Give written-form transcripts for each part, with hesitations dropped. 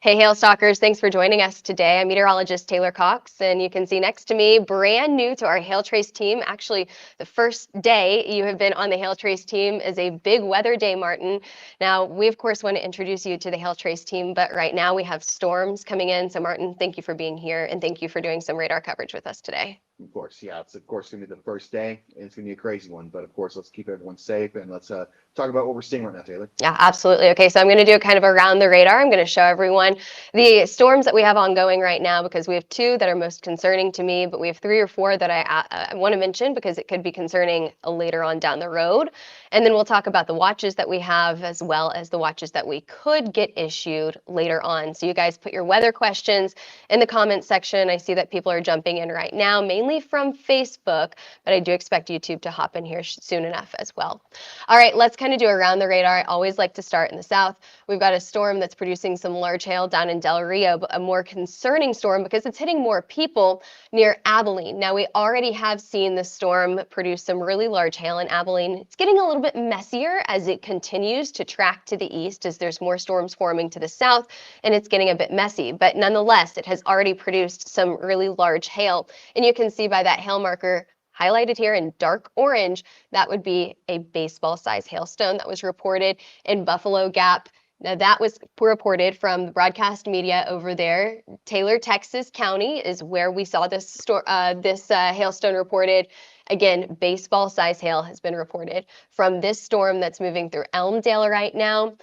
Hey, Hail Stalkers, thanks for joining us today. I'm meteorologist Taylor Cox, and you can see next to me, brand new to our Hail Trace team. Actually, the first day you have been on the Hail Trace team is a big weather day, Martin. Now, we of course want to introduce you to the Hail Trace team, but right now we have storms coming in. So Martin, thank you for being here, and thank you for doing some radar coverage with us today. Of course, yeah, it's of course going to be the first day, and it's going to be a crazy one. But of course, let's keep everyone safe and let's talk about what we're seeing right now, Taylor. Yeah, absolutely. Okay, so I'm going to do kind of around the radar. I'm going to show everyone the storms that we have ongoing right now because we have two that are most concerning to me, but we have three or four that I want to mention because it could be concerning later on down the road. And then we'll talk about the watches that we have as well as the watches that we could get issued later on. So you guys put your weather questions in the comments section. I see that people are jumping in right now, mainly from Facebook, but I do expect YouTube to hop in here soon enough as well. All right, let's kind of do around the radar. I always like to start in the south. We've got a storm that's producing some large hail down in Del Rio, but a more concerning storm because it's hitting more people near Abilene. Now, we already have seen the storm produce some really large hail in Abilene. It's getting a little bit messier as it continues to track to the east as there's more storms forming to the south, and it's getting a bit messy. But nonetheless, it has already produced some really large hail. And you can see by that hail marker highlighted here in dark orange, that would be a baseball size hailstone that was reported in Buffalo Gap. Now that was reported from the broadcast media over there. Taylor, Texas County is where we saw this hailstone reported. Again, baseball size hail has been reported from this storm that's moving through Elmdale right now.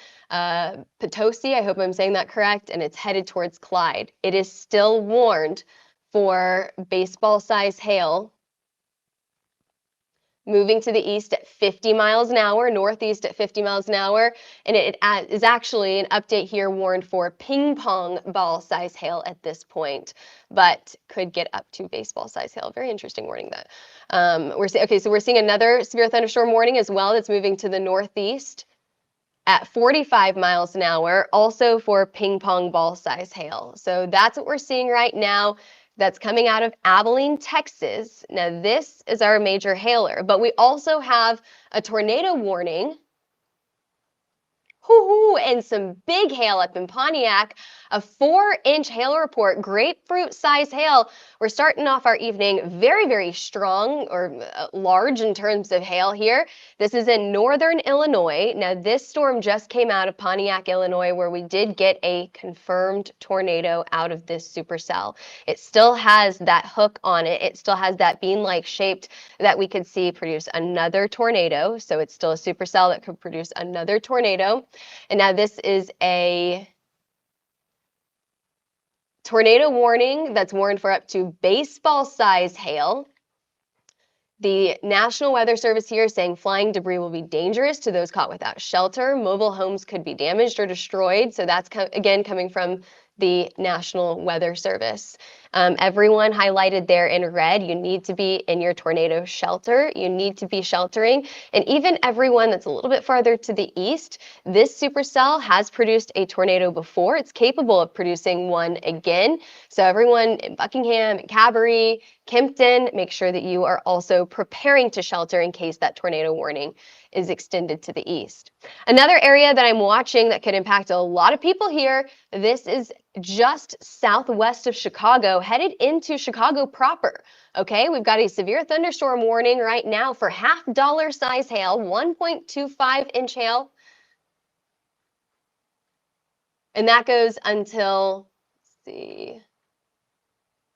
Potosi, I hope I'm saying that correct, and it's headed towards Clyde. It is still warned for baseball size hail moving to the east at 50 miles an hour, northeast at 50 miles an hour, and it is actually an update here warned for ping pong ball size hail at this point, but could get up to baseball size hail. Very interesting warning that. We're seeing another severe thunderstorm warning as well that's moving to the northeast at 45 miles an hour, also for ping pong ball size hail. So that's what we're seeing right now. That's coming out of Abilene, Texas. Now this is our major hailer, but we also have a tornado warning. And some big hail up in Pontiac, a 4-inch hail report, grapefruit size hail. We're starting off our evening very, very strong or large in terms of hail here. This is in northern Illinois. Now this storm just came out of Pontiac, Illinois, where we did get a confirmed tornado out of this supercell. It still has that hook on it. It still has that bean-like shaped that we could see produce another tornado. So it's still a supercell that could produce another tornado. And now this is a tornado warning that's warned for up to baseball size hail. The National Weather Service here is saying flying debris will be dangerous to those caught without shelter. Mobile homes could be damaged or destroyed. So that's again coming from the National Weather Service. Everyone highlighted there in red, you need to be in your tornado shelter. You need to be sheltering. And even everyone that's a little bit farther to the east, this supercell has produced a tornado before. It's capable of producing one again. So everyone in Buckingham, Cabarrus, Kempton, make sure that you are also preparing to shelter in case that tornado warning is extended to the east. Another area that I'm watching that could impact a lot of people here, this is just southwest of Chicago, headed into Chicago proper. Okay, we've got a severe thunderstorm warning right now for $half size hail, 1.25-inch hail. And that goes until, let's see,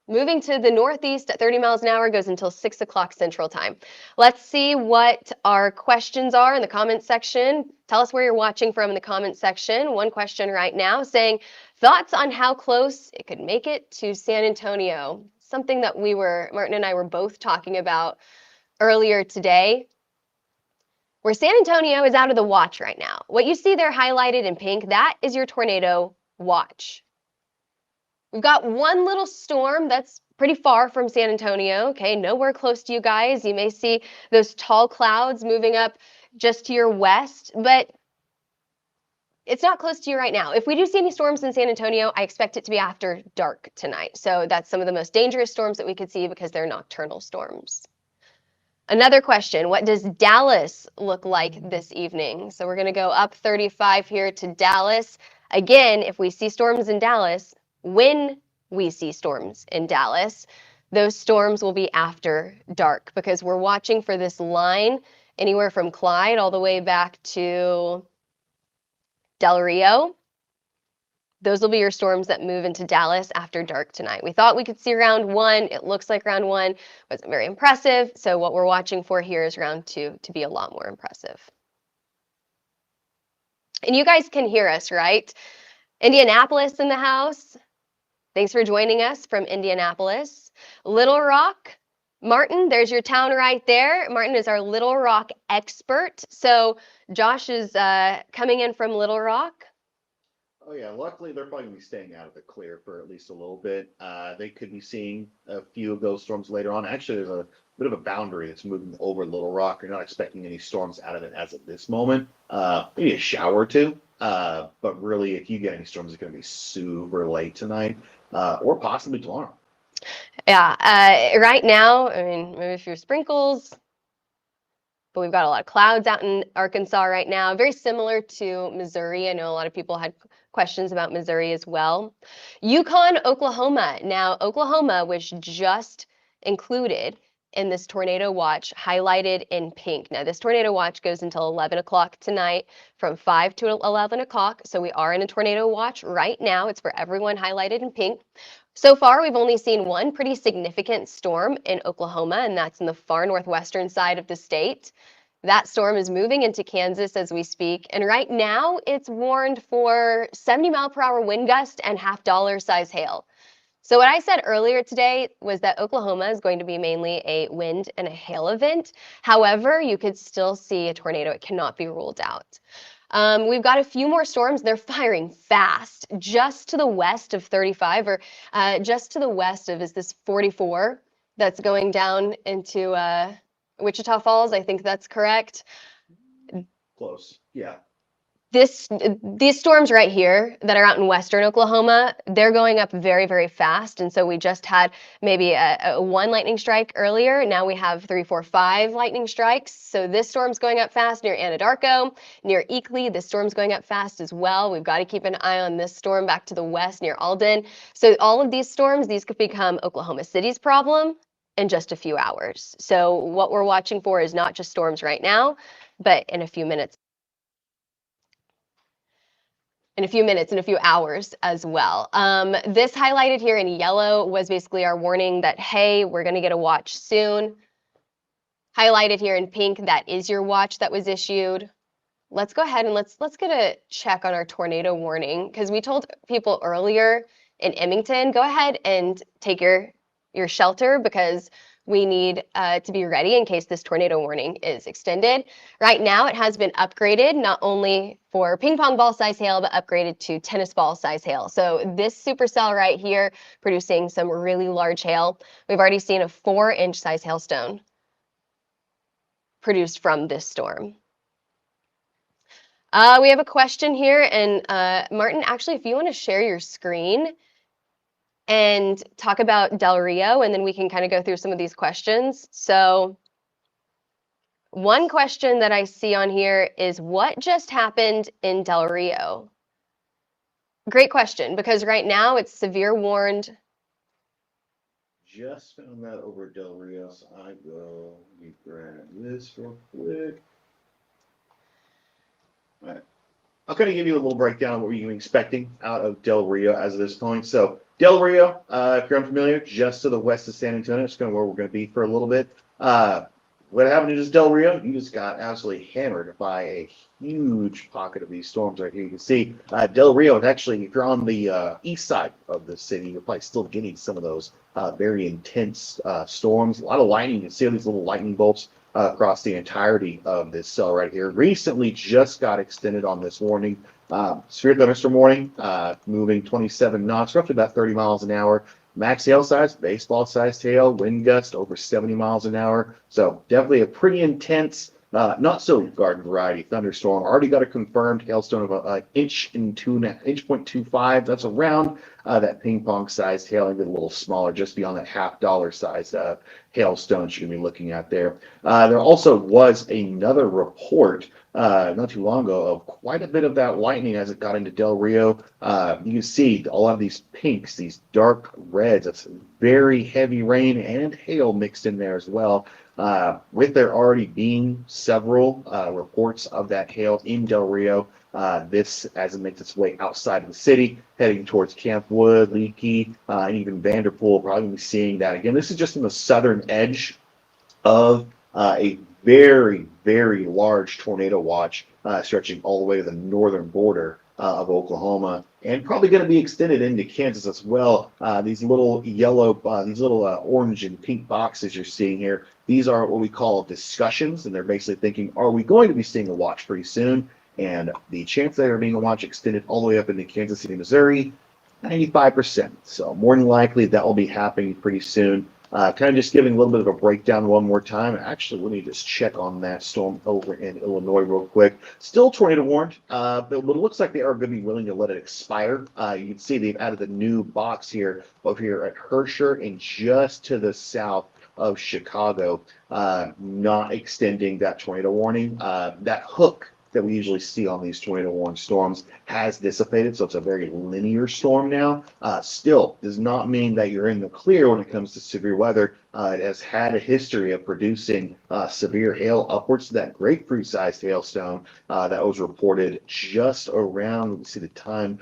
moving to the northeast at 30 miles an hour goes until 6 o'clock Central Time. Let's see what our questions are in the comments section. Tell us where you're watching from in the comments section. One question right now saying, thoughts on how close it could make it to San Antonio? Something that Martin and I were both talking about earlier today. Where San Antonio is out of the watch right now. What you see there highlighted in pink, that is your tornado watch. We've got one little storm that's pretty far from San Antonio, okay, nowhere close to you guys. You may see those tall clouds moving up just to your west, but it's not close to you right now. If we do see any storms in San Antonio, I expect it to be after dark tonight. So that's some of the most dangerous storms that we could see because they're nocturnal storms. Another question, what does Dallas look like this evening? So we're going to go up 35 here to Dallas. Again, if we see storms in Dallas, when we see storms in Dallas, those storms will be after dark because we're watching for this line anywhere from Clyde all the way back to Del Rio. Those will be your storms that move into Dallas after dark tonight. We thought we could see round 1. It looks like round 1 wasn't very impressive. So what we're watching for here is round 2 to be a lot more impressive. And you guys can hear us, right? Indianapolis in the house. Thanks for joining us from Indianapolis. Little Rock. Martin, there's your town right there. Martin is our Little Rock expert. So Josh is coming in from Little Rock. Oh yeah, luckily they're probably gonna be staying out of the clear for at least a little bit. They could be seeing a few of those storms later on. Actually, there's a bit of a boundary that's moving over Little Rock. You're not expecting any storms out of it as of this moment. Maybe a shower or two. But really, if you get any storms, it's gonna be super late tonight, or possibly tomorrow. Yeah, right now, I mean, maybe a few sprinkles, but we've got a lot of clouds out in Arkansas right now. Very similar to Missouri. I know a lot of people had questions about Missouri as well. Yukon, Oklahoma. Now, Oklahoma was just included in this tornado watch, highlighted in pink. Now, this tornado watch goes until 11 o'clock tonight, from 5 to 11 o'clock. So we are in a tornado watch right now. It's for everyone highlighted in pink. So far, we've only seen one pretty significant storm in Oklahoma, and that's in the far northwestern side of the state. That storm is moving into Kansas as we speak, and right now it's warned for 70-mile-per-hour wind gust and half-dollar size hail. So what I said earlier today was that Oklahoma is going to be mainly a wind and a hail event. However, you could still see a tornado. It cannot be ruled out. We've got a few more storms. They're firing fast. Just to the west of 35, or just to the west of, is this 44, that's going down into Wichita Falls. I think that's correct. Close, yeah. These storms right here that are out in western Oklahoma, they're going up very, very fast. And so we just had maybe a 1 lightning strike earlier. Now we have 3, 4, 5 lightning strikes. So this storm's going up fast near Anadarko, near Eakly. This storm's going up fast as well. We've got to keep an eye on this storm back to the west near Alden. So all of these storms, these could become Oklahoma City's problem in just a few hours. So what we're watching for is not just storms right now, but in a few minutes. In a few hours as well. This highlighted here in yellow was basically our warning that, hey, we're going to get a watch soon. Highlighted here in pink, that is your watch that was issued. Let's go ahead and let's get a check on our tornado warning, because we told people earlier in Emmington, go ahead and take your shelter, because we need to be ready in case this tornado warning is extended. Right now, it has been upgraded, not only for ping pong ball size hail, but upgraded to tennis ball size hail. So this supercell right here, producing some really large hail. We've already seen a 4-inch size hailstone produced from this storm. We have a question here, and Martin, actually, if you want to share your screen and talk about Del Rio, and then we can kind of go through some of these questions. So one question that I see on here is, what just happened in Del Rio? Great question, because right now it's severe warned. Just found that over Del Rio, so I go, let me grab this real quick. All right. I'll kind of give you a little breakdown of what you're expecting out of Del Rio as of this point. So Del Rio, if you're unfamiliar, just to the west of San Antonio, it's kind of where we're going to be for a little bit. What happened in just Del Rio? You just got absolutely hammered by a huge pocket of these storms right here. You can see Del Rio is actually, if you're on the east side of the city, you're probably still getting some of those very intense storms. A lot of lightning. You can see all these little lightning bolts across the entirety of this cell right here. Recently just got extended on this warning. Severe thunderstorm warning, moving 27 knots, roughly about 30 miles an hour. Max hail size, baseball sized hail, wind gust over 70 miles an hour. So definitely a pretty intense, not so garden variety thunderstorm. Already got a confirmed hailstone of an inch and 1.25. That's around that ping pong sized hail, even a little smaller, just beyond that half-dollar sized hailstones you're going to be looking at there. There also was another report not too long ago of quite a bit of that lightning as it got into Del Rio. You can see a lot of these pinks, these dark reds. That's very heavy rain and hail mixed in there as well. With there already being several reports of that hail in Del Rio, this, as it makes its way outside of the city, heading towards Camp Wood, Leakey, and even Vanderpool, probably be seeing that again. This is just on the southern edge of a very, very large tornado watch stretching all the way to the northern border of Oklahoma, and probably going to be extended into Kansas as well. These little yellow, these little orange and pink boxes you're seeing here, these are what we call discussions, and they're basically thinking, are we going to be seeing a watch pretty soon? And the chance that they're being a watch extended all the way up into Kansas City, Missouri, 95%. So more than likely that will be happening pretty soon. Kind of just giving a little bit of a breakdown one more time. Actually, let me just check on that storm over in Illinois real quick. Still tornado warned, but it looks like they are going to be willing to let it expire. You can see they've added a new box here over here at Herscher and just to the south of Chicago, not extending that tornado warning. That hook that we usually see on these tornado warning storms has dissipated, so it's a very linear storm now. Still does not mean that you're in the clear when it comes to severe weather. It has had a history of producing severe hail upwards to that grapefruit-sized hailstone that was reported just around, let me see the time,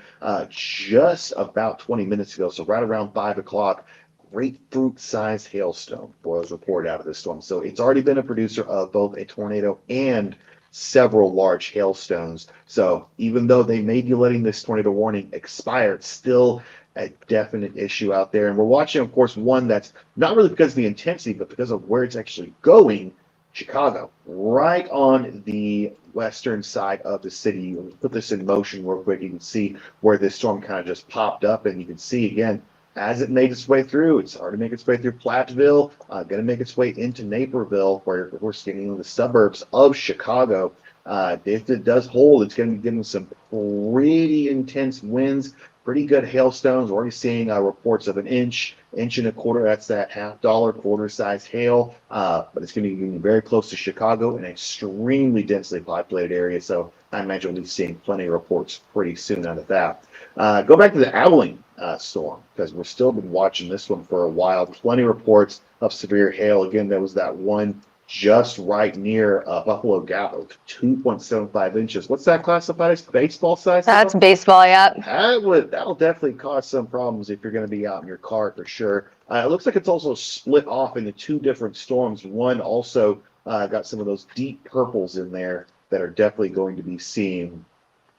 just about 20 minutes ago, so right around 5 o'clock. Grapefruit-sized hailstone was reported out of this storm. So it's already been a producer of both a tornado and several large hailstones. So even though they may be letting this tornado warning expire, it's still a definite issue out there. And we're watching, of course, one that's not really because of the intensity, but because of where it's actually going. Chicago, right on the western side of the city. We'll put this in motion real quick. You can see where this storm kind of just popped up, and you can see again, as it made its way through, it's already making its way through Platteville, going to make its way into Naperville, where we're getting into the suburbs of Chicago. If it does hold, it's going to be giving some pretty intense winds, pretty good hailstones. We're already seeing reports of an inch and a quarter. That's that $half quarter-sized hail, but it's going to be getting very close to Chicago, an extremely densely populated area. So I imagine we'll be seeing plenty of reports pretty soon out of that. Go back to the Abilene storm, because we've still been watching this one for a while. Plenty of reports of severe hail. Again, there was that one just right near Buffalo Gap of 2.75 inches. What's that classified as? Baseball size? That's baseball, yep. That'll definitely cause some problems if you're going to be out in your car for sure. It looks like it's also split off into two different storms. One also got some of those deep purples in there that are definitely going to be seeing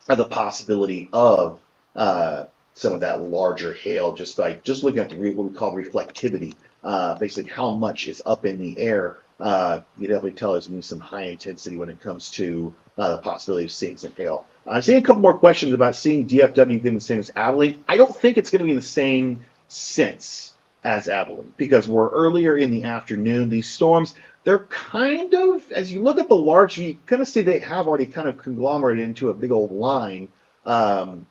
the possibility of some of that larger hail, just looking at what we call reflectivity, basically how much is up in the air. You definitely tell there's going to be some high intensity when it comes to the possibility of seeing some hail. I'm seeing a couple more questions about seeing DFW being the same as Abilene. I don't think it's going to be in the same sense as Abilene, because we're earlier in the afternoon. These storms, they're kind of, as you look at the large, you kind of see they have already kind of conglomerated into a big old line.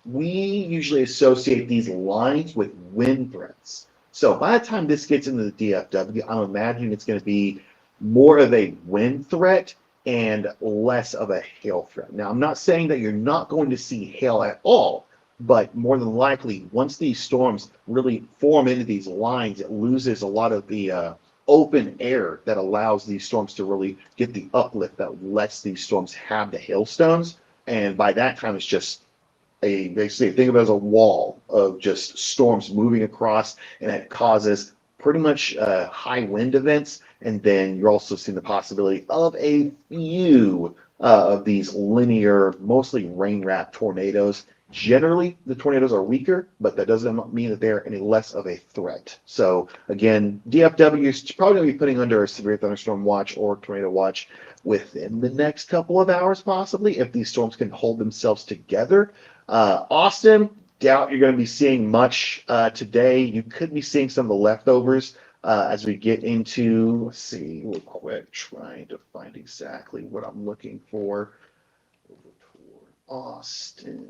We usually associate these lines with wind threats. So by the time this gets into the DFW, I'm imagining it's going to be more of a wind threat and less of a hail threat. Now, I'm not saying that you're not going to see hail at all, but more than likely, once these storms really form into these lines, it loses a lot of the open air that allows these storms to really get the uplift that lets these storms have the hailstones. And by that time, it's just basically think of it as a wall of just storms moving across, and it causes pretty much high wind events. And then you're also seeing the possibility of a few of these linear, mostly rain-wrapped tornadoes. Generally, the tornadoes are weaker, but that doesn't mean that they're any less of a threat. So again, DFW is probably going to be putting under a severe thunderstorm watch or tornado watch within the next couple of hours, possibly, if these storms can hold themselves together. Austin, doubt you're going to be seeing much today. You could be seeing some of the leftovers as we get into, let's see, real quick, trying to find exactly what I'm looking for. Over toward Austin.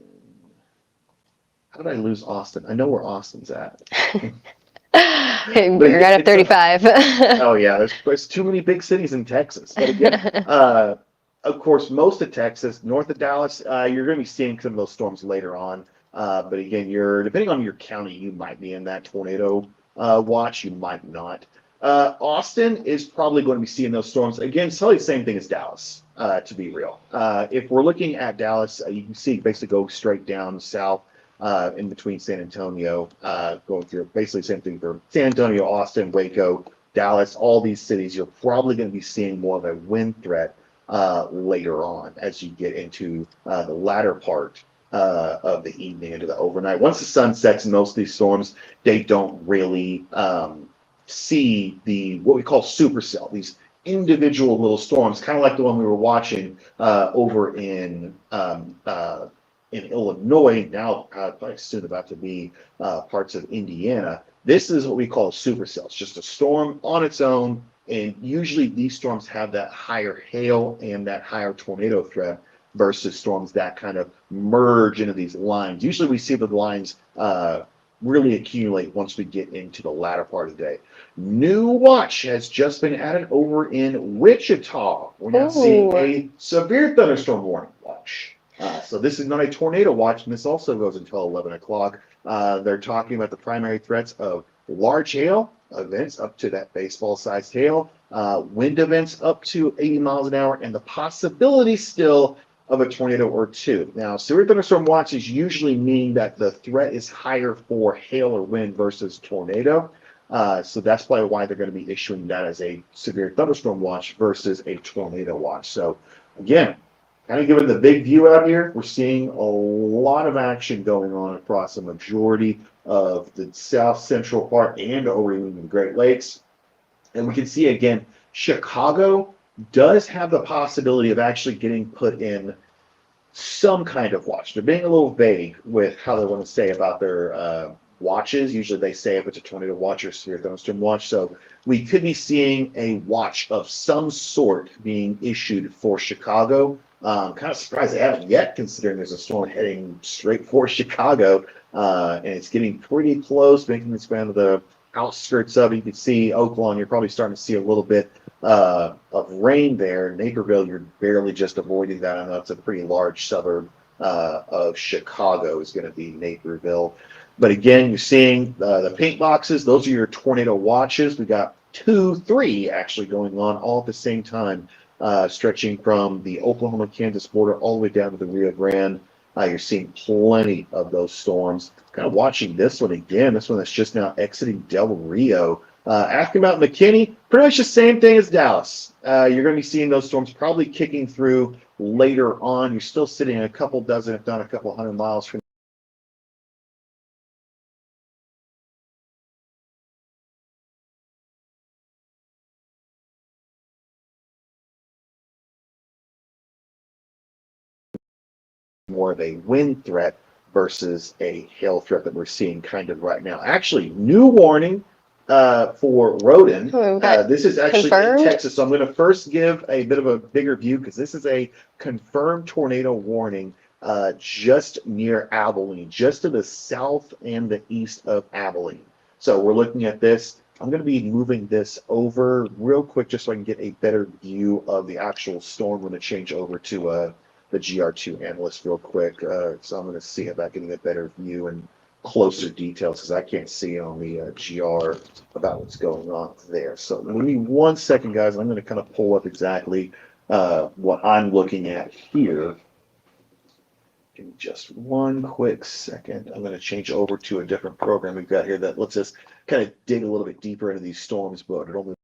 How did I lose Austin? I know where Austin's at. You're right up 35. Oh yeah, there's too many big cities in Texas. But again, of course, most of Texas, north of Dallas, you're going to be seeing some of those storms later on. But again, you're depending on your county, you might be in that tornado watch, you might not. Austin is probably going to be seeing those storms again. It's probably the same thing as Dallas, to be real. If we're looking at Dallas, you can see basically go straight down south in between San Antonio, going through basically the same thing for San Antonio, Austin, Waco, Dallas, all these cities. You're probably going to be seeing more of a wind threat later on as you get into the latter part of the evening into the overnight. Once the sun sets in most of these storms, they don't really see the what we call supercell, these individual little storms, kind of like the one we were watching over in Illinois, now probably soon about to be parts of Indiana. This is what we call a supercell. It's just a storm on its own, and usually these storms have that higher hail and that higher tornado threat versus storms that kind of merge into these lines. Usually we see the lines really accumulate once we get into the latter part of the day. New watch has just been added over in Wichita. We're now seeing a severe thunderstorm warning watch. So this is not a tornado watch, and this also goes until 11 o'clock. They're talking about the primary threats of large hail events up to that baseball-sized hail, wind events up to 80 miles an hour, and the possibility still of a tornado or two. Now, severe thunderstorm watches usually mean that the threat is higher for hail or wind versus tornado. So that's probably why they're going to be issuing that as a severe thunderstorm watch versus a tornado watch. So again, kind of giving the big view out here, we're seeing a lot of action going on across the majority of the south central part and over even the Great Lakes. And we can see again, Chicago does have the possibility of actually getting put in some kind of watch. They're being a little vague with how they want to say about their watches. Usually they say if it's a tornado watch or severe thunderstorm watch. So we could be seeing a watch of some sort being issued for Chicago. Kind of surprised they haven't yet, considering there's a storm heading straight for Chicago, and it's getting pretty close, making its way to the outskirts of it. You can see Oaklawn, you're probably starting to see a little bit of rain there. Naperville, you're barely just avoiding that. I know it's a pretty large suburb of Chicago is going to be Naperville. But again, you're seeing the pink boxes. Those are your tornado watches. We got 2, 3 actually going on all at the same time, stretching from the Oklahoma-Kansas border all the way down to the Rio Grande. You're seeing plenty of those storms. Kind of watching this one again. This one that's just now exiting Del Rio. Asking about McKinney, pretty much the same thing as Dallas. You're going to be seeing those storms probably kicking through later on. You're still sitting a couple dozen, if not a couple hundred miles from more of a wind threat versus a hail threat that we're seeing kind of right now. Actually, new warning for Roden. This is actually confirmed in Texas. So I'm going to first give a bit of a bigger view because this is a confirmed tornado warning just near Abilene, just to the south and the east of Abilene. So we're looking at this. I'm going to be moving this over real quick just so I can get a better view of the actual storm. I'm going to change over to the GR2 analyst real quick. So I'm going to see about getting a better view and closer details because I can't see on the GR about what's going on there. So give me 1 second, guys. I'm going to kind of pull up exactly what I'm looking at here. Give me just 1 quick second. I'm going to change over to a different program we've got here that lets us kind of dig a little bit deeper into these storms, but it only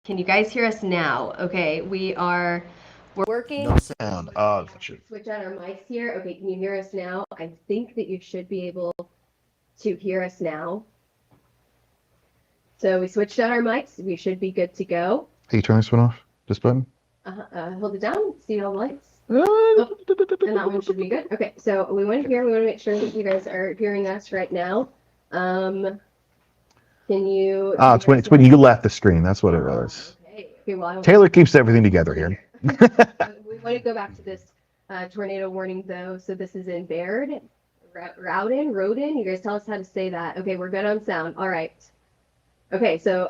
Can you guys hear us now? Okay, we're working. No sound. Oh, shoot. Switch out our mics here. Okay, can you hear us now? I think that you should be able to hear us now. So we switched out our mics. We should be good to go. Hey, you turn this one off? This button? Hold it down. See all the lights. Oh, and that one should be good. Okay, so we want to make sure that you guys are hearing us right now. Can you? It's when you left the screen. That's what it was. Okay. Okay. Well, Taylor keeps everything together here. We want to go back to this tornado warning though. So this is in Baird, Roden. You guys tell us how to say that. Okay, we're good on sound. All right. Okay, so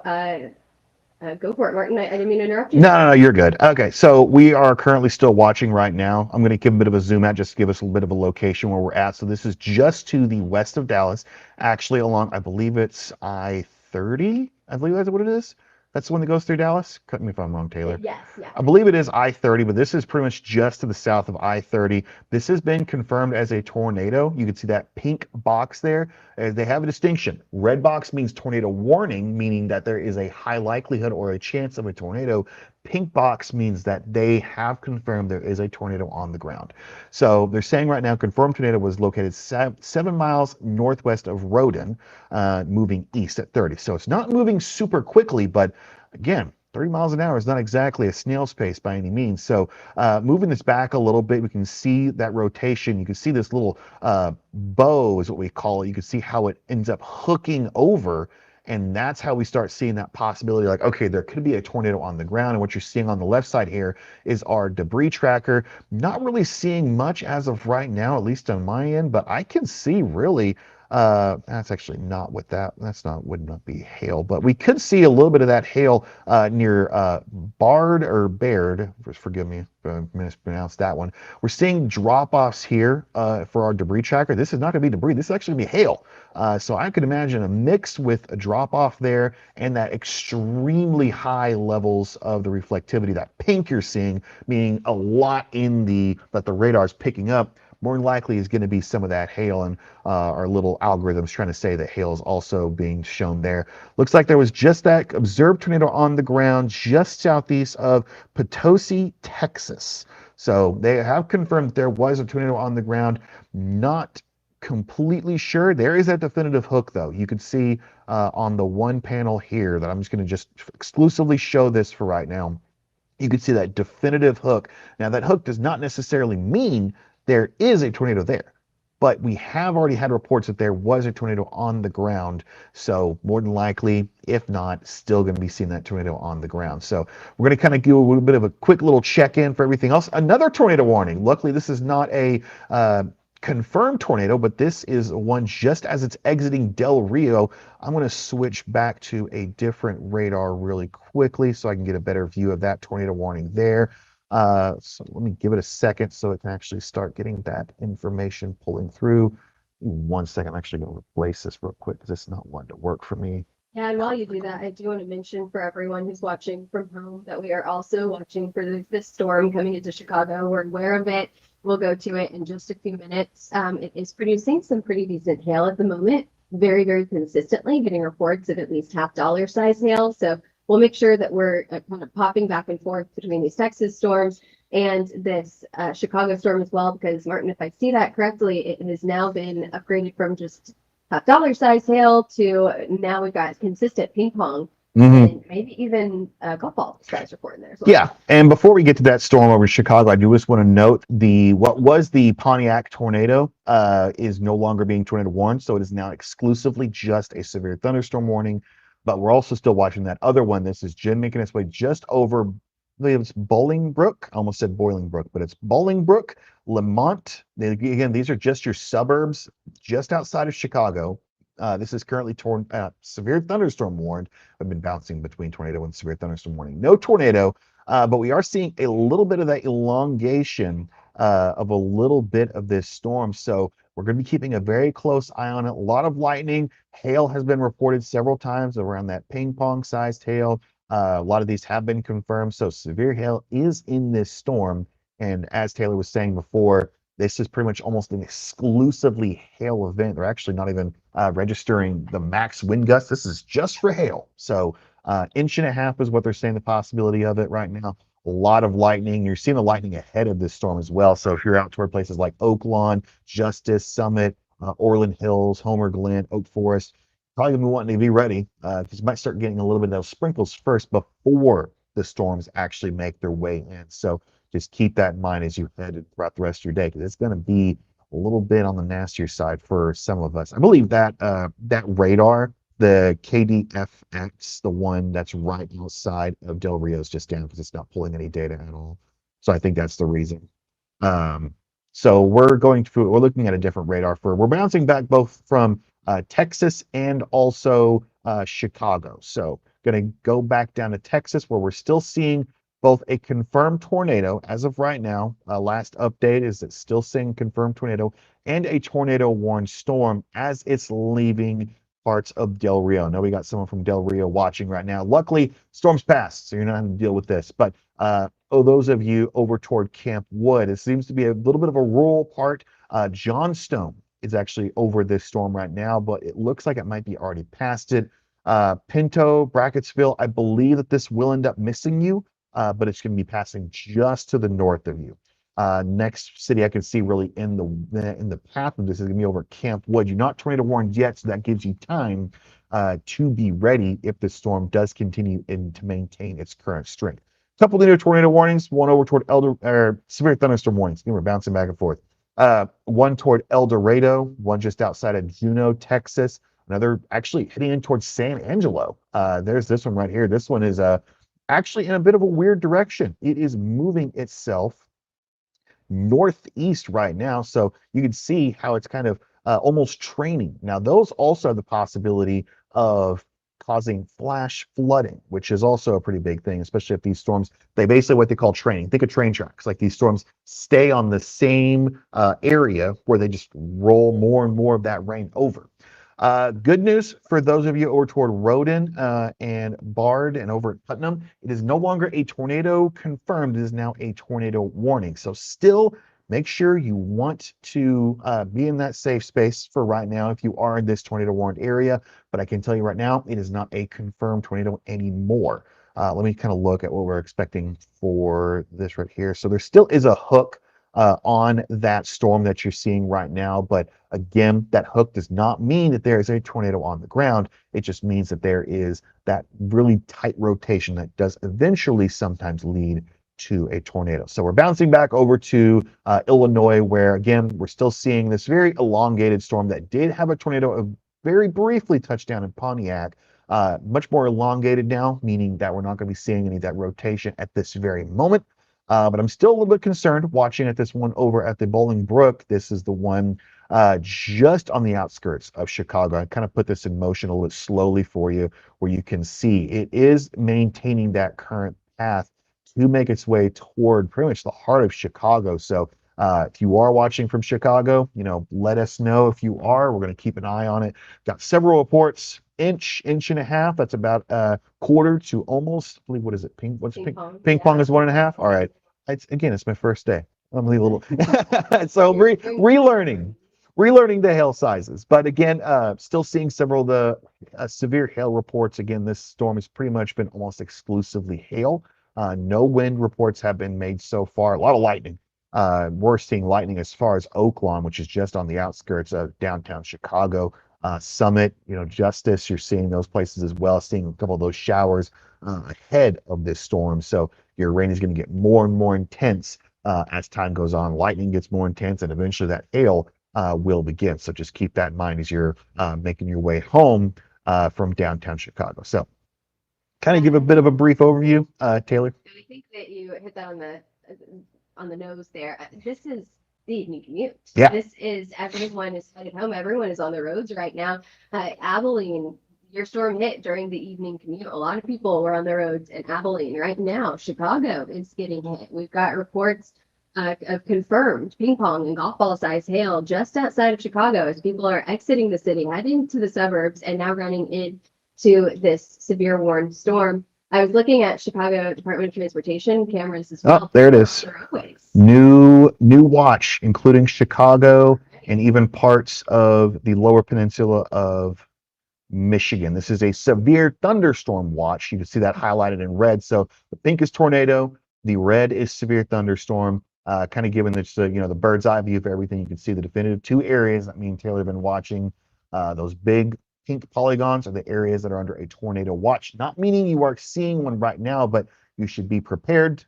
go for it, Martin. I didn't mean to interrupt you. No, you're good. Okay, so we are currently still watching right now. I'm going to give a bit of a zoom out just to give us a little bit of a location where we're at. So this is just to the west of Dallas, actually along, I believe it's I-30. I believe that's what it is. That's the one that goes through Dallas. Cut me if I'm wrong, Taylor. Yes, yeah. I believe it is I-30, but this is pretty much just to the south of I-30. This has been confirmed as a tornado. You can see that pink box there. They have a distinction. Red box means tornado warning, meaning that there is a high likelihood or a chance of a tornado. Pink box means that they have confirmed there is a tornado on the ground. So they're saying right now, confirmed tornado was located 7 miles northwest of Roden, moving east at 30. So it's not moving super quickly, but again, 30 miles an hour is not exactly a snail's pace by any means. So moving this back a little bit, we can see that rotation. You can see this little bow is what we call it. You can see how it ends up hooking over. And that's how we start seeing that possibility, like, okay, there could be a tornado on the ground. And what you're seeing on the left side here is our debris tracker. Not really seeing much as of right now, at least on my end, but I can see really, that's actually not what would not be hail, but we could see a little bit of that hail near Baird, forgive me if I mispronounced that one. We're seeing drop-offs here for our debris tracker. This is not going to be debris. This is actually going to be hail. So I could imagine a mix with a drop-off there and that extremely high levels of the reflectivity, that pink you're seeing, meaning a lot that the radar is picking up. More than likely is going to be some of that hail, and our little algorithms trying to say that hail is also being shown there. Looks like there was just that observed tornado on the ground just southeast of Potosi, Texas. So they have confirmed that there was a tornado on the ground. Not completely sure. There is that definitive hook, though. You can see on the one panel here that I'm just going to just exclusively show this for right now. You can see that definitive hook. Now, that hook does not necessarily mean there is a tornado there, but we have already had reports that there was a tornado on the ground. So more than likely, if not, still going to be seeing that tornado on the ground. So we're going to kind of do a little bit of a quick little check-in for everything else. Another tornado warning. Luckily, this is not a confirmed tornado, but this is one just as it's exiting Del Rio. I'm going to switch back to a different radar really quickly so I can get a better view of that tornado warning there. So let me give it a second so it can actually start getting that information pulling through. 1 second, I'm actually going to replace this real quick because it's not one to work for me. Yeah, and while you do that, I do want to mention for everyone who's watching from home that we are also watching for this storm coming into Chicago. We're aware of it. We'll go to it in just a few minutes. It is producing some pretty decent hail at the moment, very, very consistently, getting reports of at least $half size hail. So we'll make sure that we're kind of popping back and forth between these Texas storms and this Chicago storm as well, because Martin, if I see that correctly, it has now been upgraded from just $half size hail to now we've got consistent ping pong. And maybe even a golf ball size report in there as well. Yeah, and before we get to that storm over Chicago, I do just want to note what was the Pontiac tornado is no longer being tornado warned, so it is now exclusively just a severe thunderstorm warning. But we're also still watching that other one. This is Jim making its way just over, I believe it's Bolingbrook. I almost said Bolingbrook, but it's Bolingbrook, Lemont. Again, these are just your suburbs just outside of Chicago. This is currently severe thunderstorm warned. I've been bouncing between tornado and severe thunderstorm warning. No tornado, but we are seeing a little bit of that elongation of a little bit of this storm. So we're going to be keeping a very close eye on it. A lot of lightning. Hail has been reported several times around that ping pong sized hail. A lot of these have been confirmed. So severe hail is in this storm. And as Taylor was saying before, this is pretty much almost an exclusively hail event. They're actually not even registering the max wind gusts. This is just for hail. So Inch and a half is what they're saying the possibility of it right now. A lot of lightning. You're seeing the lightning ahead of this storm as well. So if you're out toward places like Oak Lawn, Justice, Summit, Orland Hills, Homer Glen, Oak Forest, probably gonna be wanting to be ready because you might start getting a little bit of those sprinkles first before the storms actually make their way in. So just keep that in mind as you head throughout the rest of your day because it's going to be a little bit on the nastier side for some of us. I believe that that radar, the KDFX, the one that's right outside of Del Rio, is just down because it's not pulling any data at all. So I think that's the reason. Um, so we're looking at a different radar we're bouncing back both from Texas and also Chicago. So going to go back down to Texas where we're still seeing both a confirmed tornado as of right now. Last update is it's still seeing confirmed tornado and a tornado warned storm as it's leaving parts of Del Rio. I know we got someone from Del Rio watching right now. Luckily, storm's passed, so you're not having to deal with this. But those of you over toward Camp Wood, it seems to be a little bit of a rural part. Johnstone is actually over this storm right now, but it looks like it might be already past it. Pinto, Brackettsville, I believe that this will end up missing you, but it's going to be passing just to the north of you. Next city I can see really in the path of this is going to be over Camp Wood. You're not tornado warned yet, so that gives you time to be ready if the storm does continue to maintain its current strength. Couple of tornado warnings, one over toward severe thunderstorm warnings. Again, we're bouncing back and forth. One toward El Dorado, one just outside of Juneau, Texas. Another actually heading in towards San Angelo. There's this one right here. This one is actually in a bit of a weird direction. It is moving itself northeast right now. So you can see how it's kind of almost training. Now, those also have the possibility of causing flash flooding, which is also a pretty big thing, especially if these storms, they basically what they call training. Think of train tracks, like these storms stay on the same area where they just roll more and more of that rain over. Good news for those of you over toward Roden and Bard and over at Putnam, it is no longer a tornado confirmed. It is now a tornado warning. So still make sure you want to be in that safe space for right now if you are in this tornado warned area. But I can tell you right now, it is not a confirmed tornado anymore. Let me kind of look at what we're expecting for this right here. So there still is a hook on that storm that you're seeing right now. But again, that hook does not mean that there is a tornado on the ground. It just means that there is that really tight rotation that does eventually sometimes lead to a tornado. So we're bouncing back over to Illinois, where again, we're still seeing this very elongated storm that did have a tornado very briefly touch down in Pontiac. Much more elongated now, meaning that we're not going to be seeing any of that rotation at this very moment. But I'm still a little bit concerned watching at this one over at the Bowling Brook. This is the one just on the outskirts of Chicago. I kind of put this in motion a little slowly for you where you can see it is maintaining that current path to make its way toward pretty much the heart of Chicago. So if you are watching from Chicago, let us know if you are. We're going to keep an eye on it. Got several reports. Inch and a half. That's about a quarter to almost, I believe, what is it? What's ping pong? Ping pong is 1.5. All right. It's my first day. I'm a little so relearning the hail sizes. But again, still seeing several of the severe hail reports. Again, this storm has pretty much been almost exclusively hail. No wind reports have been made so far. A lot of lightning. We're seeing lightning as far as Oak Lawn, which is just on the outskirts of downtown Chicago. Summit, Justice, you're seeing those places as well, seeing a couple of those showers ahead of this storm. So your rain is going to get more and more intense as time goes on. Lightning gets more intense, and eventually that hail will begin. So just keep that in mind as you're making your way home from downtown Chicago. So kind of give a bit of a brief overview, Taylor. I think that you hit that on the nose there. This is the evening commute. Yeah. This is everyone is headed home. Everyone is on the roads right now. Abilene, your storm hit during the evening commute. A lot of people were on the roads in Abilene right now. Chicago is getting hit. We've got reports of confirmed ping pong and golf ball size hail just outside of Chicago as people are exiting the city, heading to the suburbs, and now running into this severe warned storm. I was looking at Chicago Department of Transportation cameras as well. Oh, there it is. New watch, including Chicago and even parts of the lower peninsula of Michigan. This is a severe thunderstorm watch. You can see that highlighted in red. So the pink is tornado, the red is severe thunderstorm. Kind of giving this, the bird's eye view of everything. You can see the definitive two areas that me and Taylor have been watching. Those big pink polygons are the areas that are under a tornado watch. Not meaning you are seeing one right now, but you should be prepared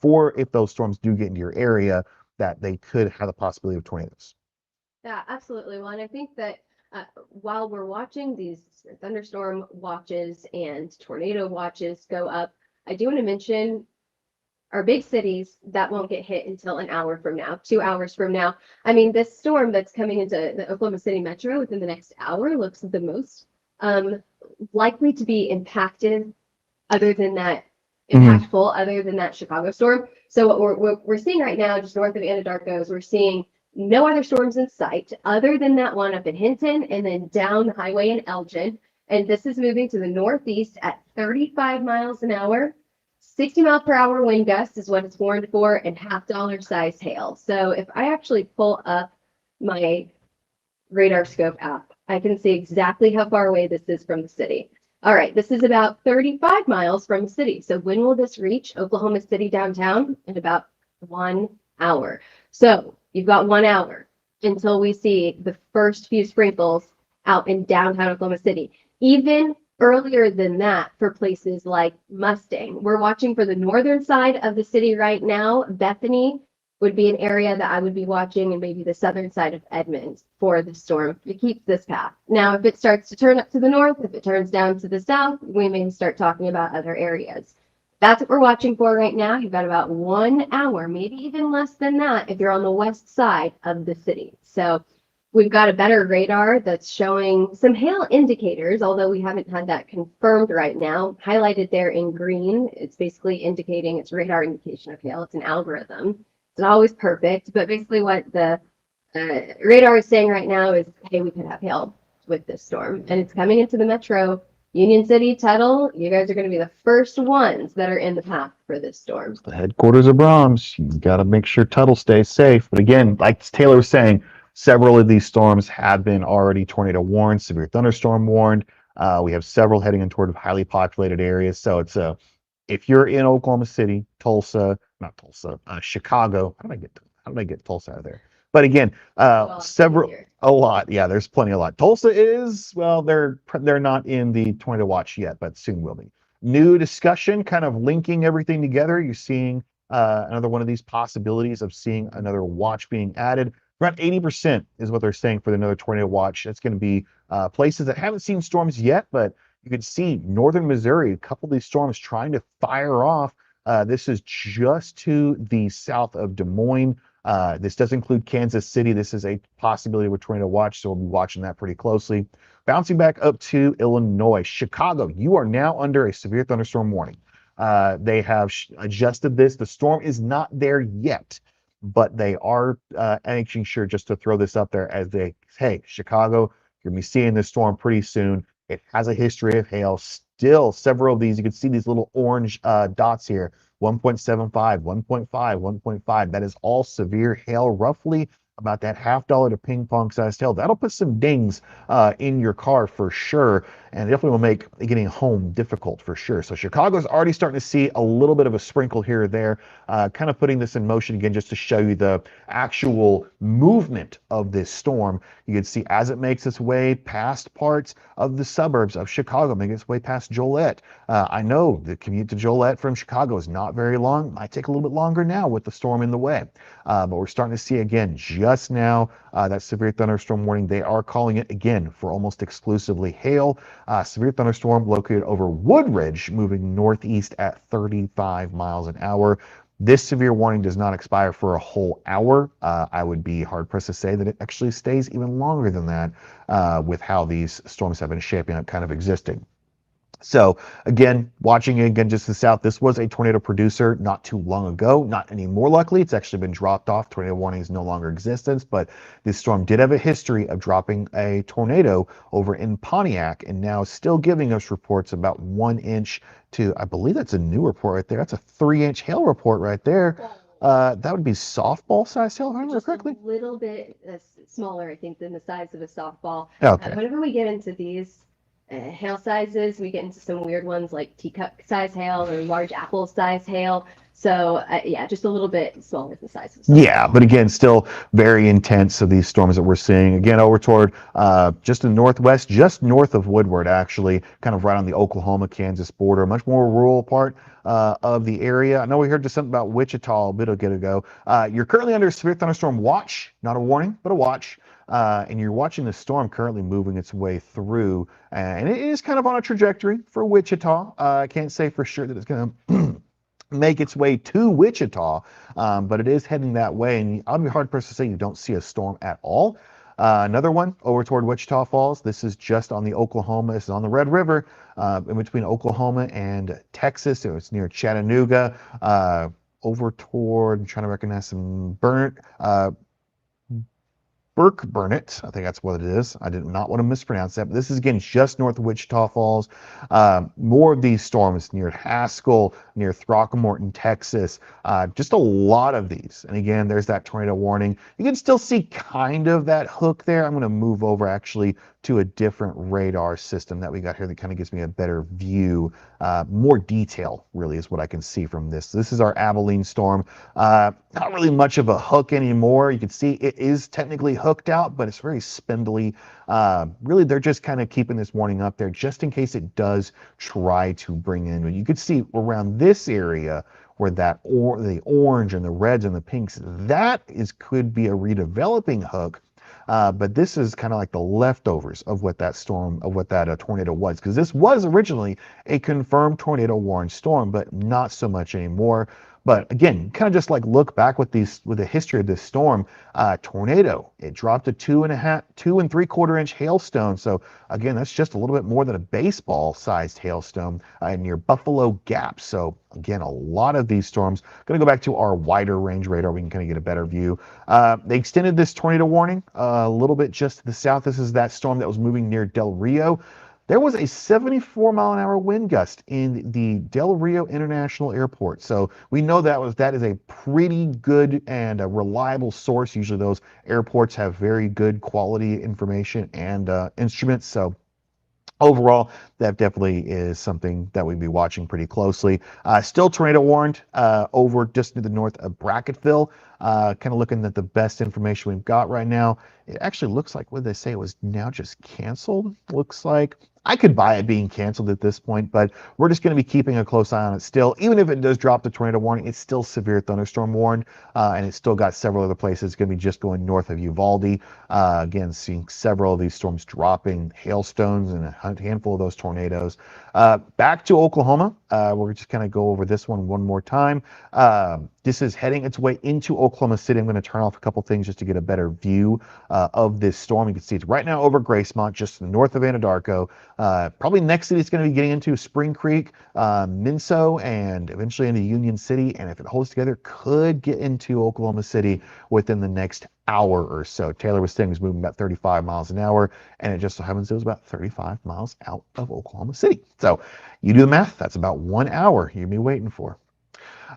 for if those storms do get into your area, that they could have the possibility of tornadoes. Yeah, absolutely. Well, and I think that while we're watching these thunderstorm watches and tornado watches go up, I do want to mention our big cities that won't get hit until an hour from now, 2 hours from now. I mean, this storm that's coming into the Oklahoma City metro within the next hour looks the most likely to be impacted, other than that, other than that Chicago storm. So what we're seeing right now, just north of Anadarko, is we're seeing no other storms in sight other than that one up in Hinton and then down the highway in Elgin. And this is moving to the northeast at 35 miles an hour. 60-mile-per-hour wind gusts is what it's warned for, and $half size hail. So if I actually pull up my radar scope app, I can see exactly how far away this is from the city. All right, this is about 35 miles from the city. So when will this reach Oklahoma City downtown? In about 1 hour. So you've got 1 hour until we see the first few sprinkles out in downtown Oklahoma City. Even earlier than that for places like Mustang. We're watching for the northern side of the city right now. Bethany would be an area that I would be watching, and maybe the southern side of Edmond for the storm. It keeps this path. Now, if it starts to turn up to the north, if it turns down to the south, we may start talking about other areas. That's what we're watching for right now. You've got about 1 hour, maybe even less than that, if you're on the west side of the city. So we've got a better radar that's showing some hail indicators, although we haven't had that confirmed right now. Highlighted there in green, it's basically indicating it's radar indication of hail. It's an algorithm. It's not always perfect, but basically what the radar is saying right now is, hey, we could have hail with this storm, and it's coming into the metro. Union City, Tuttle, you guys are going to be the first ones that are in the path for this storm. The headquarters of Brahms. You got to make sure Tuttle stays safe. But again, like Taylor was saying, several of these storms have been already tornado warned, severe thunderstorm warned. We have several heading in toward highly populated areas. So it's if you're in Oklahoma City, Chicago. How did I get Tulsa out of there? But again, a lot. Yeah, there's plenty a lot. Tulsa is, well, they're not in the tornado watch yet, but soon will be. New discussion, kind of linking everything together. You're seeing another one of these possibilities of seeing another watch being added. Around 80% is what they're saying for another tornado watch. That's going to be places that haven't seen storms yet, but you can see northern Missouri, a couple of these storms trying to fire off. This is just to the south of Des Moines. This does include Kansas City. This is a possibility of a tornado watch, so we'll be watching that pretty closely. Bouncing back up to Illinois, Chicago, you are now under a severe thunderstorm warning. They have adjusted this. The storm is not there yet, but they are making sure just to throw this up there as hey, Chicago, you're going to be seeing this storm pretty soon. It has a history of hail. Still, several of these, you can see these little orange dots here, 1.75, 1.5, 1.5. That is all severe hail, roughly about that $half to ping pong sized hail. That'll put some dings in your car for sure, and definitely will make getting home difficult for sure. So Chicago's already starting to see a little bit of a sprinkle here or there, kind of putting this in motion again just to show you the actual movement of this storm. You can see as it makes its way past parts of the suburbs of Chicago, making its way past Joliet. I know the commute to Joliet from Chicago is not very long. Might take a little bit longer now with the storm in the way. But we're starting to see again just now that severe thunderstorm warning. They are calling it again for almost exclusively hail. Severe thunderstorm located over Woodridge, moving northeast at 35 miles an hour. This severe warning does not expire for a whole hour. I would be hard pressed to say that it actually stays even longer than that with how these storms have been shaping up, kind of existing. So again, watching again just to the south, this was a tornado producer not too long ago, not anymore luckily. It's actually been dropped off. Tornado warning is no longer in existence, but this storm did have a history of dropping a tornado over in Pontiac and now still giving us reports about 1 inch to, I believe that's a new report right there. That's a 3-inch hail report right there. That would be softball size hail, if I remember correctly. A little bit smaller, I think, than the size of a softball. Okay. Whenever we get into these hail sizes. We get into some weird ones like teacup size hail or large apple size hail. So yeah, just a little bit smaller than the size of Yeah, but again, still very intense of these storms that we're seeing. Again, over toward just in the northwest, just north of Woodward, actually, kind of right on the Oklahoma-Kansas border, much more rural part of the area. I know we heard just something about Wichita a bit ago. You're currently under severe thunderstorm watch, not a warning, but a watch. And you're watching the storm currently moving its way through, and it is kind of on a trajectory for Wichita. I can't say for sure that it's going to make its way to Wichita, but it is heading that way, and I'll be hard pressed to say you don't see a storm at all. Another one over toward Wichita Falls. This is just on the Oklahoma. This is on the Red River, in between Oklahoma and Texas. So it's near Chattanooga. Over toward, I'm trying to recognize some Burnett, I think that's what it is. I did not want to mispronounce that, but this is again just north of Wichita Falls. More of these storms near Haskell, near Throckmorton, Texas. Just a lot of these. And again, there's that tornado warning. You can still see kind of that hook there. I'm going to move over actually to a different radar system that we got here that kind of gives me a better view. More detail really is what I can see from this. This is our Abilene storm. Not really much of a hook anymore. You can see it is technically hooked out, but it's very spindly. Really, they're just kind of keeping this warning up there just in case it does try to bring in. You could see around this area where that the orange and the reds and the pinks, that could be a redeveloping hook. But this is kind of like the leftovers of what that storm, of what that tornado was, because this was originally a confirmed tornado warned storm, but not so much anymore. But again, kind of just like look back with the history of this storm. Tornado, it dropped a 2 3/4 inch hailstone. So again, that's just a little bit more than a baseball sized hailstone near Buffalo Gap. So again, a lot of these storms. Going to go back to our wider range radar. We can kind of get a better view. They extended this tornado warning a little bit just to the south. This is that storm that was moving near Del Rio. There was a 74-mile-an-hour wind gust in the Del Rio International Airport. So we know that is a pretty good and a reliable source. Usually those airports have very good quality information and instruments. So overall, that definitely is something that we'd be watching pretty closely. Still tornado warned over just to the north of Brackettville. Kind of looking at the best information we've got right now. It actually looks like, what did they say? It was now just canceled. Looks like I could buy it being canceled at this point, but we're just going to be keeping a close eye on it still. Even if it does drop the tornado warning, it's still severe thunderstorm warned, and it's still got several other places. It's going to be just going north of Uvalde. Again, seeing several of these storms dropping hailstones and a handful of those tornadoes. Back to Oklahoma. We're just kind of go over this one more time. This is heading its way into Oklahoma City. I'm going to turn off a couple things just to get a better view of this storm. You can see it's right now over Gracemont, just to the north of Anadarko. Probably next city it's going to be getting into Spring Creek, Minso, and eventually into Union City. And if it holds together, could get into Oklahoma City within the next hour or so. Taylor was saying it was moving about 35 miles an hour, and it just so happens it was about 35 miles out of Oklahoma City. So you do the math, that's about 1 hour you'll be waiting for.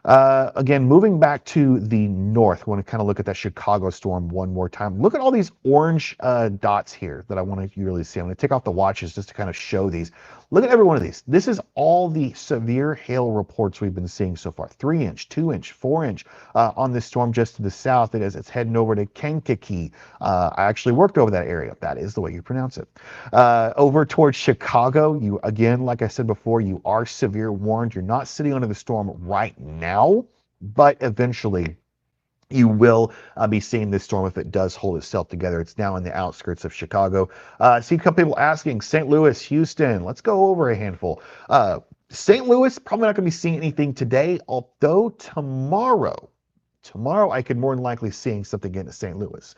Again, moving back to the north, I want to kind of look at that Chicago storm one more time. Look at all these orange dots here that I want to really see. I'm going to take off the watches just to kind of show these. Look at every one of these. This is all the severe hail reports we've been seeing so far. 3-inch, 2-inch, 4-inch on this storm just to the south. It's heading over to Kankakee. I actually worked over that area. That is the way you pronounce it. Over towards Chicago, you again, like I said before, you are severe warned. You're not sitting under the storm right now, but eventually you will be seeing this storm if it does hold itself together. It's now in the outskirts of Chicago. See a couple people asking, St. Louis, Houston. Let's go over a handful. St. Louis, probably not going to be seeing anything today, although tomorrow I could more than likely seeing something get into St. Louis.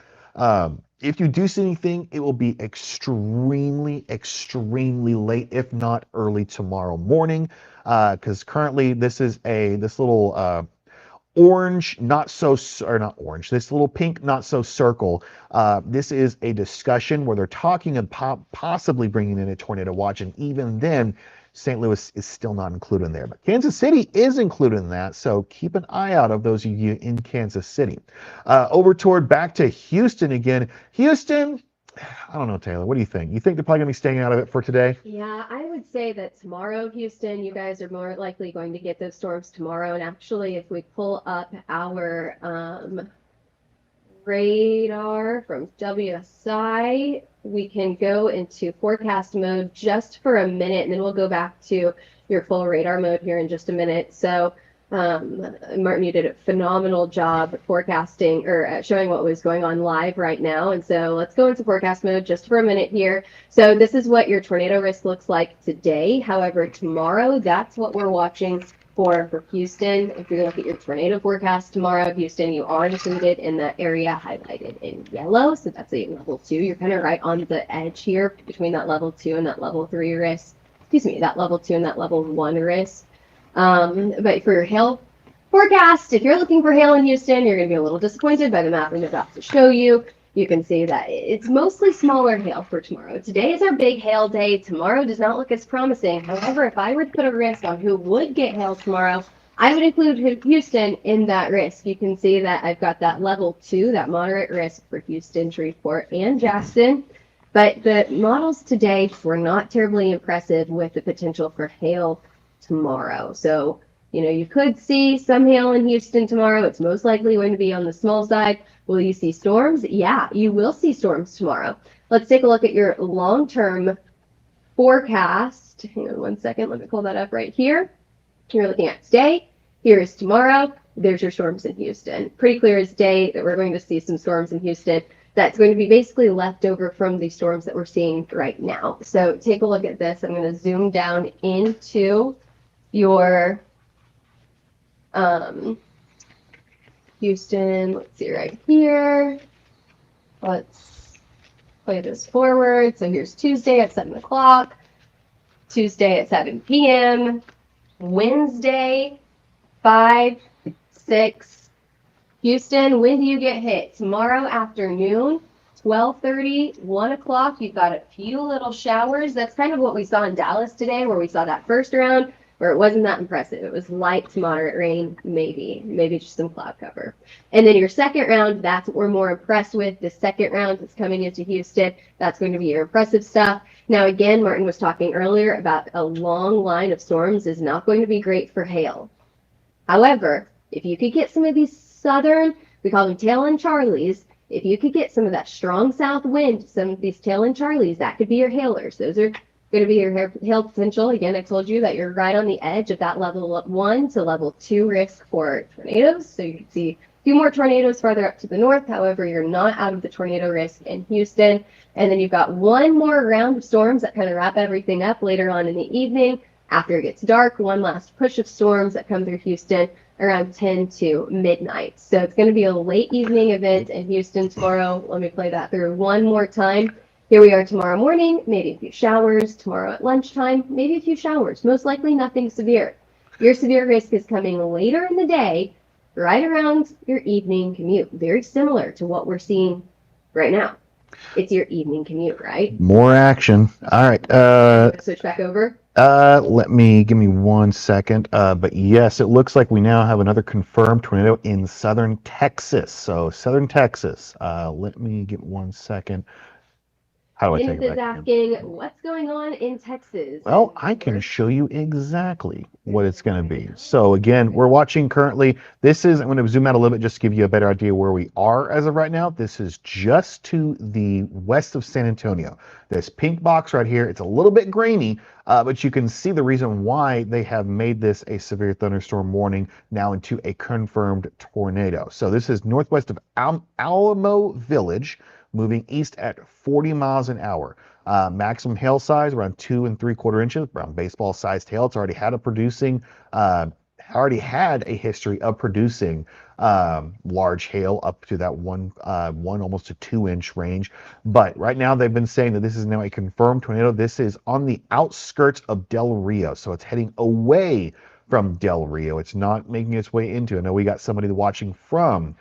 If you do see anything, it will be extremely, extremely late, if not early tomorrow morning, because currently this little orange, this little pink, not so circle. This is a discussion where they're talking about possibly bringing in a tornado watch, and even then, St. Louis is still not included in there. But Kansas City is included in that, so keep an eye out of those of you in Kansas City. Over toward back to Houston again. Houston, I don't know, Taylor. What do you think? You think they're probably going to be staying out of it for today? Yeah, I would say that tomorrow, Houston, you guys are more likely going to get those storms tomorrow. And actually, if we pull up our radar from WSI, we can go into forecast mode just for a minute, and then we'll go back to your full radar mode here in just a minute. So, Martin, you did a phenomenal job forecasting or showing what was going on live right now. And so let's go into forecast mode just for a minute here. So this is what your tornado risk looks like today. However, tomorrow, that's what we're watching for Houston. If you're looking at your tornado forecast tomorrow, Houston, you are included in the area highlighted in yellow. So that's a level 2. You're kind of right on the edge here between that level 2 and that level 3 risk. Excuse me, that level 2 and that level 1 risk. But for your hail forecast, if you're looking for hail in Houston, you're going to be a little disappointed by the map I'm about to show you. You can see that it's mostly smaller hail for tomorrow. Today is our big hail day. Tomorrow does not look as promising. However, if I were to put a risk on who would get hail tomorrow, I would include Houston in that risk. You can see that I've got that level 2, that moderate risk for Houston, Shreveport, and Jackson. But the models today were not terribly impressive with the potential for hail tomorrow. So, you could see some hail in Houston tomorrow. It's most likely going to be on the small side. Will you see storms? Yeah, you will see storms tomorrow. Let's take a look at your long-term forecast. Hang on one second. Let me pull that up right here. You're looking at today. Here is tomorrow. There's your storms in Houston. Pretty clear as day that we're going to see some storms in Houston. That's going to be basically left over from the storms that we're seeing right now. So take a look at this. I'm going to zoom down into your Houston. Let's see right here. Let's play this forward. So here's Tuesday at 7 o'clock, Tuesday at 7 p.m., Wednesday, 5, 6. Houston, when do you get hit? Tomorrow afternoon, 12:30, 1 o'clock. You've got a few little showers. That's kind of what we saw in Dallas today, where we saw that first round, where it wasn't that impressive. It was light to moderate rain, maybe just some cloud cover. And then your second round, that's what we're more impressed with. The second round that's coming into Houston, that's going to be your impressive stuff. Now, again, Martin was talking earlier about a long line of storms is not going to be great for hail. However, if you could get some of these southern, we call them tail end Charlies, if you could get some of that strong south wind, some of these tail end Charlies, that could be your hailers. Those are going to be your hail potential. Again, I told you that you're right on the edge of that level 1 to level 2 risk for tornadoes. So you can see a few more tornadoes farther up to the north. However, you're not out of the tornado risk in Houston. And then you've got one more round of storms that kind of wrap everything up later on in the evening. After it gets dark, one last push of storms that come through Houston around 10 to midnight. So it's going to be a late evening event in Houston tomorrow. Let me play that through one more time. Here we are tomorrow morning, maybe a few showers. Tomorrow at lunchtime, maybe a few showers. Most likely nothing severe. Your severe risk is coming later in the day, right around your evening commute. Very similar to what we're seeing right now. It's your evening commute, right? More action. All right. Switch back over. Give me 1 second. But yes, it looks like we now have another confirmed tornado in southern Texas. So southern Texas. Let me get 1 second. How do I take Kenneth it is back? asking, what's going on in Texas? Well, I can show you exactly what it's going to be. So again, we're watching currently. This is, I'm going to zoom out a little bit just to give you a better idea where we are as of right now. This is just to the west of San Antonio. This pink box right here, it's a little bit grainy, but you can see the reason why they have made this a severe thunderstorm warning now into a confirmed tornado. So this is northwest of Alamo Village, moving east at 40 miles an hour. Maximum hail size around 2 3/4 inches, around baseball-sized hail. It's already had a history of producing large hail up to that one almost to 2-inch range. But right now they've been saying that this is now a confirmed tornado. This is on the outskirts of Del Rio, so it's heading away from Del Rio. It's not making its way into. I know we got somebody watching from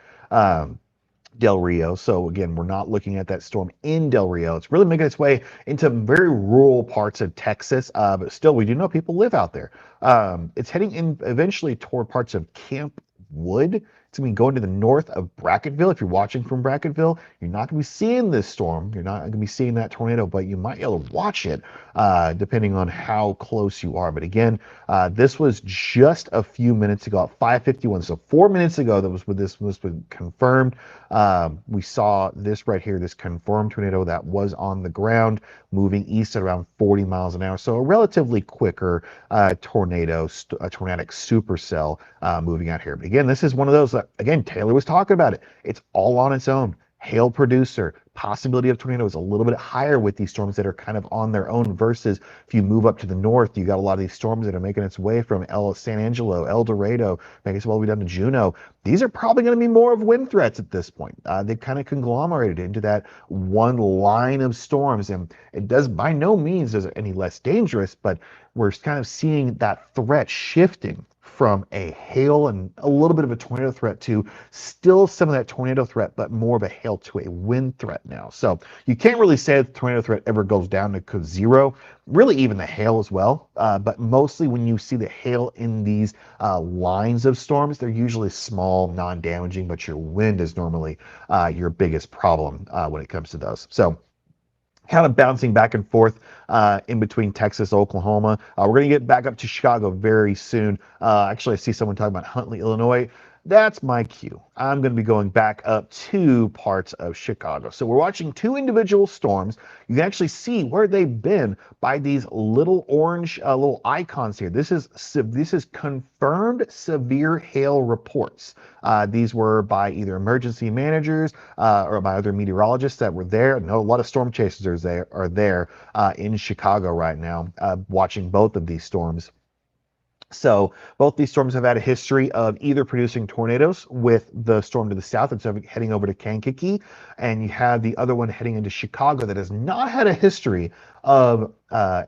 Del Rio. So again, we're not looking at that storm in Del Rio. It's really making its way into very rural parts of Texas, but still, we do know people live out there. It's heading in eventually toward parts of Camp Wood. It's going to be going to the north of Bracketville. If you're watching from Bracketville, you're not going to be seeing this storm. You're not going to be seeing that tornado, but you might be able to watch it depending on how close you are. But again, this was just a few minutes ago at 5:51. So 4 minutes ago, that was when this was confirmed. We saw this right here, this confirmed tornado that was on the ground moving east at around 40 miles an hour. So a relatively quicker tornado, a tornadic supercell moving out here. But again, this is one of those that, again, Taylor was talking about it. It's all on its own. Hail producer, possibility of tornado is a little bit higher with these storms that are kind of on their own versus if you move up to the north, you got a lot of these storms that are making its way from San Angelo, El Dorado, making its way all the way down to Juneau. These are probably going to be more of wind threats at this point. They've kind of conglomerated into that one line of storms, and it does by no means is it any less dangerous, but we're kind of seeing that threat shifting from a hail and a little bit of a tornado threat to still some of that tornado threat, but more of a hail to a wind threat now. So you can't really say that the tornado threat ever goes down to zero, really even the hail as well. But mostly when you see the hail in these lines of storms, they're usually small, non-damaging, but your wind is normally your biggest problem when it comes to those. So kind of bouncing back and forth in between Texas, Oklahoma. We're going to get back up to Chicago very soon. Actually, I see someone talking about Huntley, Illinois. That's my cue. I'm going to be going back up to parts of Chicago. So we're watching two individual storms. You can actually see where they've been by these little orange little icons here. This is confirmed severe hail reports. These were by either emergency managers or by other meteorologists that were there. I know a lot of storm chasers are there in Chicago right now, watching both of these storms. So both these storms have had a history of either producing tornadoes, with the storm to the south that's heading over to Kankakee, and you have the other one heading into Chicago that has not had a history of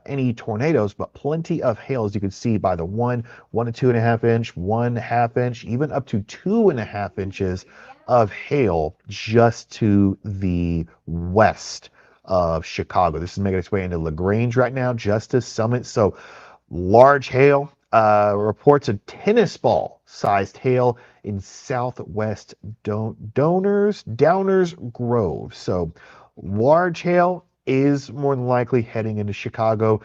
any tornadoes, but plenty of hail, as you can see by the 1 to 2.5 inch, 1/2 inch, even up to 2.5 inches of hail just to the west of Chicago. This is making its way into LaGrange right now, just to Summit. So large hail. Reports of tennis ball sized hail in southwest Downers Grove. So large hail is more than likely heading into Chicago.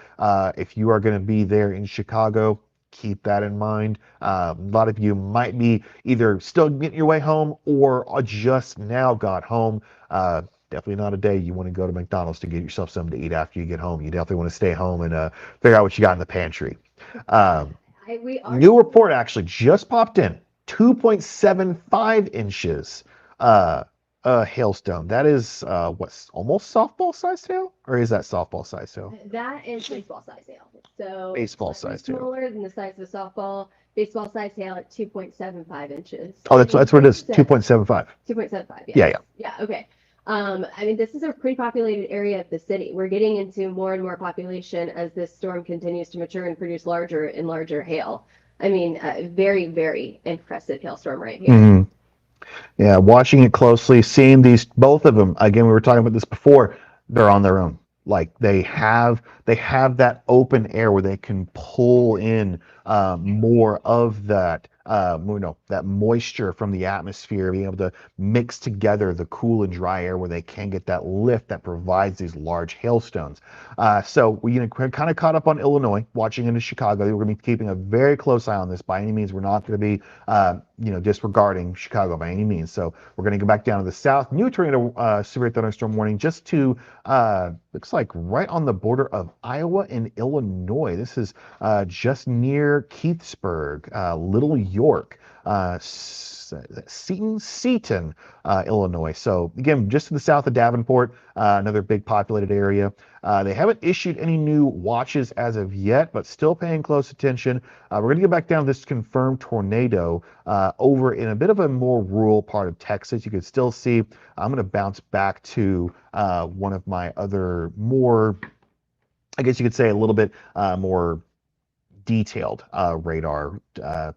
If you are going to be there in Chicago, keep that in mind. A lot of you might be either still getting your way home or just now got home. Definitely not a day you want to go to McDonald's to get yourself something to eat after you get home. You definitely want to stay home and figure out what you got in the pantry. New report actually just popped in. 2.75 inches hailstone. That is what's almost softball sized hail, or is that softball sized hail? That is baseball size hail. So baseball sized hail. Smaller than the size of a softball. Baseball size hail at 2.75 inches. Oh, that's what it is. 2.75. 2.75. Yeah. Yeah. Okay. I mean, this is a pretty populated area of the city. We're getting into more and more population as this storm continues to mature and produce larger and larger hail. I mean, very, very impressive hailstorm right here. Mm-hmm. Yeah, watching it closely, seeing these, both of them, again, we were talking about this before, they're on their own. Like they have that open air where they can pull in more of that that moisture from the atmosphere, being able to mix together the cool and dry air where they can get that lift that provides these large hailstones. So we kind of caught up on Illinois, watching into Chicago. We're going to be keeping a very close eye on this. By any means, we're not going to be disregarding Chicago by any means. So we're going to go back down to the south. New tornado severe thunderstorm warning just to looks like right on the border of Iowa and Illinois. This is just near Keithsburg, Little York, Seaton, Illinois. So again, just to the south of Davenport, another big populated area. They haven't issued any new watches as of yet, but still paying close attention. We're going to get back down to this confirmed tornado over in a bit of a more rural part of Texas. You can still see, I'm going to bounce back to one of my other more, I guess you could say a little bit more detailed radar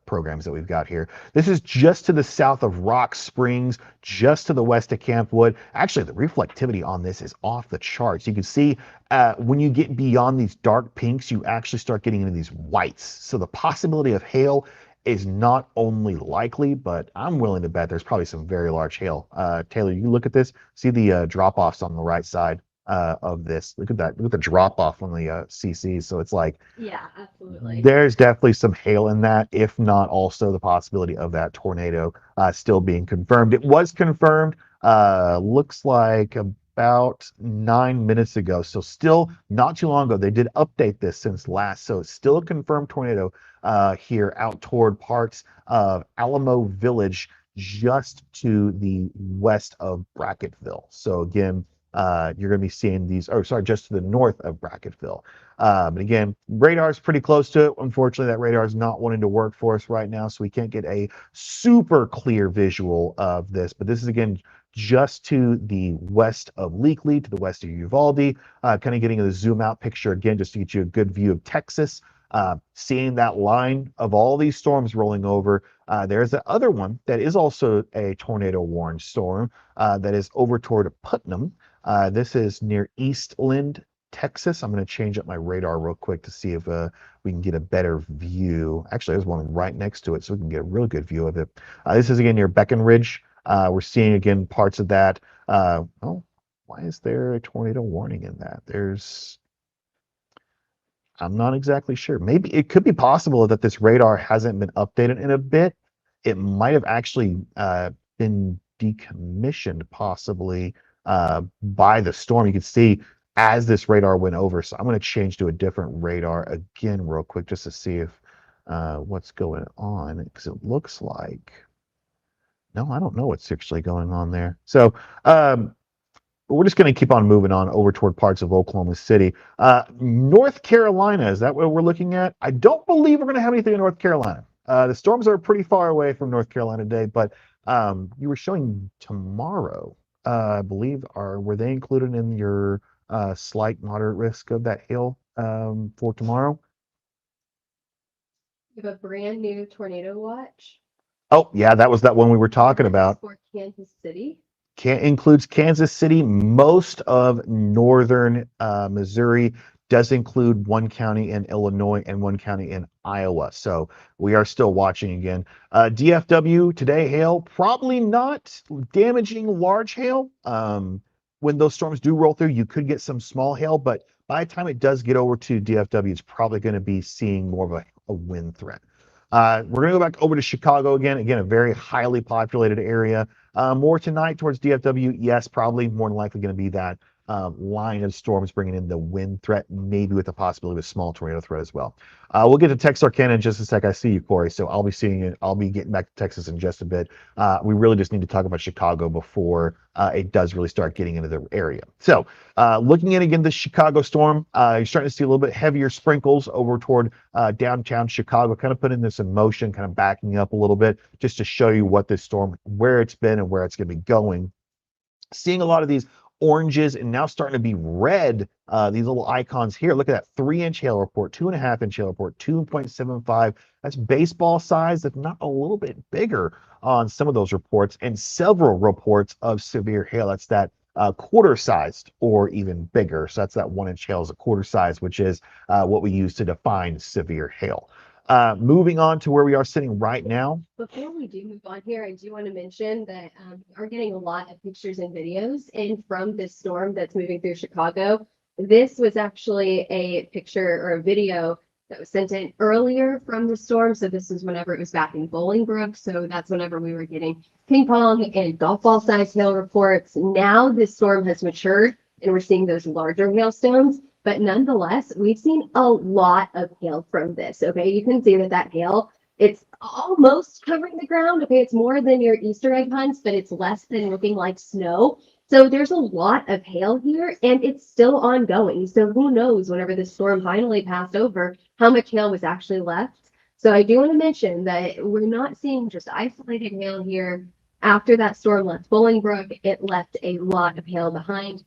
programs that we've got here. This is just to the south of Rock Springs, just to the west of Camp Wood. Actually, the reflectivity on this is off the charts. You can see when you get beyond these dark pinks, you actually start getting into these whites. So the possibility of hail is not only likely, but I'm willing to bet there's probably some very large hail. Taylor, you look at this, see the drop-offs on the right side of this. Look at that. Look at the drop-off on the CCs. So it's like Yeah, absolutely. there's definitely some hail in that, if not also the possibility of that tornado still being confirmed. It was confirmed, looks like about 9 minutes ago. So still not too long ago. They did update this since last. So it's still a confirmed tornado here out toward parts of Alamo Village, just to the west of Bracketville. So again, you're going to be seeing these, or sorry, just to the north of Bracketville. And again, radar is pretty close to it. Unfortunately, that radar is not wanting to work for us right now, so we can't get a super clear visual of this. But this is, again, just to the west of Leakley, to the west of Uvalde, kind of getting a zoom out picture again, just to get you a good view of Texas. Seeing that line of all these storms rolling over. There's the other one that is also a tornado warned storm that is over toward Putnam. This is near Eastland, Texas. I'm going to change up my radar real quick to see if we can get a better view. Actually, there's one right next to it, so we can get a really good view of it. This is again near Breckenridge. We're seeing again parts of that. Oh, why is there a tornado warning in that? I'm not exactly sure. Maybe it could be possible that this radar hasn't been updated in a bit. It might have actually been decommissioned possibly by the storm. You can see as this radar went over. So I'm going to change to a different radar again real quick just to see if what's going on, because it looks like, no, I don't know what's actually going on there. So we're just going to keep on moving on over toward parts of Oklahoma City. North Carolina, is that what we're looking at? I don't believe we're going to have anything in North Carolina. The storms are pretty far away from North Carolina today, but you were showing tomorrow, I believe, were they included in your slight moderate risk of that hail for tomorrow? We have a brand new tornado watch. Oh, yeah, that was that one we were talking about. For Kansas City. Includes Kansas City. Most of northern Missouri does include one county in Illinois and one county in Iowa. So we are still watching again. DFW today, hail, probably not damaging large hail. When those storms do roll through, you could get some small hail, but by the time it does get over to DFW, it's probably going to be seeing more of a wind threat. We're going to go back over to Chicago again. Again, a very highly populated area. More tonight towards DFW. Yes, probably more than likely going to be that line of storms bringing in the wind threat, maybe with the possibility of a small tornado threat as well. We'll get to Texarkana in just a sec. I see you, Corey. So I'll be seeing it. I'll be getting back to Texas in just a bit. We really just need to talk about Chicago before it does really start getting into the area. So looking at again the Chicago storm, you're starting to see a little bit heavier sprinkles over toward downtown Chicago, kind of putting this in motion, kind of backing up a little bit, just to show you what this storm, where it's been and where it's going to be going. Seeing a lot of these oranges and now starting to be red, these little icons here. Look at that 3-inch hail report, 2.5-inch hail report, 2.75. That's baseball size, if not a little bit bigger on some of those reports, and several reports of severe hail. That's that quarter sized or even bigger. So that's that 1-inch hail is a quarter size, which is what we use to define severe hail. Moving on to where we are sitting right now. Before we do move on here, I do want to mention that we are getting a lot of pictures and videos in from this storm that's moving through Chicago. This was actually a picture or a video that was sent in earlier from the storm. So this is whenever it was back in Bolingbrook. So that's whenever we were getting ping pong and golf ball size hail reports. Now this storm has matured and we're seeing those larger hailstones. But nonetheless, we've seen a lot of hail from this. Okay, you can see that hail, it's almost covering the ground. Okay, it's more than your Easter egg hunts, but it's less than looking like snow. So there's a lot of hail here and it's still ongoing. So who knows, whenever the storm finally passed over, how much hail was actually left. So I do want to mention that we're not seeing just isolated hail here. After that storm left Bolingbrook, it left a lot of hail behind.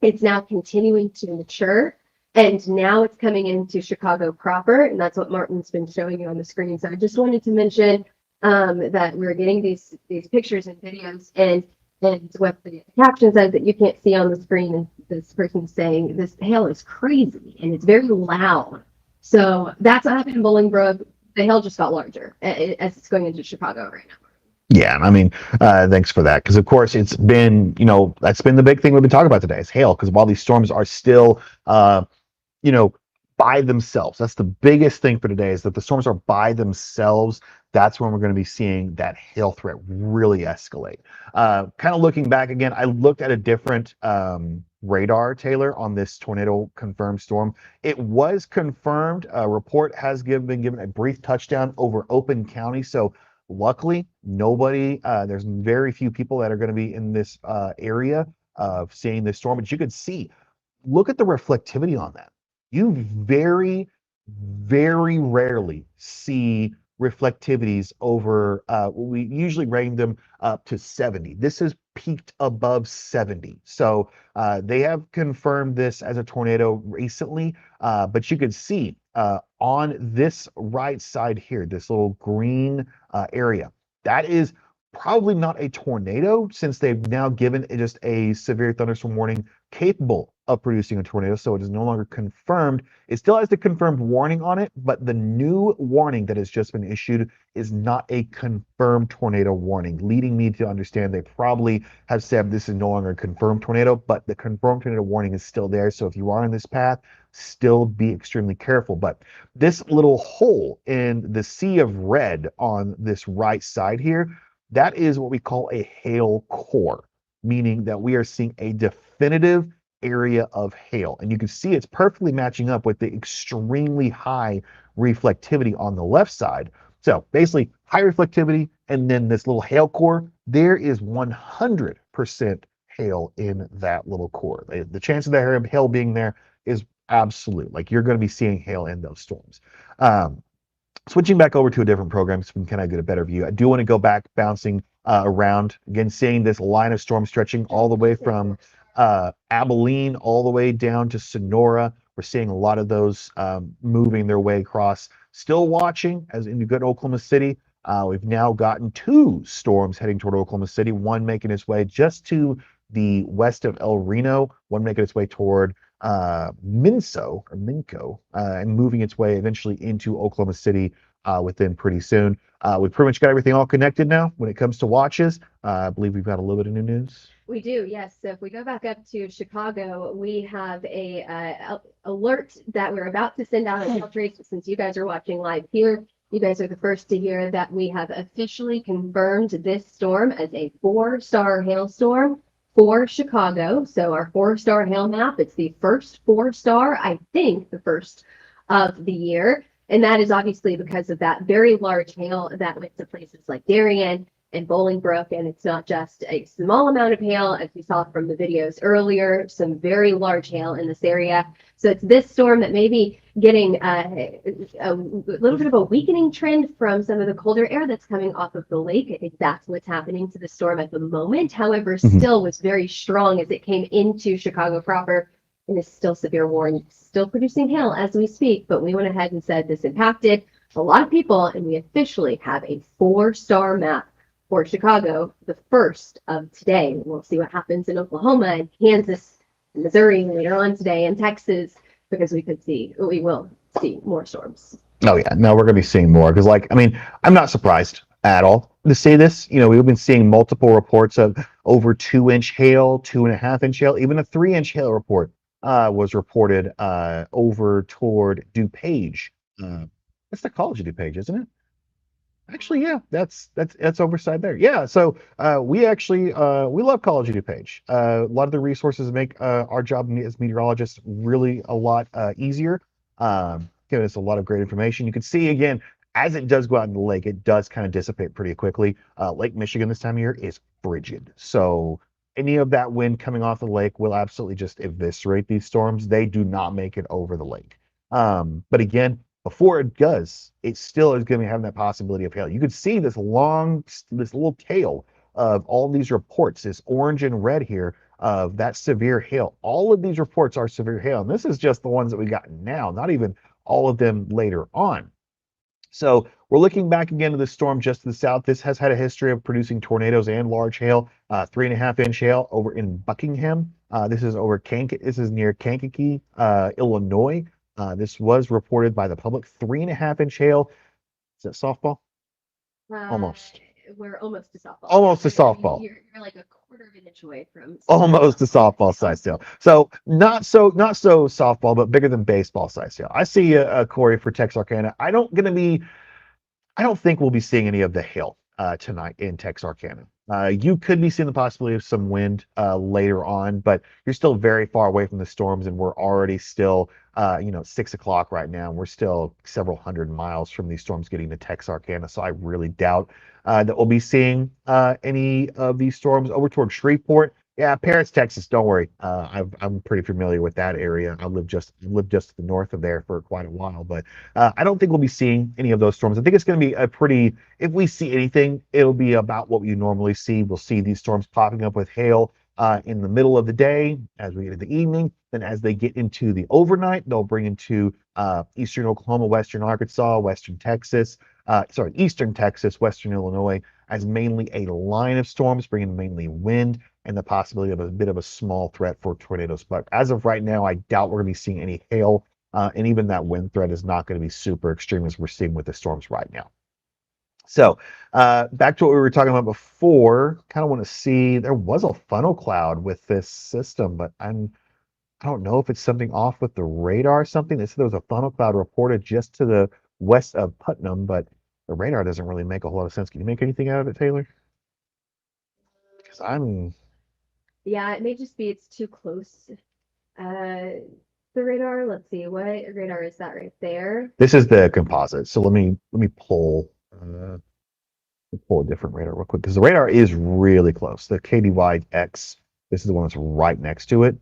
It's now continuing to mature. And now it's coming into Chicago proper, and that's what Martin's been showing you on the screen. So I just wanted to mention that we're getting these pictures and videos, and what the caption says that you can't see on the screen, and this person's saying this hail is crazy and it's very loud. So that's what happened in Bolingbrook. The hail just got larger as it's going into Chicago right now. Yeah, I mean, thanks for that. Because of course, it's been, that's been the big thing we've been talking about today is hail. Because while these storms are still, you know, by themselves, that's the biggest thing for today is that the storms are by themselves. That's when we're going to be seeing that hail threat really escalate. Kind of looking back again, I looked at a different radar, Taylor, on this tornado confirmed storm. It was confirmed. A report has been given a brief touchdown over Open County. So luckily, nobody, there's very few people that are going to be in this area of seeing this storm. But you could see, look at the reflectivity on that. You very, very rarely see reflectivities over, we usually rank them up to 70. This has peaked above 70. So they have confirmed this as a tornado recently, but you could see on this right side here, this little green area, that is probably not a tornado since they've now given it just a severe thunderstorm warning capable of producing a tornado, so it is no longer confirmed. It still has the confirmed warning on it, but the new warning that has just been issued is not a confirmed tornado warning, leading me to understand they probably have said this is no longer a confirmed tornado, but the confirmed tornado warning is still there. So if you are on this path, still be extremely careful. But this little hole in the sea of red on this right side here, that is what we call a hail core, meaning that we are seeing a definitive area of hail. And you can see it's perfectly matching up with the extremely high reflectivity on the left side. So basically high reflectivity and then this little hail core, there is 100% hail in that little core. The chance of that hail being there is absolute. Like you're going to be seeing hail in those storms. Switching back over to a different program so we can kind of get a better view. I do want to go back bouncing around again, seeing this line of storm stretching all the way from Abilene all the way down to Sonora. We're seeing a lot of those moving their way across. Still watching as in good Oklahoma City. We've now gotten 2 storms heading toward Oklahoma City, one making its way just to the west of El Reno, one making its way toward Minco, and moving its way eventually into Oklahoma City within pretty soon. We've pretty much got everything all connected now when it comes to watches. I believe we've got a little bit of new news. We do, yes. So if we go back up to Chicago, we have a alert that we're about to send out on trace. Since you guys are watching live here, you guys are the first to hear that we have officially confirmed this storm as a 4-star hailstorm for Chicago. So our 4-star hail map, it's the first 4-star, I think the first of the year. And that is obviously because of that very large hail that went to places like Darien and Bolingbrook. And it's not just a small amount of hail, as we saw from the videos earlier, some very large hail in this area. So it's this storm that may be getting a little bit of a weakening trend from some of the colder air that's coming off of the lake. I think that's what's happening to the storm at the moment. However, still was very strong as it came into Chicago proper and is still severe warning, still producing hail as we speak. But we went ahead and said this impacted a lot of people, and we officially have a 4-star map for Chicago, the first of today. We'll see what happens in Oklahoma and Kansas, and Missouri later on today, and Texas, because we will see more storms. Oh yeah, no, we're gonna be seeing more because, like, I mean, I'm not surprised at all to see this. We've been seeing multiple reports of over 2-inch hail, 2.5-inch hail, even a 3-inch hail report was reported over toward DuPage. That's the College of DuPage, isn't it? Actually, yeah, that's overside there. Yeah, so we actually we love College of DuPage. A lot of the resources make our job as meteorologists really a lot easier. Giving us a lot of great information. You can see again as it does go out in the lake, it does kind of dissipate pretty quickly. Lake Michigan this time of year is frigid, so any of that wind coming off the lake will absolutely just eviscerate these storms. They do not make it over the lake. But again, before it does, it still is going to be having that possibility of hail. You could see this little tail of all these reports, this orange and red here of that severe hail. All of these reports are severe hail. And this is just the ones that we got now, not even all of them later on. So we're looking back again to the storm just to the south. This has had a history of producing tornadoes and large hail, 3.5-inch hail over in Buckingham. This is near Kankakee, Illinois. This was reported by the public, 3.5-inch hail. Is that softball? Uh, Almost. We're almost to softball. Almost to You're- softball. You're like a quarter of an inch away from Almost to softball size tail. So not so softball, but bigger than baseball size tail. I see Corey for Texarkana. I don't think we'll be seeing any of the hail tonight in Texarkana. You could be seeing the possibility of some wind later on, but you're still very far away from the storms, and we're already still, 6 o'clock right now. And we're still several hundred miles from these storms getting to Texarkana. So I really doubt that we'll be seeing any of these storms over towards Shreveport. Yeah, Paris, Texas. Don't worry. I'm pretty familiar with that area. I lived just to the north of there for quite a while, but I don't think we'll be seeing any of those storms. I think it's going to be a pretty, if we see anything, it'll be about what you normally see. We'll see these storms popping up with hail in the middle of the day as we get into the evening. Then as they get into the overnight, they'll bring into eastern Oklahoma, western Arkansas, western Texas, eastern Texas, western Illinois, as mainly a line of storms, bringing mainly wind and the possibility of a bit of a small threat for tornadoes. But as of right now, I doubt we're going to be seeing any hail. And even that wind threat is not going to be super extreme as we're seeing with the storms right now. So back to what we were talking about before, kind of want to see, there was a funnel cloud with this system, but I don't know if it's something off with the radar or something. They said there was a funnel cloud reported just to the west of Putnam, but the radar doesn't really make a whole lot of sense. Can you make anything out of it, Taylor? Because Yeah, it may just be it's too close. The radar, let's see, what radar is that right there? this is the composite. So let me pull a different radar real quick because the radar is really close. The KDY-X, this is the one that's right next to it.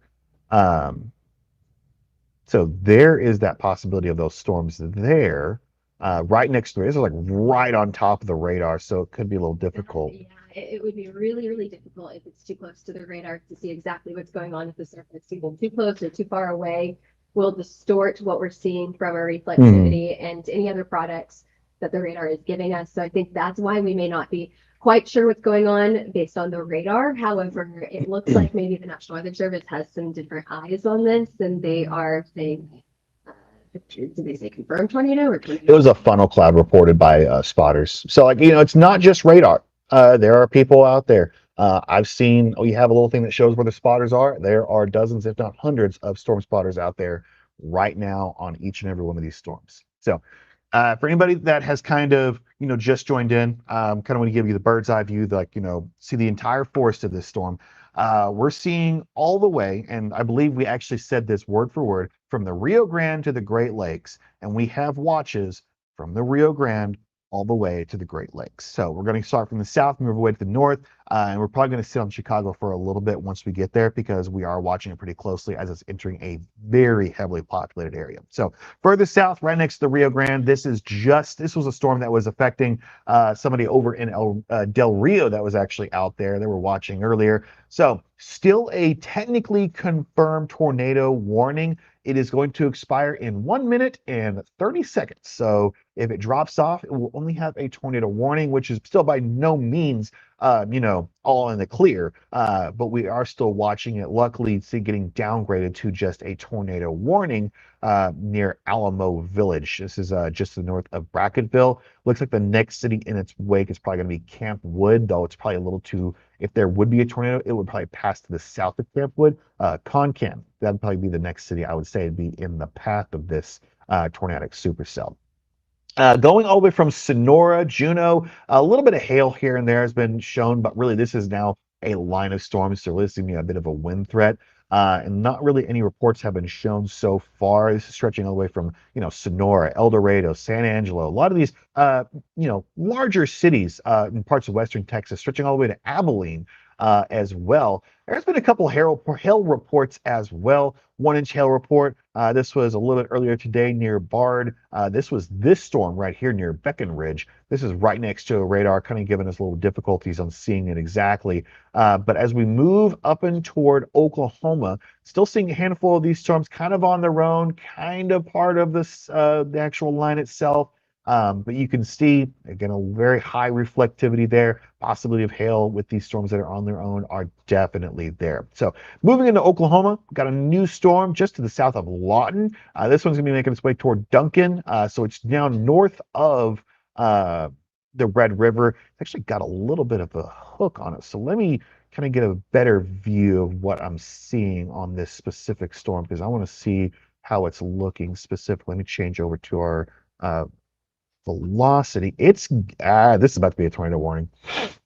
So there is that possibility of those storms there, right next to it. This is like right on top of the radar, so it could be a little difficult. Yeah, it would be really, really difficult if it's too close to the radar to see exactly what's going on at the surface. Either too close or too far away will distort what we're seeing from our reflectivity and any other products that the radar is giving us. So I think that's why we may not be quite sure what's going on based on the radar. However, it looks like maybe the National Weather Service has some different eyes on this, and they are saying, did they say confirmed tornado or tornado? It was a funnel cloud reported by spotters. So like, it's not just radar. There are people out there. I've seen, we have a little thing that shows where the spotters are. There are dozens, if not hundreds, of storm spotters out there right now on each and every one of these storms. So for anybody that has kind of, just joined in, kind of want to give you the bird's eye view, like, see the entire forest of this storm. We're seeing all the way, and I believe we actually said this word for word, from the Rio Grande to the Great Lakes, and we have watches from the Rio Grande all the way to the Great Lakes. So we're going to start from the south, move away to the north, and we're probably going to sit on Chicago for a little bit once we get there because we are watching it pretty closely as it's entering a very heavily populated area. So further south, right next to the Rio Grande, this was a storm that was affecting somebody over in Del Rio that was actually out there. They were watching earlier. So still a technically confirmed tornado warning. It is going to expire in 1 minute and 30 seconds. So if it drops off, it will only have a tornado warning, which is still by no means, all in the clear. But we are still watching it. Luckily, it's getting downgraded to just a tornado warning near Alamo Village. This is just to the north of Brackettville. Looks like the next city in its wake is probably going to be Camp Wood, though it's probably a little too, if there would be a tornado, it would probably pass to the south of Camp Wood. Concan, that'd probably be the next city I would say would be in the path of this tornadic supercell. Going all the way from Sonora, Juneau, a little bit of hail here and there has been shown, but really this is now a line of storms, so this is going to be a bit of a wind threat. And not really any reports have been shown so far. This is stretching all the way from, Sonora, El Dorado, San Angelo, a lot of these, larger cities in parts of western Texas, stretching all the way to Abilene as well. There's been a couple hail reports as well. 1-inch hail report. This was a little bit earlier today near Bard. This was this storm right here near Breckenridge. This is right next to a radar, kind of giving us a little difficulties on seeing it exactly. But as we move up and toward Oklahoma, still seeing a handful of these storms kind of on their own, kind of part of this the actual line itself. But you can see, again, a very high reflectivity there. Possibility of hail with these storms that are on their own are definitely there. So moving into Oklahoma, got a new storm just to the south of Lawton. This one's going to be making its way toward Duncan. So it's now north of the Red River. It's actually got a little bit of a hook on it. So let me kind of get a better view of what I'm seeing on this specific storm because I want to see how it's looking specifically. Let me change over to our uh, velocity. It's this is about to be a tornado warning.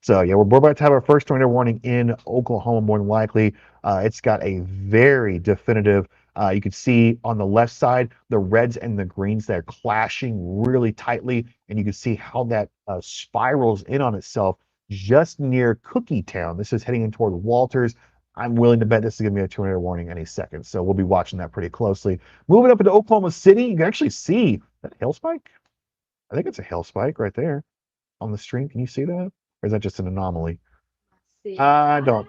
So yeah, we're about to have our first tornado warning in Oklahoma more than likely. It's got a very definitive. You can see on the left side the reds and the greens that are clashing really tightly, and you can see how that spirals in on itself just near Cookie Town. This is heading in toward Walters. I'm willing to bet this is going to be a tornado warning any second, so we'll be watching that pretty closely. Moving up into Oklahoma City, you can actually see that hail spike. I think it's a hail spike right there on the stream. Can you see that? Or is that just an anomaly? See, I don't.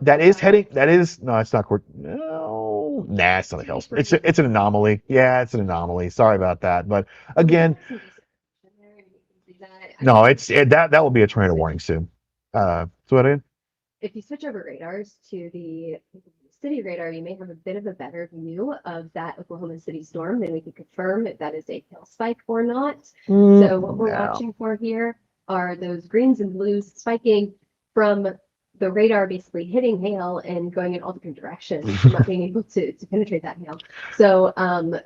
That is heading. That is no. It's not. No, nah. It's not a hail spike. It's an anomaly. Yeah, it's an anomaly. Sorry about that. But again, no. That will be a tornado warning soon. So what? If you switch over radars to the city radar, you may have a bit of a better view of that Oklahoma City storm. Then we can confirm if that is a hail spike or not. So what we're watching for here are those greens and blues spiking from the radar basically hitting hail and going in all different directions, not being able to penetrate that hail. So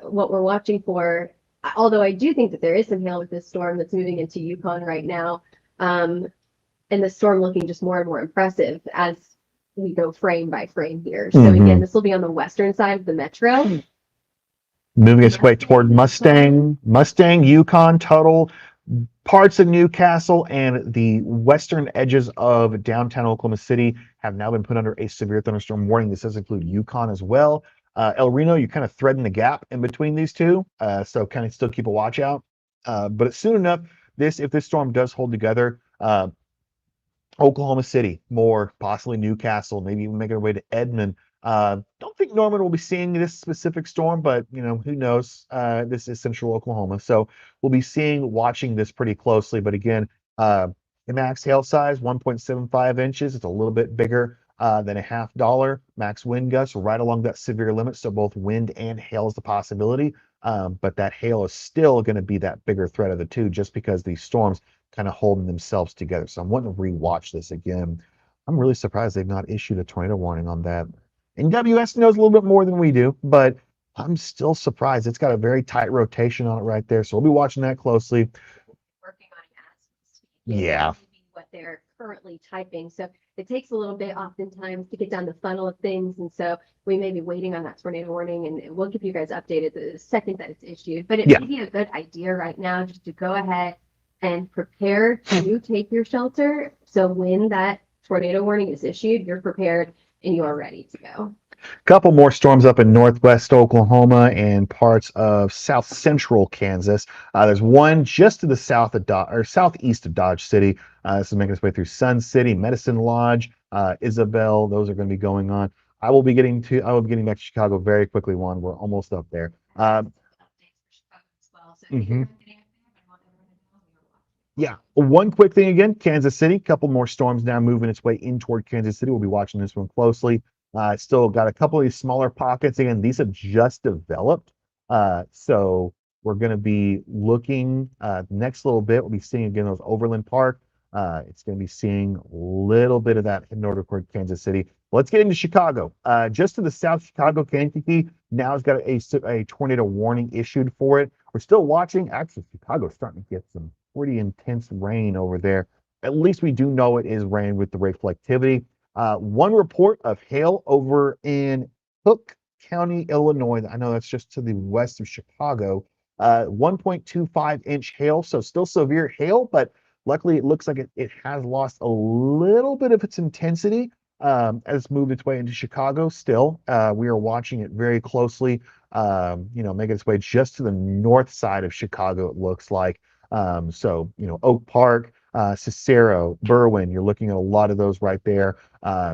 what we're watching for, although I do think that there is some hail with this storm that's moving into Yukon right now, and the storm looking just more and more impressive as we go frame by frame here. So again, this will be on the western side of the metro. Moving its way toward Mustang, Yukon, Tuttle, parts of Newcastle, and the western edges of downtown Oklahoma City have now been put under a severe thunderstorm warning. This does include Yukon as well. El Reno, you're kind of threading the gap in between these two, so kind of still keep a watch out. But soon enough, if this storm does hold together, Oklahoma City, more possibly Newcastle, maybe even making our way to Edmond. Don't think Norman will be seeing this specific storm, but who knows? This is central Oklahoma, so we'll be watching this pretty closely. But again, the max hail size 1.75 inches. It's a little bit bigger than a $0.50. Max wind gusts right along that severe limit, so both wind and hail is the possibility. But that hail is still going to be that bigger threat of the two, just because these storms kind of holding themselves together. So I'm wanting to rewatch this again. I'm really surprised they've not issued a tornado warning on that. And WS knows a little bit more than we do, but I'm still surprised. It's got a very tight rotation on it right there. So we'll be watching that closely. Working on it as we speak. Yeah. What they're currently typing. So it takes a little bit oftentimes to get down the funnel of things. And so we may be waiting on that tornado warning, and we'll keep you guys updated the second that it's issued. But it may be a good idea right now just to go ahead and prepare to take your shelter. So when that tornado warning is issued, you're prepared and you are ready to go. Couple more storms up in northwest Oklahoma and parts of south central Kansas. There's one just to the south of southeast of Dodge City. This is making its way through Sun City, Medicine Lodge, Isabel. Those are going to be going on. I will be getting back to Chicago very quickly. We're almost up there. Yeah, one quick thing again, Kansas City, couple more storms now moving its way in toward Kansas City. We'll be watching this one closely. Still got a couple of these smaller pockets. Again, these have just developed. So we're going to be looking next little bit. We'll be seeing again those Overland Park. It's going to be seeing a little bit of that in northern toward Kansas City. Let's get into Chicago. Just to the south, Chicago, Kankakee now has got a tornado warning issued for it. We're still watching. Actually, Chicago's starting to get some pretty intense rain over there. At least we do know it is rain with the reflectivity. One report of hail over in Cook County, Illinois. I know that's just to the west of Chicago. 1.25-inch hail, so still severe hail, but luckily it looks like it has lost a little bit of its intensity as it's moved its way into Chicago. Still, we are watching it very closely. Making its way just to the north side of Chicago, it looks like. Oak Park, Cicero, Berwyn, you're looking at a lot of those right there.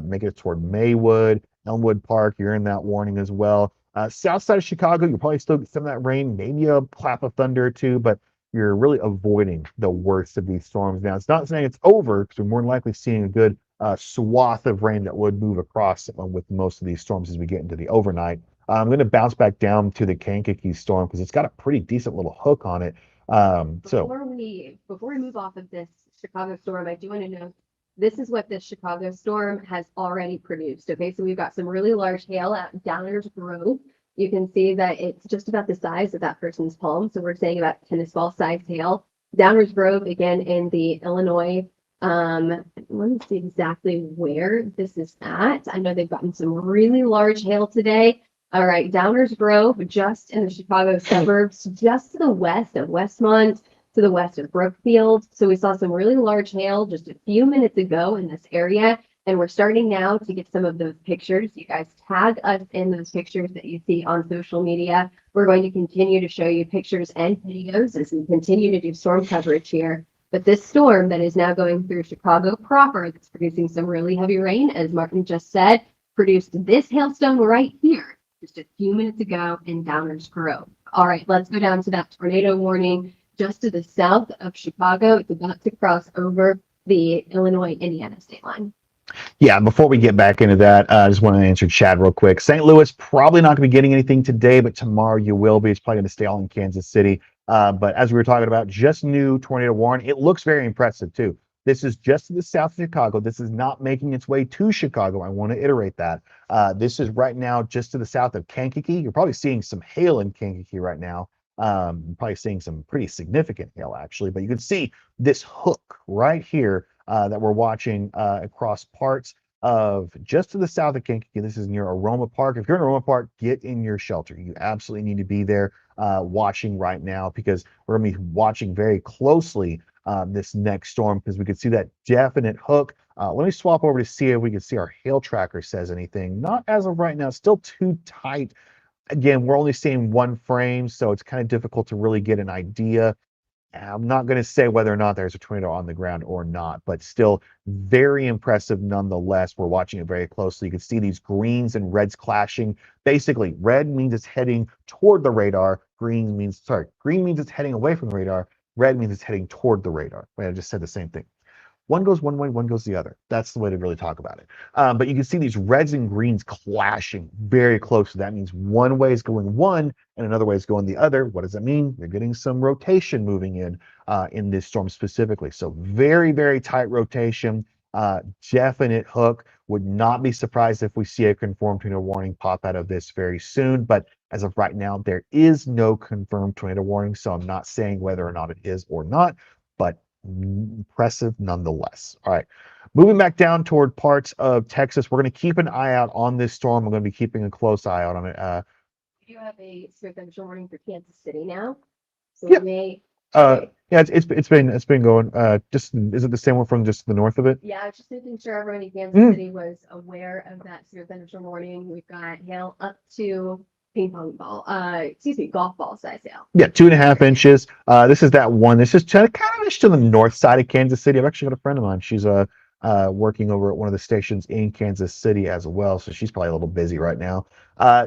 Making it toward Maywood, Elmwood Park, you're in that warning as well. South side of Chicago, you'll probably still get some of that rain, maybe a clap of thunder or two, but you're really avoiding the worst of these storms now. It's not saying it's over, because we're more than likely seeing a good swath of rain that would move across with most of these storms as we get into the overnight. I'm going to bounce back down to the Kankakee storm because it's got a pretty decent little hook on it. So Before we move off of this Chicago storm, I do want to know this is what this Chicago storm has already produced. Okay, so we've got some really large hail at Downers Grove. You can see that it's just about the size of that person's palm. So we're saying about tennis ball size hail. Downers Grove, again, in the Illinois. Let me see exactly where this is at. I know they've gotten some really large hail today. All right, Downers Grove, just in the Chicago suburbs, just to the west of Westmont, to the west of Brookfield. So we saw some really large hail just a few minutes ago in this area. And we're starting now to get some of those pictures. You guys tag us in those pictures that you see on social media. We're going to continue to show you pictures and videos as we continue to do storm coverage here. But this storm that is now going through Chicago proper, that's producing some really heavy rain, as Martin just said, produced this hailstone right here just a few minutes ago in Downers Grove. All right, let's go down to that tornado warning just to the south of Chicago. It's about to cross over the Illinois-Indiana state line. yeah, before we get back into that, I just want to answer Chad real quick. St. Louis probably not going to be getting anything today, but tomorrow you will be. It's probably going to stay all in Kansas City. But as we were talking about, just new tornado warning. It looks very impressive too. This is just to the south of Chicago. This is not making its way to Chicago. I want to iterate that. This is right now just to the south of Kankakee. You're probably seeing some hail in Kankakee right now. Probably seeing some pretty significant hail actually, but you can see this hook right here that we're watching across parts of just to the south of Kankakee. This is near Aroma Park. If you're in Aroma Park, get in your shelter. You absolutely need to be there watching right now because we're going to be watching very closely this next storm because we could see that definite hook. Let me swap over to see if we can see our hail tracker says anything. Not as of right now. It's still too tight. Again, we're only seeing one frame, so it's kind of difficult to really get an idea. I'm not going to say whether or not there's a tornado on the ground or not, but still very impressive nonetheless. We're watching it very closely. You can see these greens and reds clashing. Basically, red means it's heading toward the radar. Green means it's heading away from the radar. Red means it's heading toward the radar. Wait, I just said the same thing. One goes one way, one goes the other. That's the way to really talk about it. But you can see these reds and greens clashing very close. So that means one way is going one and another way is going the other. What does that mean? You're getting some rotation moving in this storm specifically. So very, very tight rotation, definite hook. Would not be surprised if we see a confirmed tornado warning pop out of this very soon. But as of right now, there is no confirmed tornado warning. So I'm not saying whether or not it is or not, but impressive nonetheless. All right, moving back down toward parts of Texas, we're going to keep an eye out on this storm. We're going to be keeping a close eye out on it. We do have a severe thunderstorm warning for Kansas City now, so Yeah. we may. Yeah, it's been going. Just is it the same one from just the north of it? Yeah, I was just making sure everyone in Kansas City was aware of that severe thunderstorm warning. We've got hail up to golf ball size hail. Yeah, 2.5 inches. This is that one. This is kind of to the north side of Kansas City. I've actually got a friend of mine. She's working over at one of the stations in Kansas City as well, so she's probably a little busy right now.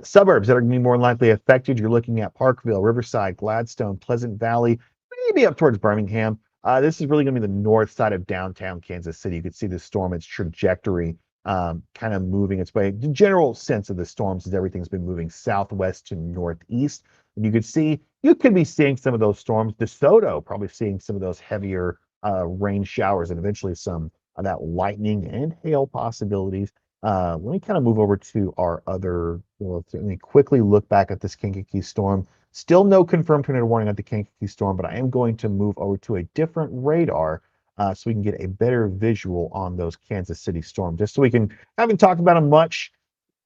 Suburbs that are going to be more likely affected. You're looking at Parkville, Riverside, Gladstone, Pleasant Valley, maybe up towards Birmingham. This is really going to be the north side of downtown Kansas City. You can see the storm, its trajectory kind of moving its way. The general sense of the storms is everything's been moving southwest to northeast. And you could be seeing some of those storms. DeSoto probably seeing some of those heavier rain showers and eventually some of that lightning and hail possibilities. Let me kind of move over to our other. Let me quickly look back at this Kankakee storm. Still no confirmed tornado warning at the Kankakee storm, but I am going to move over to a different radar so we can get a better visual on those Kansas City storms. Just so we can, haven't talked about them much.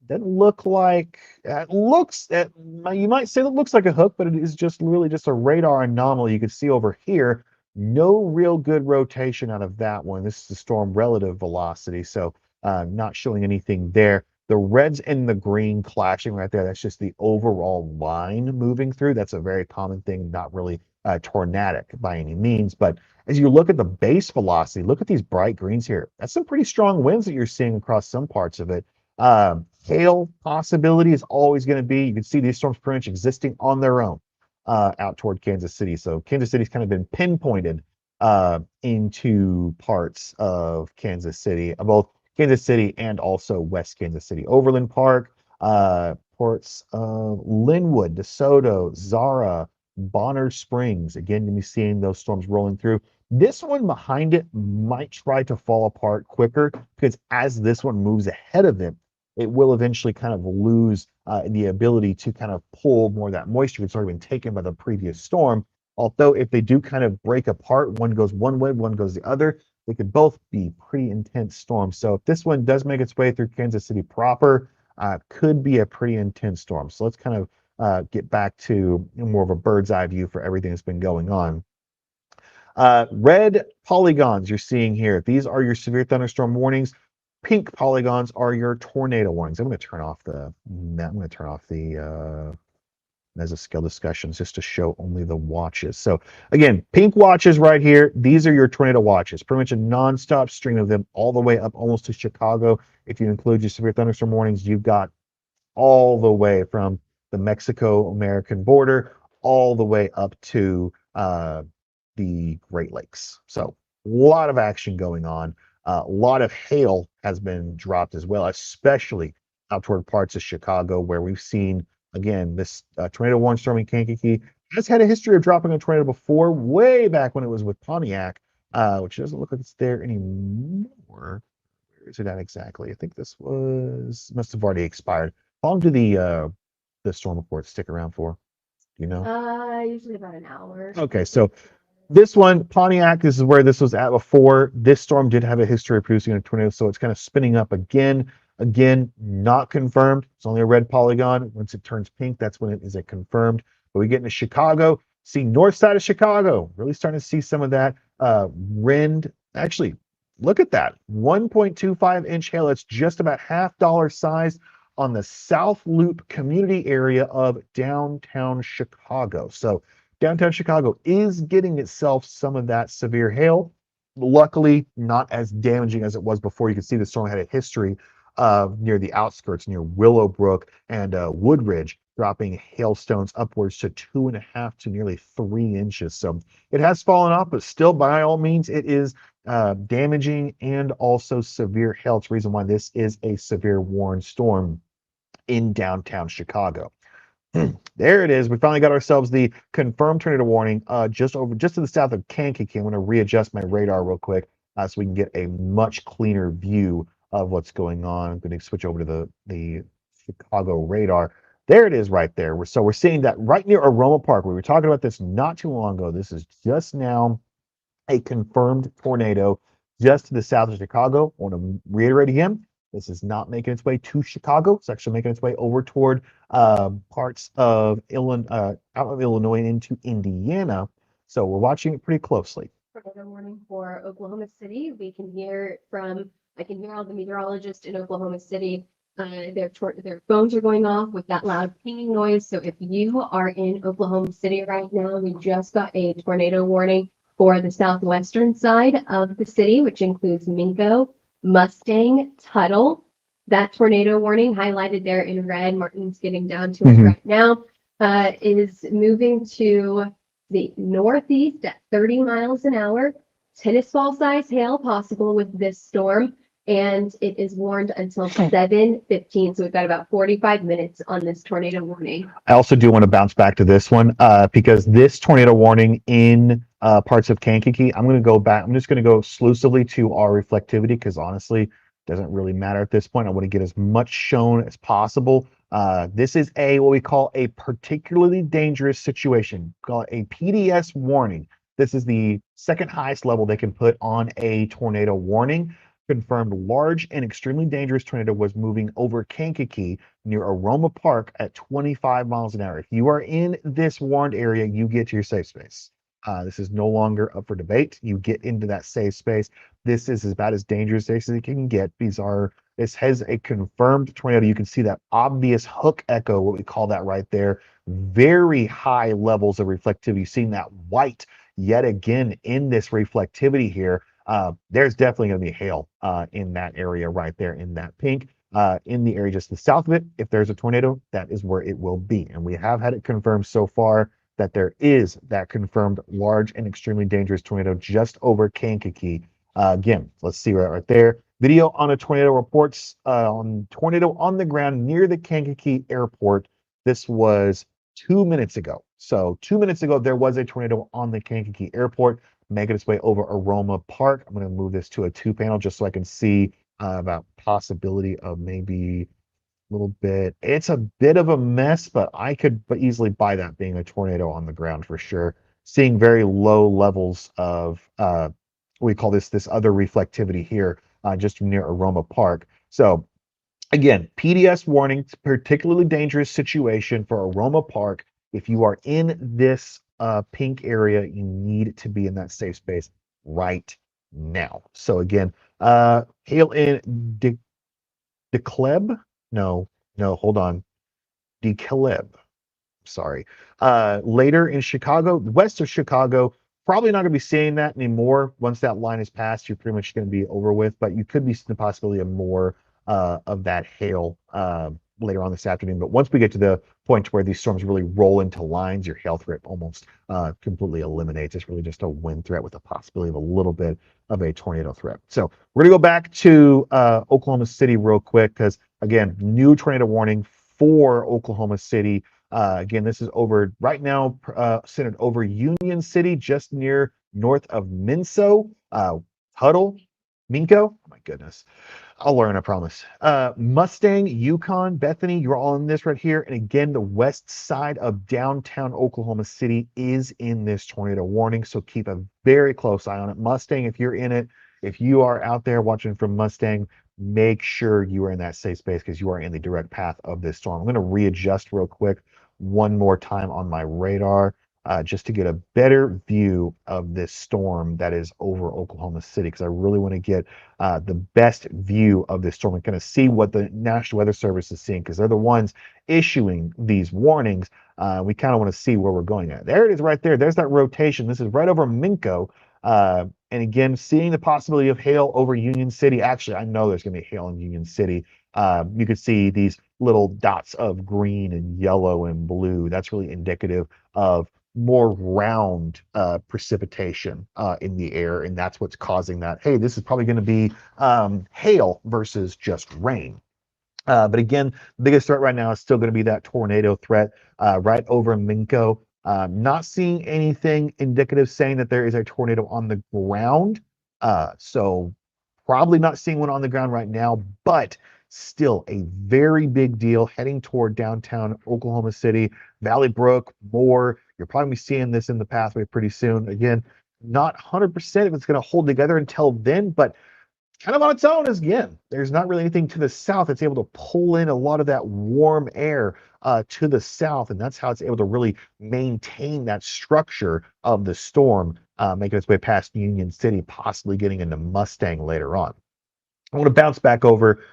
Doesn't look like, you might say it looks like a hook, but it is just really just a radar anomaly. You can see over here, no real good rotation out of that one. This is the storm relative velocity, so not showing anything there. The reds and the green clashing right there, that's just the overall line moving through. That's a very common thing, not really tornadic by any means. But as you look at the base velocity, look at these bright greens here. That's some pretty strong winds that you're seeing across some parts of it. Hail possibility is always going to be, you can see these storms pretty much existing on their own out toward Kansas City. So Kansas City's kind of been pinpointed into parts of Kansas City, both Kansas City and also West Kansas City. Overland Park, parts of Linwood, DeSoto, Zara, Bonner Springs. Again, you'll be seeing those storms rolling through. This one behind it might try to fall apart quicker because as this one moves ahead of it, it will eventually kind of lose the ability to kind of pull more of that moisture that's already been taken by the previous storm. Although if they do kind of break apart, one goes one way, one goes the other, they could both be pretty intense storms. So if this one does make its way through Kansas City proper, could be a pretty intense storm. So let's kind of get back to more of a bird's eye view for everything that's been going on. Red polygons you're seeing here. These are your severe thunderstorm warnings. Pink polygons are your tornado warnings. I'm going to turn off the mesoscale discussions just to show only the watches. So again, pink watches right here. These are your tornado watches. Pretty much a nonstop stream of them all the way up almost to Chicago. If you include your severe thunderstorm warnings, you've got all the way from the Mexico-American border all the way up to the Great Lakes. So a lot of action going on. A lot of hail has been dropped as well, especially out toward parts of Chicago where we've seen, again, this tornado warning storm in Kankakee has had a history of dropping a tornado before, way back when it was with Pontiac, which doesn't look like it's there anymore. Where is it at exactly? I think this must have already expired. How long do the storm reports stick around for? Do you know? Usually about an hour. Okay, so this one, Pontiac, this is where this was at before. This storm did have a history of producing a tornado, so it's kind of spinning up again. Again, not confirmed. It's only a red polygon. Once it turns pink, that's when it is a confirmed. But we get into Chicago, see north side of Chicago, really starting to see some of that wind. Actually, look at that, 1.25-inch hail. It's just about $half size on the South Loop community area of downtown Chicago. So downtown Chicago is getting itself some of that severe hail. Luckily, not as damaging as it was before. You can see the storm had a history near the outskirts, near Willowbrook and Woodridge, dropping hailstones upwards to 2.5 to nearly 3 inches. So it has fallen off, but still, by all means, it is damaging and also severe hail. It's the reason why this is a severe warned storm in downtown Chicago. There it is. We finally got ourselves the confirmed tornado warning just to the south of Kankakee. I'm going to readjust my radar real quick so we can get a much cleaner view of what's going on. I'm going to switch over to the Chicago radar. There it is right there. So we're seeing that right near Aroma Park. We were talking about this not too long ago. This is just now a confirmed tornado just to the south of Chicago. I want to reiterate again, this is not making its way to Chicago. It's actually making its way over toward parts of Illinois, out of Illinois and into Indiana. So we're watching it pretty closely. Tornado warning for Oklahoma City. I can hear all the meteorologists in Oklahoma City. Their phones are going off with that loud pinging noise. So if you are in Oklahoma City right now, we just got a tornado warning for the southwestern side of the city, which includes Minko, Mustang, Tuttle. That tornado warning highlighted there in red, Martin's getting down to it right now, is moving to the northeast at 30 miles an hour. Tennis ball size hail possible with this storm, and it is warned until 7:15. So we've got about 45 minutes on this tornado warning. I also do want to bounce back to this one because this tornado warning in parts of Kankakee, I'm going to go back. I'm just going to go exclusively to our reflectivity because honestly, it doesn't really matter at this point. I want to get as much shown as possible. This is what we call a particularly dangerous situation. We call it a PDS warning. This is the second highest level they can put on a tornado warning. Confirmed large and extremely dangerous tornado was moving over Kankakee near Aroma Park at 25 miles an hour. If you are in this warned area, you get to your safe space. This is no longer up for debate. You get into that safe space. This is about as dangerous as it can get. This has a confirmed tornado. You can see that obvious hook echo, what we call that right there. Very high levels of reflectivity. You've seen that white yet again in this reflectivity here. There's definitely going to be hail in that area right there in that pink. In the area just to the south of it, if there's a tornado, that is where it will be. And we have had it confirmed so far that there is that confirmed large and extremely dangerous tornado just over Kankakee. Again, let's see right there. Video on a tornado reports on tornado on the ground near the Kankakee Airport. This was 2 minutes ago. So 2 minutes ago, there was a tornado on the Kankakee Airport making its way over Aroma Park. I'm going to move this to a 2 panel just so I can see about possibility of maybe a little bit. It's a bit of a mess, but I could easily buy that being a tornado on the ground for sure. Seeing very low levels of we call this other reflectivity here just near Aroma Park. So again, PDS warning, particularly dangerous situation for Aroma Park. If you are in this pink area, you need to be in that safe space right now. So again, hail in DeKalb? No, no, hold on. DeKalb. Sorry. Later in Chicago, west of Chicago, probably not going to be seeing that anymore. Once that line is passed, you're pretty much going to be over with, but you could be seeing the possibility of more of that hail later on this afternoon. But once we get to the point where these storms really roll into lines, your hail threat almost completely eliminates. It's really just a wind threat with the possibility of a little bit of a tornado threat. So we're going to go back to Oklahoma City real quick because, again, new tornado warning for Oklahoma City. Again, this is over right now, centered over Union City, just north of Minso, Huddle, Minco. Oh my goodness. I'll learn, I promise. Mustang, Yukon, Bethany, you're all in this right here. And again, the west side of downtown Oklahoma City is in this tornado warning. So keep a very close eye on it. Mustang, if you're in it, if you are out there watching from Mustang, make sure you are in that safe space because you are in the direct path of this storm. I'm going to readjust real quick one more time on my radar just to get a better view of this storm that is over Oklahoma City because I really want to get the best view of this storm and kind of see what the National Weather Service is seeing because they're the ones issuing these warnings. We kind of want to see where we're going at. There it is right there. There's that rotation. This is right over Minco. And again, seeing the possibility of hail over Union City. Actually, I know there's going to be hail in Union City. You could see these little dots of green and yellow and blue. That's really indicative of more round precipitation in the air, and that's what's causing that. Hey, this is probably going to be hail versus just rain. But again, the biggest threat right now is still going to be that tornado threat right over Minco. Not seeing anything indicative saying that there is a tornado on the ground. So probably not seeing one on the ground right now, but still a very big deal heading toward downtown Oklahoma City, Valley Brook, Moore. You're probably seeing this in the pathway pretty soon. Again, not 100% if it's going to hold together until then, but kind of on its own is again, there's not really anything to the south that's able to pull in a lot of that warm air to the south. And that's how it's able to really maintain that structure of the storm, making its way past Union City, possibly getting into Mustang later on. I want to bounce back over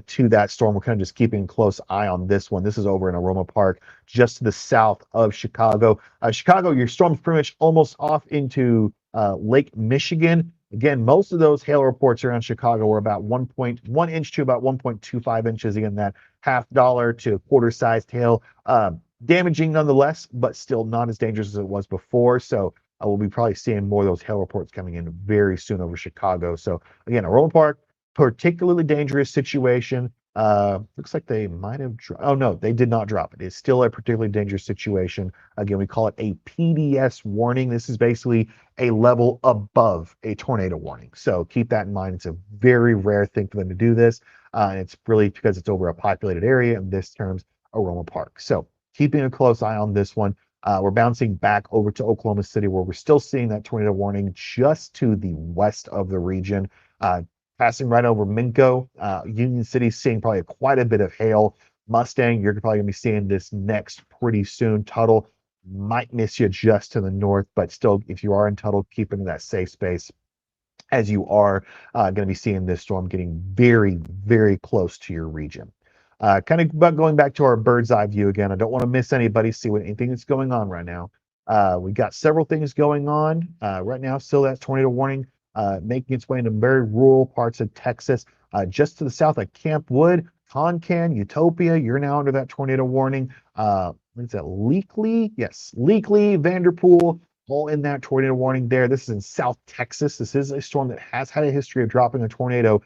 to that storm. We're kind of just keeping a close eye on this one. This is over in Aroma Park, just to the south of Chicago. Chicago, your storm's pretty much almost off into Lake Michigan. Again, most of those hail reports around Chicago were about 1.1 inch to about 1.25 inches. Again, that $half to quarter-sized hail. Damaging nonetheless, but still not as dangerous as it was before. So we'll be probably seeing more of those hail reports coming in very soon over Chicago. So again, Aroma Park, particularly dangerous situation. Looks like they might have oh no, they did not drop it. It's still a particularly dangerous situation. Again, we call it a PDS warning. This is basically a level above a tornado warning. So keep that in mind. It's a very rare thing for them to do this. And it's really because it's over a populated area, in this terms, Aroma Park. So keeping a close eye on this one. We're bouncing back over to Oklahoma City, where we're still seeing that tornado warning just to the west of the region. Passing right over Minco, Union City seeing probably quite a bit of hail. Mustang, you're probably going to be seeing this next pretty soon. Tuttle might miss you just to the north, but still, if you are in Tuttle, keep into that safe space as you are going to be seeing this storm getting very, very close to your region. Kind of going back to our bird's eye view again. I don't want to miss anybody, see what anything that's going on right now. We got several things going on right now. Still that tornado warning making its way into very rural parts of Texas. Just to the south of Camp Wood, Concan, Utopia, you're now under that tornado warning. What is that, Leakley? Yes, Leakley, Vanderpool, all in that tornado warning there. This is in South Texas. This is a storm that has had a history of dropping a tornado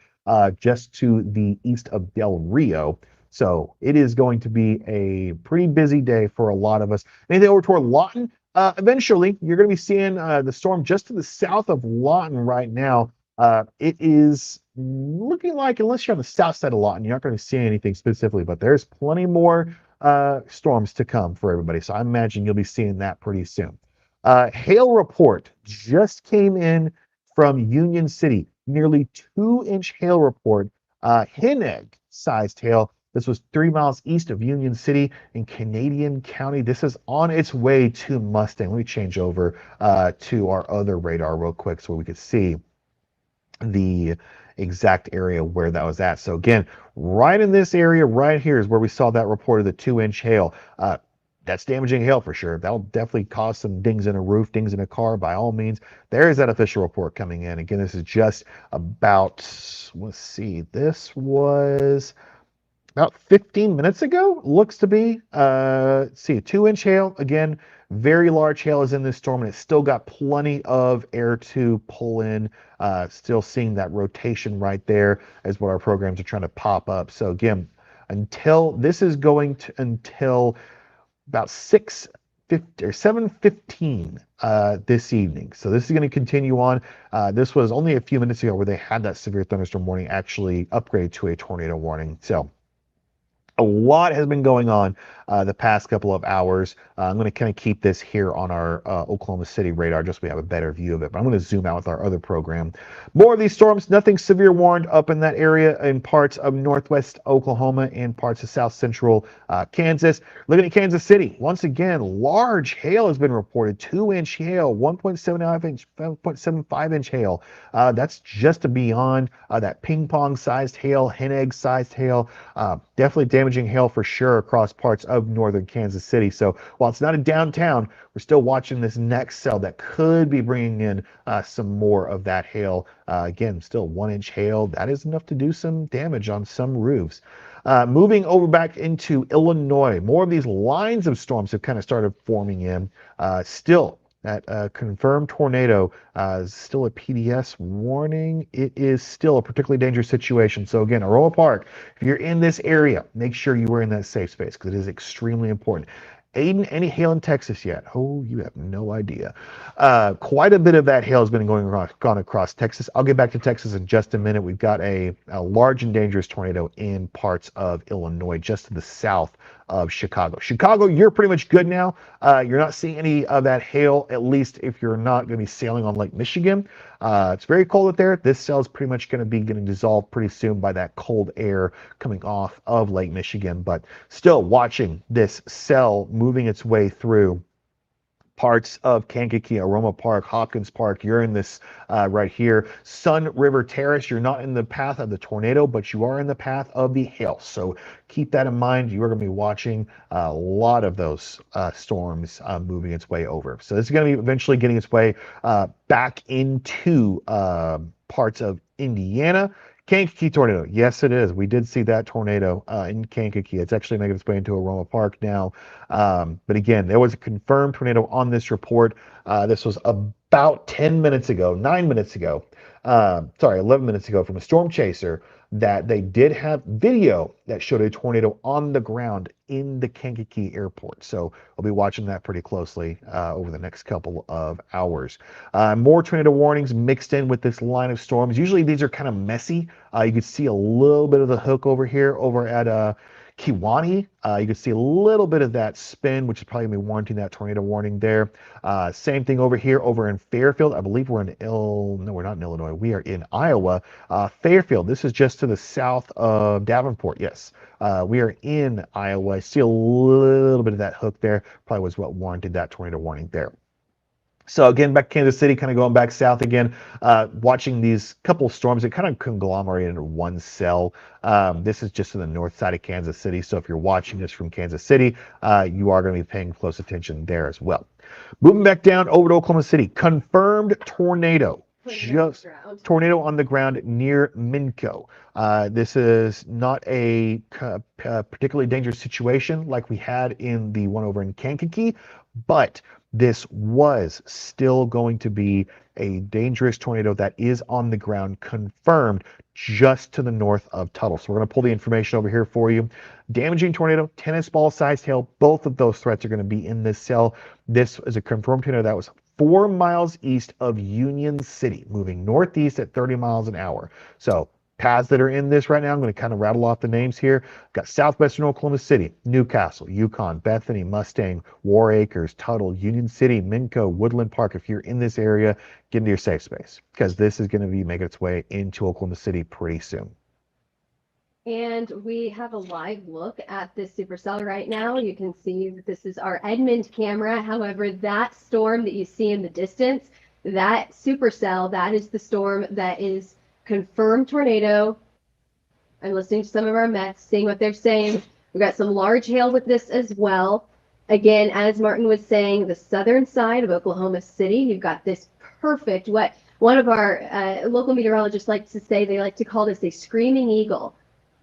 just to the east of Del Rio. So it is going to be a pretty busy day for a lot of us. Anything over toward Lawton, eventually you're going to be seeing the storm just to the south of Lawton right now. It is looking like, unless you're on the south side of Lawton, you're not going to see anything specifically, but there's plenty more storms to come for everybody. So I imagine you'll be seeing that pretty soon. Hail report just came in from Union City, nearly 2-inch hail report, hen egg sized hail. This was 3 miles east of Union City in Canadian County. This is on its way to Mustang. Let me change over to our other radar real quick so we could see the exact area where that was at. So again, right in this area right here is where we saw that report of the 2-inch hail. That's damaging hail for sure. That'll definitely cause some dings in a roof, dings in a car by all means. There is that official report coming in. Again, this is just about, let's see, this was about 15 minutes ago, looks to be. See, a 2-inch hail. Again, very large hail is in this storm, and it's still got plenty of air to pull in. Still seeing that rotation right there is what our programs are trying to pop up. So again, until this is going to until about 6:50 or 7:15 this evening. So this is going to continue on. This was only a few minutes ago where they had that severe thunderstorm warning actually upgraded to a tornado warning. So a lot has been going on the past couple of hours. I'm going to kind of keep this here on our Oklahoma City radar just so we have a better view of it. But I'm going to zoom out with our other program. More of these storms, nothing severe warned up in that area in parts of northwest Oklahoma and parts of south central Kansas. Looking at Kansas City, once again, large hail has been reported. 2-inch hail, 1.75 inch hail. That's just beyond that ping pong sized hail, hen egg sized hail. Definitely damaging hail for sure across parts of northern Kansas City. So while it's not a downtown, we're still watching this next cell that could be bringing in some more of that hail. Again, still 1-inch hail. That is enough to do some damage on some roofs. Moving over back into Illinois, more of these lines of storms have kind of started forming in. Still, that confirmed tornado is still a PDS warning. It is still a particularly dangerous situation. So again, Aurora Park, if you're in this area, make sure you are in that safe space because it is extremely important. Aiden, any hail in Texas yet? Oh, you have no idea. Quite a bit of that hail has been gone across Texas. I'll get back to Texas in just a minute. We've got a large and dangerous tornado in parts of Illinois, just to the south of Chicago. Chicago, you're pretty much good now. You're not seeing any of that hail, at least if you're not going to be sailing on Lake Michigan. It's very cold out there. This cell is pretty much going to be getting dissolved pretty soon by that cold air coming off of Lake Michigan, but still watching this cell moving its way through parts of Kankakee, Aroma Park, Hopkins Park. You're in this right here. Sun River Terrace, you're not in the path of the tornado, but you are in the path of the hail. So keep that in mind. You are going to be watching a lot of those storms moving its way over. So this is going to be eventually getting its way back into parts of Indiana. Kankakee tornado. Yes, it is. We did see that tornado in Kankakee. It's actually making its way into Aroma Park now. But again, there was a confirmed tornado on this report. This was about 10 minutes ago, 9 minutes ago. 11 minutes ago from a storm chaser that they did have video that showed a tornado on the ground in the Kankakee airport. So we'll be watching that pretty closely over the next couple of hours. More tornado warnings mixed in with this line of storms. Usually these are kind of messy. You can see a little bit of the hook over here over at Kewanee. You can see a little bit of that spin, which is probably going to be warranting that tornado warning there. Same thing over here, over in Fairfield. I believe we're in no, we're not in Illinois. We are in Iowa. Fairfield, this is just to the south of Davenport. Yes, we are in Iowa. I see a little bit of that hook there. Probably was what warranted that tornado warning there. So again, back to Kansas City, kind of going back south again, watching these couple storms that kind of conglomerate into one cell. This is just to the north side of Kansas City. So if you're watching this from Kansas City, you are going to be paying close attention there as well. Moving back down over to Oklahoma City, confirmed tornado. Just tornado on the ground near Minco. This is not a particularly dangerous situation like we had in the one over in Kankakee, but this was still going to be a dangerous tornado that is on the ground confirmed just to the north of Tuttle. So we're going to pull the information over here for you. Damaging tornado, tennis ball sized hail. Both of those threats are going to be in this cell. This is a confirmed tornado that was 4 miles east of Union City, moving northeast at 30 miles an hour. So paths that are in this right now, I'm going to kind of rattle off the names here. Got southwestern Oklahoma City, Newcastle, Yukon, Bethany, Mustang, War Acres, Tuttle, Union City, Minco, Woodland Park. If you're in this area, get into your safe space because this is going to be making its way into Oklahoma City pretty soon. And we have a live look at this supercell right now. You can see that this is our Edmond camera. However, that storm that you see in the distance, that supercell, that is the storm that is confirmed tornado. I'm listening to some of our Mets, seeing what they're saying. We've got some large hail with this as well. Again, as Martin was saying, the southern side of Oklahoma City, you've got this perfect, what one of our local meteorologists likes to say, they like to call this a screaming eagle.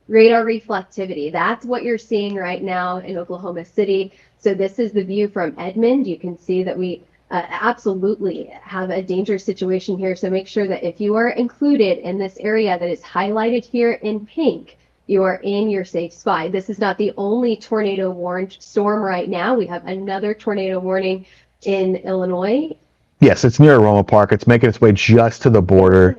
Radar reflectivity. That's what you're seeing right now in Oklahoma City. So this is the view from Edmond. You can see that we absolutely have a dangerous situation here. So make sure that if you are included in this area that is highlighted here in pink, you are in your safe spot. This is not the only tornado warned storm right now. We have another tornado warning in Illinois. Yes, it's near Aroma Park. It's making its way just to the border.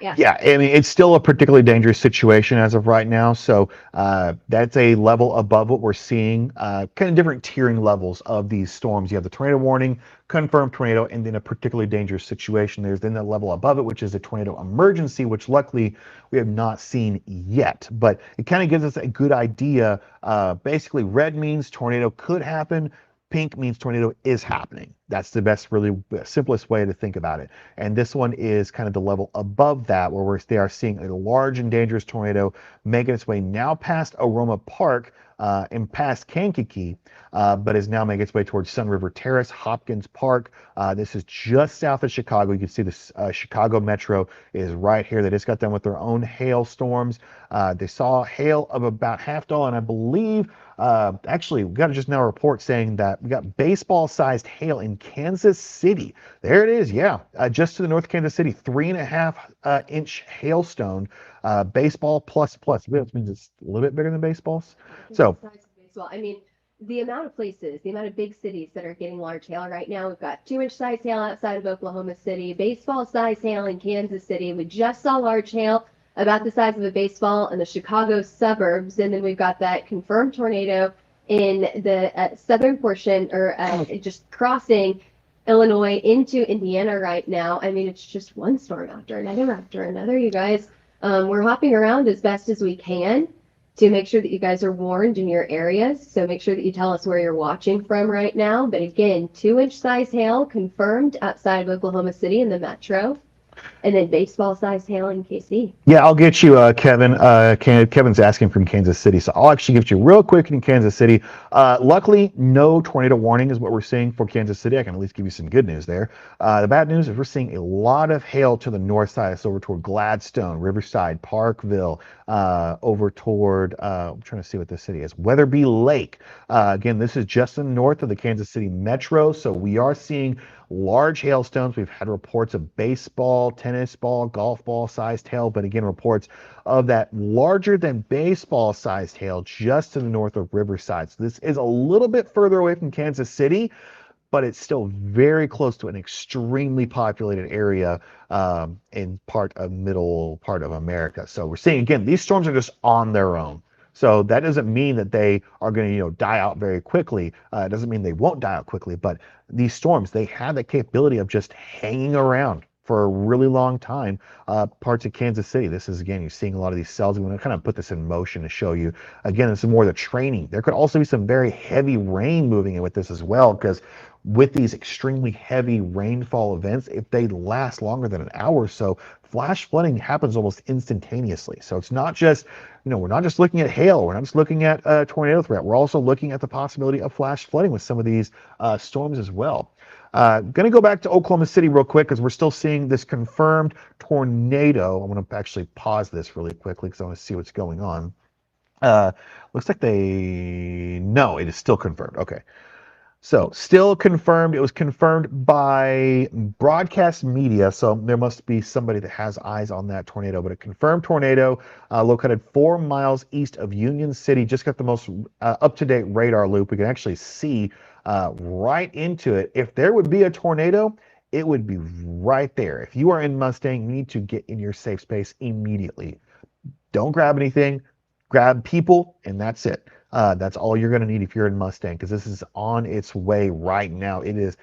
Yeah, I mean, it's still a particularly dangerous situation as of right now. So that's a level above what we're seeing. Kind of different tiering levels of these storms. You have the tornado warning, confirmed tornado, and then a particularly dangerous situation. There's then the level above it, which is a tornado emergency, which luckily we have not seen yet. But it kind of gives us a good idea. Basically, red means tornado could happen. Pink means tornado is happening. That's the best, really simplest way to think about it. And this one is kind of the level above that, where they are seeing a large and dangerous tornado making its way now past Aroma Park and past Kankakee, but is now making its way towards Sun River Terrace, Hopkins Park. This is just south of Chicago. You can see the Chicago Metro is right here. They just got done with their own hailstorms. They saw hail of about $50, and I believe actually, we got just now a report saying that we got baseball-sized hail in Kansas City. There it is, yeah, just to the north of Kansas City, 3.5 inch hailstone, baseball plus. Which means it's a little bit bigger than baseballs. So, baseball. I mean, the amount of places, the amount of big cities that are getting large hail right now. We've got 2 inch size hail outside of Oklahoma City, baseball size hail in Kansas City. We just saw large hail about the size of a baseball in the Chicago suburbs. And then we've got that confirmed tornado in the southern portion, or just crossing Illinois into Indiana right now. I mean, it's just one storm after another, you guys. We're hopping around as best as we can to make sure that you guys are warned in your areas. So make sure that you tell us where you're watching from right now. But again, 2 inch size hail confirmed outside of Oklahoma City in the metro. And then baseball sized hail in KC. Yeah, I'll get you, Kevin. Kevin's asking from Kansas City, so I'll actually get you real quick in Kansas City. Luckily, no tornado warning is what we're seeing for Kansas City. I can at least give you some good news there. The bad news is we're seeing a lot of hail to the north side. It's over toward Gladstone, Riverside, Parkville, over toward, I'm trying to see what this city is, Weatherby Lake. Again, this is just in the north of the Kansas City metro, so we are seeing large hailstones. We've had reports of baseball, tennis ball, golf ball sized hail, but again, reports of that larger than baseball sized hail just to the north of Riverside. So this is a little bit further away from Kansas City, but it's still very close to an extremely populated area in middle part of America. So we're seeing, again, these storms are just on their own. So that doesn't mean that they are going to, die out very quickly. It doesn't mean they won't die out quickly, but these storms, they have the capability of just hanging around for a really long time. Parts of Kansas City, this is, again, you're seeing a lot of these cells. I'm going to kind of put this in motion to show you. Again, this is more the training. There could also be some very heavy rain moving in with this as well, because with these extremely heavy rainfall events, if they last longer than an hour or so, flash flooding happens almost instantaneously. So it's not just, we're not just looking at hail, we're not just looking at a tornado threat, we're also looking at the possibility of flash flooding with some of these storms as well. Going to go back to Oklahoma City real quick because we're still seeing this confirmed tornado. I'm going to actually pause this really quickly because I want to see what's going on. Looks like no, it is still confirmed. Okay. So, still confirmed. It was confirmed by broadcast media. So, there must be somebody that has eyes on that tornado. But a confirmed tornado located 4 miles east of Union City. Just got the most up to date radar loop. We can actually see right into it. If there would be a tornado, it would be right there. If you are in Mustang, you need to get in your safe space immediately. Don't grab anything, grab people, and that's it. That's all you're going to need if you're in Mustang, because this is on its way right now. It is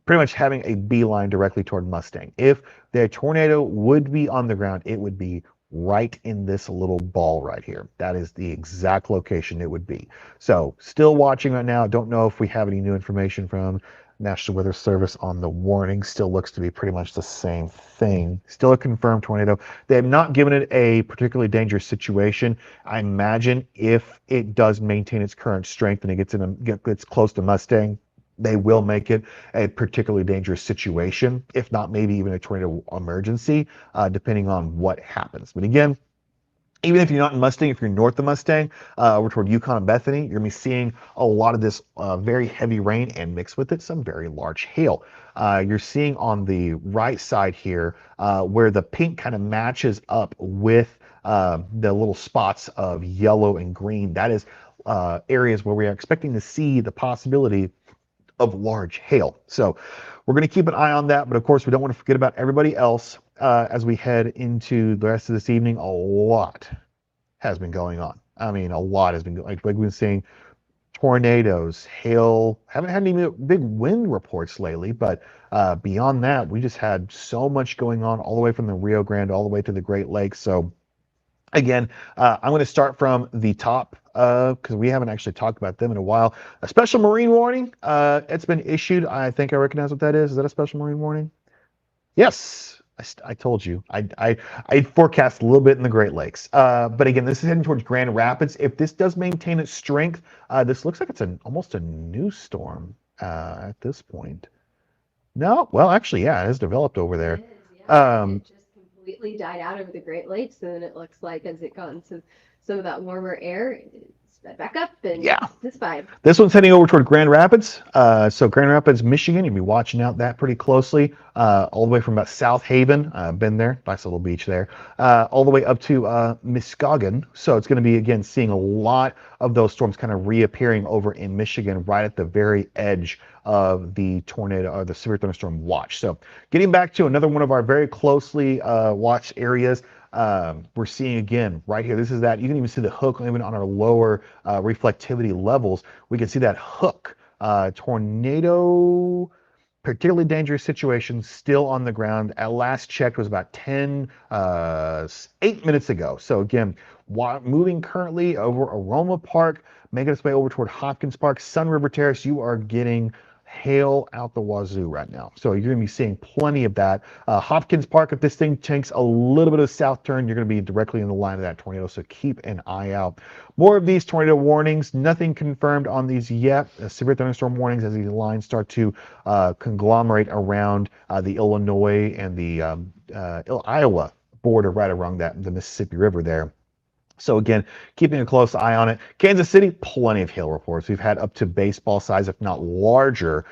pretty much having a beeline directly toward Mustang. If the tornado would be on the ground, it would be right in this little ball right here. That is the exact location it would be. So still watching right now. Don't know if we have any new information from National Weather Service on the warning. Still looks to be pretty much the same thing. Still a confirmed tornado. They have not given it a particularly dangerous situation. I imagine if it does maintain its current strength and it gets close to Mustang, they will make it a particularly dangerous situation, if not maybe even a tornado emergency, depending on what happens. But again, even if you're not in Mustang, if you're north of Mustang, over toward Yukon and Bethany, you're going to be seeing a lot of this very heavy rain and mixed with it some very large hail. You're seeing on the right side here where the pink kind of matches up with the little spots of yellow and green. That is areas where we are expecting to see the possibility of large hail. So we're going to keep an eye on that, but of course we don't want to forget about everybody else as we head into the rest of this evening. A lot has been going on. I mean, a lot has been like we've been seeing tornadoes, hail. Haven't had any big wind reports lately, but beyond that, we just had so much going on all the way from the Rio Grande all the way to the Great Lakes. So again, I'm going to start from the top because we haven't actually talked about them in a while. A special marine warning. It's been issued. I think I recognize what that is. Is that a special marine warning? Yes. I told you. I forecast a little bit in the Great Lakes. But again, this is heading towards Grand Rapids. If this does maintain its strength, this looks like it's almost a new storm at this point. No, well, actually, yeah, it has developed over there. It is, yeah. Um, It just completely died out over the Great Lakes, and then it looks like as it got into some of that warmer air, it sped back up, and Yeah. it's fine. This one's heading over toward Grand Rapids. So Grand Rapids, Michigan, you'll be watching out that pretty closely. All the way from about South Haven, been there, nice little beach there, all the way up to Muskegon. So it's going to be, again, seeing a lot of those storms kind of reappearing over in Michigan right at the very edge of the tornado or the severe thunderstorm watch. So getting back to another one of our very closely watched areas, we're seeing again right here. This is that you can even see the hook even on our lower reflectivity levels. We can see that hook tornado, particularly dangerous situation, still on the ground. At last checked was about 8 minutes ago. So again, moving currently over Aroma Park, making its way over toward Hopkins Park, Sun River Terrace. You are getting hail out the wazoo right now. So you're going to be seeing plenty of that. Hopkins Park, if this thing takes a little bit of a south turn, you're going to be directly in the line of that tornado. So keep an eye out. More of these tornado warnings, nothing confirmed on these yet. Severe thunderstorm warnings as these lines start to conglomerate around the Illinois and the Iowa border right around the Mississippi River there. So again, keeping a close eye on it. Kansas City, plenty of hail reports. We've had up to baseball size, if not larger,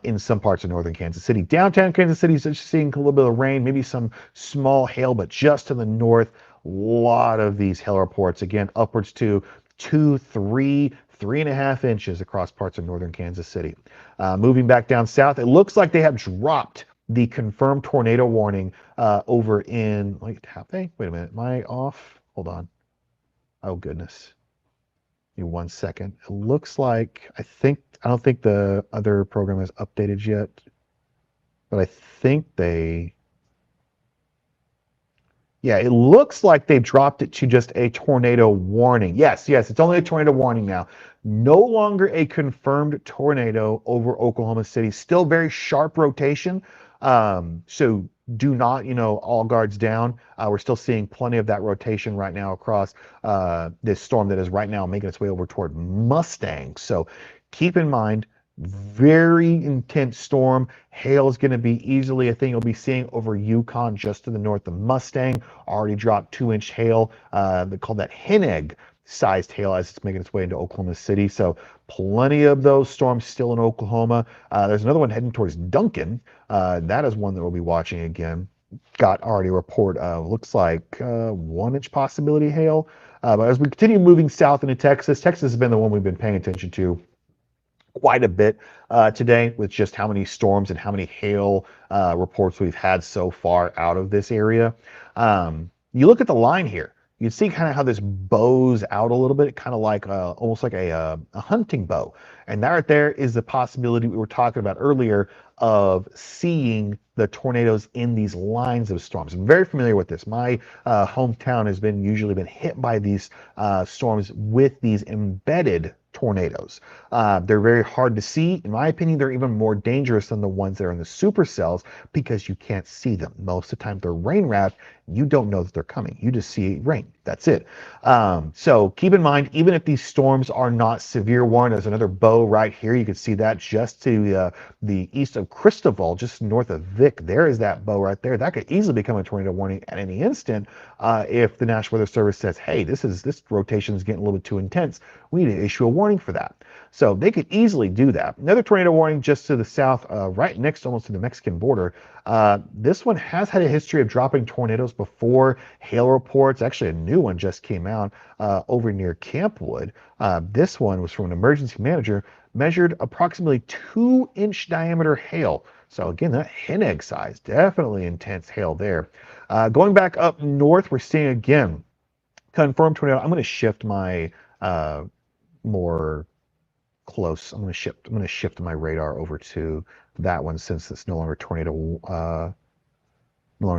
in some parts of northern Kansas City. Downtown Kansas City is just seeing a little bit of rain, maybe some small hail, but just to the north, a lot of these hail reports. Again, upwards to 2, 3, 3.5 inches across parts of northern Kansas City. Moving back down south, it looks like they have dropped the confirmed tornado warning over in, like, have they? Wait a minute, am I off? Hold on. Oh goodness. Give me 1 second. It looks like I don't think the other program is updated yet, but I think yeah, it looks like they've dropped it to just a tornado warning. Yes, it's only a tornado warning now. No longer a confirmed tornado over Oklahoma City. Still very sharp rotation. So do not, all guards down. We're still seeing plenty of that rotation right now across this storm that is right now making its way over toward Mustang. So keep in mind, very intense storm. Hail is going to be easily a thing you'll be seeing over Yukon just to the north of Mustang. Already dropped 2-inch hail. They call that hen egg sized hail as it's making its way into Oklahoma City. So plenty of those storms still in Oklahoma. There's another one heading towards Duncan. That is one that we'll be watching again. Got already a report of looks like 1 inch possibility hail. But as we continue moving south into Texas, Texas has been the one we've been paying attention to quite a bit today with just how many storms and how many hail reports we've had so far out of this area. You look at the line here, you see kind of how this bows out a little bit, kind of like almost like a hunting bow. And that right there is the possibility we were talking about earlier of seeing the tornadoes in these lines of storms. I'm very familiar with this. My hometown has usually been hit by these storms with these embedded tornadoes. They're very hard to see. In my opinion, they're even more dangerous than the ones that are in the supercells because you can't see them. Most of the time they're rain wrapped. You don't know that they're coming. You just see rain. That's it. So keep in mind, even if these storms are not severe warning, there's another bow right here. You can see that just to the east of Cristoval, just north of Vic. There is that bow right there. That could easily become a tornado warning at any instant if the National Weather Service says, hey, this rotation is getting a little bit too intense. We need to issue a warning for that. So they could easily do that. Another tornado warning just to the south, right next almost to the Mexican border. This one has had a history of dropping tornadoes before. Hail reports, actually a new one just came out over near Campwood. This one was from an emergency manager, measured approximately 2-inch diameter hail. So again, that hen egg size, definitely intense hail there. Going back up north, we're seeing again, confirmed tornado. I'm going to shift my more close. I'm going to shift my radar over to that one since it's no longer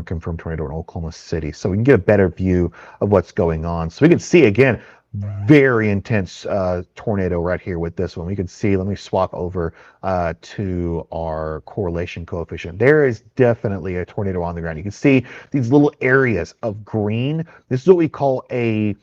confirmed tornado in Oklahoma City. So we can get a better view of what's going on. So we can see again, very intense tornado right here with this one. We can see, let me swap over to our correlation coefficient. There is definitely a tornado on the ground. You can see these little areas of green. This is what we call a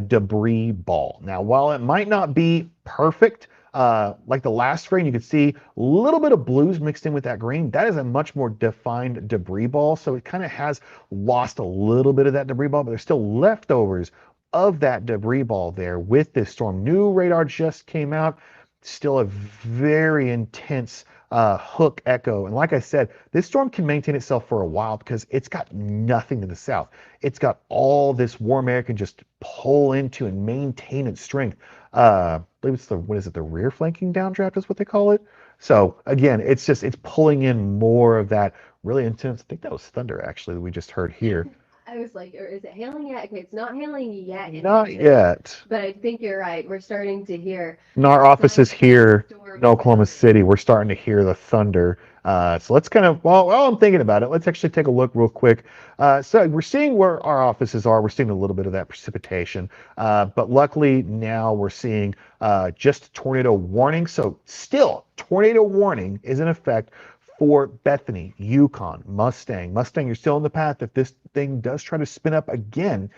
debris ball. Now, while it might not be perfect, like the last screen, you can see a little bit of blues mixed in with that green. That is a much more defined debris ball. So it kind of has lost a little bit of that debris ball, but there's still leftovers of that debris ball there with this storm. New radar just came out. Still a very intense hook echo. And like I said, this storm can maintain itself for a while because it's got nothing to the south. It's got all this warm air can just pull into and maintain its strength. I believe it's the rear flanking downdraft is what they call it. So again, it's pulling in more of that really intense. I think that was thunder actually that we just heard here. I was like, or is it hailing yet? Okay, it's not hailing yet. Not yet. But I think you're right. We're starting to hear. And our office is here in Oklahoma City. We're starting to hear the thunder. So let's kind of, while I'm thinking about it, let's actually take a look real quick. So we're seeing where our offices are. We're seeing a little bit of that precipitation. But luckily now we're seeing just tornado warning. So still, tornado warning is in effect for Bethany, Yukon, Mustang. Mustang, you're still in the path. If this thing does try to spin up again,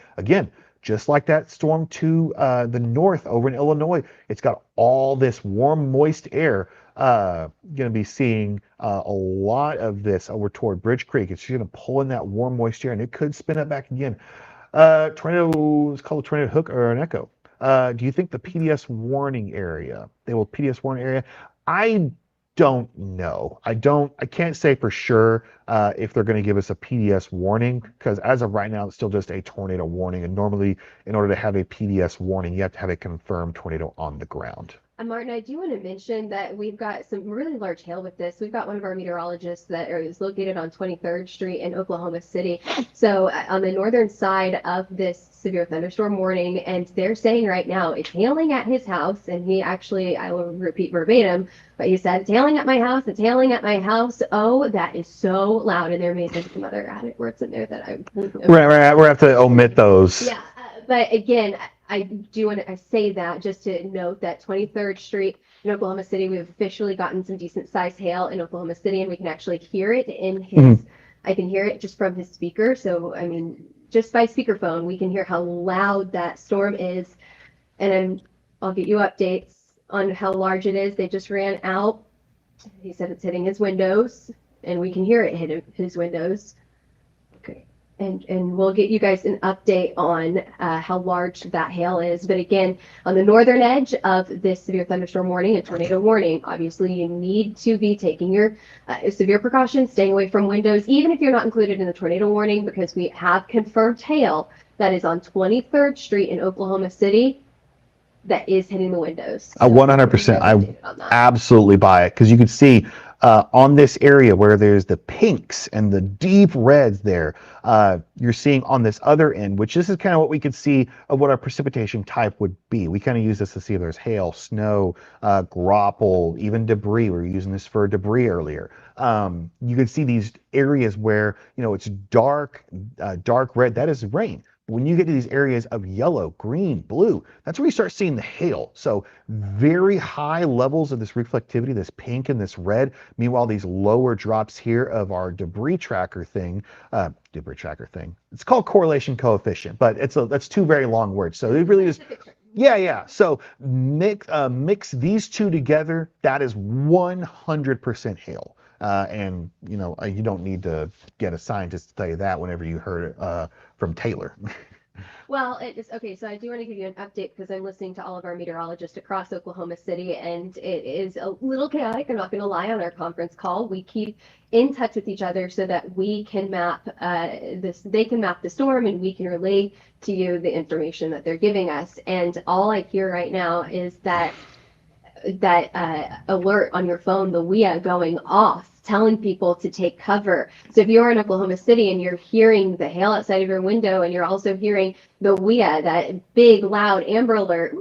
just like that storm to the north over in Illinois, it's got all this warm, moist air. Going to be seeing a lot of this over toward Bridge Creek. It's going to pull in that warm, moist air, and it could spin up back again. Tornado is called a tornado hook or an echo. Do you think the PDS warning area, PDS warning area? I don't know. I can't say for sure if they're going to give us a PDS warning, because as of right now, it's still just a tornado warning. And normally, in order to have a PDS warning, you have to have a confirmed tornado on the ground. Martin, I do want to mention that we've got some really large hail with this. We've got one of our meteorologists that is located on 23rd Street in Oklahoma City. So on the northern side of this severe thunderstorm warning, and they're saying right now it's hailing at his house. And he actually, I will repeat verbatim, but he said, it's hailing at my house. It's hailing at my house. Oh, that is so loud. And there may be some other added words in there that I won't. We're going to have to omit those. Yeah, but again, I do want to say that just to note that 23rd Street in Oklahoma City, we've officially gotten some decent sized hail in Oklahoma City, and we can actually hear it in his, I can hear it just from his speaker. So, I mean, just by speakerphone, we can hear how loud that storm is. And I'll get you updates on how large it is. They just ran out. He said it's hitting his windows, and we can hear it hit his windows. Okay. and we'll get you guys an update on how large that hail is. But again, on the northern edge of this severe thunderstorm warning and tornado warning, obviously you need to be taking your severe precautions, staying away from windows, even if you're not included in the tornado warning, because we have confirmed hail that is on 23rd Street in Oklahoma City that is hitting the windows. So 100%. I absolutely buy it, because you can see on this area where there's the pinks and the deep reds there, you're seeing on this other end, which this is kind of what we could see of what our precipitation type would be. We kind of use this to see if there's hail, snow, graupel, even debris. We were using this for debris earlier. You can see these areas where, you know, it's dark red. That is rain. When you get to these areas of yellow, green, blue, that's where you start seeing the hail. So very high levels of this reflectivity, this pink and this red. Meanwhile, these lower drops here of our debris tracker thing, it's called correlation coefficient, but that's two very long words. So it really is. Yeah. So mix these two together. That is 100% hail. And you know, you don't need to get a scientist to tell you that whenever you heard it from Taylor. Well, it is okay. So I do want to give you an update because I'm listening to all of our meteorologists across Oklahoma City, and it is a little chaotic. I'm not going to lie. On our conference call, we keep in touch with each other so that we can map this. They can map the storm, and we can relay to you the information that they're giving us. And all I hear right now is that alert on your phone, the WIA going off, telling people to take cover. So if you're in Oklahoma City and you're hearing the hail outside of your window, and you're also hearing the WIA, that big loud Amber Alert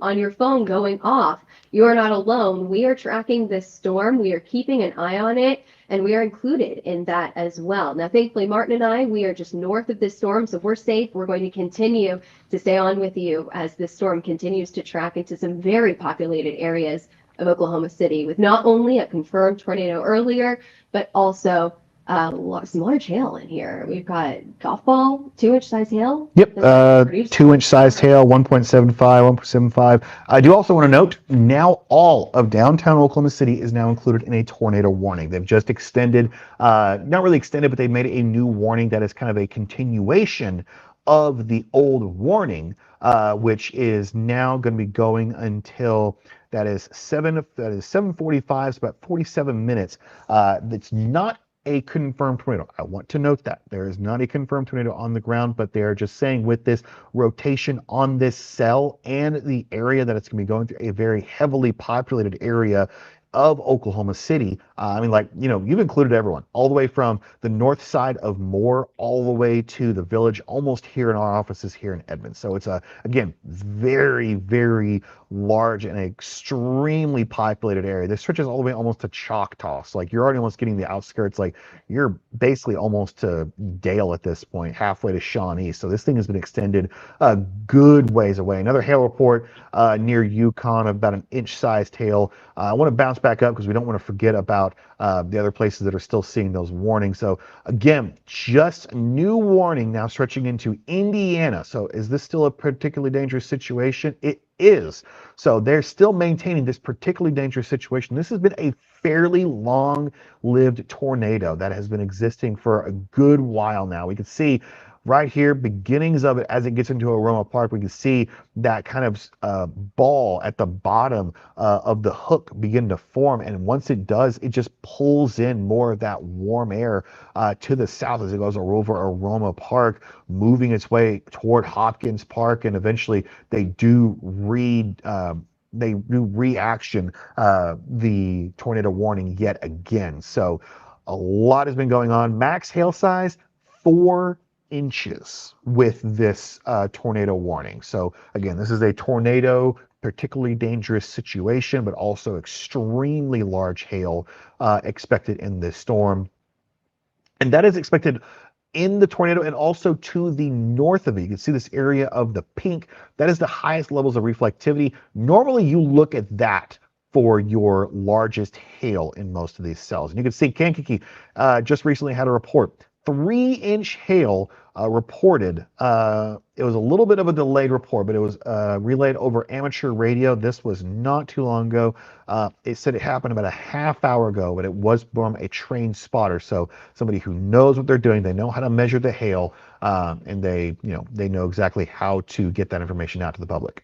on your phone going off, you are not alone. We are tracking this storm. We are keeping an eye on it, and we are included in that as well. Now, thankfully, Martin and I, we are just north of this storm, so we're safe. We're going to continue to stay on with you as this storm continues to track into some very populated areas of Oklahoma City, with not only a confirmed tornado earlier, but also some large hail in here. We've got golf ball, 2-inch size hail. Yep, 2-inch sized hail, 1.75, 1.75. I do also want to note, now all of downtown Oklahoma City is now included in a tornado warning. They've just extended, not really extended, but they made a new warning that is kind of a continuation of the old warning, which is now going to be going until that is 7:45, so about 47 minutes. It's not a confirmed tornado. I want to note that there is not a confirmed tornado on the ground, but they are just saying with this rotation on this cell and the area that it's going to be going through, a very heavily populated area of Oklahoma City. I mean, like, you know, you've included everyone all the way from the north side of Moore all the way to the village, almost here in our offices here in Edmond. So it's again, very, very large and extremely populated area. This stretches all the way almost to Choctaw. So like, you're already almost getting the outskirts. Like, you're basically almost to Dale at this point, halfway to Shawnee. So this thing has been extended a good ways away. Another hail report near Yukon of about an inch-sized hail. I want to bounce back up because we don't want to forget about the other places that are still seeing those warnings. So again, just a new warning now stretching into Indiana. So is this still a particularly dangerous situation? It is. So they're still maintaining this particularly dangerous situation. This has been a fairly long-lived tornado that has been existing for a good while now. We can see right here, beginnings of it as it gets into Aroma Park. We can see that kind of ball at the bottom of the hook begin to form. And once it does, it just pulls in more of that warm air to the south as it goes over Aroma Park, moving its way toward Hopkins Park. And eventually they do reaction the tornado warning yet again. So a lot has been going on. Max hail size, 4 inches with this tornado warning. So again, this is a tornado, particularly dangerous situation, but also extremely large hail expected in this storm. And that is expected in the tornado and also to the north of it. You can see this area of the pink. That is the highest levels of reflectivity. Normally you look at that for your largest hail in most of these cells. And you can see Kankakee just recently had a report. 3-inch hail reported. It was a little bit of a delayed report, but it was relayed over amateur radio. This was not too long ago. It said it happened about a half hour ago, but it was from a trained spotter. So somebody who knows what they're doing, they know how to measure the hail, and they know exactly how to get that information out to the public.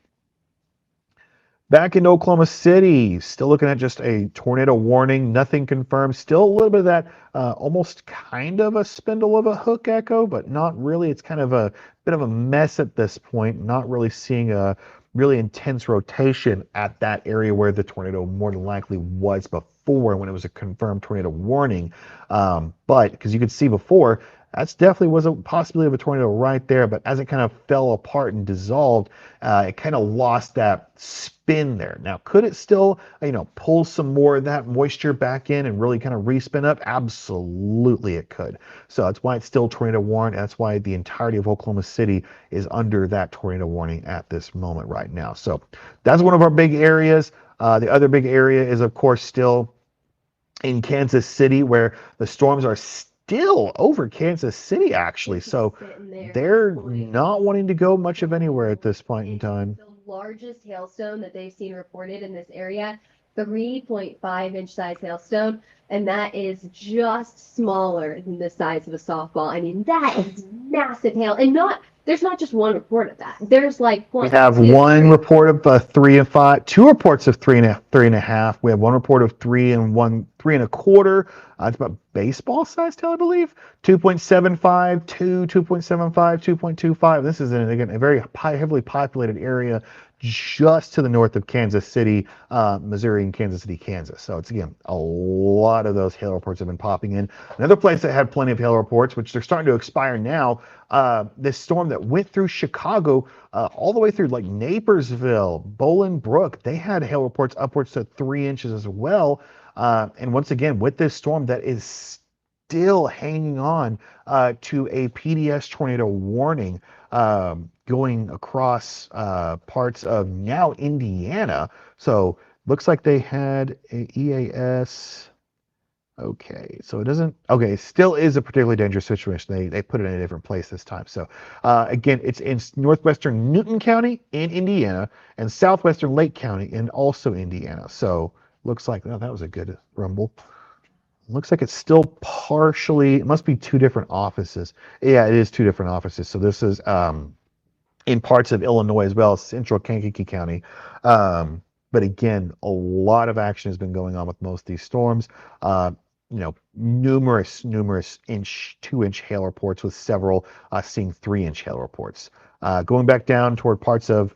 Back in Oklahoma City, still looking at just a tornado warning, nothing confirmed. Still a little bit of that almost kind of a spindle of a hook echo, but not really. It's kind of a bit of a mess at this point, not really seeing a really intense rotation at that area where the tornado more than likely was before when it was a confirmed tornado warning. But because you could see before, that's definitely was a possibility of a tornado right there, but as it kind of fell apart and dissolved, it kind of lost that spin there. Now, could it still, pull some more of that moisture back in and really kind of respin up? Absolutely, it could. So that's why it's still tornado warned. That's why the entirety of Oklahoma City is under that tornado warning at this moment right now. So that's one of our big areas. The other big area is, of course, still in Kansas City, where the storms are still over Kansas City, actually. So they're not wanting to go much of anywhere at this point in time. The largest hailstone that they've seen reported in this area, 3.5-inch size hailstone, and that is just smaller than the size of a softball. I mean, that is massive hail, and there's not just one report of that. There's like we have one report of 3 and 5, two reports of 3.5. We have one report of 3 and 3.25. It's about baseball size tail, I believe. 2.75, 2.75, 2.25. This is again a very heavily populated area just to the north of Kansas City, Missouri, and Kansas City, Kansas. So it's, again, a lot of those hail reports have been popping in. Another place that had plenty of hail reports, which they're starting to expire now, this storm that went through Chicago, all the way through like Napersville, Bolingbrook, they had hail reports upwards to 3 inches as well. And once again, with this storm that is still hanging on to a PDS tornado warning, going across parts of now Indiana. So looks like they had a EAS. Okay, so it doesn't. Okay, it still is a particularly dangerous situation. They put it in a different place this time. So again, it's in northwestern Newton County in Indiana and southwestern Lake County in also Indiana. So looks like, oh, that was a good rumble. Looks like it's still partially. It must be two different offices. Yeah, it is two different offices. So this is in parts of Illinois as well, central Kankakee County. But again, a lot of action has been going on with most of these storms. Numerous 2-inch hail reports, with several seeing 3-inch hail reports. Going back down toward parts of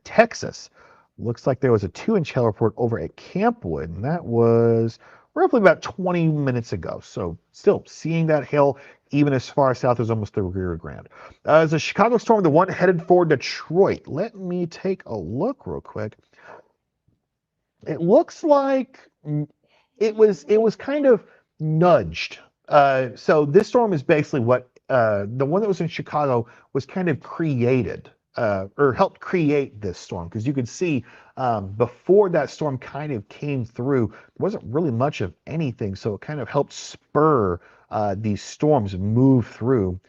Texas, looks like there was a 2-inch hail report over at Campwood, and that was roughly about 20 minutes ago. So still seeing that hail even as far south as almost the Rio Grande. As a Chicago storm, the one headed for Detroit. Let me take a look real quick. It looks like it was kind of nudged. So this storm is basically what the one that was in Chicago was kind of created. Or helped create this storm, because you could see before that storm kind of came through, there wasn't really much of anything, so it kind of helped spur these storms move through.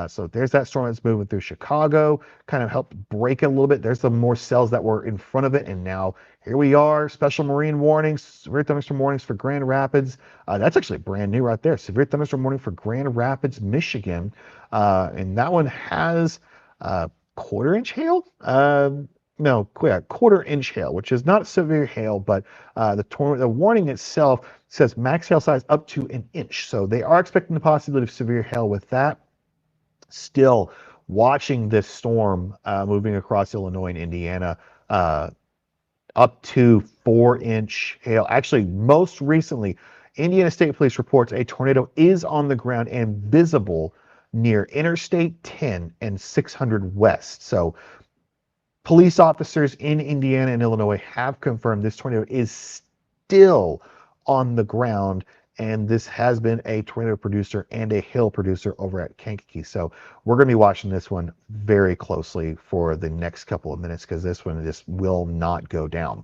So there's that storm that's moving through Chicago, kind of helped break it a little bit. There's the more cells that were in front of it, and now here we are. Special marine warnings, severe thunderstorm warnings for Grand Rapids. That's actually brand new right there. Severe thunderstorm warning for Grand Rapids, Michigan, and that one has quarter-inch hail? Quarter-inch hail, which is not severe hail, but the warning itself says max hail size up to 1 inch. So they are expecting the possibility of severe hail with that. Still watching this storm moving across Illinois and Indiana, up to 4-inch hail. Actually, most recently, Indiana State Police reports a tornado is on the ground and visible near Interstate 10 and 600 West. So police officers in Indiana and Illinois have confirmed this tornado is still on the ground and this has been a tornado producer and a hail producer over at Kankakee. So we're going to be watching this one very closely for the next couple of minutes because this one just will not go down.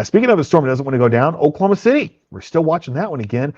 Speaking of a storm that doesn't want to go down, Oklahoma City. We're still watching that one again.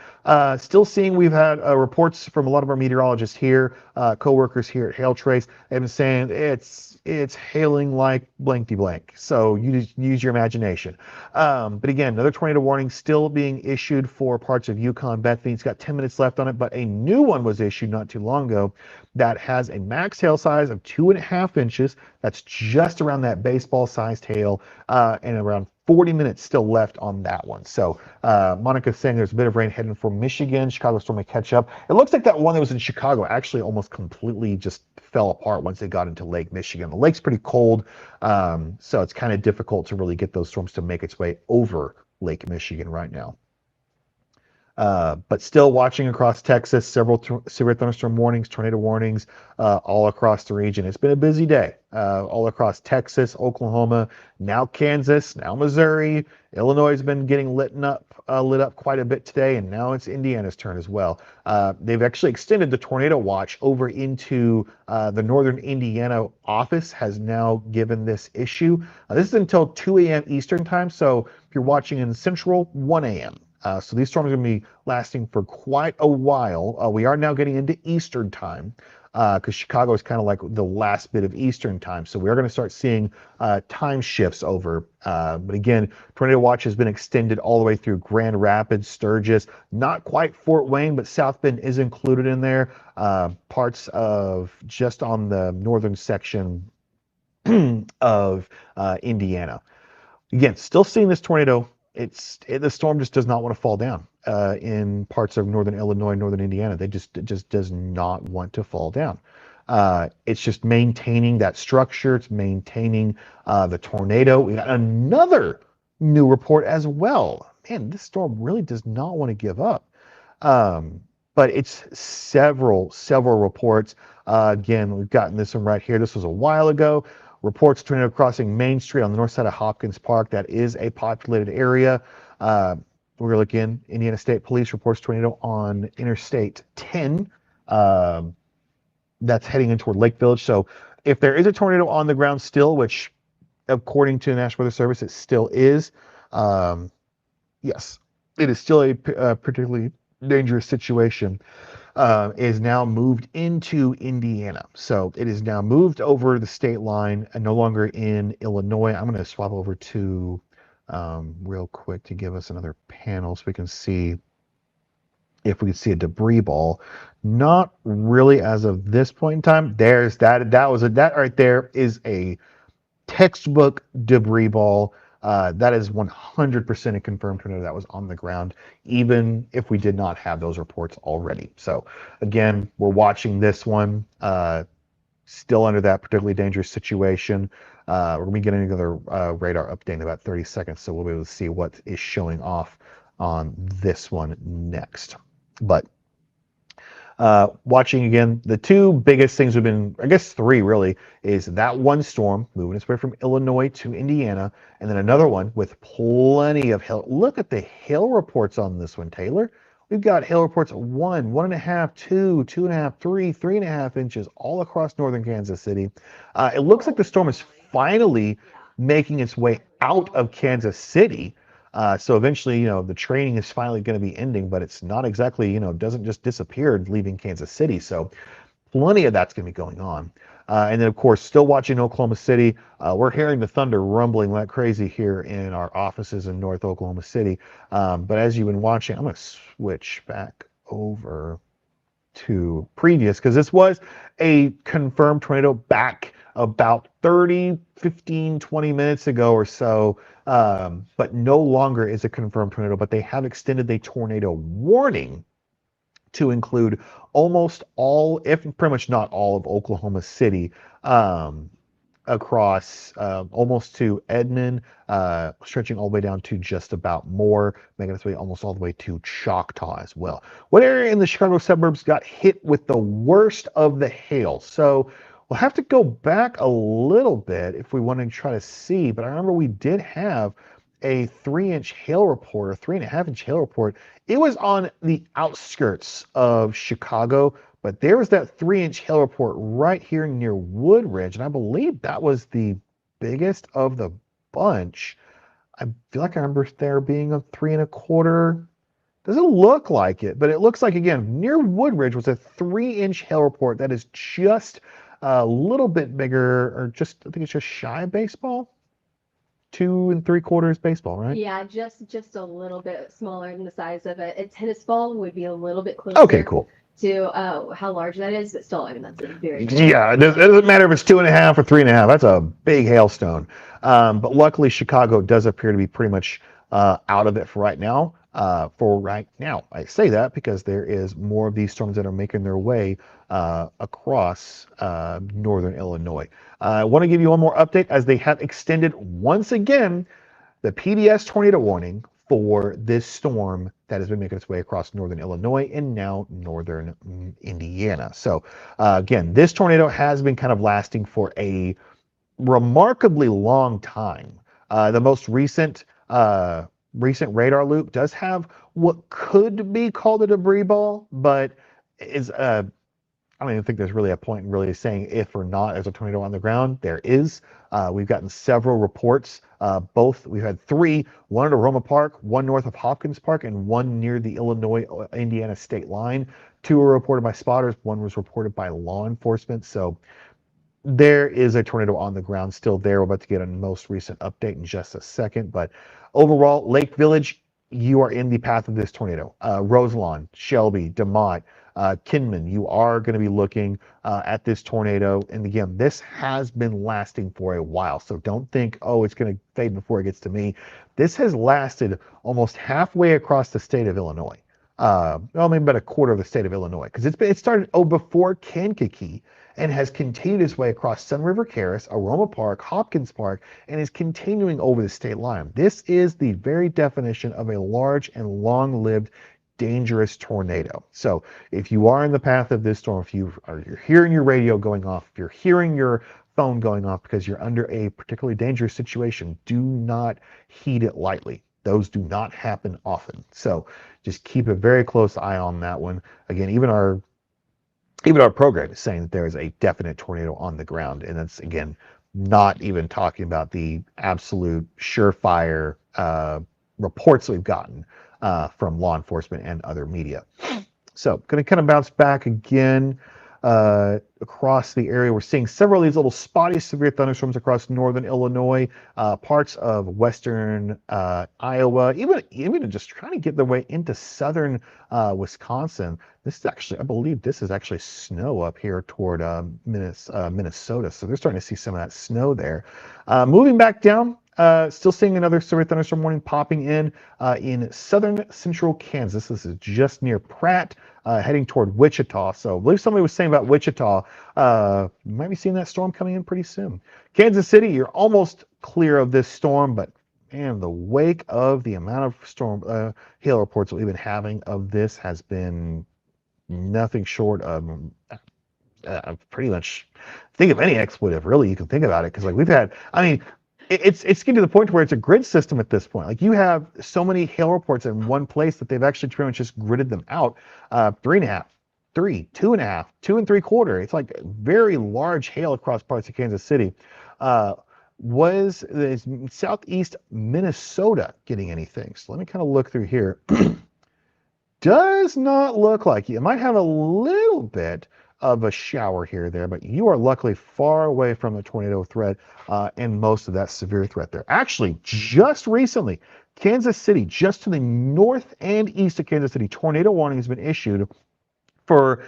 Still seeing, we've had reports from a lot of our meteorologists here, co-workers here at Hail Trace. They've been saying it's hailing like blankety blank. So you just use your imagination. But again, another tornado warning still being issued for parts of Yukon, Bethany. It's got 10 minutes left on it, but a new one was issued not too long ago that has a max hail size of 2.5 inches. That's just around that baseball-sized hail, and around 40 minutes still left on that one. So Monica's saying there's a bit of rain heading for Michigan. Chicago storm may catch up. It looks like that one that was in Chicago actually almost completely just fell apart once they got into Lake Michigan. The lake's pretty cold, so it's kind of difficult to really get those storms to make its way over Lake Michigan right now. But still watching across Texas, several severe thunderstorm warnings, tornado warnings, all across the region. It's been a busy day, all across Texas, Oklahoma, now Kansas, now Missouri. Illinois has been getting lit up quite a bit today, and now it's Indiana's turn as well. They've actually extended the tornado watch over into the Northern Indiana office has now given this issue. This is until 2 a.m. Eastern time, so if you're watching in Central, 1 a.m. So these storms are going to be lasting for quite a while. We are now getting into Eastern time because Chicago is kind of like the last bit of Eastern time. So we are going to start seeing time shifts over. But again, tornado watch has been extended all the way through Grand Rapids, Sturgis, not quite Fort Wayne, but South Bend is included in there. Parts of just on the northern section of Indiana. Again, still seeing this tornado. The storm just does not want to fall down in parts of northern Illinois, northern Indiana. It just does not want to fall down. It's just maintaining that structure. It's maintaining the tornado. We got another new report as well. Man, this storm really does not want to give up. But it's several reports. Again, we've gotten this one right here. This was a while ago. Reports tornado crossing Main Street on the north side of Hopkins Park. That is a populated area. We're going to look in. Indiana State Police reports tornado on Interstate 10. That's heading in toward Lake Village. So if there is a tornado on the ground still, which according to the National Weather Service, it still is, yes, it is still a particularly dangerous situation. Is now moved into Indiana. So it is now moved over the state line and no longer in Illinois. I'm going to swap over to real quick to give us another panel so we can see if we can see a debris ball. Not really as of this point in time. There's that. That right there is a textbook debris ball. That is 100% a confirmed tornado that was on the ground, even if we did not have those reports already. So again, we're watching this one, still under that particularly dangerous situation. We're going to be getting another radar update in about 30 seconds, so we'll be able to see what is showing off on this one next. But watching again, the two biggest things have been, I guess three really, is that one storm moving its way from Illinois to Indiana, and then another one with plenty of hail. Look at the hail reports on this one, Taylor. We've got hail reports of 1, 1.5, 2, 2.5, 3, 3.5 inches all across northern Kansas City. It looks like the storm is finally making its way out of Kansas City. So eventually, the training is finally going to be ending, but it's not exactly, doesn't just disappear leaving Kansas City. So plenty of that's going to be going on. And then, of course, still watching Oklahoma City. We're hearing the thunder rumbling like crazy here in our offices in North Oklahoma City. But as you've been watching, I'm going to switch back over to previous because this was a confirmed tornado back about 30, 15, 20 minutes ago or so. But no longer is a confirmed tornado, but they have extended the tornado warning to include almost all, if pretty much not all, of Oklahoma City, across almost to Edmond, stretching all the way down to just about Moore, making its way almost all the way to Choctaw as well. What area in the Chicago suburbs got hit with the worst of the hail? So we'll have to go back a little bit if we want to try to see, but I remember we did have a 3-inch hail report or 3.5-inch hail report. It was on the outskirts of Chicago, but there was that 3-inch hail report right here near Woodridge, and I believe that was the biggest of the bunch. I feel like I remember there being a 3.25. Doesn't look like it, but it looks like, again, near Woodridge was a 3-inch hail report that is just a little bit bigger, or just, I think it's just shy of baseball. 2 3/4 baseball, right? Yeah, just a little bit smaller than the size of a tennis ball would be a little bit closer. Okay, cool. To how large that is, but still, I mean, that's a very Yeah, it doesn't matter if it's 2.5 or 3.5. That's a big hailstone. But luckily, Chicago does appear to be pretty much out of it for right now. I say that because there is more of these storms that are making their way across northern Illinois. I want to give you one more update as they have extended once again the PDS tornado warning for this storm that has been making its way across northern Illinois and now northern Indiana. So again, this tornado has been kind of lasting for a remarkably long time. The most recent radar loop does have what could be called a debris ball, but is I don't even think there's really a point in really saying if or not there's a tornado on the ground. There is. We've gotten several reports. We've had 3, one at Aroma Park, one north of Hopkins Park, and one near the Illinois-Indiana state line. 2 were reported by spotters. 1 was reported by law enforcement. So there is a tornado on the ground still there. We're about to get a most recent update in just a second. But overall, Lake Village, you are in the path of this tornado. Roselawn, Shelby, DeMott, Kinman, you are going to be looking at this tornado. And again, this has been lasting for a while. So don't think, oh, it's going to fade before it gets to me. This has lasted almost halfway across the state of Illinois. Well, maybe about a quarter of the state of Illinois, because it started before Kankakee and has continued its way across Sun River Caras, Aroma Park, Hopkins Park, and is continuing over the state line. This is the very definition of a large and long-lived dangerous tornado. So if you are in the path of this storm, if you're hearing your radio going off, if you're hearing your phone going off because you're under a particularly dangerous situation, do not heed it lightly. Those do not happen often. So just keep a very close eye on that one. Again, even our program is saying that there is a definite tornado on the ground, and that's, again, not even talking about the absolute surefire reports we've gotten from law enforcement and other media. So going to kind of bounce back again across the area. We're seeing several of these little spotty severe thunderstorms across northern Illinois, parts of western Iowa, even just trying to get their way into southern Wisconsin. This is actually, I believe this is actually snow up here toward Minnesota. So they're starting to see some of that snow there. Moving back down, still seeing another severe thunderstorm warning popping in southern central Kansas. This is just near Pratt, heading toward Wichita. So I believe somebody was saying about Wichita, you might be seeing that storm coming in pretty soon. Kansas City, you're almost clear of this storm, but man, the wake of the amount of storm hail reports that we've been having of this has been nothing short of pretty much, think of any expletive really you can think about it, because like we've had, I mean, it's getting to the point where it's a grid system at this point. Like you have so many hail reports in one place that they've actually pretty much just gridded them out. 3.5, 3, 2.5, 2 3/4. It's like very large hail across parts of Kansas City. Was the southeast Minnesota getting anything? So let me kind of look through here. Does not look like you might have a little bit of a shower here or there, but you are luckily far away from the tornado threat and most of that severe threat there. Actually, just recently, Kansas City, just to the north and east of Kansas City, tornado warning has been issued for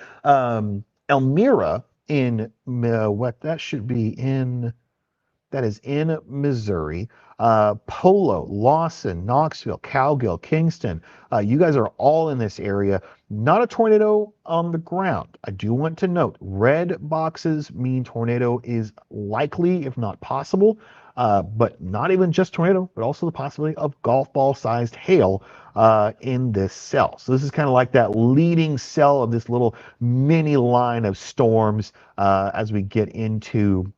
Elmira in what that should be in. That is in Missouri. Polo, Lawson, Knoxville, Cowgill, Kingston. You guys are all in this area. Not a tornado on the ground. I do want to note, red boxes mean tornado is likely, if not possible, but not even just tornado, but also the possibility of golf ball sized hail in this cell. So this is kind of like that leading cell of this little mini line of storms as we get into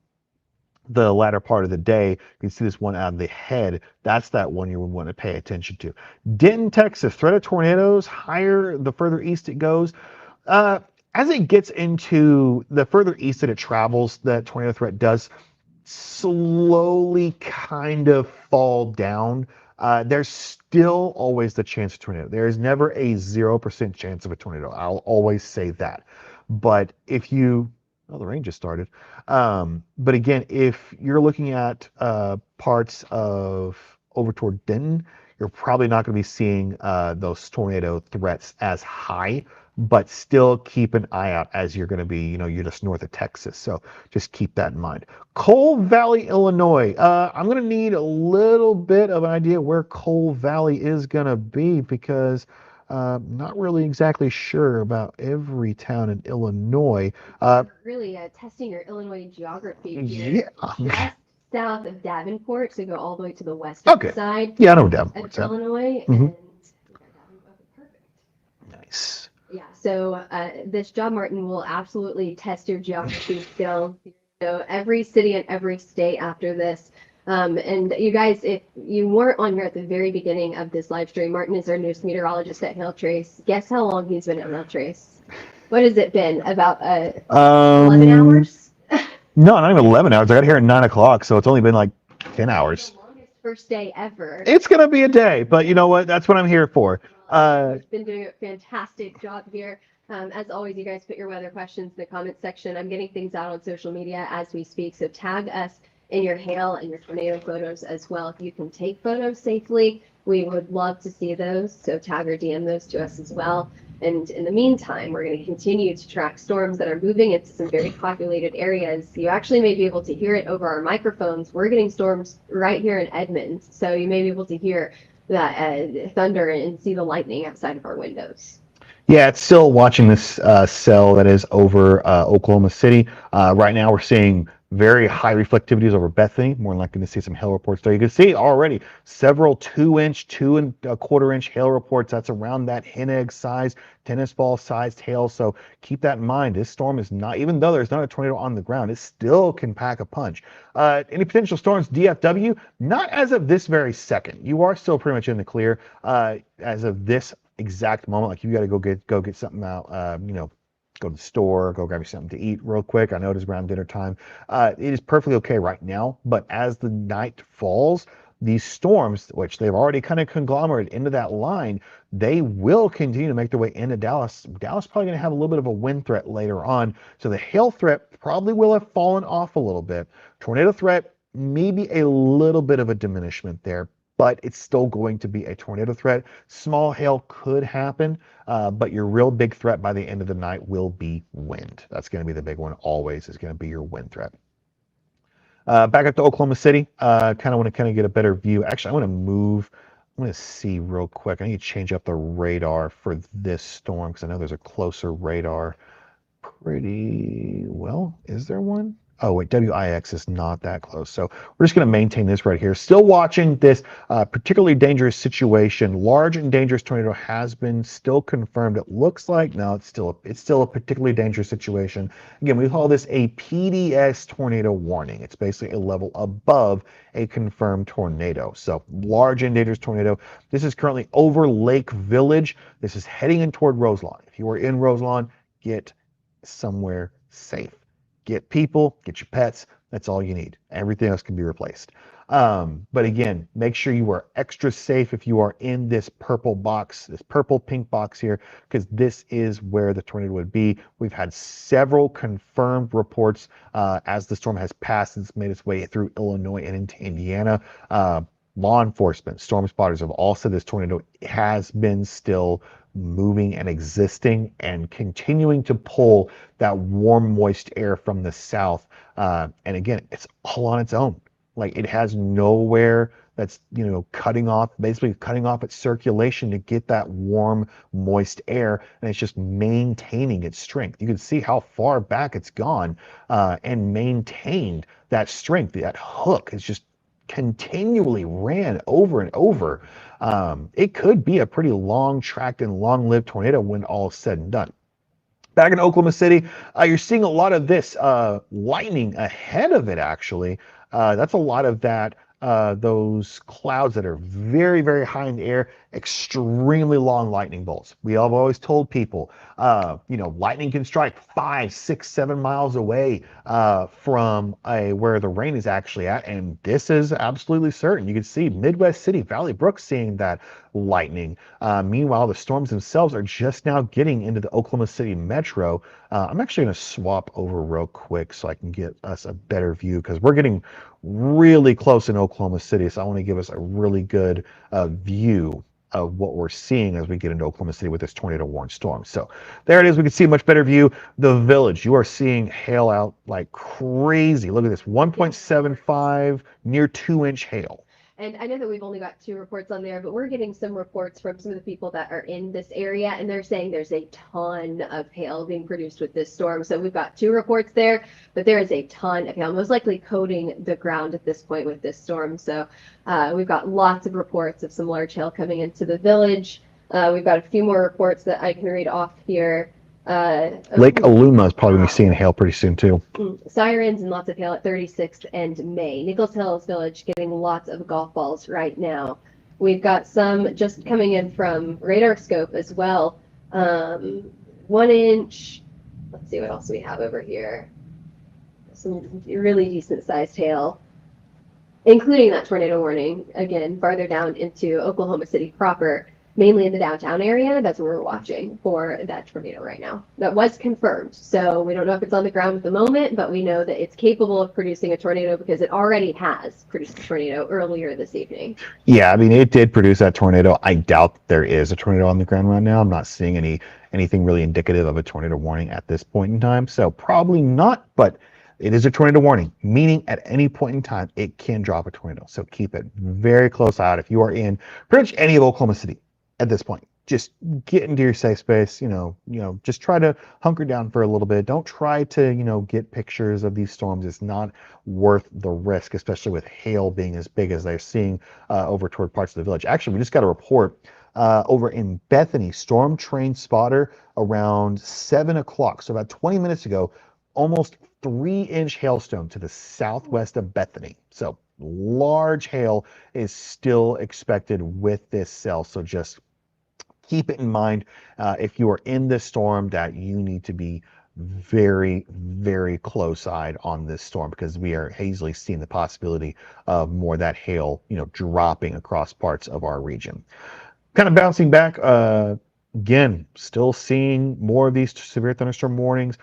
the latter part of the day. You can see this one out of the head. That's that one you would want to pay attention to. Denton, Texas, threat of tornadoes higher the further east it goes. Uh, as it gets into the further east that it travels, that tornado threat does slowly kind of fall down. There's still always the chance of tornado. There is never a 0% chance of a tornado. I'll always say that. But if you, oh, the rain just started. But again, if you're looking at parts of over toward Denton, you're probably not going to be seeing those tornado threats as high, but still keep an eye out as you're going to be, you're just north of Texas. So just keep that in mind. Coal Valley, Illinois. I'm going to need a little bit of an idea where Coal Valley is going to be because not really exactly sure about every town in Illinois. Really testing your Illinois geography Yeah. here. Just south of Davenport, so go all the way to the western Okay. side Yeah, I know of Davenport's at. Illinois. Mhm. And perfect. Nice. Yeah, so this job, Martin, will absolutely test your geography skills. So every city and every state after this. And you guys, if you weren't on here at the very beginning of this live stream, Martin is our news meteorologist at Hail Trace. Guess how long he's been at Hail Trace? What has it been? About 11 hours? No, not even 11 hours. I got here at 9 o'clock, so it's only been like 10 hours. The longest first day ever. It's going to be a day, but you know what? That's what I'm here for. He's been doing a fantastic job here. As always, you guys put your weather questions in the comments section. I'm getting things out on social media as we speak, so tag us in your hail and your tornado photos as well. If you can take photos safely, we would love to see those, so tag or DM those to us as well. And in the meantime, we're going to continue to track storms that are moving into some very populated areas. You actually may be able to hear it over our microphones. We're getting storms right here in Edmond, so you may be able to hear that thunder and see the lightning outside of our windows. Yeah, it's still watching this cell that is over Oklahoma City. Right now, we're seeing very high reflectivities over Bethany. More likely to see some hail reports there. You can see already several 2-inch, 2.25-inch hail reports. That's around that hen egg size, tennis ball sized hail. So keep that in mind. This storm is not, even though there's not a tornado on the ground, it still can pack a punch. Any potential storms, DFW, not as of this very second. You are still pretty much in the clear as of this exact moment. Like you got to go get something out, go to the store, go grab you something to eat real quick. I know it is around dinner time. It is perfectly okay right now, but as the night falls, these storms, which they've already kind of conglomerated into that line, they will continue to make their way into Dallas. Dallas probably going to have a little bit of a wind threat later on. So the hail threat probably will have fallen off a little bit. Tornado threat, maybe a little bit of a diminishment there, but it's still going to be a tornado threat. Small hail could happen, but your real big threat by the end of the night will be wind. That's going to be the big one always, is going to be your wind threat. Back up to Oklahoma City. Kind of want to get a better view. Actually, I want to move. I'm going to see real quick. I need to change up the radar for this storm because I know there's a closer radar. Pretty well. Is there one? Oh, wait, WIX is not that close. So we're just going to maintain this right here. Still watching this particularly dangerous situation. Large and dangerous tornado has been still confirmed. It looks like, no, it's still a particularly dangerous situation. Again, we call this a PDS tornado warning. It's basically a level above a confirmed tornado. So large and dangerous tornado. This is currently over Lake Village. This is heading in toward Roselawn. If you are in Roselawn, get somewhere safe. Get people, get your pets. That's all you need. Everything else can be replaced. But again, make sure you are extra safe if you are in this purple box, this purple pink box here, because this is where the tornado would be. We've had several confirmed reports as the storm has passed and it's made its way through Illinois and into Indiana. Law enforcement, storm spotters have all said this tornado has been still moving and existing and continuing to pull that warm, moist air from the south. And again, it's all on its own. Like it has nowhere that's, basically cutting off its circulation to get that warm, moist air. And it's just maintaining its strength. You can see how far back it's gone and maintained that strength. That hook is just continually ran over and over. It could be a pretty long tracked and long lived tornado when all is said and done. Back in Oklahoma City, you're seeing a lot of this lightning ahead of it, actually. That's a lot of that, those clouds that are very, very high in the air, extremely long lightning bolts. We have always told people, lightning can strike 5, 6, 7 miles away from where the rain is actually at. And this is absolutely certain. You can see Midwest City, Valley Brook seeing that lightning. Meanwhile, the storms themselves are just now getting into the Oklahoma City metro. I'm actually going to swap over real quick so I can get us a better view because we're getting really close in Oklahoma City. So I want to give us a really good view of what we're seeing as we get into Oklahoma City with this tornado warned storm. So there it is. We can see a much better view. The village, you are seeing hail out like crazy. Look at this, 1.75, near 2-inch hail. And I know that we've only got 2 reports on there, but we're getting some reports from some of the people that are in this area, and they're saying there's a ton of hail being produced with this storm. So we've got 2 reports there, but there is a ton of hail, most likely coating the ground at this point with this storm. So we've got lots of reports of some large hail coming into the village. We've got a few more reports that I can read off here. Lake Aluma is probably going to be seeing hail pretty soon too. Sirens and lots of hail at 36th and May. Nichols Hills Village getting lots of golf balls right now. We've got some just coming in from radar scope as well. 1 inch. Let's see what else we have over here. Some really decent sized hail, including that tornado warning. Again, farther down into Oklahoma City proper. Mainly in the downtown area. That's where we're watching for that tornado right now. That was confirmed. So we don't know if it's on the ground at the moment, but we know that it's capable of producing a tornado because it already has produced a tornado earlier this evening. Yeah, I mean, it did produce that tornado. I doubt there is a tornado on the ground right now. I'm not seeing anything really indicative of a tornado warning at this point in time. So probably not, but it is a tornado warning, meaning at any point in time, it can drop a tornado. So keep it very close out. If you are in pretty much any of Oklahoma City, at this point, just get into your safe space, just try to hunker down for a little bit. Don't try to, get pictures of these storms. It's not worth the risk, especially with hail being as big as they're seeing over toward parts of the village. Actually, we just got a report over in Bethany, storm train spotter around 7 o'clock. So about 20 minutes ago, almost 3-inch hailstone to the southwest of Bethany. So large hail is still expected with this cell. So just keep it in mind if you are in this storm that you need to be very, very close-eyed on this storm because we are hazily seeing the possibility of more of that hail, dropping across parts of our region. Kind of bouncing back, again, still seeing more of these severe thunderstorm warnings.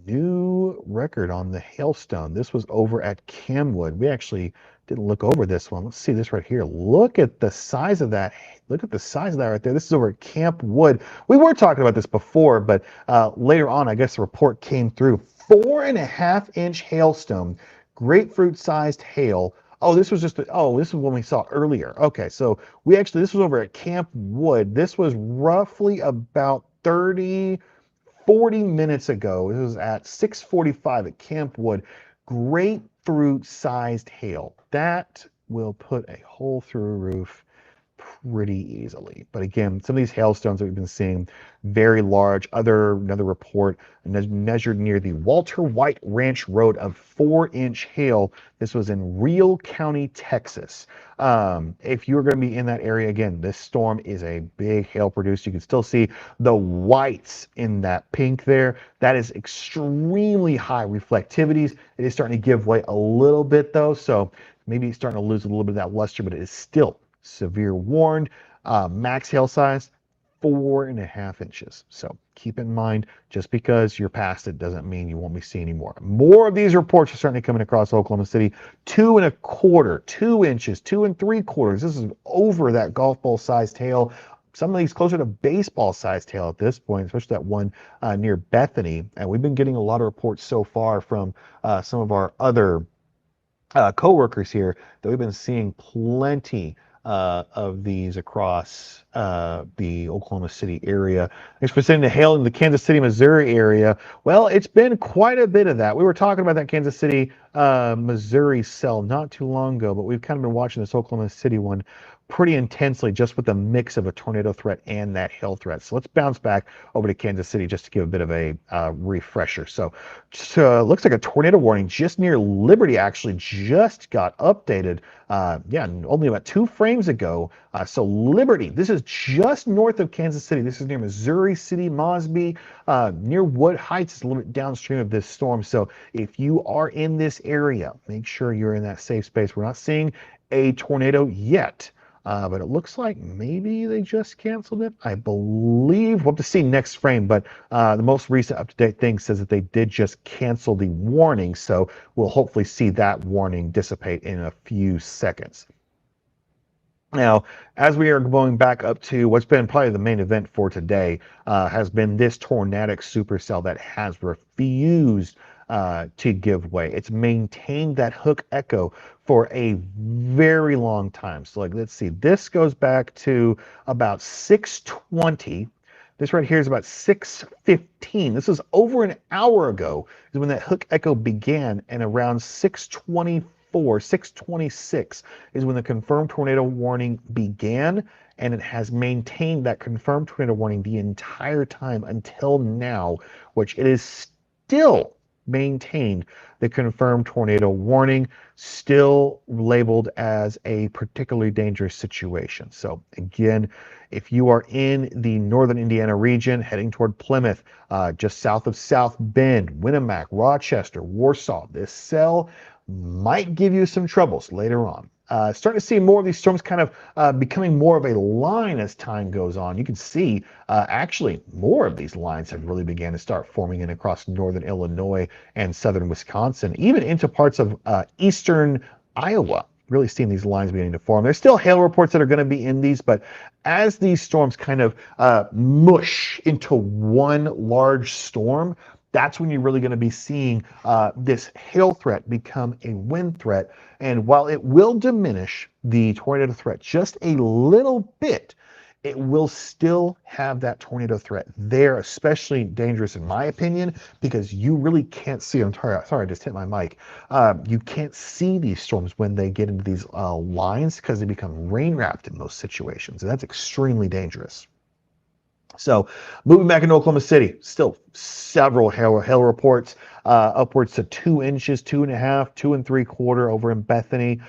New record on the hailstone. This was over at Camwood. We actually didn't look over this one. Let's see this right here. Look at the size of that. Look at the size of that right there. This is over at Camp Wood. We were talking about this before, but later on, I guess the report came through. 4.5-inch hailstone, grapefruit-sized hail. Oh, this was this is one we saw earlier. Okay, so this was over at Camp Wood. This was roughly about 40 minutes ago. It was at 6:45 at Camp Wood. Grapefruit-sized hail. That will put a hole through a roof pretty easily. But again, some of these hailstones that we've been seeing, very large. Another report measured near the Walter White Ranch Road of 4-inch hail. This was in Real County, Texas. If you're going to be in that area, again, this storm is a big hail producer. You can still see the whites in that pink there. That is extremely high reflectivities. It is starting to give way a little bit though, so maybe it's starting to lose a little bit of that luster, but it is still severe warned. Max hail size 4.5 inches. So keep in mind, just because you're past it doesn't mean you won't be seeing any more. More of these reports are starting to come in across Oklahoma City. 2.25, 2 inches, 2.75. This is over that golf ball sized hail. Some of these closer to baseball sized hail at this point, especially that one near Bethany. And we've been getting a lot of reports so far from some of our other co-workers here that we've been seeing plenty of these across the Oklahoma City area. Thanks for sending the hail in the Kansas City, Missouri area. Well, it's been quite a bit of that. We were talking about that Kansas City, Missouri cell not too long ago, but we've kind of been watching this Oklahoma City one pretty intensely just with the mix of a tornado threat and that hail threat. So let's bounce back over to Kansas City just to give a bit of a refresher. So looks like a tornado warning just near Liberty actually just got updated. Yeah, only about 2 frames ago. So Liberty, this is just north of Kansas City. This is near Missouri City, Mosby, near Wood Heights. It's a little bit downstream of this storm. So if you are in this area, make sure you're in that safe space. We're not seeing a tornado yet. But it looks like maybe they just canceled it. I believe we'll have to see next frame, but the most recent up-to-date thing says that they did just cancel the warning, so we'll hopefully see that warning dissipate in a few seconds. Now, as we are going back up to what's been probably the main event for today, has been this tornadic supercell that has refused to give way. It's maintained that hook echo for a very long time. So like, let's see, this goes back to about 6:20. This right here is about 6:15. This is over an hour ago is when that hook echo began, and around 6:24, 6:26 is when the confirmed tornado warning began, and it has maintained that confirmed tornado warning the entire time until now, which it is still maintained the confirmed tornado warning, still labeled as a particularly dangerous situation. So again, if you are in the northern Indiana region heading toward Plymouth, just south of South Bend, Winnemac, Rochester, Warsaw, this cell might give you some troubles later on. Starting to see more of these storms kind of becoming more of a line as time goes on. You can see actually more of these lines have really began to start forming in across northern Illinois and southern Wisconsin, even into parts of eastern Iowa. Really seeing these lines beginning to form. There's still hail reports that are going to be in these, but as these storms kind of mush into one large storm, that's when you're really going to be seeing this hail threat become a wind threat. And while it will diminish the tornado threat just a little bit, it will still have that tornado threat there, especially dangerous in my opinion, because you really can't see. I'm sorry, I just hit my mic. You can't see these storms when they get into these lines because they become rain wrapped in most situations, and that's extremely dangerous. So moving back into Oklahoma City, still several hail reports, upwards to 2 inches, 2.5, 2 3/4 over in Bethany.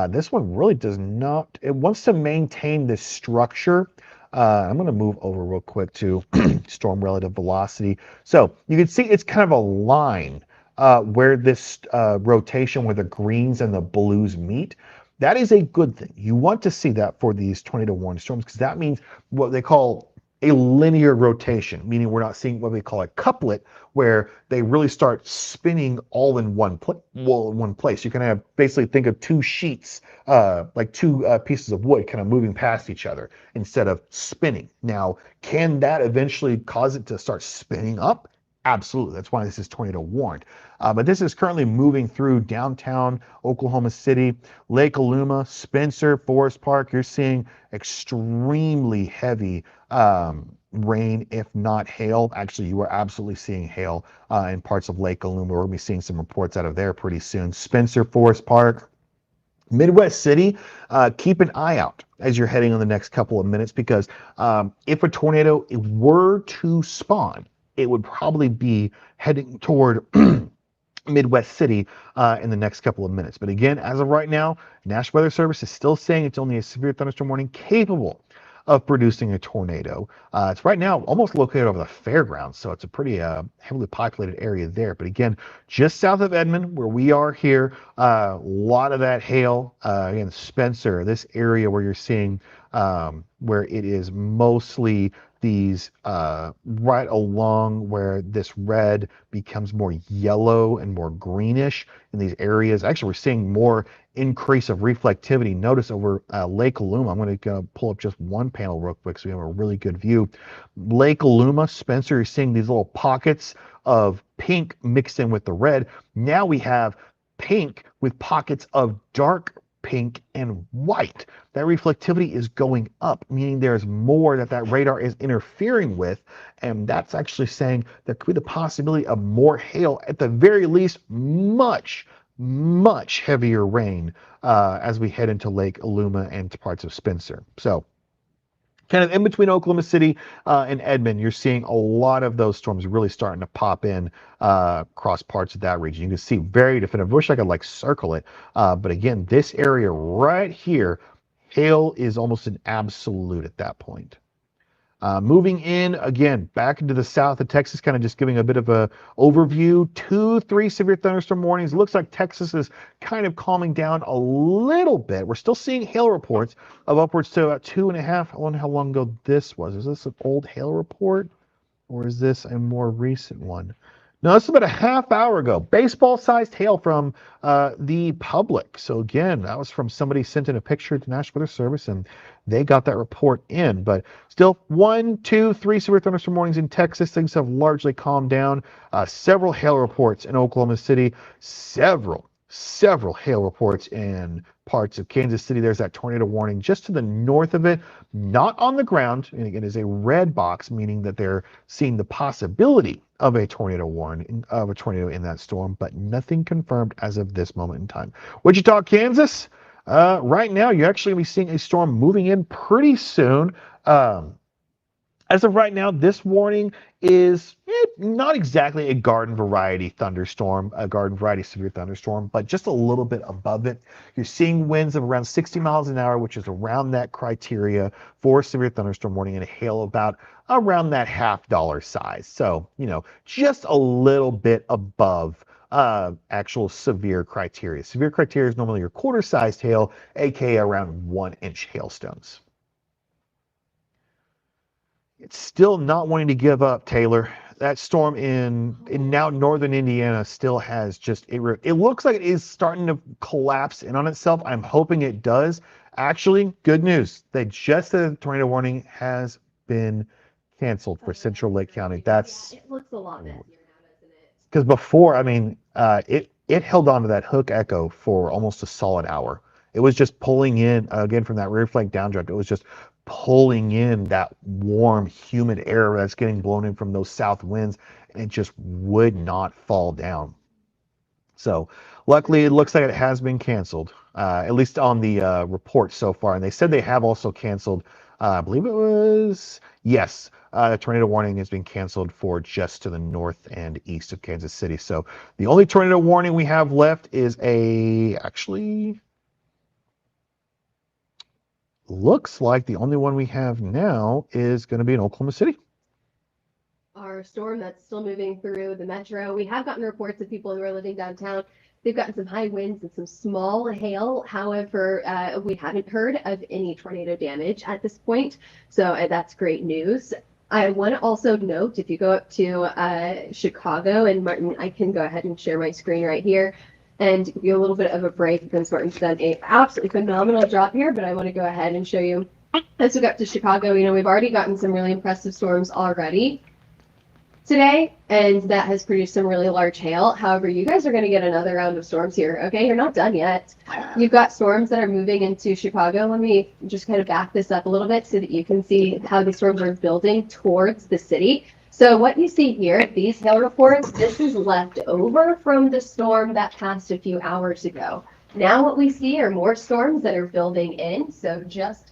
This one really does not, it wants to maintain this structure. I'm going to move over real quick to storm relative velocity. So you can see it's kind of a line where this rotation, where the greens and the blues meet. That is a good thing. You want to see that for these tornado warning storms, because that means what they call a linear rotation, meaning we're not seeing what we call a couplet, where they really start spinning all in one place. You can have basically think of 2 sheets, like 2 pieces of wood kind of moving past each other instead of spinning. Now, can that eventually cause it to start spinning up? Absolutely. That's why this is tornado warned. But this is currently moving through downtown Oklahoma City, Lake Aluma, Spencer, Forest Park. You're seeing extremely heavy rain, if not hail. Actually, you are absolutely seeing hail in parts of Lake Aluma. We're going to be seeing some reports out of there pretty soon. Spencer, Forest Park, Midwest City, keep an eye out as you're heading on the next couple of minutes, because if a tornado were to spawn, it would probably be heading toward Midwest City in the next couple of minutes. But again, as of right now, National Weather Service is still saying it's only a severe thunderstorm warning capable of producing a tornado. It's right now almost located over the fairgrounds, so it's a pretty heavily populated area there. But again, just south of Edmond, where we are here, a lot of that hail, again, Spencer, this area where you're seeing where it is mostly these right along where this red becomes more yellow and more greenish in these areas. Actually, we're seeing more increase of reflectivity. Notice over Lake Aluma, I'm going to pull up just one panel real quick so we have a really good view. Lake Aluma, Spencer, you're seeing these little pockets of pink mixed in with the red. Now we have pink with pockets of dark pink and white. That reflectivity is going up, meaning there's more that radar is interfering with, and that's actually saying there could be the possibility of more hail, at the very least much much heavier rain as we head into Lake Aluma and parts of Spencer. So kind of in between Oklahoma City and Edmond, you're seeing a lot of those storms really starting to pop in across parts of that region. You can see very definitive. I wish I could like circle it, but again, this area right here, hail is almost an absolute at that point. Moving in again back into the south of Texas, kind of just giving a bit of a overview. 3 severe thunderstorm warnings. Looks like Texas is kind of calming down a little bit. We're still seeing hail reports of upwards to about 2.5. I wonder how long ago this was. Is this an old hail report or is this a more recent one? No, this is about a half hour ago. Baseball-sized hail from the public. So again, that was from somebody sent in a picture to National Weather Service, and they got that report in. But still, 1, 2, 3 severe thunderstorm warnings in Texas. Things have largely calmed down. Several hail reports in Oklahoma City. Several hail reports in parts of Kansas City. There's that tornado warning just to the north of it, not on the ground. And again, is a red box, meaning that they're seeing the possibility of a tornado warning, of a tornado in that storm, but nothing confirmed as of this moment in time. Wichita, Kansas, right now you're actually going to be seeing a storm moving in pretty soon. As of right now, this warning is not exactly a garden variety thunderstorm, a garden variety severe thunderstorm, but just a little bit above it. You're seeing winds of around 60 miles an hour, which is around that criteria for severe thunderstorm warning, and a hail about around that $50 size. So, just a little bit above actual severe criteria. Severe criteria is normally your quarter-sized hail, aka around 1-inch hailstones. It's still not wanting to give up, Taylor. That storm in now northern Indiana still has just it looks like it is starting to collapse in on itself. I'm hoping it does. Actually, good news. They just said the tornado warning has been canceled for Central Lake County. That's Yeah, it looks a lot messier now, doesn't it? because before, I mean, it held on to that hook echo for almost a solid hour. It was just pulling in again from that rear flank downdraft. It was just pulling in that warm, humid air that's getting blown in from those south winds, and it just would not fall down. So, luckily, it looks like it has been canceled, at least on the report so far. And they said they have also canceled. I believe it was yes. The tornado warning has been canceled for just to the north and east of Kansas City. So the only tornado warning we have left is actually looks like the only one we have now is going to be in Oklahoma City. Our storm that's still moving through the metro. We have gotten reports of people who are living downtown. They've gotten some high winds and some small hail. However, we haven't heard of any tornado damage at this point. So that's great news. I want to also note, if you go up to Chicago, and Martin, I can go ahead and share my screen right here and give you a little bit of a break because Martin's done an absolutely phenomenal job here, but I want to go ahead and show you. As we got to Chicago, we've already gotten some really impressive storms already today, and that has produced some really large hail. However, you guys are going to get another round of storms here. Okay, you're not done yet. You've got storms that are moving into Chicago. Let me just kind of back this up a little bit so that you can see how the storms are building towards the city. So what you see here, these hail reports, this is left over from the storm that passed a few hours ago. Now what we see are more storms that are building in. So just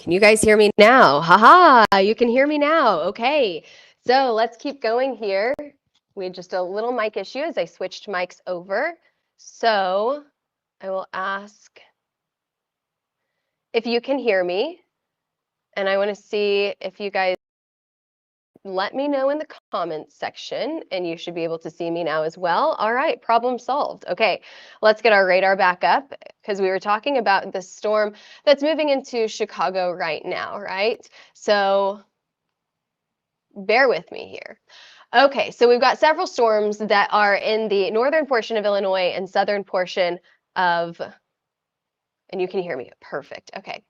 Can you guys hear me now? Haha, you can hear me now. Okay, so let's keep going here. We had just a little mic issue as I switched mics over. So I will ask if you can hear me, and I want to see if you guys let me know in the comments section, and you should be able to see me now as well. All right, problem solved. Okay, let's get our radar back up because we were talking about the storm that's moving into Chicago right now, right? So bear with me here. Okay, so we've got several storms that are in the northern portion of Illinois and southern portion of, and you can hear me, perfect, okay.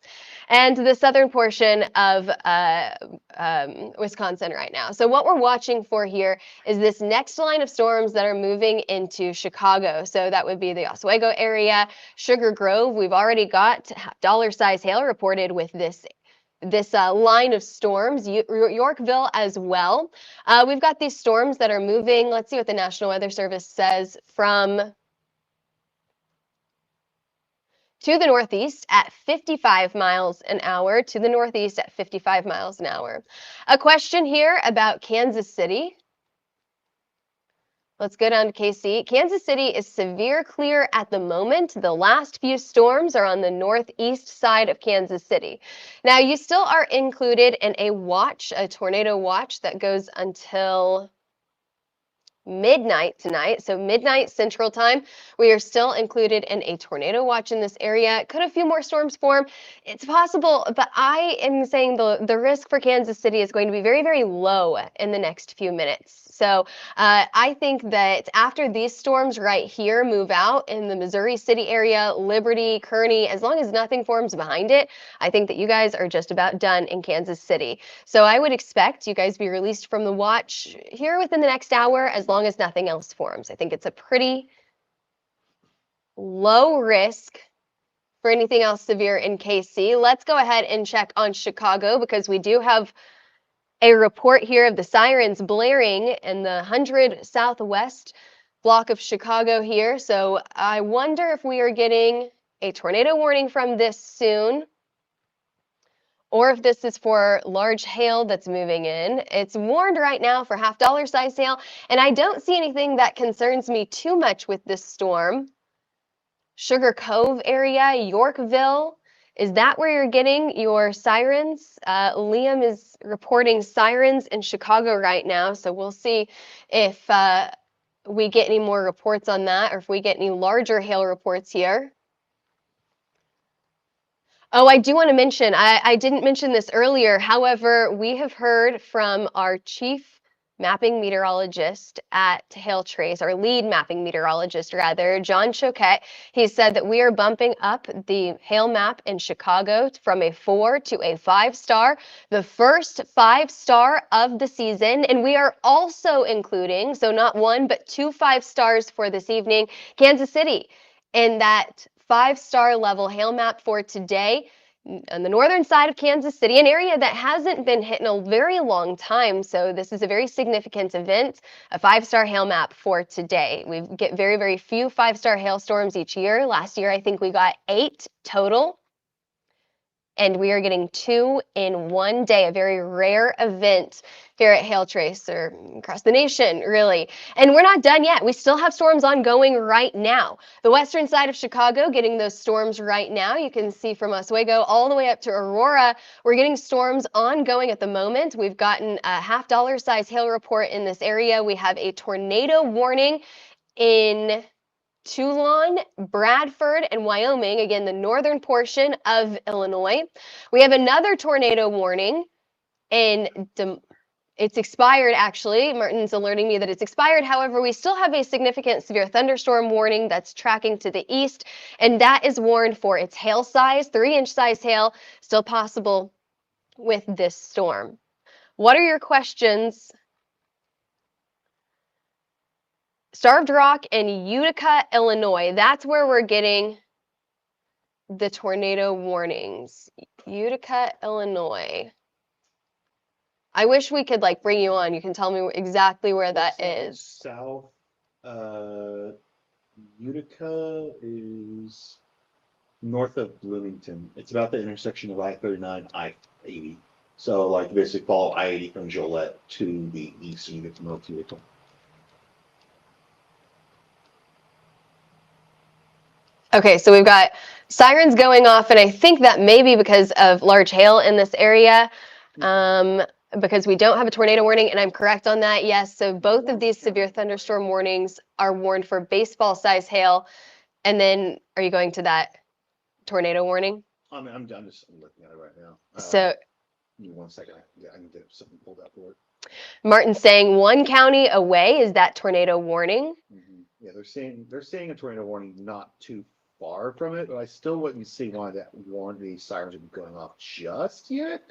And the southern portion of Wisconsin right now. So what we're watching for here is this next line of storms that are moving into Chicago. So that would be the Oswego area, Sugar Grove. We've already got dollar-size hail reported with this line of storms, Yorkville as well. We've got these storms that are moving. Let's see what the National Weather Service says from to the northeast at 55 miles an hour, to the northeast at 55 miles an hour. A question here about Kansas City. Let's go down to KC. Kansas City is severe clear at the moment. The last few storms are on the northeast side of Kansas City. Now, you still are included in a watch, a tornado watch that goes until midnight tonight, so midnight Central Time. We are still included in a tornado watch in this area. Could a few more storms form? It's possible, but I am saying the risk for Kansas City is going to be very, very low in the next few minutes. So I think that after these storms right here move out in the Missouri City area, Liberty, Kearney, as long as nothing forms behind it, I think that you guys are just about done in Kansas City. So I would expect you guys be released from the watch here within the next hour as long as nothing else forms. I think it's a pretty low risk for anything else severe in KC. Let's go ahead and check on Chicago because we do have a report here of the sirens blaring in the 100 Southwest block of Chicago here. So I wonder if we are getting a tornado warning from this soon, or if this is for large hail that's moving in. It's warned right now for $half size hail, and I don't see anything that concerns me too much with this storm. Sugar Cove area, Yorkville, is that where you're getting your sirens? Liam is reporting sirens in Chicago right now, so we'll see if we get any more reports on that or if we get any larger hail reports here. Oh, I do want to mention, I didn't mention this earlier. However, we have heard from our chief mapping meteorologist at Hail Trace, our lead mapping meteorologist rather, John Choquette. He said that we are bumping up the hail map in Chicago from a 4 to a 5-star, the first 5-star of the season. And we are also including, so not one, but 2 5-stars for this evening, Kansas City, in that 5-star level hail map for today on the northern side of Kansas City, an area that hasn't been hit in a very long time. So this is a very significant event, a 5-star hail map for today. We get very, very few 5-star hailstorms each year. Last year, I think we got 8 total. And we are getting 2 in one day, a very rare event here at Hail Trace or across the nation, really. And we're not done yet. We still have storms ongoing right now. The western side of Chicago getting those storms right now. You can see from Oswego all the way up to Aurora. We're getting storms ongoing at the moment. We've gotten a $half size hail report in this area. We have a tornado warning in Toulon, Bradford, and Wyoming, again, the northern portion of Illinois. We have another tornado warning in it's expired, actually. Martin's alerting me that it's expired. However, we still have a significant severe thunderstorm warning that's tracking to the east, and that is warned for its hail size, 3-inch size hail, still possible with this storm. What are your questions? Starved Rock and Utica, Illinois. That's where we're getting the tornado warnings. Utica, Illinois. I wish we could like bring you on. You can tell me exactly where that is. South, Utica is north of Bloomington. It's about the intersection of I-39, I-80. So, like, basically follow I-80 from Joliet to the east, and you get to North Utica. Okay, so we've got sirens going off, and I think that may be because of large hail in this area, because we don't have a tornado warning, and I'm correct on that. Yes, so both of these severe thunderstorm warnings are warned for baseball-size hail. And then, are you going to that tornado warning? I'm just looking at it right now. So Give me 1 second. I can get something pulled out for it. Martin's saying 1 county away is that tornado warning. Mm-hmm. Yeah, they're saying a tornado warning not too far from it, but I still wouldn't see why that one of these sirens would be going off just yet.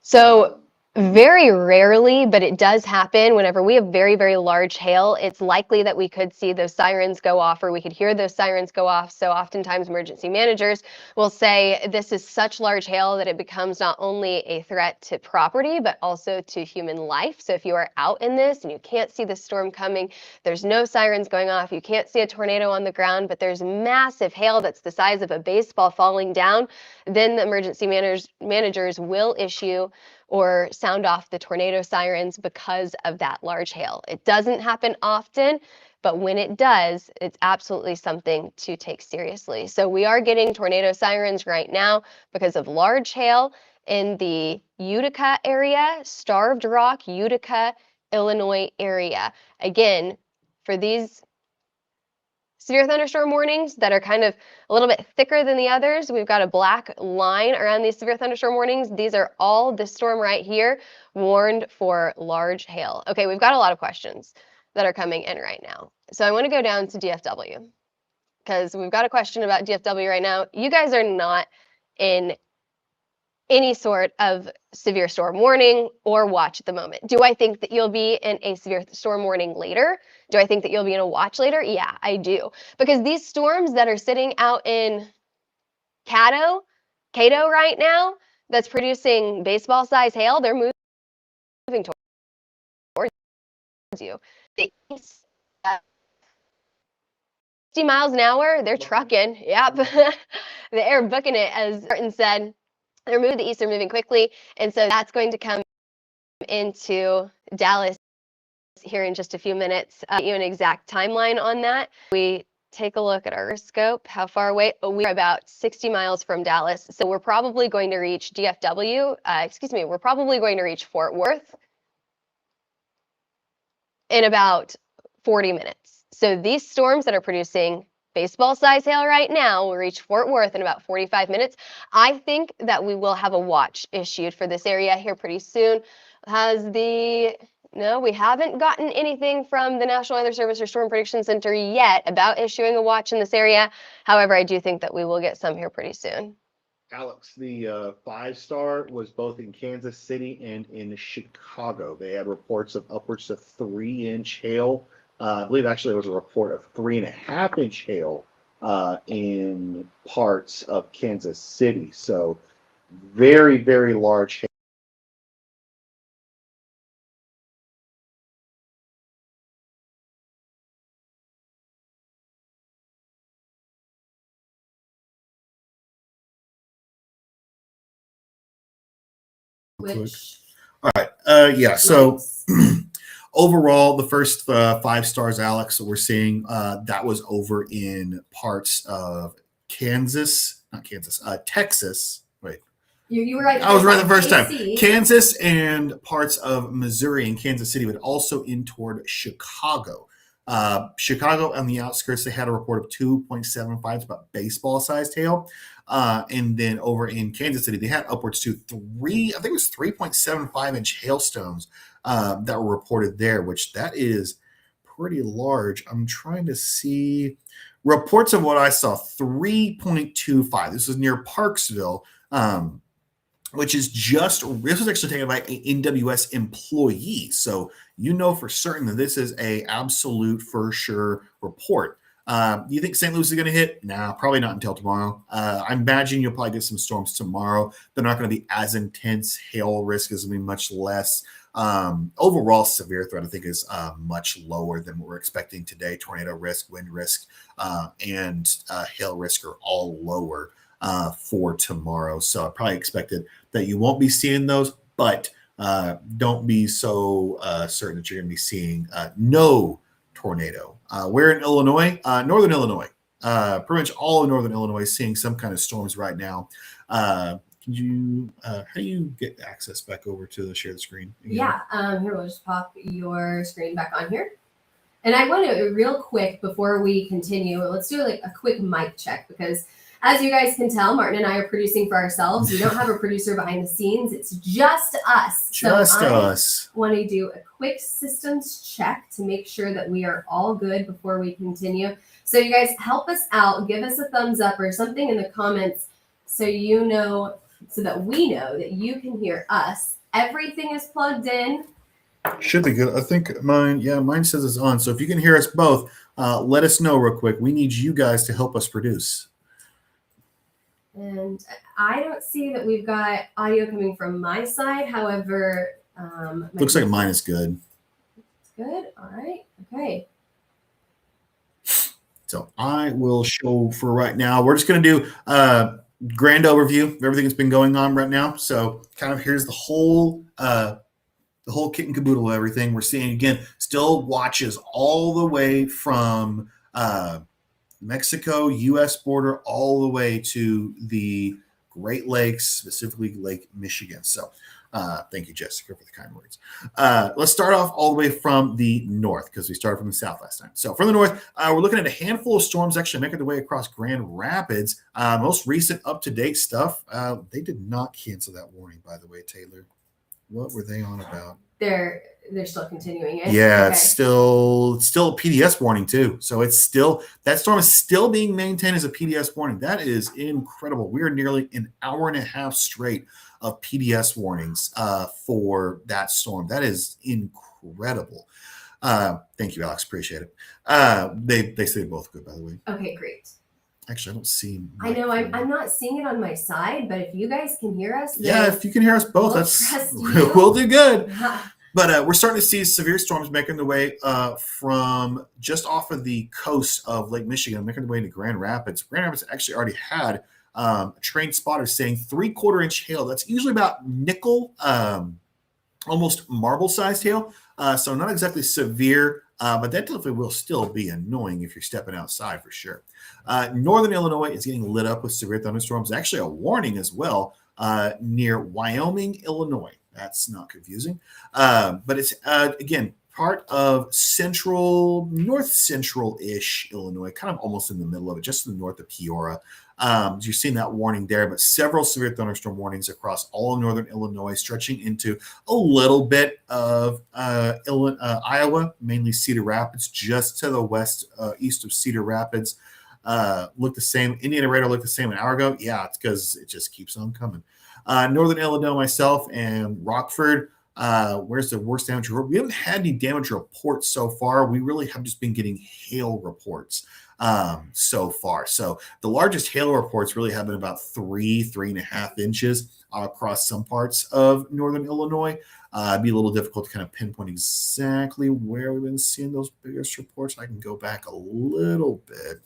So very rarely, but it does happen whenever we have very, very large hail. It's likely that we could see those sirens go off, or we could hear those sirens go off. So oftentimes emergency managers will say this is such large hail that it becomes not only a threat to property, but also to human life. So if you are out in this and you can't see the storm coming, there's no sirens going off, you can't see a tornado on the ground, but there's massive hail that's the size of a baseball falling down, then the emergency managers will issue or sound off the tornado sirens because of that large hail. It doesn't happen often, but when it does, it's absolutely something to take seriously. So we are getting tornado sirens right now because of large hail in the Utica area, Starved Rock, Utica, Illinois area. Again, for these severe thunderstorm warnings that are kind of a little bit thicker than the others, we've got a black line around these severe thunderstorm warnings. These are all the storm right here warned for large hail. Okay, we've got a lot of questions that are coming in right now. So I want to go down to DFW because we've got a question about DFW right now. You guys are not in any sort of severe storm warning or watch at the moment. Do I think that you'll be in a severe storm warning later? Do I think that you'll be in a watch later? Yeah, I do. Because these storms that are sitting out in Cato right now, that's producing baseball-sized hail, they're moving towards you. The east, 60 miles an hour, they're trucking. Yep. They're booking it, as Martin said. They're moving to the east, they're moving quickly, and so that's going to come into Dallas here in just a few minutes. You an exact timeline on that. We take a look at our scope. How far away? Oh, we're about 60 miles from Dallas, so we're probably going to reach DFW. We're probably going to reach Fort Worth in about 40 minutes. So these storms that are producing baseball-sized hail right now will reach Fort Worth in about 45 minutes. I think that we will have a watch issued for this area here pretty soon. No, we haven't gotten anything from the National Weather Service or Storm Prediction Center yet about issuing a watch in this area. However, I do think that we will get some here pretty soon. Alex, the 5-star was both in Kansas City and in Chicago. They had reports of upwards to 3-inch hail. I believe actually there was a report of 3.5-inch hail in parts of Kansas City. So very, very large hail. All right. Yeah. So overall, the first 5 stars, Alex, we're seeing that was over in parts of Texas. Wait. You were right. I was right the first time. KC. Kansas and parts of Missouri and Kansas City, but also in toward Chicago. Chicago on the outskirts, they had a report of 2.75. It's about baseball-sized hail. And then over in Kansas City, they had upwards to 3.75-inch hailstones that were reported there, which that is pretty large. I'm trying to see reports of what I saw, 3.25. This is near Parksville, which is this was actually taken by an NWS employee. So you know for certain that this is a absolute for sure report. You think St. Louis is going to hit? Nah, probably not until tomorrow. I imagine you'll probably get some storms tomorrow. They're not going to be as intense. Hail risk is going to be much less. Overall severe threat, I think, is much lower than what we're expecting today. Tornado risk, wind risk, and hail risk are all lower. for tomorrow. So I probably expected that you won't be seeing those, but don't be so certain that you're going to be seeing no tornado. We're in Illinois, northern Illinois. Pretty much all of northern Illinois is seeing some kind of storms right now. How do you get access back over to the shared screen? Again? Yeah, here, we'll just pop your screen back on here. And I want to, real quick, before we continue, let's do like a quick mic check, because as you guys can tell, Martin and I are producing for ourselves. We don't have a producer behind the scenes. It's just us. Just us. I want to do a quick systems check to make sure that we are all good before we continue. So you guys help us out. Give us a thumbs up or something in the comments so you know, so that we know that you can hear us. Everything is plugged in. Should be good. I think mine says it's on. So if you can hear us both, let us know real quick. We need you guys to help us produce. And I don't see that we've got audio coming from my side. However, looks like mine is good. It's good. All right. Okay. So I will show for right now. We're just going to do a grand overview of everything that's been going on right now. So kind of here's the whole kit and caboodle of everything. We're seeing, again, still watches all the way from Mexico, U.S. border, all the way to the Great Lakes, specifically Lake Michigan. So thank you, Jessica, for the kind words. Let's start off all the way from the north, because we started from the south last time. So from the north, we're looking at a handful of storms actually making their way across Grand Rapids. Most recent up-to-date stuff, they did not cancel that warning, by the way, Taylor. What were they on about? They're still continuing it. Yeah, Okay. it's still a PDS warning too. So it's still, that storm is still being maintained as a PDS warning. That is incredible. We are nearly an hour and a half straight of PDS warnings for that storm. That is incredible. Thank you, Alex. Appreciate it. They say both good, by the way. Okay, great. Actually, I don't see. I know I'm not seeing it on my side, but if you guys can hear us, Yeah, if you can hear us both, we'll trust we'll do good. then- But we're starting to see severe storms making their way from just off of the coast of Lake Michigan, making their way into Grand Rapids. Grand Rapids actually already had a trained spotter saying 3/4 inch hail. That's usually about nickel, almost marble-sized hail. So not exactly severe, but that definitely will still be annoying if you're stepping outside for sure. Northern Illinois is getting lit up with severe thunderstorms. Actually, a warning as well near Wyoming, Illinois. That's not confusing. But it's, again, part of north central-ish Illinois, kind of almost in the middle of it, just to the north of Peoria. You're seeing that warning there, but several severe thunderstorm warnings across all of northern Illinois, stretching into a little bit of Iowa, mainly Cedar Rapids, just to the west, east of Cedar Rapids. Look the same. Indiana radar looked the same an hour ago. Yeah, it's because it just keeps on coming. Northern Illinois, myself, and Rockford. Where's the worst damage report? We haven't had any damage reports so far. We really have just been getting hail reports so far. So the largest hail reports really have been about 3.5 inches across some parts of northern Illinois. It'd be a little difficult to kind of pinpoint exactly where we've been seeing those biggest reports. I can go back a little bit.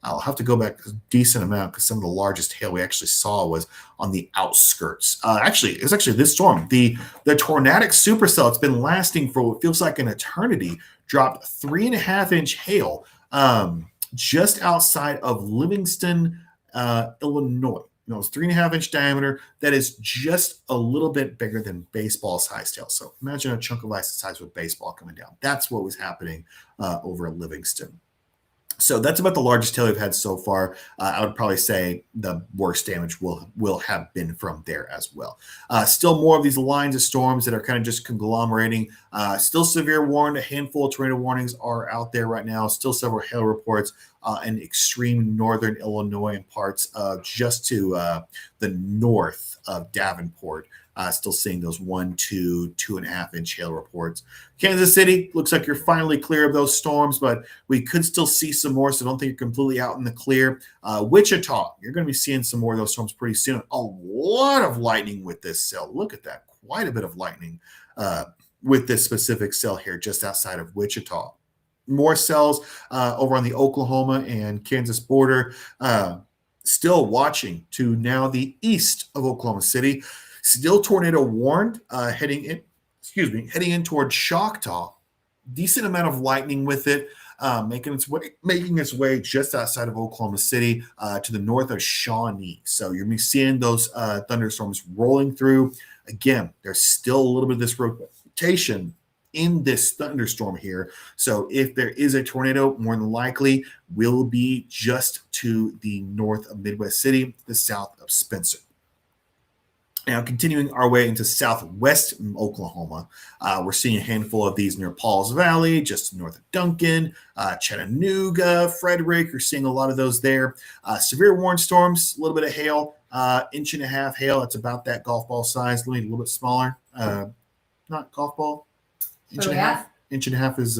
I'll have to go back a decent amount because some of the largest hail we actually saw was on the outskirts. It's actually this storm. The tornadic supercell, it's been lasting for what feels like an eternity, dropped 3.5 inch hail just outside of Livingston, Illinois. It's 3.5 inch diameter. That is just a little bit bigger than baseball sized hail. So imagine a chunk of ice the size of a baseball coming down. That's what was happening over at Livingston. So that's about the largest hail we've had so far. I would probably say the worst damage will have been from there as well. Still more of these lines of storms that are kind of just conglomerating. Still severe warned. A handful of tornado warnings are out there right now. Still several hail reports in extreme northern Illinois and parts just to the north of Davenport. Still seeing those 1, 2, 2.5 inch hail reports. Kansas City looks like you're finally clear of those storms, but we could still see some more, so don't think you're completely out in the clear. Wichita, you're going to be seeing some more of those storms pretty soon. A lot of lightning with this cell. Look at that. Quite a bit of lightning with this specific cell here just outside of Wichita. More cells over on the Oklahoma and Kansas border. Still watching to now the east of Oklahoma City. Still tornado warned, heading in towards Choctaw. Decent amount of lightning with it, making its way just outside of Oklahoma City to the north of Shawnee. So you're going to be seeing those thunderstorms rolling through. Again, there's still a little bit of this rotation in this thunderstorm here. So if there is a tornado, more than likely will be just to the north of Midwest City, the south of Spencer. Now, continuing our way into southwest Oklahoma, we're seeing a handful of these near Pauls Valley, just north of Duncan, Chattanooga, Frederick. You're seeing a lot of those there. Severe warned storms, a little bit of hail, 1.5 inches hail. That's about that golf ball size, a little bit smaller. Not golf ball. Inch and a half. Inch and a half is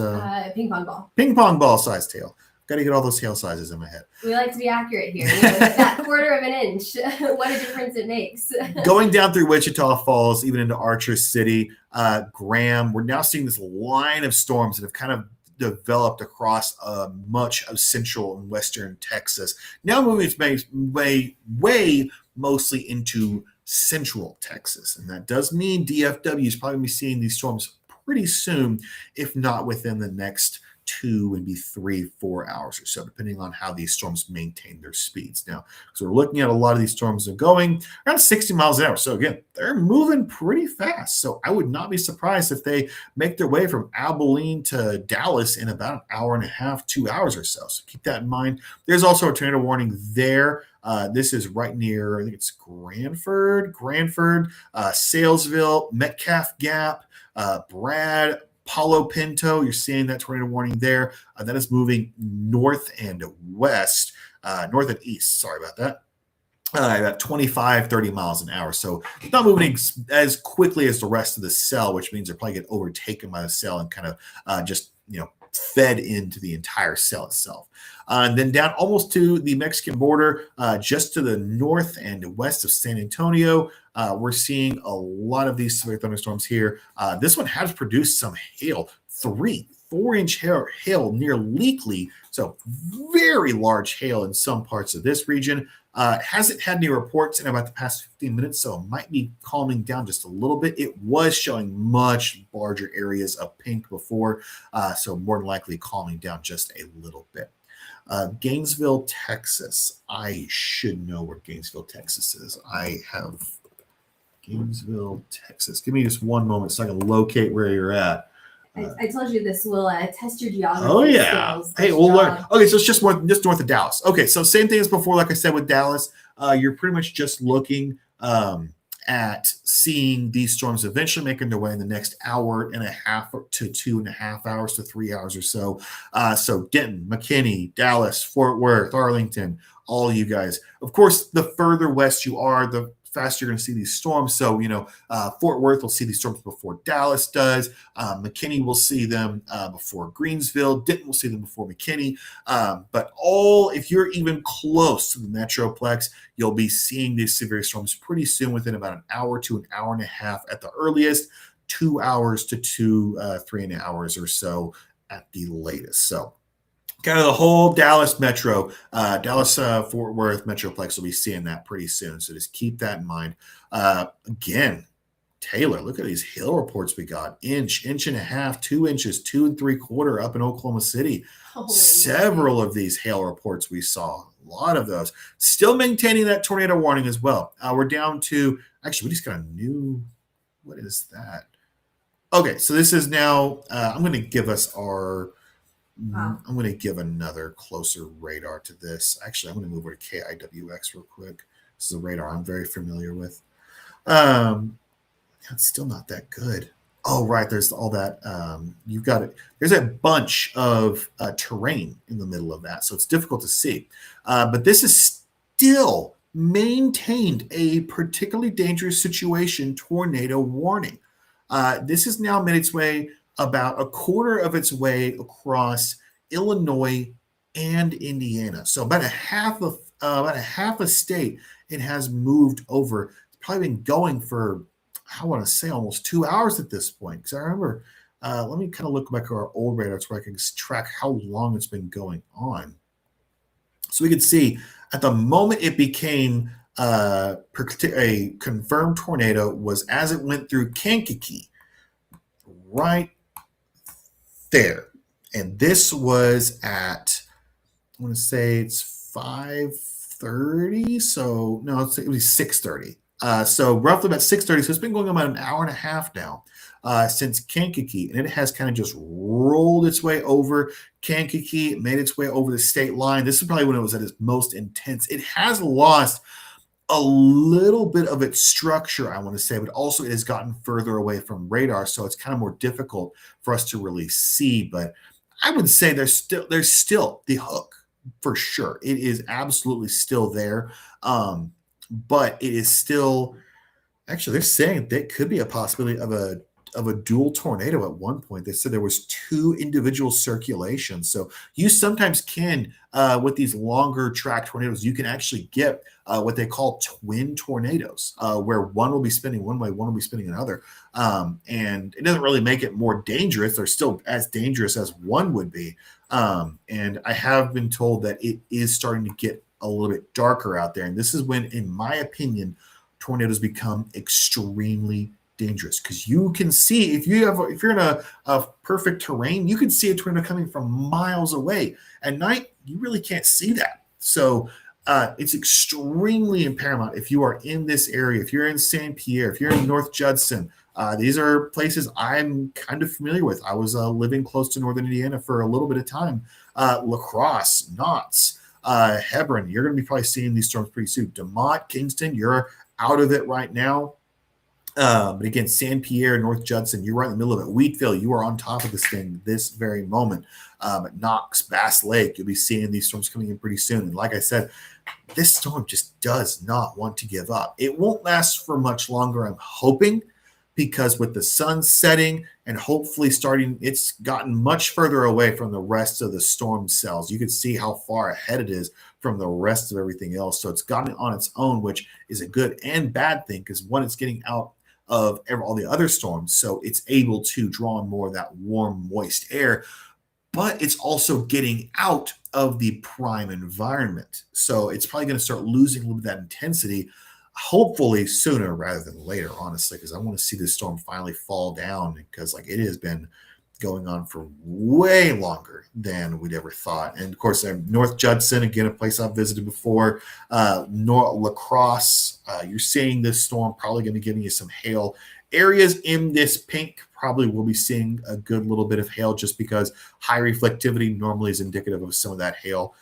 ping pong ball. Ping pong ball size hail. Got to get all those hail sizes in my head. We like to be accurate here. You know, that 1/4 of an inch, what a difference it makes. Going down through Wichita Falls, even into Archer City, Graham, we're now seeing this line of storms that have kind of developed across much of central and western Texas. Now moving its way mostly into central Texas. And that does mean DFW is probably going to be seeing these storms pretty soon, if not within the next 2, maybe 3, 4 hours or so, depending on how these storms maintain their speeds. Now, so we're looking at a lot of these storms are going around 60 miles an hour. So again, they're moving pretty fast. So I would not be surprised if they make their way from Abilene to Dallas in about 1.5 hours, 2 hours or so. So keep that in mind. There's also a tornado warning there. This is right near, I think it's Granford, Salesville, Metcalf Gap, Brad, Palo Pinto. You're seeing that tornado warning there. That is moving north and west, north and east. Sorry about that. About 25, 30 miles an hour. So it's not moving as quickly as the rest of the cell, which means they're probably get overtaken by the cell and kind of just, fed into the entire cell itself. And then down almost to the Mexican border, just to the north and west of San Antonio, we're seeing a lot of these severe thunderstorms here. This one has produced some hail, 3-4 inch hail near Leakley. So very large hail in some parts of this region. Hasn't had any reports in about the past 15 minutes, so it might be calming down just a little bit. It was showing much larger areas of pink before, so more than likely calming down just a little bit. Gainesville, Texas. I should know where Gainesville, Texas is. I have Gainesville, Texas. Give me just one moment so I can locate where you're at. I told you this will test your geography. Oh yeah. Skills, Hey, we'll learn. Okay, so it's just north of Dallas. Okay, so same thing as before. Like I said with Dallas, you're pretty much just looking at seeing these storms eventually making their way in the next 1.5 to 2.5 hours to 3 hours or so. So Denton, McKinney, Dallas, Fort Worth, Arlington, all you guys. Of course, the further west you are, the faster you're going to see these storms. So, Fort Worth will see these storms before Dallas does. McKinney will see them before Greensville. Denton will see them before McKinney. But if you're even close to the Metroplex, you'll be seeing these severe storms pretty soon, within about 1 hour to 1.5 hours at the earliest, 2 hours to 3.5 hours or so at the latest. So kind of the whole Dallas metro, Fort Worth Metroplex will be seeing that pretty soon. So just keep that in mind. Again, Taylor, look at these hail reports we got. Inch and a half, 2 inches, 2 3/4 up in Oklahoma City. Several of these hail reports we saw. A lot of those. Still maintaining that tornado warning as well. We're down to, actually, we just got a new, what is that? Okay, so this is now, I'm going to give us our, I'm going to give another closer radar to this. Actually, I'm going to move over to KIWX real quick. This is a radar I'm very familiar with. It's still not that good. Oh, right. There's all that. You've got it. There's a bunch of terrain in the middle of that, so it's difficult to see. But this is still maintained a particularly dangerous situation tornado warning. This has now made its way about 1/4 of its way across Illinois and Indiana. So about a half a state it has moved over. It's probably been going for, I want to say, almost 2 hours at this point. Because I remember, let me kind of look back at our old radars where I can track how long it's been going on. So we can see At the moment it became a confirmed tornado was as it went through Kankakee, right there. And this was at, I want to say it's 5:30. So no, it was 6:30. So roughly about 6:30. So it's been going on about an hour and a half now since Kankakee, and it has kind of just rolled its way over Kankakee, made its way over the state line. This is probably when it was at its most intense. It has lost a little bit of its structure, I want to say, but also it has gotten further away from radar, so it's kind of more difficult for us to really see. But I would say there's still the hook for sure. It is absolutely still there, but it is still actually. They're saying there could be a possibility of a dual tornado at one point. They said there was two individual circulations. So you sometimes can, with these longer track tornadoes, you can actually get what they call twin tornadoes, where one will be spinning one way, one will be spinning another. And it doesn't really make it more dangerous. They're still as dangerous as one would be. And I have been told that it is starting to get a little bit darker out there. And this is when, in my opinion, tornadoes become extremely dangerous, because you can see if you're in a perfect terrain, you can see a tornado coming from miles away. At night, you really can't see that. So it's extremely paramount if you are in this area, if you're in St. Pierre, if you're in North Judson. These are places I'm kind of familiar with. I was living close to Northern Indiana for a little bit of time. La Crosse, Knott's, Hebron, you're going to be probably seeing these storms pretty soon. DeMott, Kingston, you're out of it right now. But again, San Pierre, North Judson, you're right in the middle of it. Wheatville, you are on top of this thing this very moment. Knox, Bass Lake, you'll be seeing these storms coming in pretty soon. And like I said, this storm just does not want to give up. It won't last for much longer, I'm hoping, because with the sun setting and hopefully starting, it's gotten much further away from the rest of the storm cells. You can see how far ahead it is from the rest of everything else. So it's gotten on its own, which is a good and bad thing, because one, it's getting out of all the other storms, so it's able to draw in more of that warm, moist air, but it's also getting out of the prime environment. So it's probably going to start losing a little bit of that intensity, hopefully sooner rather than later, honestly, because I want to see this storm finally fall down, because like it has been going on for way longer than we'd ever thought. And of course, North Judson, again, a place I've visited before, La Crosse, you're seeing this storm probably going to be giving you some hail. Areas in this pink probably will be seeing a good little bit of hail, just because high reflectivity normally is indicative of some of that hail.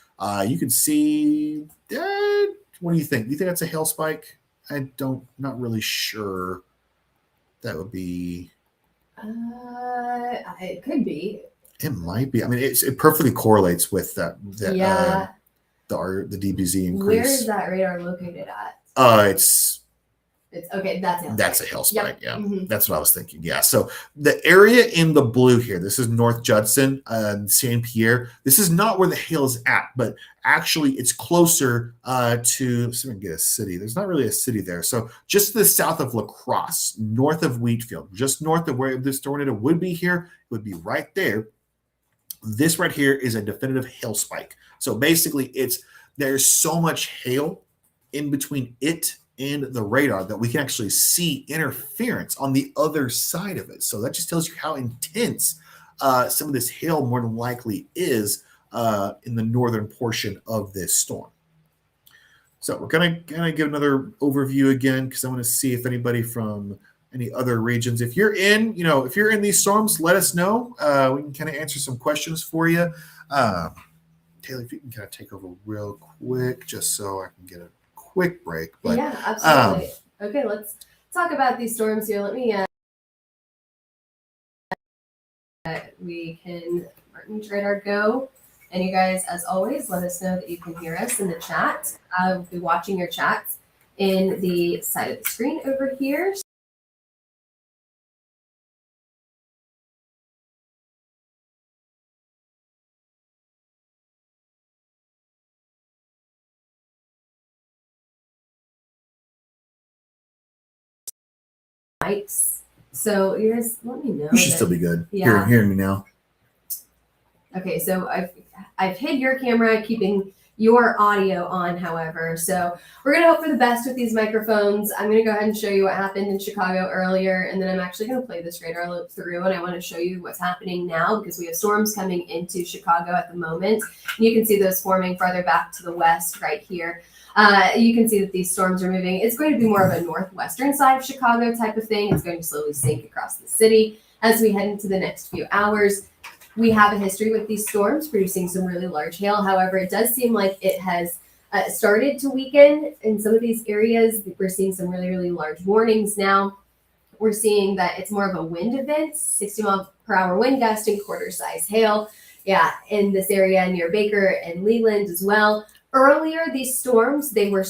You can see, what do you think? Do you think that's a hail spike? Not really sure. That would be... It could be. It might be. I mean, it perfectly correlates with that. Yeah. The DBZ increase. Where is that radar located at? It's okay. That's a hail spike. Yep. Yeah, Mm-hmm. That's what I was thinking. Yeah. So the area in the blue here, this is North Judson, Saint Pierre. This is not where the hail is at, but actually it's closer to. So we can get a city. There's not really a city there. So just to the south of La Crosse, north of Wheatfield, just north of where this tornado would be here, it would be right there. This right here is a definitive hail spike. So basically, there's so much hail in between it and the radar that we can actually see interference on the other side of it. So that just tells you how intense some of this hail more than likely is in the northern portion of this storm. So we're gonna give another overview again, because I want to see if anybody from any other regions, if you're in these storms, let us know. We can kind of answer some questions for you. Taylor, if you can kind of take over real quick, just so I can get a quick break. But yeah, absolutely. Okay, let's talk about these storms here. Let me we can Martin's radar go, and you guys, as always, let us know that you can hear us in the chat. We'll be watching your chats in the side of the screen over here. So you guys let me know. You should still be good. Yeah. Hearing me now. Okay, so I've hid your camera, keeping your audio on, however. So we're going to hope for the best with these microphones. I'm going to go ahead and show you what happened in Chicago earlier, and then I'm actually going to play this radar loop through, and I want to show you what's happening now because we have storms coming into Chicago at the moment. And you can see those forming farther back to the west right here. You can see that these storms are moving. It's going to be more of a northwestern side of Chicago type of thing. It's going to slowly sink across the city as we head into the next few hours. We have a history with these storms producing some really large hail. However, it does seem like it has started to weaken in some of these areas. We're seeing some really, really large warnings now. We're seeing that it's more of a wind event, 60 mile per hour wind gust and quarter size hail. Yeah, in this area near Baker and Leland as well. Earlier, these storms, they were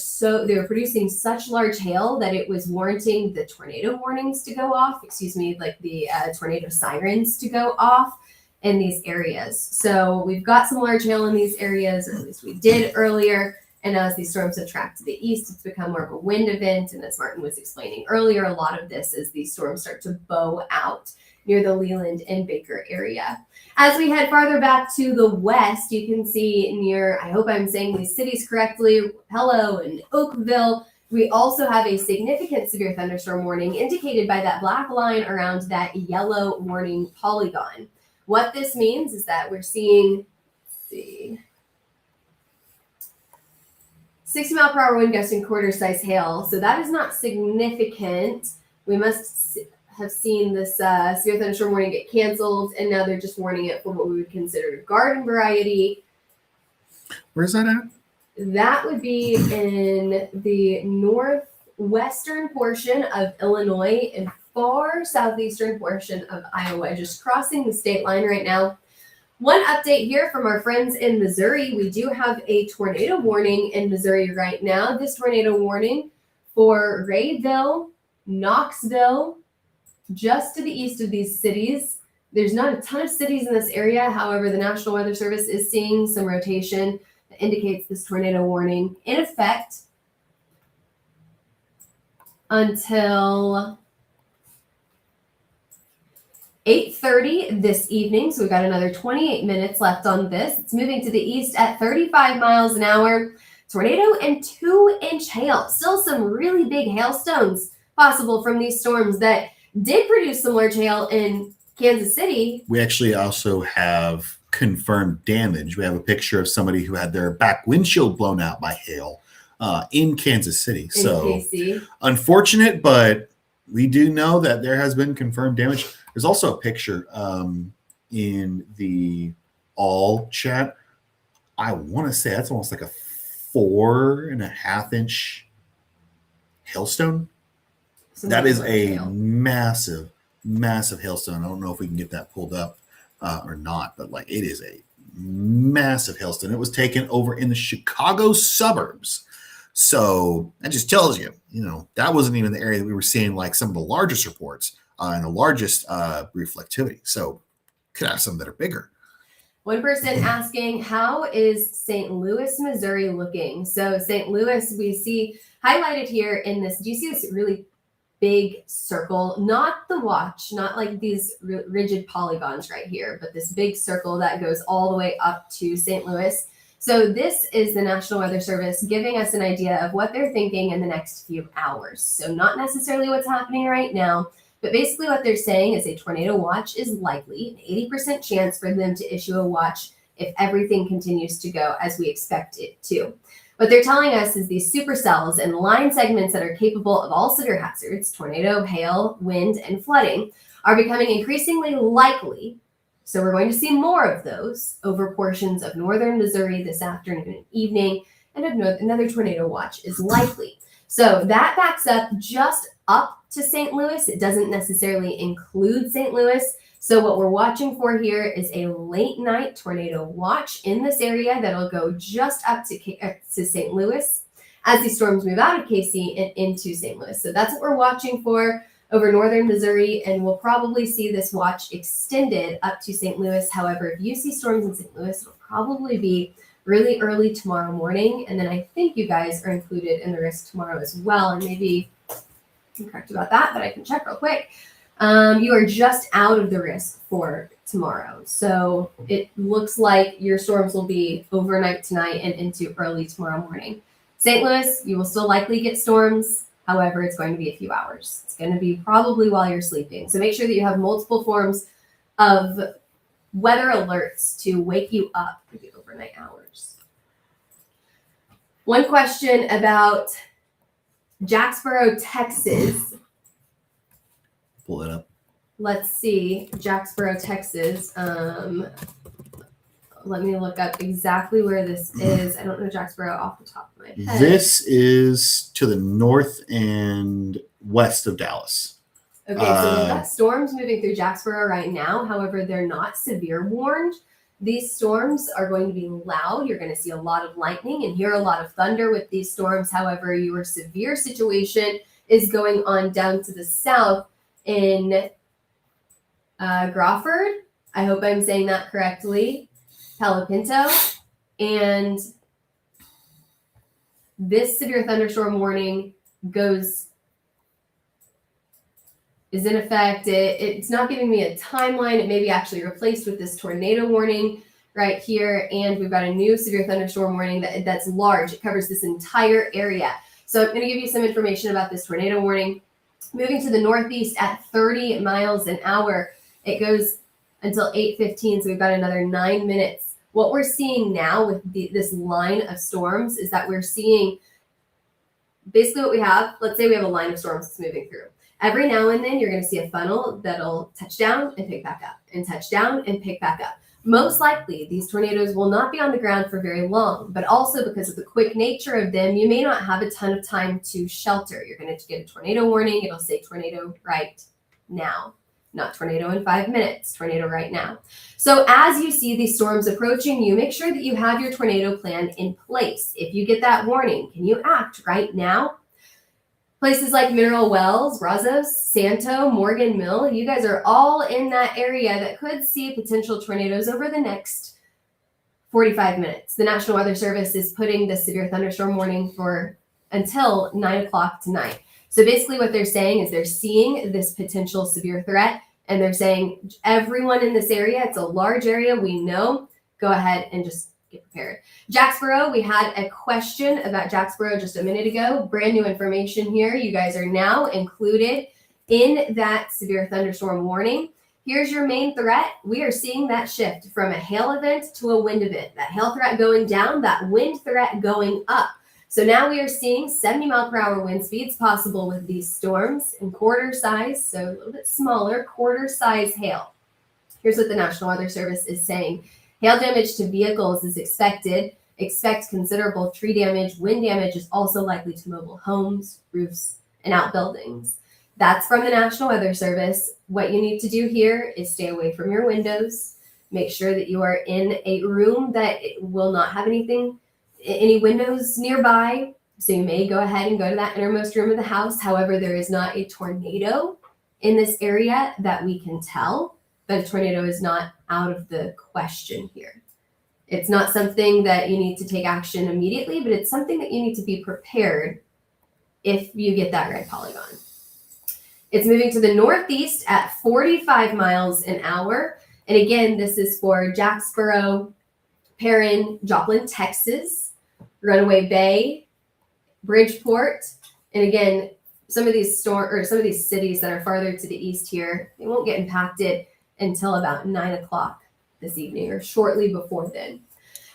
producing such large hail that it was warranting the tornado warnings to go off, like the tornado sirens to go off in these areas. So we've got some large hail in these areas, at least we did earlier. And as these storms have tracked to the east, it's become more of a wind event. And as Martin was explaining earlier, a lot of this is these storms start to bow out near the Leland and Baker area. As we head farther back to the west, you can see near, I hope I'm saying these cities correctly, Hello and Oakville, we also have a significant severe thunderstorm warning indicated by that black line around that yellow warning polygon. What this means is that we're seeing, 60 mile per hour wind gusts and quarter size hail. So that is not significant. We must have seen this severe thunderstorm warning get canceled, and now they're just warning it for what we would consider garden variety. Where's that at? That would be in the northwestern portion of Illinois and far southeastern portion of Iowa, just crossing the state line right now. One update here from our friends in Missouri. We do have a tornado warning in Missouri right now. This tornado warning for Rayville, Knoxville, just to the east of these cities. There's not a ton of cities in this area. However, the National Weather Service is seeing some rotation that indicates this tornado warning in effect until 8:30 this evening. So we've got another 28 minutes left on this. It's moving to the east at 35 miles an hour. Tornado and 2-inch hail. Still some really big hailstones possible from these storms that did produce some large hail in Kansas City. We actually also have confirmed damage. We have a picture of somebody who had their back windshield blown out by hail in Kansas City. So KC. Unfortunate, but we do know that there has been confirmed damage. There's also a picture in the all chat. I want to say that's almost like a 4.5-inch hailstone. That is a massive, massive hailstone. I don't know if we can get that pulled up or not, but like it is a massive hailstone. It was taken over in the Chicago suburbs. So that just tells you, that wasn't even the area that we were seeing like some of the largest reports and the largest reflectivity. So could have some that are bigger. One person asking, how is St. Louis, Missouri looking? So St. Louis, we see highlighted here in this. Do you see this really big circle? Not the watch, not like these rigid polygons right here, but this big circle that goes all the way up to St. Louis. So this is the National Weather Service giving us an idea of what they're thinking in the next few hours. So not necessarily what's happening right now, but basically what they're saying is a tornado watch is likely, an 80% chance for them to issue a watch if everything continues to go as we expect it to. What they're telling us is these supercells and line segments that are capable of all severe hazards, tornado, hail, wind, and flooding, are becoming increasingly likely. So we're going to see more of those over portions of northern Missouri this afternoon and evening, and another tornado watch is likely. So that backs up just up to St. Louis. It doesn't necessarily include St. Louis. So what we're watching for here is a late night tornado watch in this area that'll go just up to St. Louis as these storms move out of KC and into St. Louis. So that's what we're watching for over northern Missouri, and we'll probably see this watch extended up to St. Louis. However, if you see storms in St. Louis, it'll probably be really early tomorrow morning, and then I think you guys are included in the risk tomorrow as well, and maybe I'm correct about that, but I can check real quick. You are just out of the risk for tomorrow. So it looks like your storms will be overnight tonight and into early tomorrow morning. St. Louis, you will still likely get storms. However, it's going to be a few hours. It's going to be probably while you're sleeping. So make sure that you have multiple forms of weather alerts to wake you up for the overnight hours. One question about Jacksboro, Texas. Pull it up. Let's see, Jacksboro, Texas. Let me look up exactly where this is. I don't know Jacksboro off the top of my head. This is to the north and west of Dallas. Okay, so we've got storms moving through Jacksboro right now. However, they're not severe warned. These storms are going to be loud. You're going to see a lot of lightning and hear a lot of thunder with these storms. However, your severe situation is going on down to the south in Crawford. I hope I'm saying that correctly. Palo Pinto. And this severe thunderstorm warning is in effect. It's not giving me a timeline. It may be actually replaced with this tornado warning right here. And we've got a new severe thunderstorm warning that's large. It covers this entire area. So I'm going to give you some information about this tornado warning. Moving to the northeast at 30 miles an hour. It goes until 8:15, so we've got another 9 minutes. What we're seeing now with this line of storms is that we're seeing basically what we have. Let's say we have a line of storms that's moving through. Every now and then, you're going to see a funnel that'll touch down and pick back up, and touch down and pick back up. Most likely, these tornadoes will not be on the ground for very long, but also because of the quick nature of them, you may not have a ton of time to shelter. You're going to get a tornado warning. It'll say tornado right now, not tornado in 5 minutes, tornado right now. So as you see these storms approaching you, make sure that you have your tornado plan in place. If you get that warning, can you act right now? Places like Mineral Wells, Brazos, Santo, Morgan Mill, you guys are all in that area that could see potential tornadoes over the next 45 minutes. The National Weather Service is putting the severe thunderstorm warning for until 9 o'clock tonight. So basically what they're saying is they're seeing this potential severe threat, and they're saying, everyone in this area, it's a large area, we know, go ahead and just get prepared. Jacksboro, we had a question about Jacksboro just a minute ago. Brand new information here. You guys are now included in that severe thunderstorm warning. Here's your main threat. We are seeing that shift from a hail event to a wind event. That hail threat going down, that wind threat going up. So now we are seeing 70 mile per hour wind speeds possible with these storms in quarter size, so a little bit smaller, quarter size hail. Here's what the National Weather Service is saying. Hail damage to vehicles is expected. Expect considerable tree damage. Wind damage is also likely to mobile homes, roofs, and outbuildings. That's from the National Weather Service. What you need to do here is stay away from your windows. Make sure that you are in a room that will not have any windows nearby. So you may go ahead and go to that innermost room of the house. However, there is not a tornado in this area that we can tell, but a tornado is not out of the question here. It's not something that you need to take action immediately, but it's something that you need to be prepared if you get that red polygon. It's moving to the northeast at 45 miles an hour. And again, this is for Jacksboro, Perrin, Joplin, Texas, Runaway Bay, Bridgeport. And again, some of these cities that are farther to the east here, they won't get impacted until about 9 o'clock this evening or shortly before then.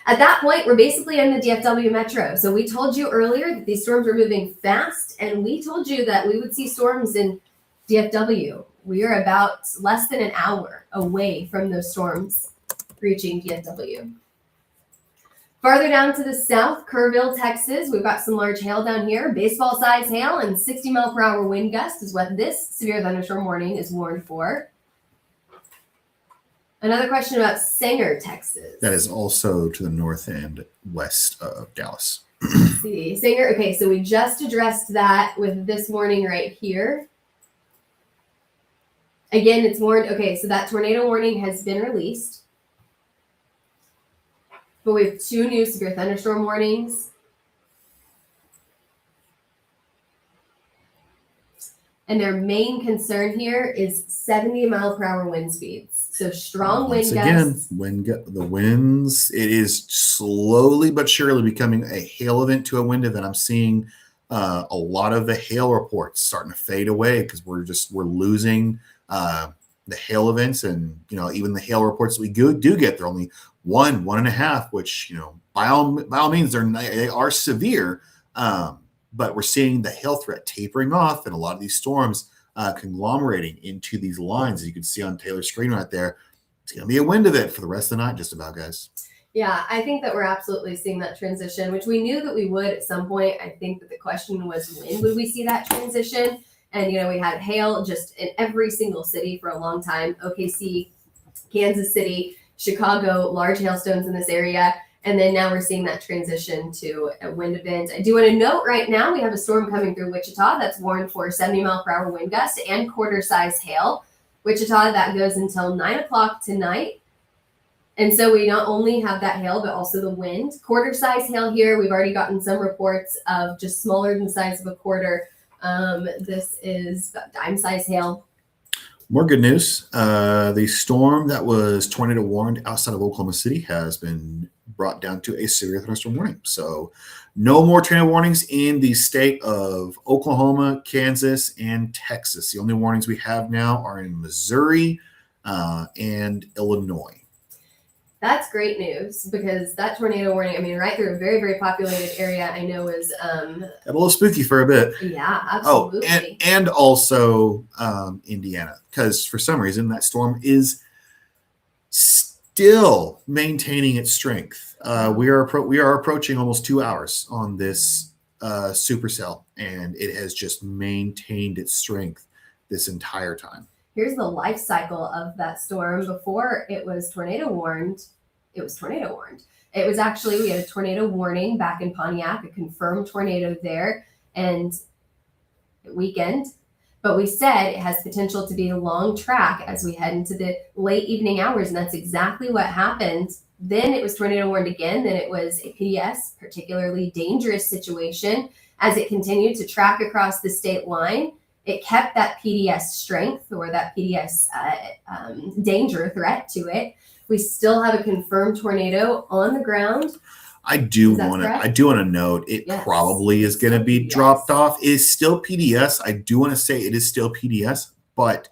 At that point, we're basically in the DFW metro. So we told you earlier that these storms were moving fast, and we told you that we would see storms in DFW. We are about less than an hour away from those storms reaching DFW. Farther down to the south, Kerrville, Texas, we've got some large hail down here. Baseball size hail and 60 mile per hour wind gust is what this severe thunderstorm warning is warned for. Another question about Sanger, Texas. That is also to the north and west of Dallas. Let's see, Sanger. Okay, so we just addressed that with this warning right here. Again, it's warned. Okay, so that tornado warning has been released. But we have 2 new severe thunderstorm warnings. And their main concern here is 70-mile-per-hour wind speeds. So strong wind Once again, gusts. the winds, it is slowly but surely becoming a hail event to a wind event. I'm seeing a lot of the hail reports starting to fade away because we're losing the hail events, and even the hail reports that we do get, they're only 1.5, which by all means they are severe, but we're seeing the hail threat tapering off, and a lot of these storms conglomerating into these lines, as you can see on Taylor's screen right there. It's going to be a wind event for the rest of the night, just about, guys. Yeah, I think that we're absolutely seeing that transition, which we knew that we would at some point. I think that the question was, when would we see that transition? And, we had hail just in every single city for a long time. OKC, Kansas City, Chicago, large hailstones in this area. And then now we're seeing that transition to a wind event. I do want to note right now we have a storm coming through Wichita that's warned for 70-mile-per-hour wind gusts and quarter-size hail. Wichita, that goes until 9 o'clock tonight. And so we not only have that hail, but also the wind. Quarter-size hail here. We've already gotten some reports of just smaller than the size of a quarter. This is dime-size hail. More good news. The storm that was tornado warned outside of Oklahoma City has been brought down to a severe thunderstorm warning. So no more tornado warnings in the state of Oklahoma, Kansas, and Texas. The only warnings we have now are in Missouri and Illinois. That's great news, because that tornado warning, right through a very, very populated area, I know was Got a little spooky for a bit. Yeah, absolutely. Oh, and also Indiana, because for some reason that storm is still maintaining its strength. We are approaching almost 2 hours on this supercell, and it has just maintained its strength this entire time. Here's the life cycle of that storm. Before it was tornado warned, it was tornado warned. It was actually, we had a tornado warning back in Pontiac, a confirmed tornado there, and weekend. But we said it has potential to be a long track as we head into the late evening hours, and that's exactly what happened. Then it was tornado warned again. Then it was a PDS, particularly dangerous situation. As it continued to track across the state line, it kept that PDS strength, or that PDS danger threat to it. We still have a confirmed tornado on the ground. I do want to note it probably is going to be dropped off. It is still PDS. I do want to say it is still PDS, but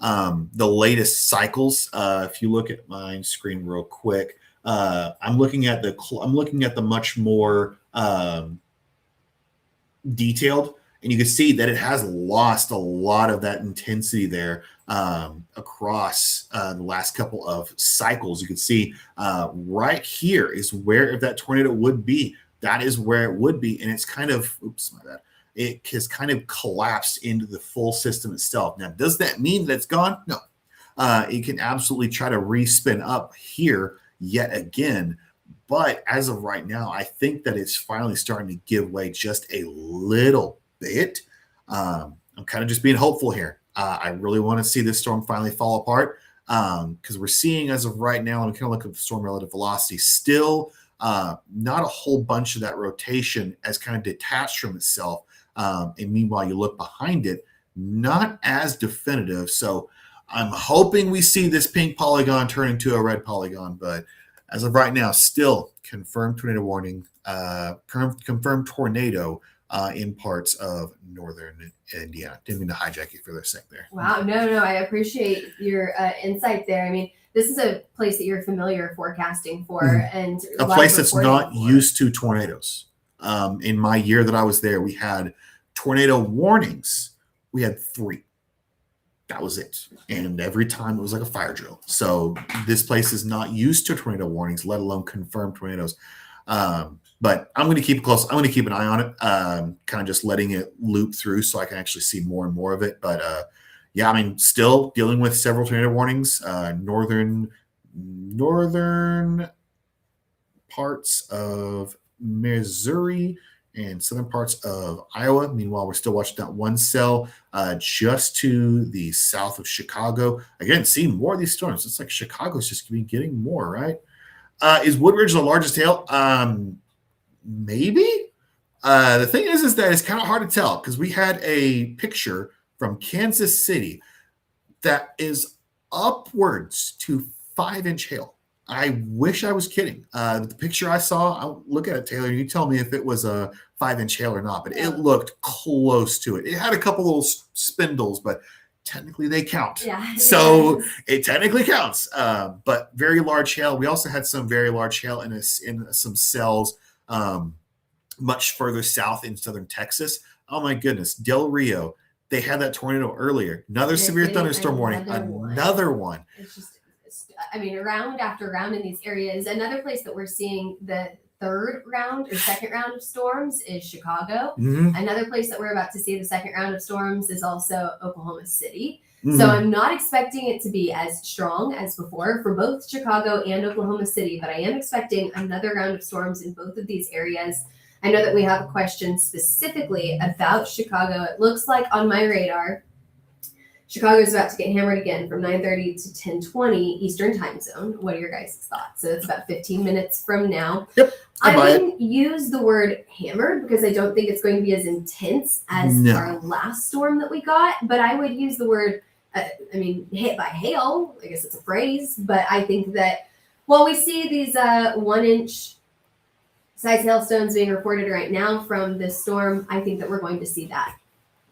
the latest cycles. If you look at my screen real quick, I'm looking at the much more detailed. And you can see that it has lost a lot of that intensity there across the last couple of cycles. You can see right here is where, if that tornado would be, that is where it would be. And it's kind of, it has kind of collapsed into the full system itself. Now, does that mean that it's gone? No. It can absolutely try to respin up here yet again. But as of right now, I think that it's finally starting to give way just a little bit. I'm kind of just being hopeful here. I really want to see this storm finally fall apart, because we're seeing, as of right now, and kind of look at the storm relative velocity, still not a whole bunch of that rotation as kind of detached from itself. And meanwhile, you look behind it, not as definitive. So I'm hoping we see this pink polygon turn into a red polygon, but as of right now, still confirmed tornado warning, confirmed tornado in parts of northern Indiana. Didn't mean to hijack you for a sec there. Wow, no, I appreciate your insight there. I mean, this is a place that you're familiar forecasting for, and a place that's not used to tornadoes. In my year that I was there, we had tornado warnings. We had 3. That was it. And every time it was like a fire drill. So this place is not used to tornado warnings, let alone confirmed tornadoes. But I'm going to keep it close. I'm going to keep an eye on it, kind of just letting it loop through so I can actually see more and more of it. But yeah, I mean, still dealing with several tornado warnings. Northern parts of Missouri and southern parts of Iowa. Meanwhile, we're still watching that one cell just to the south of Chicago. Again, seeing more of these storms. It's like Chicago's just getting more, right? Is Woodridge the largest hail? Maybe. The thing is that it's kind of hard to tell, because we had a picture from Kansas City that is upwards to 5-inch hail. I wish I was kidding. The picture I saw, I'll look at it, Taylor. You tell me if it was a 5-inch hail or not, but it looked close to it. It had a couple little spindles, but technically they count. Yeah. So it technically counts. But very large hail. We also had some very large hail in some cells much further south in southern Texas. Oh my goodness, Del Rio. They had that tornado earlier. Another severe thunderstorm warning. Another one. It's just, I mean, round after round in these areas. Another place that we're seeing the third round or second round of storms is Chicago. Mm-hmm. Another place that we're about to see the second round of storms is also Oklahoma City. Mm-hmm. So I'm not expecting it to be as strong as before for both Chicago and Oklahoma City, but I am expecting another round of storms in both of these areas. I know that we have a question specifically about Chicago. It looks like on my radar, Chicago is about to get hammered again from 9:30 to 10:20 Eastern time zone. What are your guys' thoughts? So it's about 15 minutes from now. Yep. I wouldn't use the word hammered because I don't think it's going to be as intense as our last storm that we got. But I would use the word, hit by hail. I guess it's a phrase. But I think that while we see these 1-inch size hailstones being reported right now from this storm, I think that we're going to see that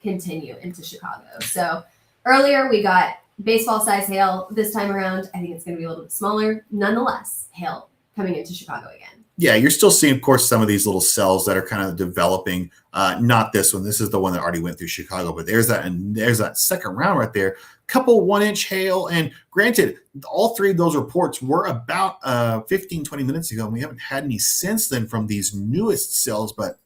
continue into Chicago. So earlier we got baseball size hail. This time around, I think it's going to be a little bit smaller. Nonetheless, hail coming into Chicago again. Yeah, you're still seeing, of course, some of these little cells that are kind of developing. Not this one. This is the one that already went through Chicago. But there's that second round right there. Couple 1-inch hail. And granted, all three of those reports were about 15, 20 minutes ago. And we haven't had any since then from these newest cells. But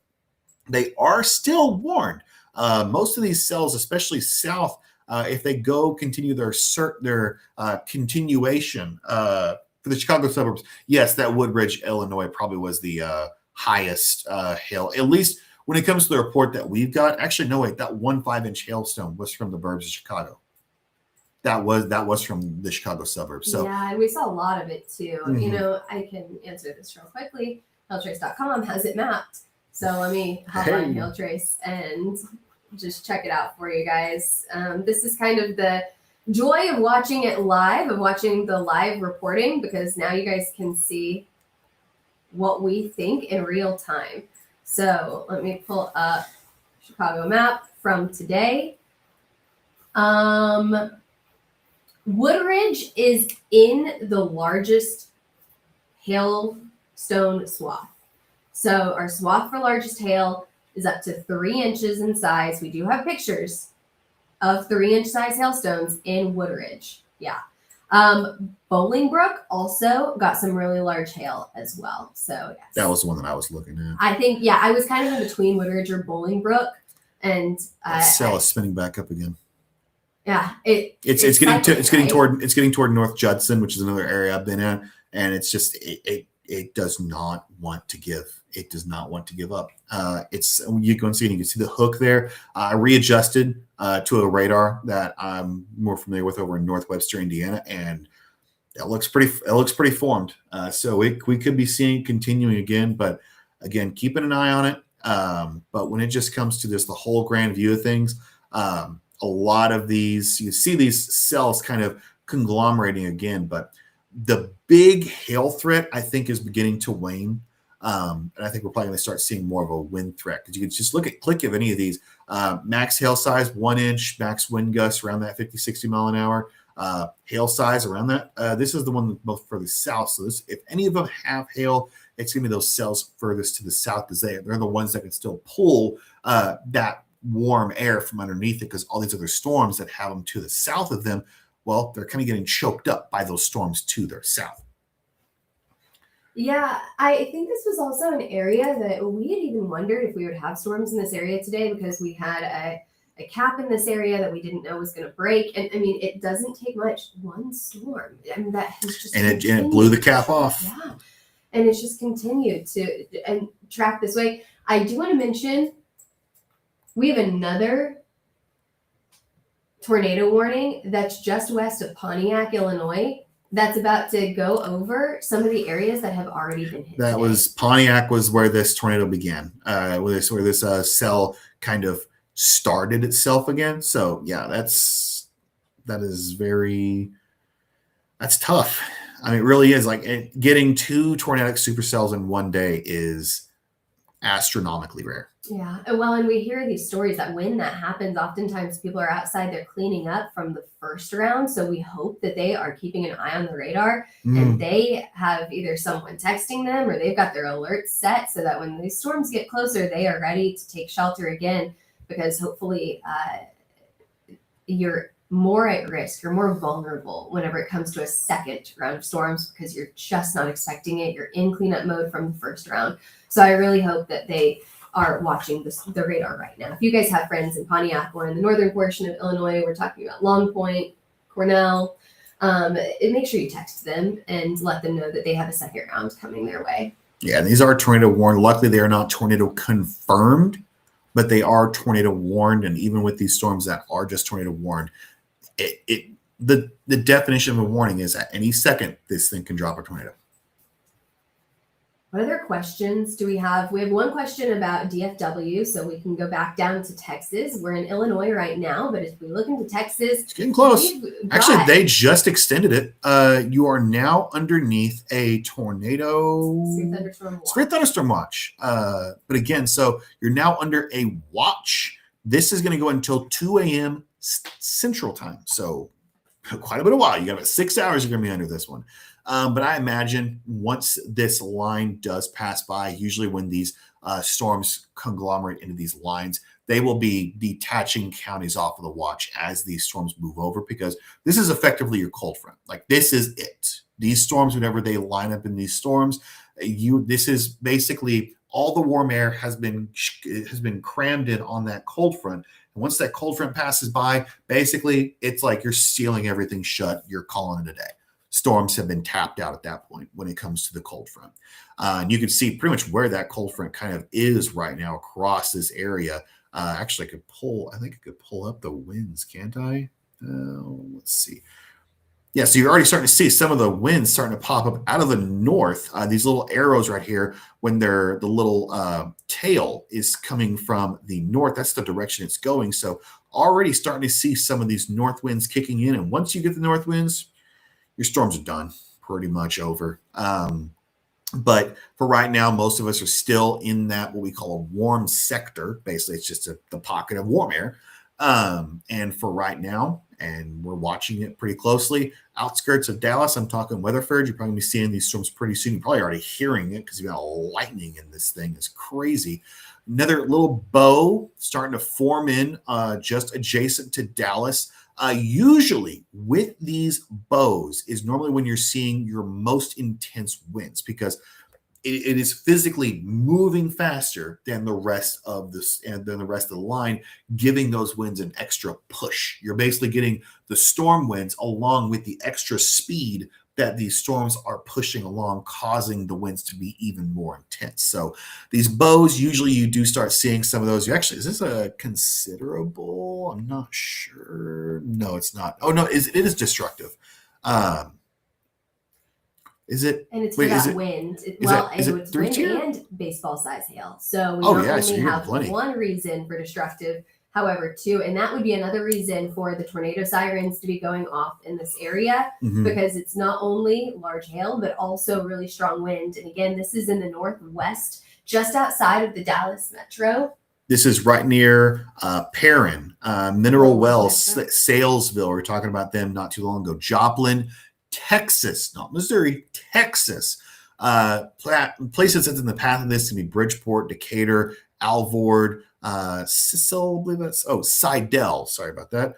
they are still warned. Most of these cells, especially south, if they continue their continuation for the Chicago suburbs, yes, that Woodridge, Illinois probably was the highest hail, at least when it comes to the report that we've got. Actually, no, wait, that 5-inch hailstone was from the burbs of Chicago. That was from the Chicago suburbs. So yeah, and we saw a lot of it too. Mm-hmm. You know, I can answer this real quickly. Hailtrace.com has it mapped. So let me hop on Hailtrace and just check it out for you guys. This is kind of the joy of watching it live, of watching the live reporting, because now you guys can see what we think in real time. So let me pull up Chicago map from today. Woodridge is in the largest hailstone swath. So our swath for largest hail is up to 3 inches in size. We do have pictures of 3-inch size hailstones in Woodridge. Yeah. Bolingbrook also got some really large hail as well. So yes. that was the one that I was looking at. I think, yeah, I was kind of in between Woodridge or Bolingbrook. And that cell is spinning back up again. Yeah. It's getting toward North Judson, which is another area I've been at. And it's just, it does not want to give. It does not want to give up. You can see the hook there. I readjusted to a radar that I'm more familiar with over in North Webster, Indiana, and it looks pretty formed. So we could be seeing continuing again, but again, keeping an eye on it. But when it just comes to the whole grand view of things, a lot of these, you see these cells kind of conglomerating again, but the big hail threat, I think, is beginning to wane. And I think we're probably going to start seeing more of a wind threat, because you can just click of any of these. Max hail size, 1 inch, max wind gusts around that 50, 60 mile an hour. Hail size around that. This is the one most further south. So if any of them have hail, it's going to be those cells furthest to the south, because they're the ones that can still pull that warm air from underneath it, because all these other storms that have them to the south of them, well, they're kind of getting choked up by those storms to their south. Yeah, I think this was also an area that we had even wondered if we would have storms in this area today, because we had a cap in this area that we didn't know was going to break. And I mean, it doesn't take much. One storm, and that has just and it blew the cap off. Yeah, and it's just continued to track this way. I do want to mention we have another tornado warning that's just west of Pontiac, Illinois, that's about to go over some of the areas that have already been hit. That was Pontiac was where this tornado began, where this cell kind of started itself again. So yeah, that's tough. I mean, it really is. Like, getting 2 tornadic supercells in one day is astronomically rare. Yeah. Well, and we hear these stories that when that happens, oftentimes people are outside, they're cleaning up from the first round. So we hope that they are keeping an eye on the radar and they have either someone texting them or they've got their alerts set so that when these storms get closer, they are ready to take shelter again, because hopefully you're more at risk, you're more vulnerable whenever it comes to a second round of storms because you're just not expecting it. You're in cleanup mode from the first round. So I really hope that they are watching the radar right now. If you guys have friends in Pontiac or in the northern portion of Illinois, we're talking about Long Point, Cornell, make sure you text them and let them know that they have a second round coming their way. Yeah, and these are tornado warned. Luckily, they are not tornado confirmed, but they are tornado warned. And even with these storms that are just tornado warned, the definition of a warning is at any second this thing can drop a tornado. What other questions do we have? We have one question about DFW, so we can go back down to Texas. We're in Illinois right now, but if we look into Texas, it's getting close. Actually, they just extended it. You are now underneath a tornado severe thunderstorm watch. But again, so you're now under a watch. This is going to go until 2 a.m. Central Time. So quite a bit of while. You got about 6 hours you're going to be under this one. But I imagine once this line does pass by, usually when these storms conglomerate into these lines, they will be detaching counties off of the watch as these storms move over, because this is effectively your cold front. Like, this is it. These storms, whenever they line up in these storms, this is basically all the warm air has been crammed in on that cold front. And once that cold front passes by, basically it's like you're sealing everything shut. You're calling it a day. Storms have been tapped out at that point when it comes to the cold front. And you can see pretty much where that cold front kind of is right now across this area. Actually, I think I could pull up the winds, can't I? Let's see. Yeah, so you're already starting to see some of the winds starting to pop up out of the north. These little arrows right here, when the little tail is coming from the north, that's the direction it's going. So already starting to see some of these north winds kicking in. And once you get the north winds, your storms are done, pretty much over. But for right now, most of us are still in that what we call a warm sector. Basically, it's just the pocket of warm air. And for right now, and we're watching it pretty closely, outskirts of Dallas, I'm talking Weatherford, you're probably going to be seeing these storms pretty soon. You're probably already hearing it because you've got lightning in this thing. It's crazy. Another little bow starting to form in just adjacent to Dallas. Usually with these bows is normally when you're seeing your most intense winds, because it is physically moving faster than the rest of this and then the rest of the line, giving those winds an extra push. You're basically getting the storm winds along with the extra speed that these storms are pushing along, causing the winds to be even more intense. So these bows, usually you do start seeing some of those. Is this a considerable? I'm not sure. No, it's not. Oh, no, it is destructive. Is it? And it's for that wind. It's wind and baseball size hail. So we only have one reason for destructive. However, too, and that would be another reason for the tornado sirens to be going off in this area, because it's not only large hail, but also really strong wind. And again, this is in the northwest, just outside of the Dallas metro. This is right near Perrin, Mineral Wells, Salesville. We were talking about them not too long ago. Joplin, Texas, not Missouri, Texas. Places that's in the path of this can be Bridgeport, Decatur, Alvord, Seidel. Sorry about that.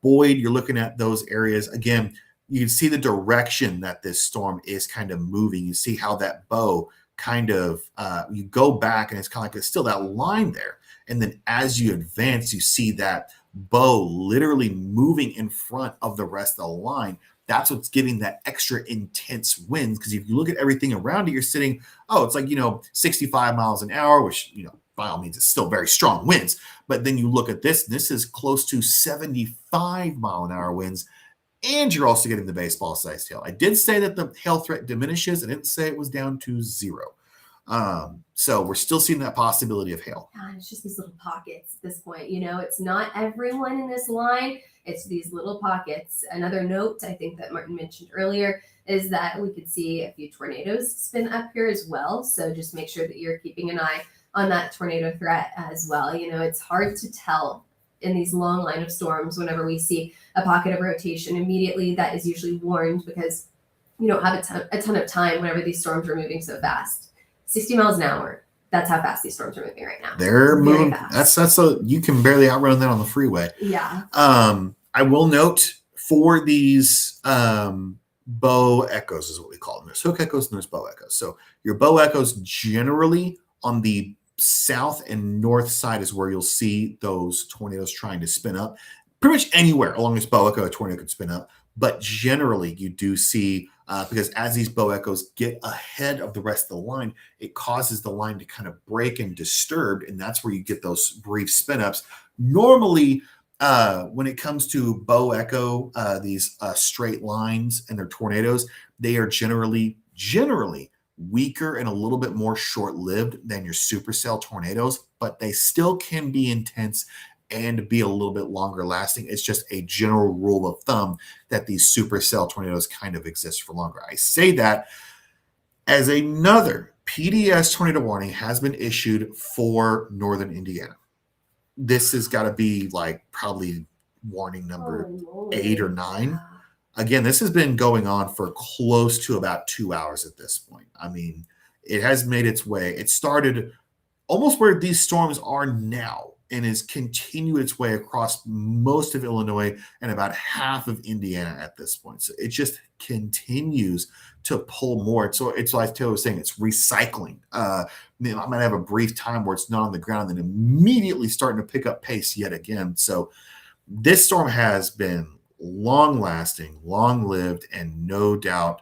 Boyd, you're looking at those areas. Again, you can see the direction that this storm is kind of moving. You see how that bow kind of, you go back and it's kind of like it's still that line there. And then as you advance, you see that bow literally moving in front of the rest of the line. That's what's giving that extra intense winds. Because if you look at everything around it, you're sitting, it's like, 65 miles an hour, which, by all means, it's still very strong winds. But then you look at this is close to 75 mile an hour winds. And you're also getting the baseball sized hail. I did say that the hail threat diminishes. I didn't say it was down to 0. So we're still seeing that possibility of hail. God, it's just these little pockets at this point. It's not everyone in this line. It's these little pockets. Another note I think that Martin mentioned earlier is that we could see a few tornadoes spin up here as well. So just make sure that you're keeping an eye on that tornado threat as well. It's hard to tell in these long line of storms whenever we see a pocket of rotation immediately. That is usually warned because you don't have a ton of time whenever these storms are moving so fast. 60 miles an hour. That's how fast these storms are moving right now. They're Very moving. fast. You can barely outrun that on the freeway. Yeah. I will note for these bow echoes is what we call them. There's hook echoes and there's bow echoes. So your bow echoes generally on the south and north side is where you'll see those tornadoes trying to spin up. Pretty much anywhere along this bow echo, a tornado could spin up. But generally, you do see, because as these bow echoes get ahead of the rest of the line, it causes the line to kind of break and disturb, and that's where you get those brief spin ups. Normally, when it comes to bow echo, these straight lines and their tornadoes, they are generally weaker and a little bit more short-lived than your supercell tornadoes, but they still can be intense and be a little bit longer lasting. It's just a general rule of thumb that these supercell tornadoes kind of exist for longer. I say that as another PDS tornado warning has been issued for northern Indiana. This has got to be like probably warning number 8 or 9. Again, this has been going on for close to about 2 hours at this point. I mean, it has made its way. It started almost where these storms are now and has continued its way across most of Illinois and about half of Indiana at this point. So it just continues to pull more. So it's like Taylor was saying, it's recycling. I might have a brief time where it's not on the ground and then immediately starting to pick up pace yet again. So this storm has been long-lasting, long-lived, and no doubt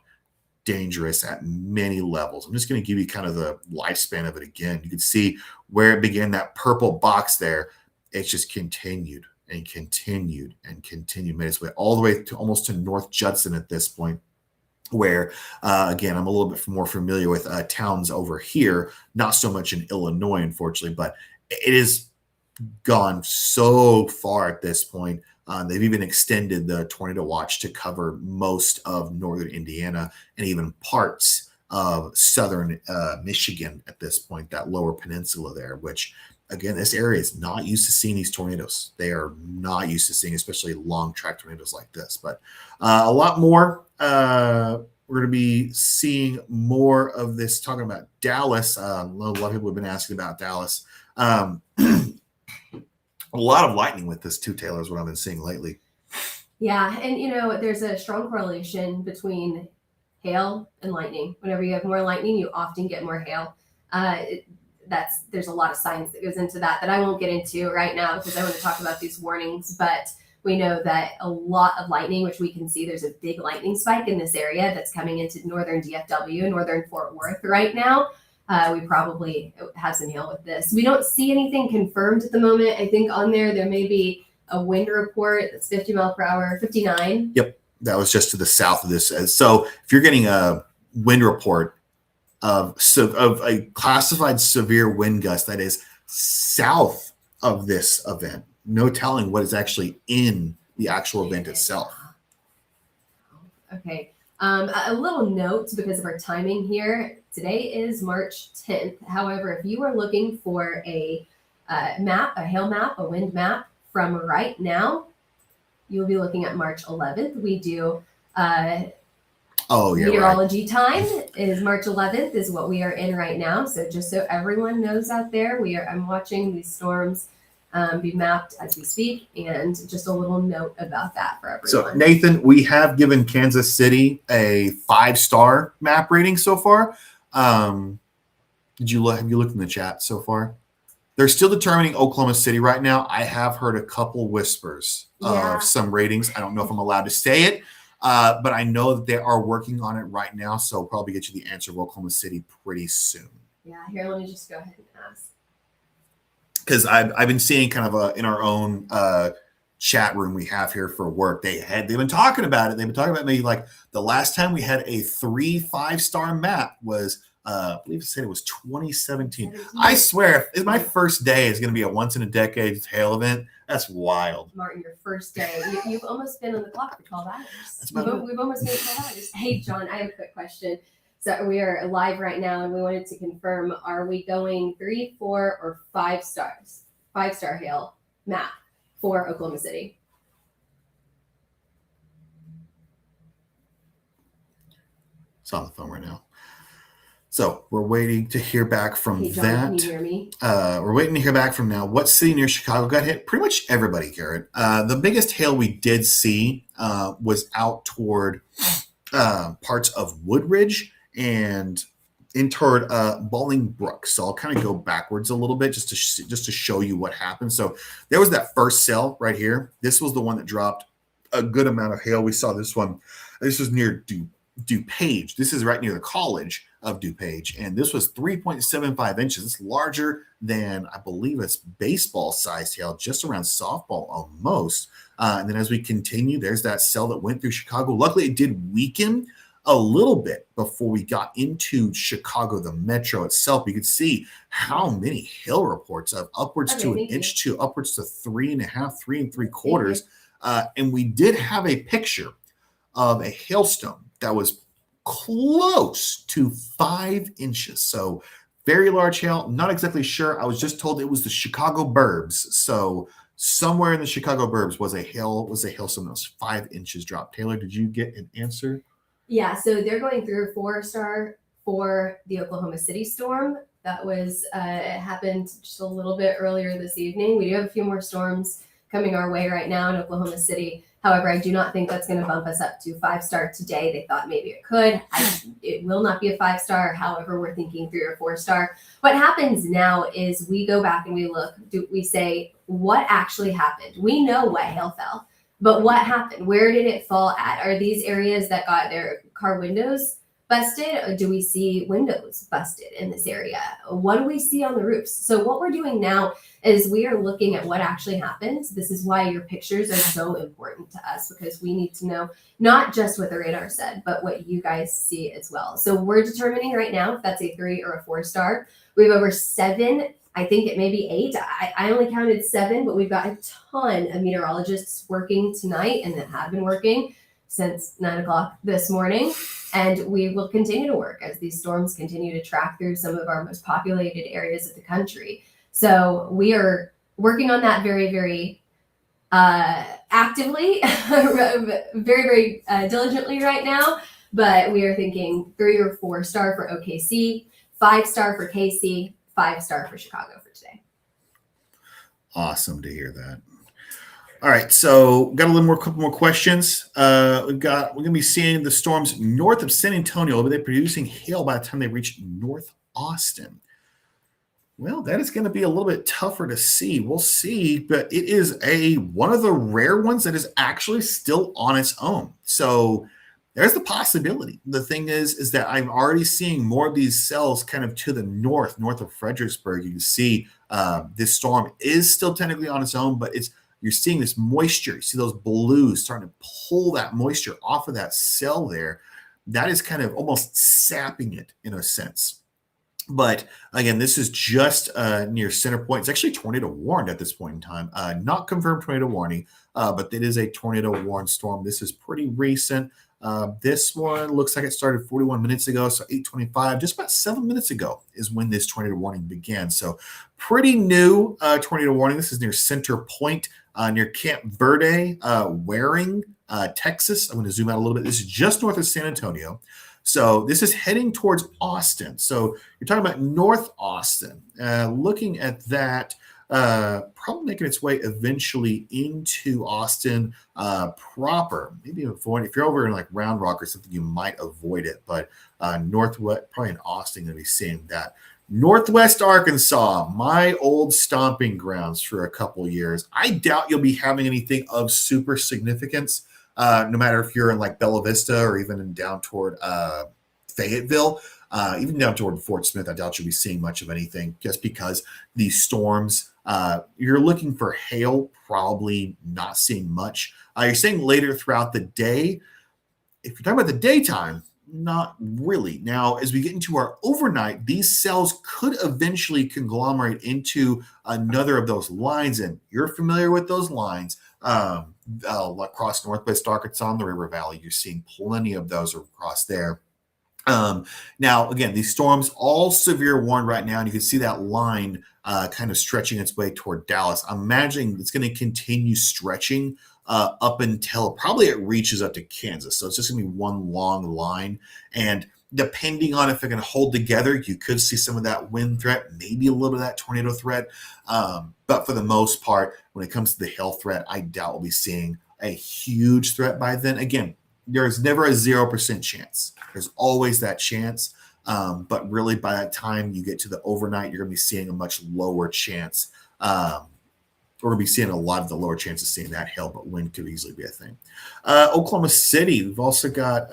dangerous at many levels. I'm just going to give you kind of the lifespan of it again. You can see where it began, that purple box there. It's just continued and continued and continued, made its way all the way to almost to North Judson at this point, where, again, I'm a little bit more familiar with towns over here, not so much in Illinois, unfortunately, but it has gone so far at this point. They've even extended the tornado watch to cover most of northern Indiana and even parts of southern Michigan at this point, that lower peninsula there, which, again, this area is not used to seeing these tornadoes. They are not used to seeing, especially long track tornadoes like this. But a lot more. We're going to be seeing more of this, talking about Dallas. A lot of people have been asking about Dallas. A lot of lightning with this too, Taylor, is what I've been seeing lately. Yeah, and there's a strong correlation between hail and lightning. Whenever you have more lightning, you often get more hail. There's a lot of science that goes into that I won't get into right now because I want to talk about these warnings. But we know that a lot of lightning, which we can see, there's a big lightning spike in this area that's coming into northern DFW, northern Fort Worth right now. We probably have some hail with this. We don't see anything confirmed at the moment. I think on there may be a wind report that's 50 mile per hour, 59. Yep. That was just to the south of this. So if you're getting a wind report of a classified severe wind gust that is south of this event, no telling what is actually in the actual event itself. Okay. A little note because of our timing here. Today is March 10th. However, if you are looking for a map, a hail map, a wind map from right now, you'll be looking at March 11th. We do meteorology time is March 11th is what we are in right now. So just so everyone knows out there, I'm watching these storms be mapped as we speak, and just a little note about that for everyone. So Nathan, we have given Kansas City a 5-star map rating so far. Have you looked in the chat so far? They're still determining Oklahoma City right now. I have heard a couple whispers of some ratings. I don't know if I'm allowed to say it, but I know that they are working on it right now. So I'll probably get you the answer of Oklahoma City pretty soon. Yeah, here, let me just go ahead and ask. Because I've been seeing kind of in our own chat room we have here for work, they've been talking about it. They've been talking about maybe like the last time we had a 3 5-star map was I believe it said it was 2017. I swear, if my first day is going to be a once in a decade hail event, that's wild. Martin, your first day. You've almost been on the clock for 12 hours. That's about it. We've almost made 12 hours. Hey, John, I have a quick question. So we are live right now, and we wanted to confirm: are we going 3, 4, or 5 stars? 5-star hail map for Oklahoma City. It's on the phone right now. So we're waiting to hear back from Hey, John, that. can you hear me? We're waiting to hear back from now. What city near Chicago got hit? Pretty much everybody, Garrett. The biggest hail we did see was out toward parts of Woodridge and in toward Bolingbrook. So I'll kind of go backwards a little bit just to show you what happened. So there was that first cell right here. This was the one that dropped a good amount of hail. We saw this one. This was near DuPage. This is right near the College of DuPage, and this was 3.75 inches. It's larger than, I believe it's baseball-sized hail, just around softball almost. And then as we continue, there's that cell that went through Chicago. Luckily, it did weaken a little bit before we got into Chicago, the metro itself. You could see how many hail reports of upwards to an inch to upwards to 3.5, 3 3/4. And we did have a picture of a hailstone that was close to 5 inches. So very large hail. Not exactly sure. I was just told it was the Chicago burbs. So somewhere in the Chicago burbs was a hailstone that was 5 inches dropped. Taylor, did you get an answer? Yeah, so they're going 3 or 4-star for the Oklahoma City storm. That was it happened just a little bit earlier this evening. We do have a few more storms coming our way right now in Oklahoma City. However, I do not think that's going to bump us up to 5-star today. They thought maybe it could. It will not be a 5-star. However, we're thinking 3 or 4-star. What happens now is we go back and we look. We say, what actually happened? We know what hail fell, but what happened? Where did it fall at? Are these areas that got their car windows busted? Or do we see windows busted in this area? What do we see on the roofs? So what we're doing now is we are looking at what actually happened. This is why your pictures are so important to us, because we need to know not just what the radar said, but what you guys see as well. So we're determining right now if that's a 3 or a 4-star. We have over 7, I think it may be 8. I only counted 7, but we've got a ton of meteorologists working tonight and that have been working since 9 o'clock this morning. And we will continue to work as these storms continue to track through some of our most populated areas of the country. So we are working on that very, very actively, very, very diligently right now. But we are thinking 3 or 4-star for OKC, 5-star for KC, 5-star for Chicago for today. Awesome to hear that. All right, so got a little more, couple more questions. We're going to be seeing the storms north of San Antonio, but they're producing hail by the time they reach North Austin. Well, that is going to be a little bit tougher to see. We'll see, but it is one of the rare ones that is actually still on its own. So there's the possibility. The thing is that I'm already seeing more of these cells kind of to the north of Fredericksburg. You can see this storm is still technically on its own, but you're seeing this moisture. You see those blues starting to pull that moisture off of that cell there. That is kind of almost sapping it in a sense. But again, this is just near center point. It's actually tornado warned at this point in time. Not confirmed tornado warning, but it is a tornado warned storm. This is pretty recent. This one looks like it started 41 minutes ago, so 8:25, just about 7 minutes ago is when this tornado warning began. So pretty new tornado warning. This is near Center Point, near Camp Verde, Waring, Texas. I'm going to zoom out a little bit. This is just north of San Antonio. So this is heading towards Austin. So you're talking about North Austin. Looking at that, probably making its way eventually into Austin proper. Maybe if you're over in like Round Rock or something, you might avoid it. But northwest, probably in Austin, going to be seeing that. Northwest Arkansas, my old stomping grounds for a couple years. I doubt you'll be having anything of super significance. No matter if you're in like Bella Vista or even down toward Fayetteville, even down toward Fort Smith, I doubt you'll be seeing much of anything just because these storms, you're looking for hail, probably not seeing much. You're seeing later throughout the day. If you're talking about the daytime, not really. Now, as we get into our overnight, these cells could eventually conglomerate into another of those lines, and you're familiar with those lines. Across Northwest Arkansas and the River Valley, you're seeing plenty of those across there. Now, again, these storms all severe warned right now, and you can see that line kind of stretching its way toward Dallas. I'm imagining it's going to continue stretching up until probably it reaches up to Kansas. So it's just going to be one long line. And depending on if they're going to hold together, you could see some of that wind threat, maybe a little bit of that tornado threat. But for the most part, when it comes to the hail threat, I doubt we'll be seeing a huge threat by then. Again, there's never a 0% chance. There's always that chance. But really, by that time you get to the overnight, you're going to be seeing a much lower chance. We're going to be seeing a lot of the lower chances of seeing that hail, but wind could easily be a thing. Oklahoma City, we've also got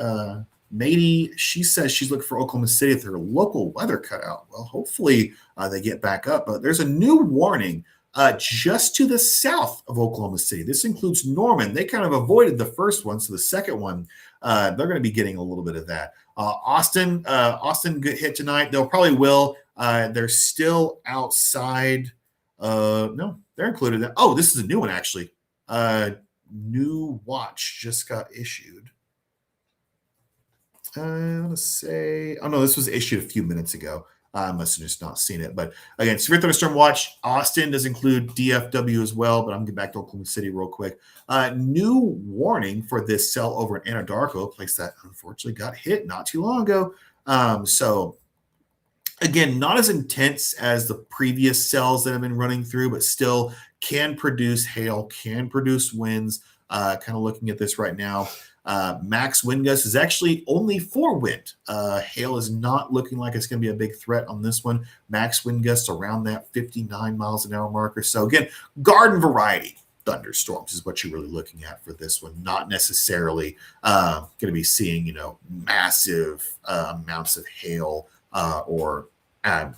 Mady. She says she's looking for Oklahoma City if their local weather cut out. Well, hopefully they get back up. But there's a new warning just to the south of Oklahoma City. This includes Norman. They kind of avoided the first one, so the second one, they're going to be getting a little bit of that. Austin get hit tonight. They'll probably will. They're still outside. No, they're included. Oh, this is a new one, actually. New watch just got issued. I want to say, oh no, this was issued a few minutes ago. I must have just not seen it. But again, severe thunderstorm watch. Austin does include DFW as well, but I'm going to get back to Oklahoma City real quick. New warning for this cell over in Anadarko, a place that unfortunately got hit not too long ago. So again, not as intense as the previous cells that have been running through, but still can produce hail, can produce winds. Kind of looking at this right now. Max wind gust is actually only 4 wind. Hail is not looking like it's going to be a big threat on this one. Max wind gusts around that 59 miles an hour marker. So again, garden variety thunderstorms is what you're really looking at for this one. Not necessarily going to be seeing, massive amounts of hail or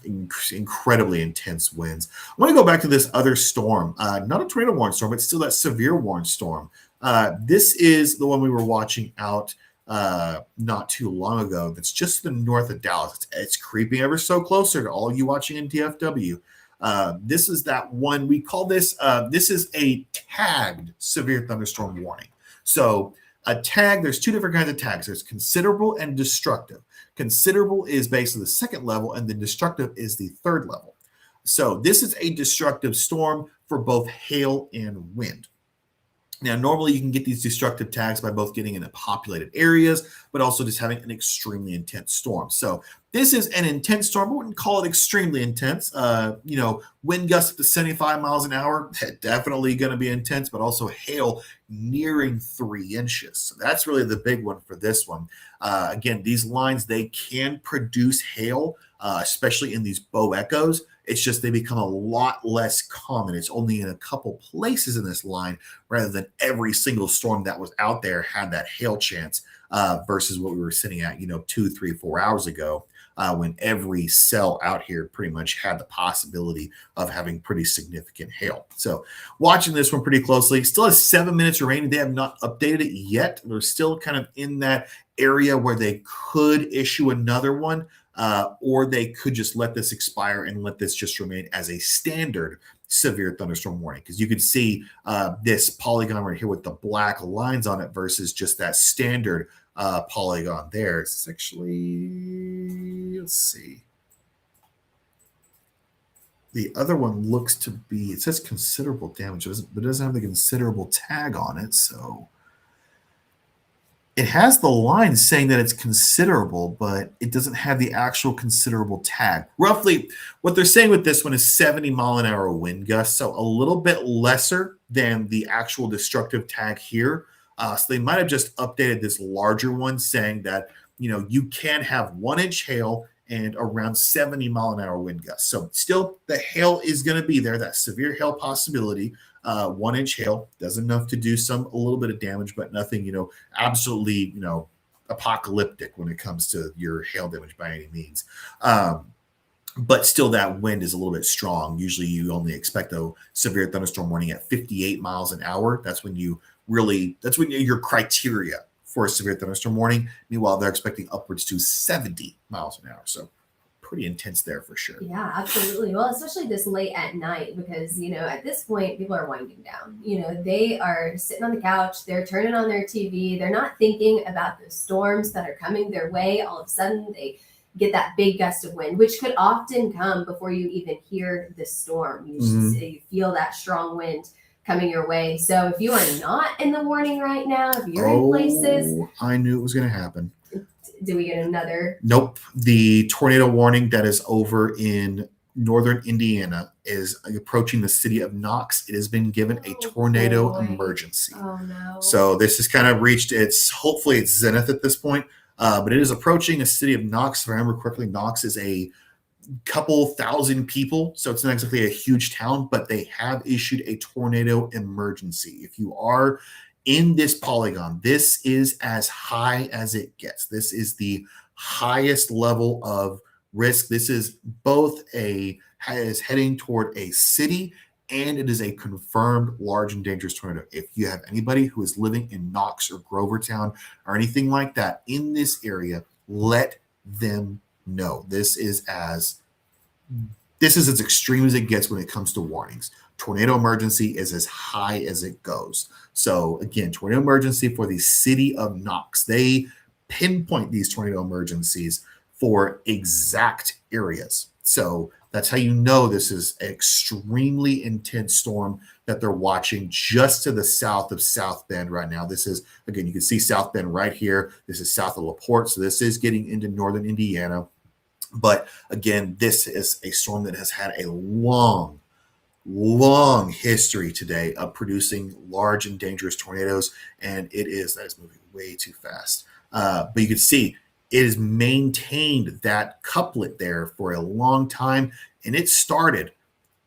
incredibly intense winds. I want to go back to this other storm, not a tornado warning storm, but still that severe warning storm. This is the one we were watching out not too long ago. That's just to the north of Dallas. It's creeping ever so closer to all you watching in DFW. This is that one. We call this, this is a tagged severe thunderstorm warning. So a tag, there's 2 different kinds of tags. There's considerable and destructive. Considerable is basically the second level, and the destructive is the third level. So this is a destructive storm for both hail and wind. Now, normally you can get these destructive tags by both getting into populated areas, but also just having an extremely intense storm. So this is an intense storm. I wouldn't call it extremely intense. Wind gusts up to 75 miles an hour, definitely going to be intense, but also hail nearing 3 inches. So that's really the big one for this one. Again, these lines, they can produce hail, especially in these bow echoes. It's just they become a lot less common. It's only in a couple places in this line rather than every single storm that was out there had that hail chance versus what we were sitting at, 2, 3, 4 hours ago when every cell out here pretty much had the possibility of having pretty significant hail. So watching this one pretty closely. Still has 7 minutes remaining. They have not updated it yet. They're still kind of in that area where they could issue another one. Or they could just let this expire and let this just remain as a standard severe thunderstorm warning. Because you can see this polygon right here with the black lines on it versus just that standard polygon there. It's actually, let's see. The other one looks to be, it says considerable damage, but it doesn't have the considerable tag on it. So it has the line saying that it's considerable, but it doesn't have the actual considerable tag. Roughly, what they're saying with this one is 70 mile an hour wind gusts, so a little bit lesser than the actual destructive tag here. So they might have just updated this larger one saying that, you can have 1 inch hail and around 70 mile an hour wind gusts. So still, the hail is going to be there, that severe hail possibility. 1 inch hail does enough to do a little bit of damage, but nothing, absolutely, apocalyptic when it comes to your hail damage by any means. But still, that wind is a little bit strong. Usually you only expect a severe thunderstorm warning at 58 miles an hour. That's when your criteria for a severe thunderstorm warning. Meanwhile, they're expecting upwards to 70 miles an hour. So pretty intense there for sure. Yeah, absolutely. Well, especially this late at night, because, at this point, people are winding down. They are sitting on the couch, they're turning on their TV, they're not thinking about the storms that are coming their way. All of a sudden, they get that big gust of wind, which could often come before you even hear the storm. You feel that strong wind coming your way. So if you are not in the warning right now, if you're in places, I knew it was going to happen. do we get another? Nope. The tornado warning that is over in northern Indiana is approaching the city of Knox. It has been given a tornado emergency. Oh no. So this has kind of reached hopefully it's zenith at this point. But it is approaching a city of Knox. If I remember correctly, Knox is a couple thousand people, so it's not exactly a huge town, but they have issued a tornado emergency. If you are in this polygon, this is as high as it gets. This is the highest level of risk. This is is heading toward a city, and it is a confirmed large and dangerous tornado. If you have anybody who is living in Knox or Grovertown or anything like that in this area, let them know. This is as extreme as it gets when it comes to warnings. Tornado emergency is as high as it goes. So again, tornado emergency for the city of Knox. They pinpoint these tornado emergencies for exact areas. So that's how you know this is an extremely intense storm that they're watching just to the south of South Bend right now. This is, again, you can see South Bend right here. This is south of LaPorte. So this is getting into northern Indiana. But again, this is a storm that has had a long history today of producing large and dangerous tornadoes. And that is moving way too fast. But you can see it has maintained that couplet there for a long time. And it started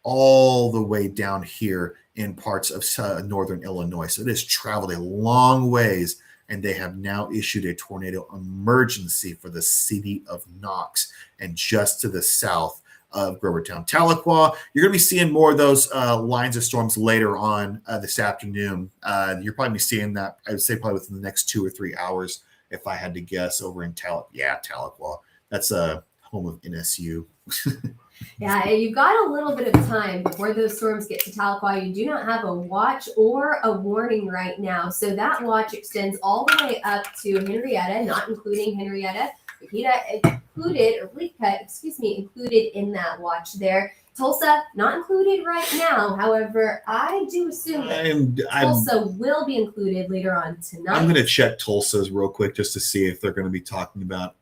all the way down here in parts of northern Illinois. So it has traveled a long ways, and they have now issued a tornado emergency for the city of Knox and just to the south of Grovertown. Tahlequah, you're going to be seeing more of those lines of storms later on this afternoon. You're probably be seeing that, I would say, probably within the next 2 or 3 hours, if I had to guess, over in Tahlequah. That's a home of NSU. Yeah, you've got a little bit of time before those storms get to Tahlequah. You do not have a watch or a warning right now. So that watch extends all the way up to Henrietta, not including Henrietta. Wakita included in that watch there. Tulsa, not included right now. However, I do assume that Tulsa will be included later on tonight. I'm going to check Tulsa's real quick just to see if they're going to be talking about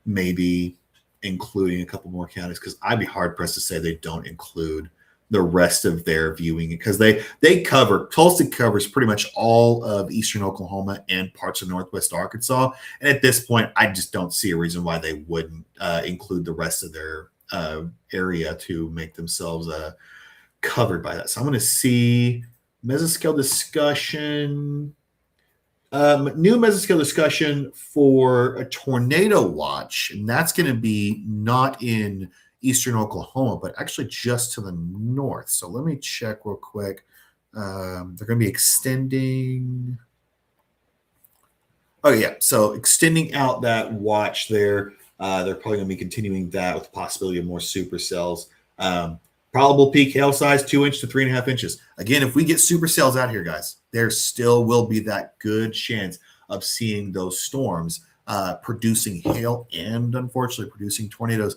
maybe including a couple more counties, because I'd be hard pressed to say they don't include the rest of their viewing, because Tulsa covers pretty much all of eastern Oklahoma and parts of northwest Arkansas. And at this point, I just don't see a reason why they wouldn't include the rest of their area to make themselves covered by that. So I'm going to see mesoscale discussion. New mesoscale discussion for a tornado watch, and that's going to be not in eastern Oklahoma, but actually just to the north. So let me check real quick. They're going to be extending. Oh yeah, so extending out that watch there. They're probably going to be continuing that with the possibility of more supercells. Probable peak hail size 2 inches to 3.5 inches. Again, if we get supercells out here, guys, there still will be that good chance of seeing those storms producing hail and unfortunately producing tornadoes,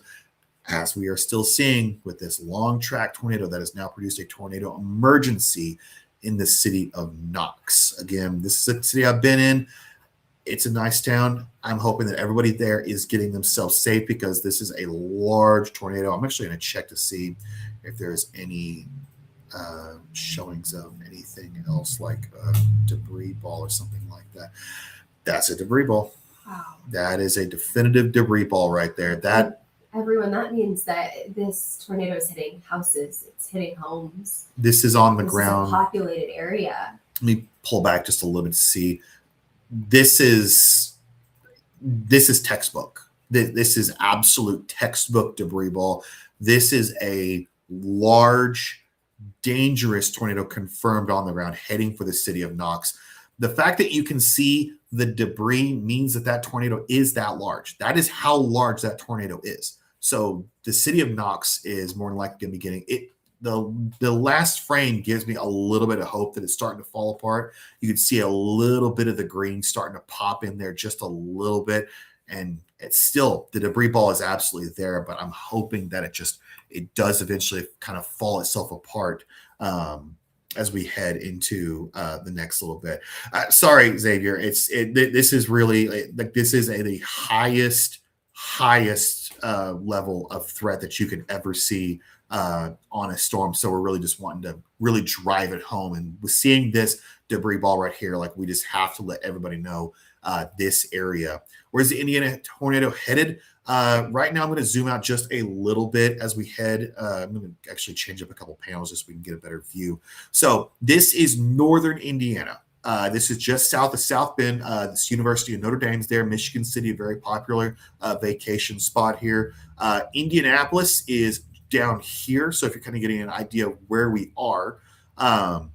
as we are still seeing with this long track tornado that has now produced a tornado emergency in the city of Knox. Again, this is a city I've been in. It's a nice town. I'm hoping that everybody there is getting themselves safe, because this is a large tornado. I'm actually going to check to see if there's any showings of anything else, like a debris ball or something like that. That's a debris ball. Wow. That is a definitive debris ball right there. That means that this tornado is hitting houses. It's hitting homes. This is on the This ground. is a populated area. Let me pull back just a little bit to see. This is textbook. This is absolute textbook debris ball. This is a large, dangerous tornado confirmed on the ground heading for the city of Knox. The fact that you can see the debris means that that tornado is that large. That is how large that tornado is. So the city of Knox is more than likely going to be getting it. The last frame gives me a little bit of hope that it's starting to fall apart. You can see a little bit of the green starting to pop in there just a little bit. And it's still, the debris ball is absolutely there, but I'm hoping that it does eventually kind of fall itself apart as we head into the next little bit. Sorry, Xavier. This is really like this is the highest level of threat that you could ever see on a storm. So we're really just wanting to really drive it home. And with seeing this debris ball right here, like we just have to let everybody know this area. Where's the Indiana tornado headed? Right now, I'm going to zoom out just a little bit as we head. I'm going to actually change up a couple panels just so we can get a better view. So this is northern Indiana. This is just south of South Bend. This University of Notre Dame's there. Michigan City, a very popular vacation spot here. Indianapolis is down here. So if you're kind of getting an idea of where we are.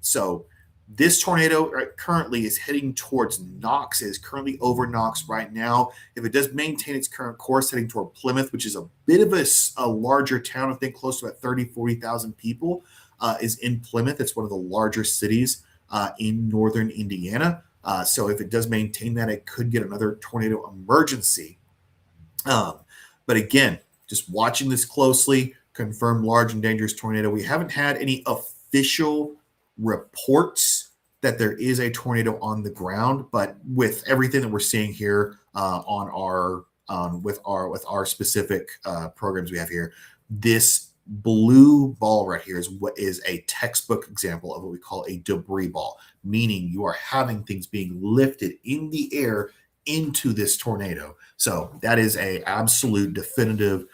So this tornado currently is heading towards Knox. It is currently over Knox right now. If it does maintain its current course, heading toward Plymouth, which is a bit of a larger town, I think close to about 40,000 people is in Plymouth. It's one of the larger cities in northern Indiana. So if it does maintain that, it could get another tornado emergency. But again, just watching this closely, confirmed large and dangerous tornado. We haven't had any official reports that there is a tornado on the ground, but with everything that we're seeing here with our specific programs we have here, this blue ball right here is what is a textbook example of what we call a debris ball, meaning you are having things being lifted in the air into this tornado. So that is a absolute definitive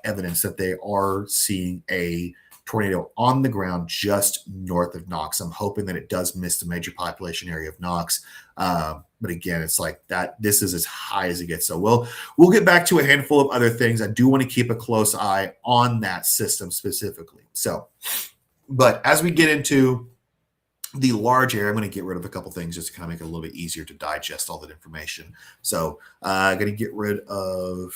evidence that they are seeing a tornado on the ground just north of Knox. I'm hoping that it does miss the major population area of Knox. But again, it's like that. This is as high as it gets. So we'll get back to a handful of other things. I do want to keep a close eye on that system specifically. So, but as we get into the large area, I'm going to get rid of a couple things just to kind of make it a little bit easier to digest all that information. So I'm going to get rid of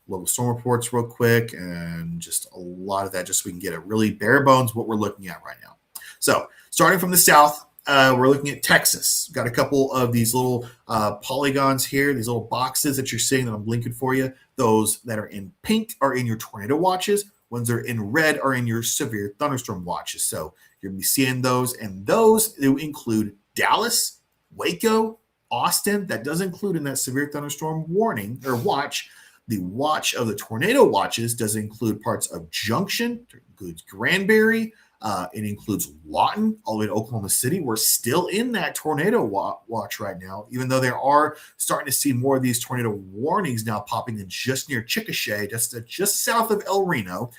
local storm reports real quick and just a lot of that just so we can get a really bare bones what we're looking at right now. So starting from the south, we're looking at Texas. Got a couple of these little polygons here, these little boxes that you're seeing that I'm blinking for you. Those that are in pink are in your tornado watches. Ones that are in red are in your severe thunderstorm watches. So you're going to be seeing those, and those do include Dallas, Waco, Austin. That does include in that severe thunderstorm warning or watch. The watch of the tornado watches does include parts of Junction, it includes Granbury, it includes Lawton, all the way to Oklahoma City. We're still in that tornado watch right now, even though there are starting to see more of these tornado warnings now popping in just near Chickasha, just south of El Reno.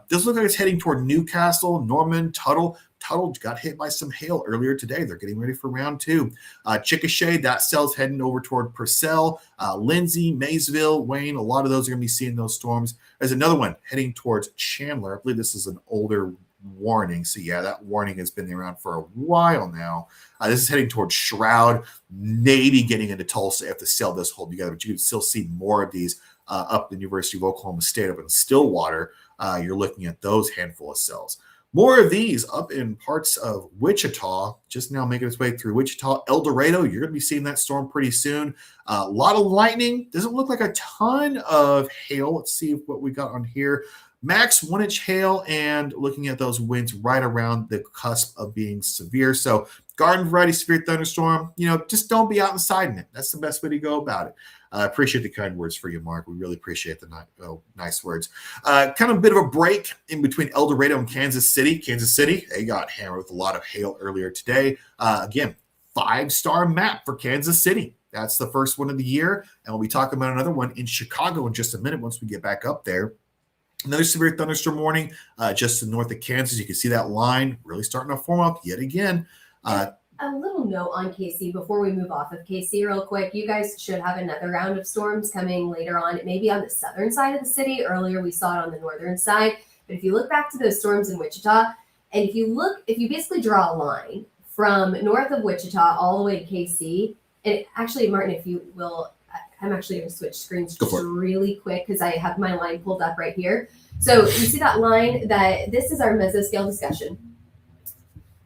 Does look like it's heading toward Newcastle, Norman, Tuttle. Tuttle got hit by some hail earlier today. They're getting ready for round two. Chickasha, that cell's heading over toward Purcell, Lindsay, Maysville, Wayne. A lot of those are going to be seeing those storms. There's another one heading towards Chandler. I believe this is an older warning. So yeah, that warning has been around for a while now. This is heading towards Shroud, maybe getting into Tulsa if the cell does hold together. But you can still see more of these up the University of Oklahoma State, up in Stillwater. You're looking at those handful of cells. More of these up in parts of Wichita, just now making its way through Wichita. El Dorado, you're going to be seeing that storm pretty soon. A lot of lightning. Doesn't look like a ton of hail. Let's see what we got on here. Max 1-inch hail, and looking at those winds right around the cusp of being severe. So garden variety severe thunderstorm, just don't be out inside in it. That's the best way to go about it. I appreciate the kind words for you, Mark. We really appreciate the nice words. Kind of a bit of a break in between El Dorado and Kansas City. Kansas City, they got hammered with a lot of hail earlier today. Again, 5-star map for Kansas City. That's the first one of the year. And we'll be talking about another one in Chicago in just a minute once we get back up there. Another severe thunderstorm warning just to the north of Kansas. You can see that line really starting to form up yet again. A little note on KC before we move off of KC real quick. You guys should have another round of storms coming later on. It may be on the southern side of the city. Earlier we saw it on the northern side. But if you look back to those storms in Wichita, and if you basically draw a line from north of Wichita all the way to KC. And actually, Martin, if you will, I'm actually going to switch screens just really quick because I have my line pulled up right here. So you see that line that this is our mesoscale discussion.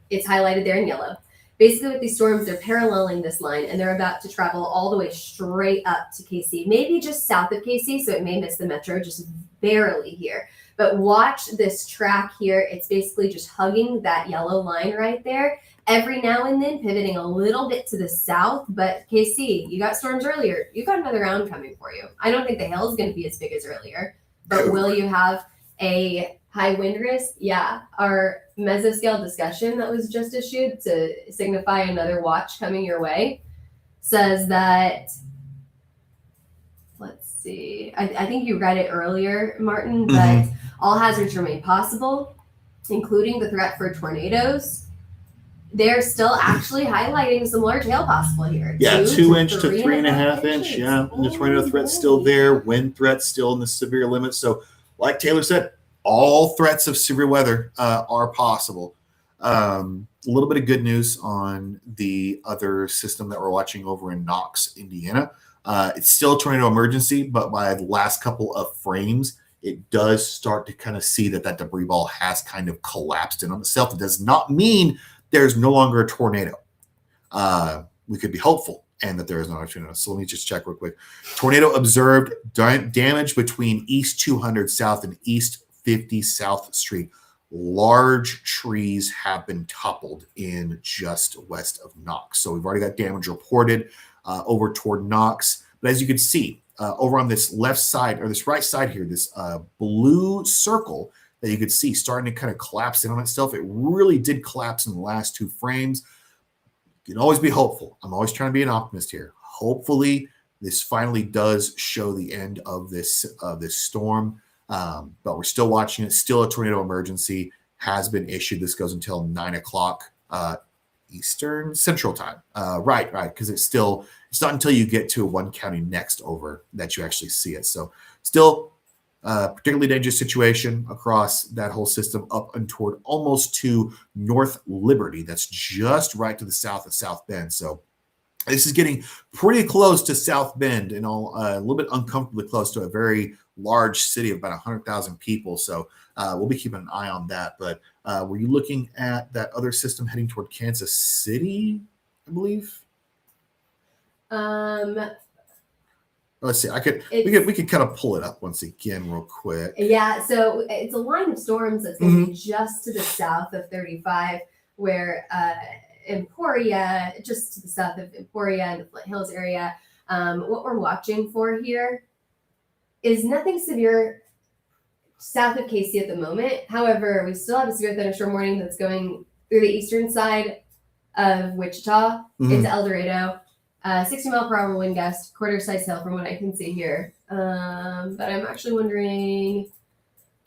It's highlighted there in yellow. Basically, with these storms, they're paralleling this line, and they're about to travel all the way straight up to KC, maybe just south of KC, so it may miss the metro just barely here. But watch this track here. It's basically just hugging that yellow line right there. Every now and then pivoting a little bit to the south, but KC, you got storms earlier. You got another round coming for you. I don't think the hail is going to be as big as earlier, but will you have a high wind risk? Yeah. Our mesoscale discussion that was just issued to signify another watch coming your way says that, let's see, I think you read it earlier, Martin, but all hazards remain possible, including the threat for tornadoes. They're still actually highlighting some large hail possible here. Yeah, 2 inch to 3.5 inch. Yeah, and the tornado threat's still there. Wind threat's still in the severe limits. So, like Taylor said, all threats of severe weather are possible. A little bit of good news on the other system that we're watching over in Knox, Indiana. It's still a tornado emergency, but by the last couple of frames, it does start to kind of see that debris ball has kind of collapsed in on itself. It does not mean there's no longer a tornado. We could be hopeful and that there is no tornado. So let me just check real quick. Tornado observed, damage between East 200 South and East 50 South Street. Large trees have been toppled in just west of Knox. So we've already got damage reported over toward Knox. But as you can see, over on this left side or this right side here, this blue circle that you could see starting to kind of collapse in on itself. It really did collapse in the last 2 frames. You can always be hopeful. I'm always trying to be an optimist here. Hopefully, this finally does show the end of this storm. But we're still watching it. Still a tornado emergency has been issued. This goes until 9 o'clock Eastern Central Time. Right, because it's not until you get to one county next over that you actually see it. So still particularly dangerous situation across that whole system up and toward almost to North Liberty. That's just right to the south of South Bend. So this is getting pretty close to South Bend and a little bit uncomfortably close to a very large city of about 100,000 people. So we'll be keeping an eye on that. But were you looking at that other system heading toward Kansas City, I believe? Let's see. We could kind of pull it up once again real quick. Yeah, so it's a line of storms that's going to be just to the south of 35, where Emporia, just to the south of Emporia and the Flint Hills area. What we're watching for here is nothing severe south of KC at the moment. However, we still have a severe thunderstorm warning that's going through the eastern side of Wichita into El Dorado. 60 mile per hour wind gust, quarter size hail from what I can see here. But I'm actually wondering,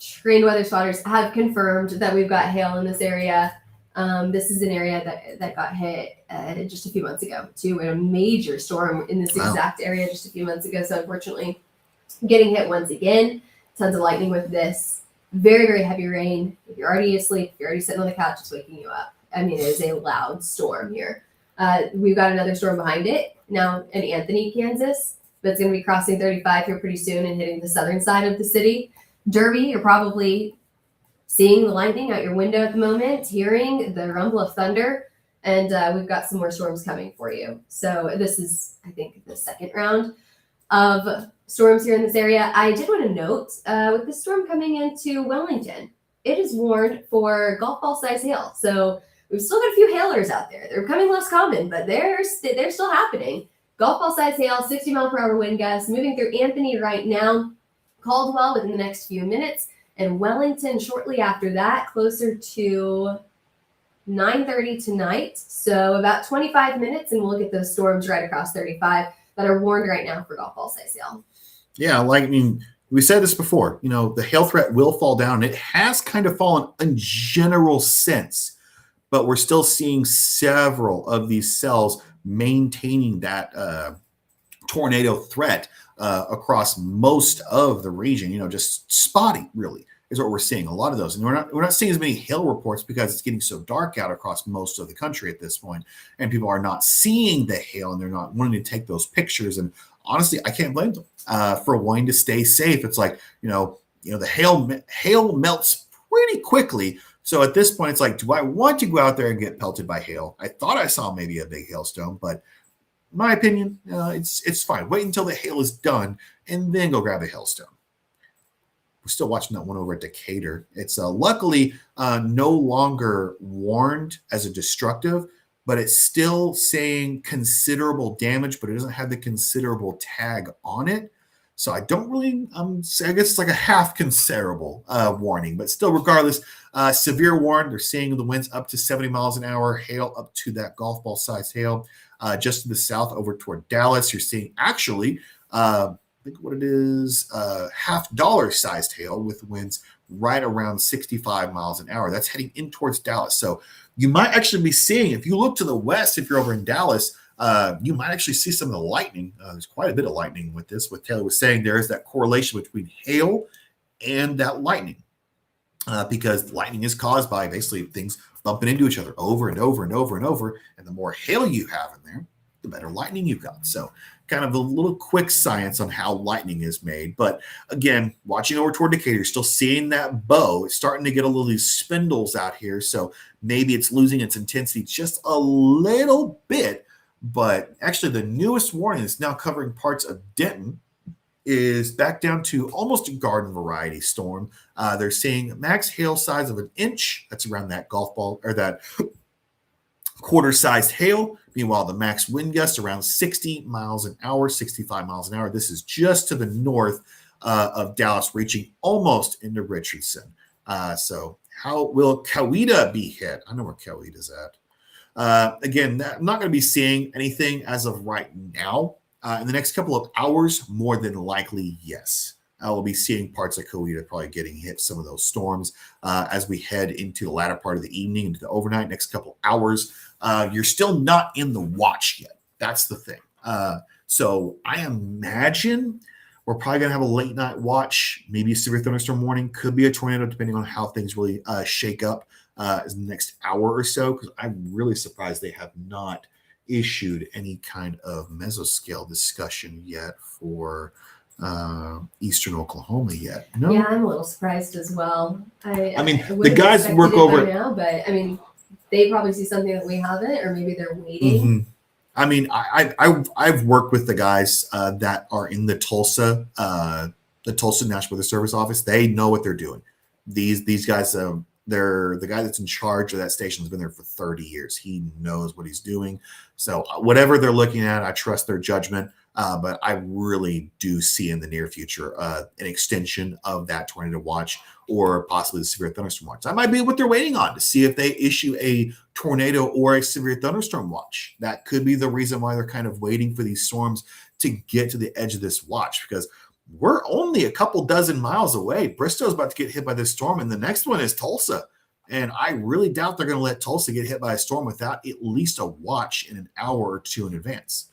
trained weather spotters have confirmed that we've got hail in this area. This is an area that got hit just a few months ago too. We had a major storm in this exact area just a few months ago. So unfortunately, getting hit once again. Tons of lightning with this. Very, very heavy rain. If you're already asleep, if you're already sitting on the couch, it's waking you up. I mean, it is a loud storm here. We've got another storm behind it now in Anthony, Kansas, but it's going to be crossing 35 here pretty soon and hitting the southern side of the city. Derby, you're probably seeing the lightning out your window at the moment, hearing the rumble of thunder, and we've got some more storms coming for you. So this is, I think, the second round of storms here in this area. I did want to note, with the storm coming into Wellington, it is warned for golf ball size hail. So we've still got a few hailers out there. They're becoming less common, but they're still happening. Golf ball size hail, 60 mile per hour wind gusts, moving through Anthony right now, Caldwell within the next few minutes, and Wellington shortly after that, closer to 9:30 tonight. So about 25 minutes, and we'll get those storms right across 35 that are warned right now for golf ball size hail. Yeah, we said this before, the hail threat will fall down. It has kind of fallen in general sense, but we're still seeing several of these cells maintaining that tornado threat across most of the region, just spotty, really. is what we're seeing. A lot of those, and we're not seeing as many hail reports because it's getting so dark out across most of the country at this point, and people are not seeing the hail and they're not wanting to take those pictures. And honestly, I can't blame them for wanting to stay safe. It's like the hail melts pretty quickly. So at this point, it's like, do I want to go out there and get pelted by hail? I thought I saw maybe a big hailstone, but in my opinion, it's fine. Wait until the hail is done and then go grab a hailstone. We're still watching that one over at Decatur. It's luckily no longer warned as a destructive, but it's still saying considerable damage, but it doesn't have the considerable tag on it. So I don't really, I guess it's like a half considerable warning, but still, regardless, severe warning. They're seeing the winds up to 70 miles an hour, hail up to that golf ball sized hail. Just to the south over toward Dallas, you're seeing actually, I think what it is, $50 sized hail with winds right around 65 miles an hour. That's heading in towards Dallas. So you might actually be seeing, if you look to the west, if you're over in Dallas, you might actually see some of the lightning. There's quite a bit of lightning with this. What Taylor was saying, there is that correlation between hail and that lightning, because lightning is caused by basically things bumping into each other over and over and over and over. And the more hail you have in there, the better lightning you've got. So kind of a little quick science on how lightning is made. But again, watching over toward Decatur, you're still seeing that bow. It's starting to get a little of these spindles out here. So maybe it's losing its intensity just a little bit. But actually, the newest warning is now covering parts of Denton is back down to almost a garden variety storm. They're seeing max hail size of 1 inch. That's around that golf ball or that quarter-sized hail. Meanwhile, the max wind gust around 60 miles an hour, 65 miles an hour. This is just to the north of Dallas, reaching almost into Richardson. So how will Coweta be hit? I know where Coweta's at. Again, I'm not going to be seeing anything as of right now. In the next couple of hours, more than likely, yes. I will be seeing parts of Coweta probably getting hit, some of those storms, as we head into the latter part of the evening, into the overnight, next couple of hours. You're still not in the watch yet. That's the thing. So I imagine we're probably going to have a late night watch, maybe a severe thunderstorm warning, could be a tornado, depending on how things really shake up in the next hour or so, because I'm really surprised they have not issued any kind of mesoscale discussion yet for eastern Oklahoma yet. No? Yeah, I'm a little surprised as well. I mean, I the wouldn't guys expect work it over by now, but I mean, they probably see something that we haven't, or maybe they're waiting. Mhm. I mean, I've worked with the guys that are in the Tulsa National Weather Service office. They know what they're doing. These guys, they're the guy that's in charge of that station has been there for 30 years. He knows what he's doing. So whatever they're looking at, I trust their judgment. But I really do see in the near future an extension of that tornado watch, or possibly the severe thunderstorm watch. That might be what they're waiting on, to see if they issue a tornado or a severe thunderstorm watch. That could be the reason why they're kind of waiting for these storms to get to the edge of this watch, because we're only a couple dozen miles away. Bristow's about to get hit by this storm, and the next one is Tulsa. And I really doubt they're going to let Tulsa get hit by a storm without at least a watch in an hour or two in advance.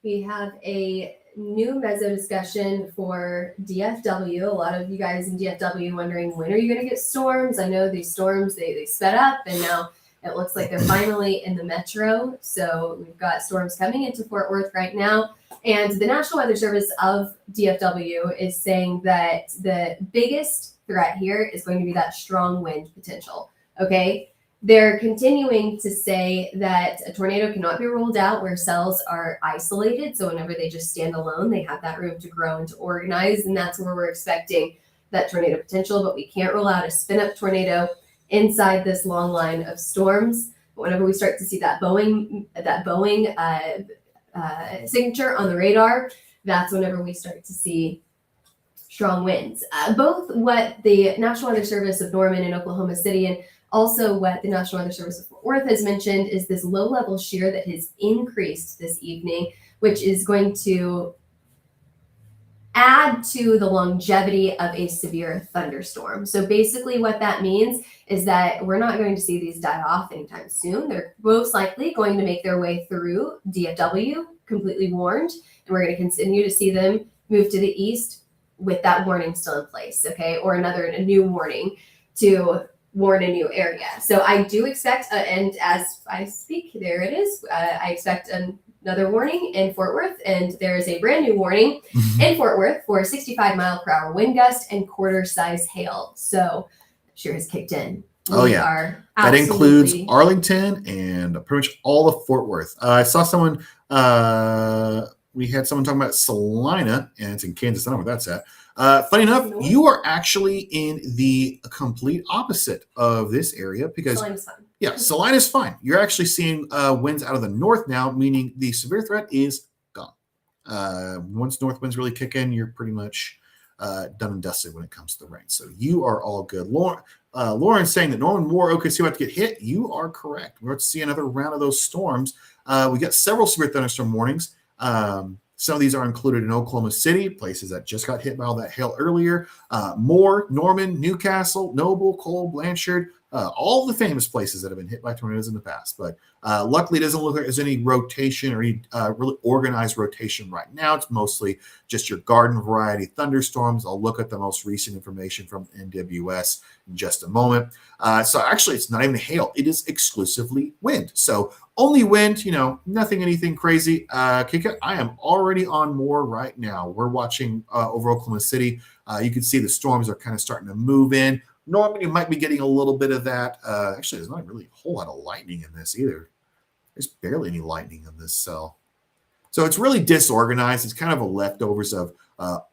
We have a new meso discussion for DFW. A lot of you guys in DFW wondering, when are you going to get storms? I know these storms, they sped up, and now it looks like they're finally in the metro. So we've got storms coming into Fort Worth right now. And the National Weather Service of DFW is saying that the biggest threat here is going to be that strong wind potential. Okay. They're continuing to say that a tornado cannot be ruled out where cells are isolated. So whenever they just stand alone, they have that room to grow and to organize. And that's where we're expecting that tornado potential. But we can't rule out a spin up tornado inside this long line of storms. But whenever we start to see that Boeing signature on the radar, that's whenever we start to see strong winds. Both what the National Weather Service of Norman and Oklahoma City, and also what the National Weather Service of Fort Worth has mentioned, is this low-level shear that has increased this evening, which is going to add to the longevity of a severe thunderstorm. So basically what that means is that we're not going to see these die off anytime soon. They're most likely going to make their way through DFW, completely warned, and we're going to continue to see them move to the east with that warning still in place, okay, or a new warning to warn a new area. So I do expect, and as I speak, there it is. I expect another warning in Fort Worth, and there is a brand new warning in Fort Worth for 65-mile-per-hour wind gust and quarter-size hail. So sure has kicked in. Oh, We yeah. are That includes absolutely- Arlington and pretty much all of Fort Worth. I saw someone, we had someone talking about Salina, and it's in Kansas. I don't know where that's at. Funny enough, you are actually in the complete opposite of this area because, Salina's fun. yeah, Salina's fine. You're actually seeing winds out of the north now, meaning the severe threat is gone. Once north winds really kick in, you're pretty much done and dusted when it comes to the rain. So you are all good. Lauren's saying that Norman Moore, OKC about to get hit. You are correct. We're about to see another round of those storms. We got several severe thunderstorm warnings. Some of these are included in Oklahoma City, places that just got hit by all that hail earlier. Moore, Norman, Newcastle, Noble, Cole, Blanchard, all the famous places that have been hit by tornadoes in the past. But luckily, it doesn't look like there's any rotation or any really organized rotation right now. It's mostly just your garden variety thunderstorms. I'll look at the most recent information from NWS in just a moment. So actually, it's not even hail. It is exclusively wind. So only wind, nothing, anything crazy. Kika, I am already on Moore right now. We're watching over Oklahoma City. You can see the storms are kind of starting to move in. Norman, you might be getting a little bit of that. Actually, there's not really a whole lot of lightning in this either. There's barely any lightning in this cell. So it's really disorganized. It's kind of a leftovers of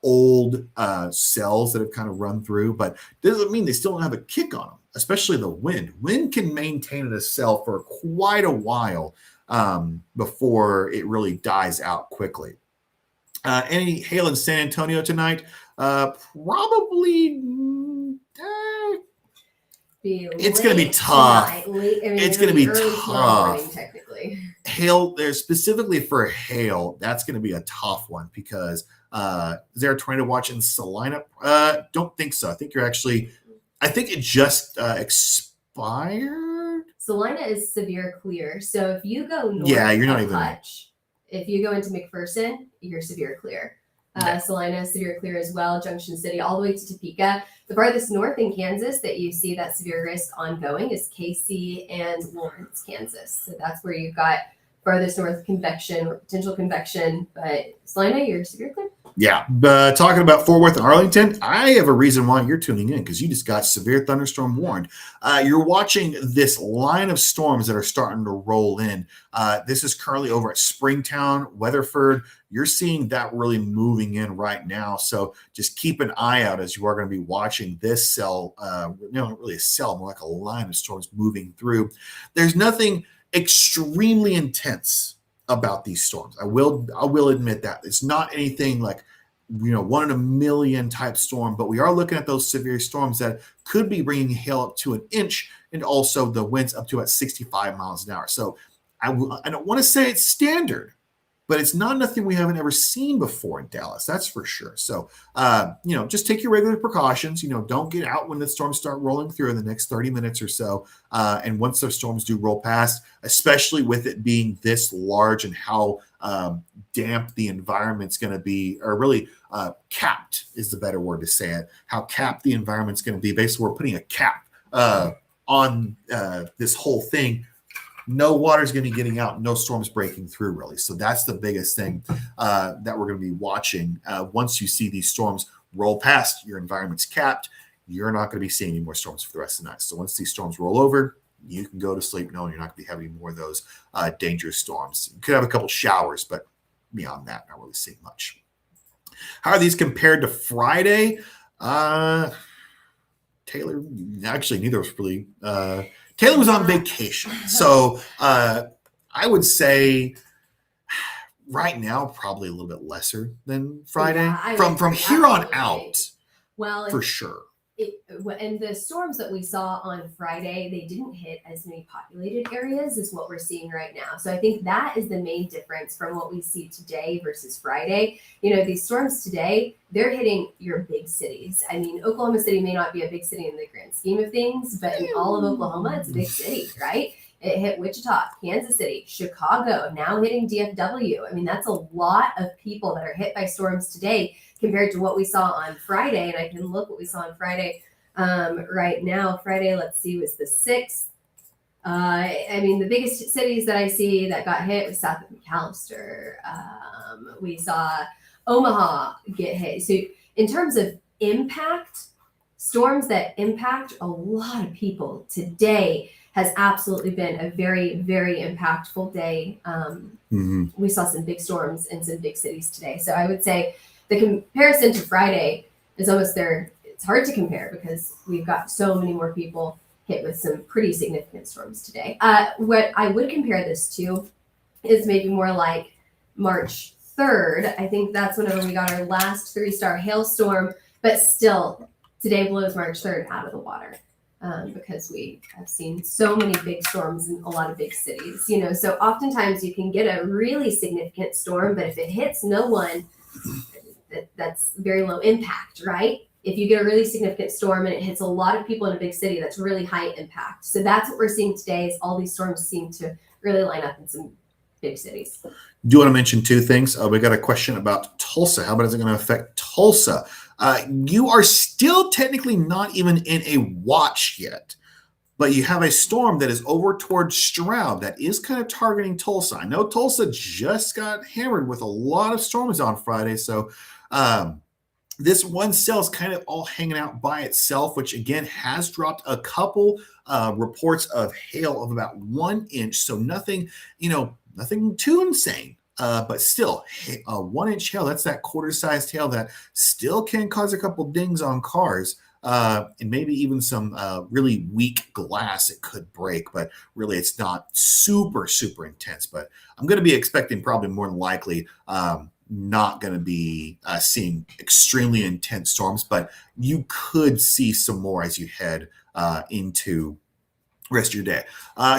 old cells that have kind of run through, but doesn't mean they still don't have a kick on them, especially the wind. Wind can maintain in a cell for quite a while before it really dies out quickly. Any hail in San Antonio tonight? Probably. It's going to be tough. It's going to be tough. Technically. Hail, there's specifically for hail, that's going to be a tough one because is there a tornado watch in Salina? Don't think so. I think it just expired. Salina is severe clear. So if you go north you're not of even. Hutch, if you go into McPherson, you're severe clear. Salina is severe clear as well. Junction City, all the way to Topeka. The farthest north in Kansas that you see that severe risk ongoing is KC and Lawrence, Kansas. So that's where you've got farthest north convection or potential convection. But Salina, you're severe clear. Yeah, but talking about Fort Worth and Arlington, I have a reason why you're tuning in because you just got severe thunderstorm warned. You're watching this line of storms that are starting to roll in. This is currently over at Springtown, Weatherford. You're seeing that really moving in right now. So just keep an eye out as you are going to be watching this cell, not really a cell, more like a line of storms moving through. There's nothing extremely intense about these storms. I will admit that it's not anything like 1 in a million type storm, but we are looking at those severe storms that could be bringing hail up to an inch and also the winds up to at 65 miles an hour. So I don't want to say it's standard, but it's not nothing we haven't ever seen before in Dallas. That's for sure. So, just take your regular precautions. Don't get out when the storms start rolling through in the next 30 minutes or so. And once those storms do roll past, especially with it being this large and how damp the environment's going to be, or really capped is the better word to say it, how capped the environment's going to be. Basically, we're putting a cap on this whole thing. No water's going to be getting out, no storms breaking through, really. So that's the biggest thing that we're going to be watching. Once you see these storms roll past, your environment's capped, you're not going to be seeing any more storms for the rest of the night. So once these storms roll over, you can go to sleep knowing you're not going to be having any more of those dangerous storms. You could have a couple showers, but beyond that, not really seeing much. How are these compared to Friday? Taylor, actually, neither was really... Taylor was on vacation. So I would say right now, probably a little bit lesser than Friday. Yeah, from here on absolutely. out, Well, for sure. And the storms that we saw on Friday, they didn't hit as many populated areas as what we're seeing right now. So I think that is the main difference from what we see today versus Friday. These storms today, they're hitting your big cities. I mean, Oklahoma City may not be a big city in the grand scheme of things, but in all of Oklahoma, it's a big city, right? It hit Wichita, Kansas City, Chicago, now hitting DFW. I mean, that's a lot of people that are hit by storms today compared to what we saw on Friday. And I can look what we saw on Friday right now. Friday, let's see, was the 6th. I mean, the biggest cities that I see that got hit was South of McAllister. We saw Omaha get hit. So in terms of impact, storms that impact a lot of people today has absolutely been a very, very impactful day. We saw some big storms in some big cities today. So I would say the comparison to Friday is almost there. It's hard to compare because we've got so many more people hit with some pretty significant storms today. What I would compare this to is maybe more like March 3rd. I think that's whenever we got our last 3-star hailstorm, but still today blows March 3rd out of the water because we have seen so many big storms in a lot of big cities, you know, so oftentimes you can get a really significant storm, but if it hits no one, that's very low impact, right? If you get a really significant storm and it hits a lot of people in a big city, that's really high impact. So that's what we're seeing today is all these storms seem to really line up in some big cities. Do want to mention two things. We got a question about Tulsa. How about is it going to affect Tulsa? You are still technically not even in a watch yet, but you have a storm that is over towards Stroud that is kind of targeting Tulsa. I know Tulsa just got hammered with a lot of storms on Friday, so this one cell is kind of all hanging out by itself, which again has dropped a couple reports of hail of about 1 inch. So nothing, nothing too insane. But still, a 1 inch hail, that's that quarter-sized hail that still can cause a couple dings on cars. And maybe even some really weak glass it could break, but really it's not super, super intense. But I'm going to be expecting probably more than likely not going to be seeing extremely intense storms, but you could see some more as you head into rest of your day.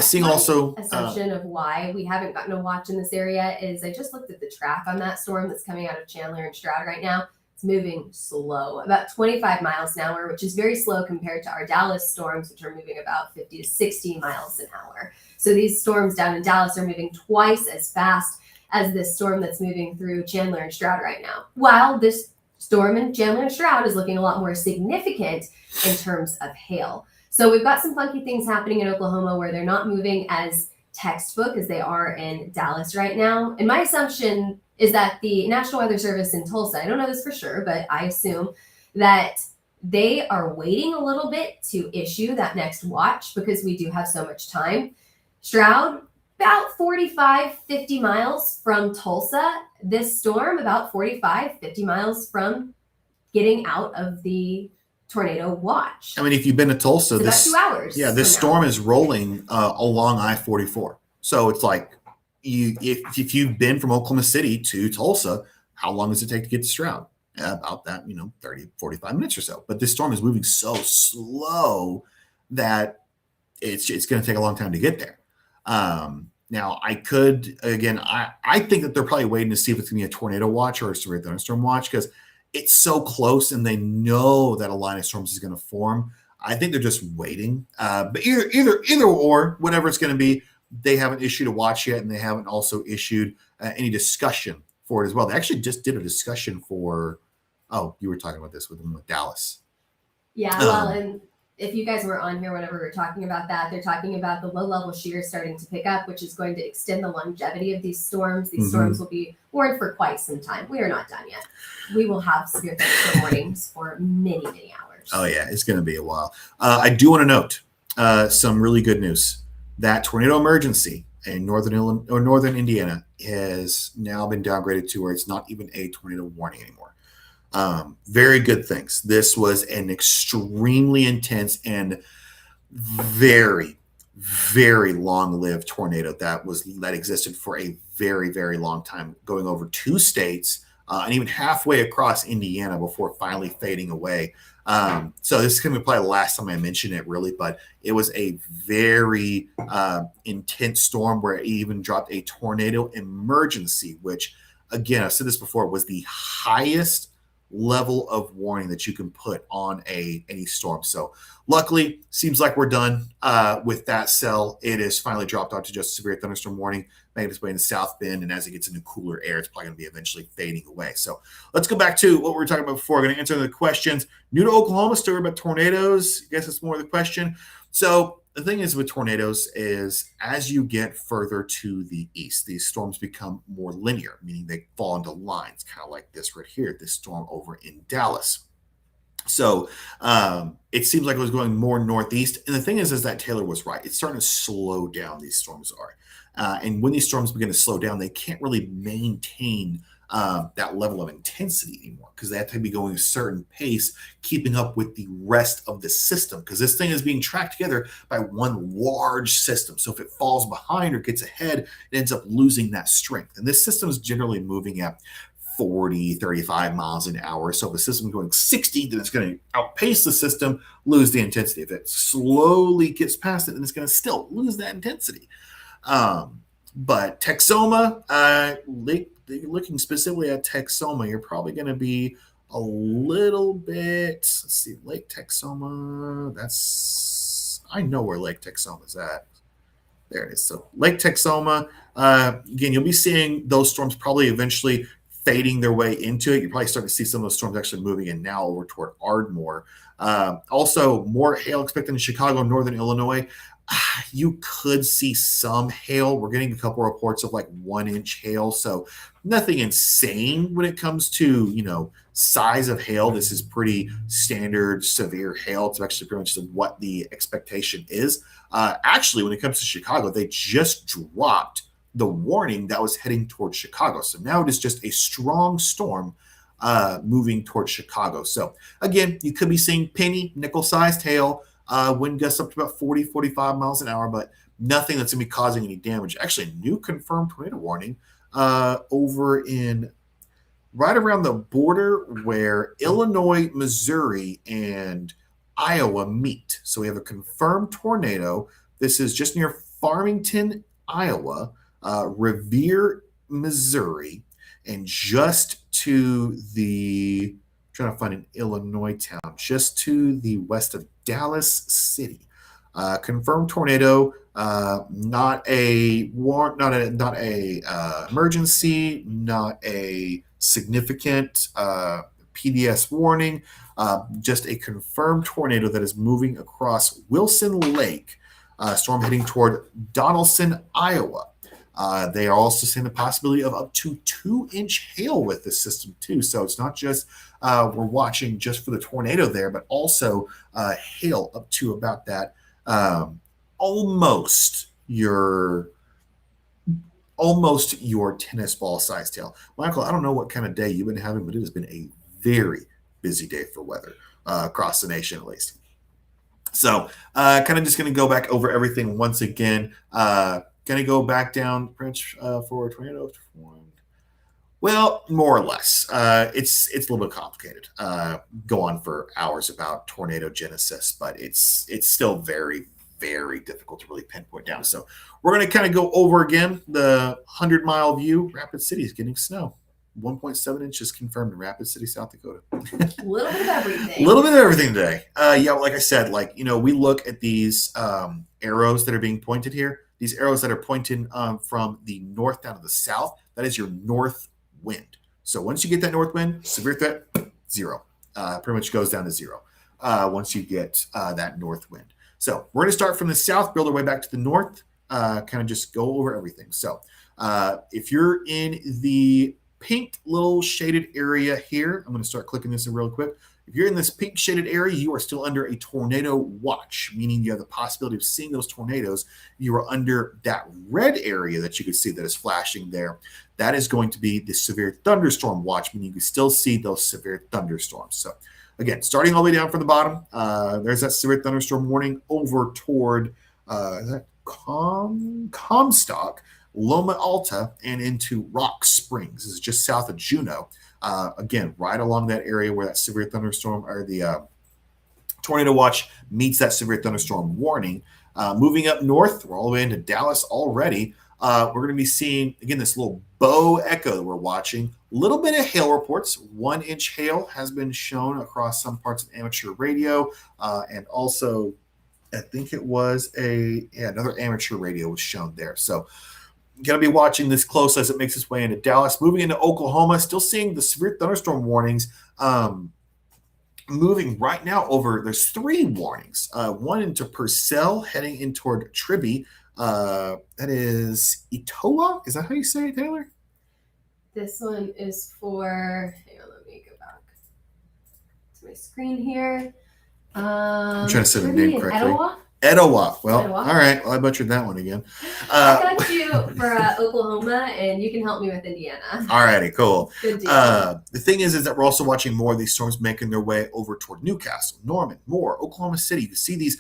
Seeing My also assumption of why we haven't gotten a watch in this area is I just looked at the track on that storm that's coming out of Chandler and Stroud right now. It's moving slow, about 25 miles an hour, which is very slow compared to our Dallas storms, which are moving about 50 to 60 miles an hour. So these storms down in Dallas are moving twice as fast as this storm that's moving through Chandler and Stroud right now. While this storm in Chandler and Stroud is looking a lot more significant in terms of hail. So we've got some funky things happening in Oklahoma where they're not moving as textbook as they are in Dallas right now. And my assumption is that the National Weather Service in Tulsa, I don't know this for sure, but I assume that they are waiting a little bit to issue that next watch because we do have so much time. Stroud, about 45, 50 miles from Tulsa. This storm, about 45, 50 miles from getting out of the tornado watch. I mean, if you've been to Tulsa, it's about 2 hours. Yeah, this storm is rolling along I-44. So it's like if you've been from Oklahoma City to Tulsa, how long does it take to get to Stroud? About that, 30, 45 minutes or so. But this storm is moving so slow that it's going to take a long time to get there. Now, I think that they're probably waiting to see if it's going to be a tornado watch or a severe thunderstorm watch because it's so close and they know that a line of storms is going to form. I think they're just waiting. But either or, whatever it's going to be, they haven't issued a watch yet, and they haven't also issued any discussion for it as well. They actually just did a discussion for. Oh, you were talking about this with Dallas. Yeah, well, and if you guys were on here whenever we were talking about that, they're talking about the low-level shear starting to pick up, which is going to extend the longevity of these storms. These storms will be warned for quite some time. We are not done yet. We will have severe thunderstorm warnings for many, many hours. Oh, yeah, it's going to be a while. I do want to note some really good news. That tornado emergency in northern Indiana has now been downgraded to where it's not even a tornado warning anymore. Very good things. This was an extremely intense and very, very long-lived tornado that existed for a very, very long time, going over 2 states and even halfway across Indiana before finally fading away. So this is going to be probably the last time I mention it, really, but it was a very intense storm where it even dropped a tornado emergency, which, again, I've said this before, was the highest level of warning that you can put on any storm. So luckily, seems like we're done with that cell. It is finally dropped out to just a severe thunderstorm warning, making its way in the South Bend, and as it gets into cooler air, it's probably going to be eventually fading away. So let's go back to what we were talking about before. We're going to answer the questions. New to Oklahoma, story about tornadoes. I guess that's more of the question. So the thing is with tornadoes is as you get further to the east, these storms become more linear, meaning they fall into lines, kind of like this right here, this storm over in Dallas. So it seems like it was going more northeast. And the thing is that Taylor was right. It's starting to slow down, these storms are. And when these storms begin to slow down, they can't really maintain that level of intensity anymore because they have to be going a certain pace, keeping up with the rest of the system because this thing is being tracked together by one large system. So if it falls behind or gets ahead, it ends up losing that strength. And this system is generally moving at 40, 35 miles an hour. So if a system is going 60, then it's going to outpace the system, lose the intensity. If it slowly gets past it, then it's going to still lose that intensity. But Texoma, looking specifically at Texoma, you're probably going to be a little bit, let's see, Lake Texoma, I know where Lake Texoma is at. There it is. So Lake Texoma, again, you'll be seeing those storms probably eventually fading their way into it. You're probably starting to see some of those storms actually moving in now over toward Ardmore. Also, more hail expected in Chicago, northern Illinois. You could see some hail. We're getting a couple reports of like 1 inch hail. So nothing insane when it comes to, size of hail. This is pretty standard severe hail. It's actually pretty much what the expectation is. Actually, when it comes to Chicago, they just dropped the warning that was heading towards Chicago. So now it is just a strong storm moving towards Chicago. So again, you could be seeing penny, nickel-sized hail, wind gusts up to about 40, 45 miles an hour, but nothing that's going to be causing any damage. Actually, new confirmed tornado warning over in right around the border where Illinois, Missouri, and Iowa meet. So we have a confirmed tornado. This is just near Farmington, Iowa, Revere, Missouri, and just to the, I'm trying to find an Illinois town, just to the west of Dallas City. Confirmed tornado, not a emergency, not a significant PDS warning, just a confirmed tornado that is moving across Wilson Lake, storm heading toward Donaldson, Iowa. They are also seeing the possibility of up to 2-inch hail with this system too. So it's not just we're watching just for the tornado there, but also hail up to about that almost your tennis ball sized hail. Michael, I don't know what kind of day you've been having, but it has been a very busy day for weather across the nation at least. So kind of just going to go back over everything once again. Going to go back down for a tornado. Well, more or less. It's a little bit complicated. Go on for hours about tornado genesis, but it's still very, very difficult to really pinpoint down. So we're going to kind of go over again the 100-mile view. Rapid City is getting snow. 1.7 inches confirmed in Rapid City, South Dakota. A little bit of everything. A little bit of everything today. Yeah, like I said, we look at these arrows that are being pointed here. These arrows that are pointing from the north down to the south, that is your north wind. So once you get that north wind, severe threat, 0. Pretty much goes down to 0 once you get that north wind. So we're going to start from the south, build our way back to the north, kind of just go over everything. So if you're in the pink little shaded area here, I'm going to start clicking this in real quick. If you're in this pink shaded area, you are still under a tornado watch, meaning you have the possibility of seeing those tornadoes. You are under that red area that you can see that is flashing there. That is going to be the severe thunderstorm watch, meaning you can still see those severe thunderstorms. So again, starting all the way down from the bottom, there's that severe thunderstorm warning over toward that Comstock, Loma Alta, and into Rock Springs. This is just south of Juneau. Again, right along that area where that severe thunderstorm or the tornado watch meets that severe thunderstorm warning. Moving up north, we're all the way into Dallas already. we're going to be seeing, again, this little bow echo that we're watching. A little bit of hail reports. 1-inch hail has been shown across some parts of amateur radio, and also I think it was another amateur radio was shown there. So going to be watching this close as it makes its way into Dallas. Moving into Oklahoma, still seeing the severe thunderstorm warnings moving right now over. There's 3 warnings. One into Purcell, heading in toward Tribby. That is Etowa. Is that how you say it, Taylor? This one is for, hang on, let me go back to my screen here. I'm trying to say the name correctly. Etowah? Etowah. Well, Etowah. all right. Well, I butchered that one again. I got you for Oklahoma, and you can help me with Indiana. All righty, cool. Good deal. The thing is that we're also watching more of these storms making their way over toward Newcastle, Norman, Moore, Oklahoma City. You can see these.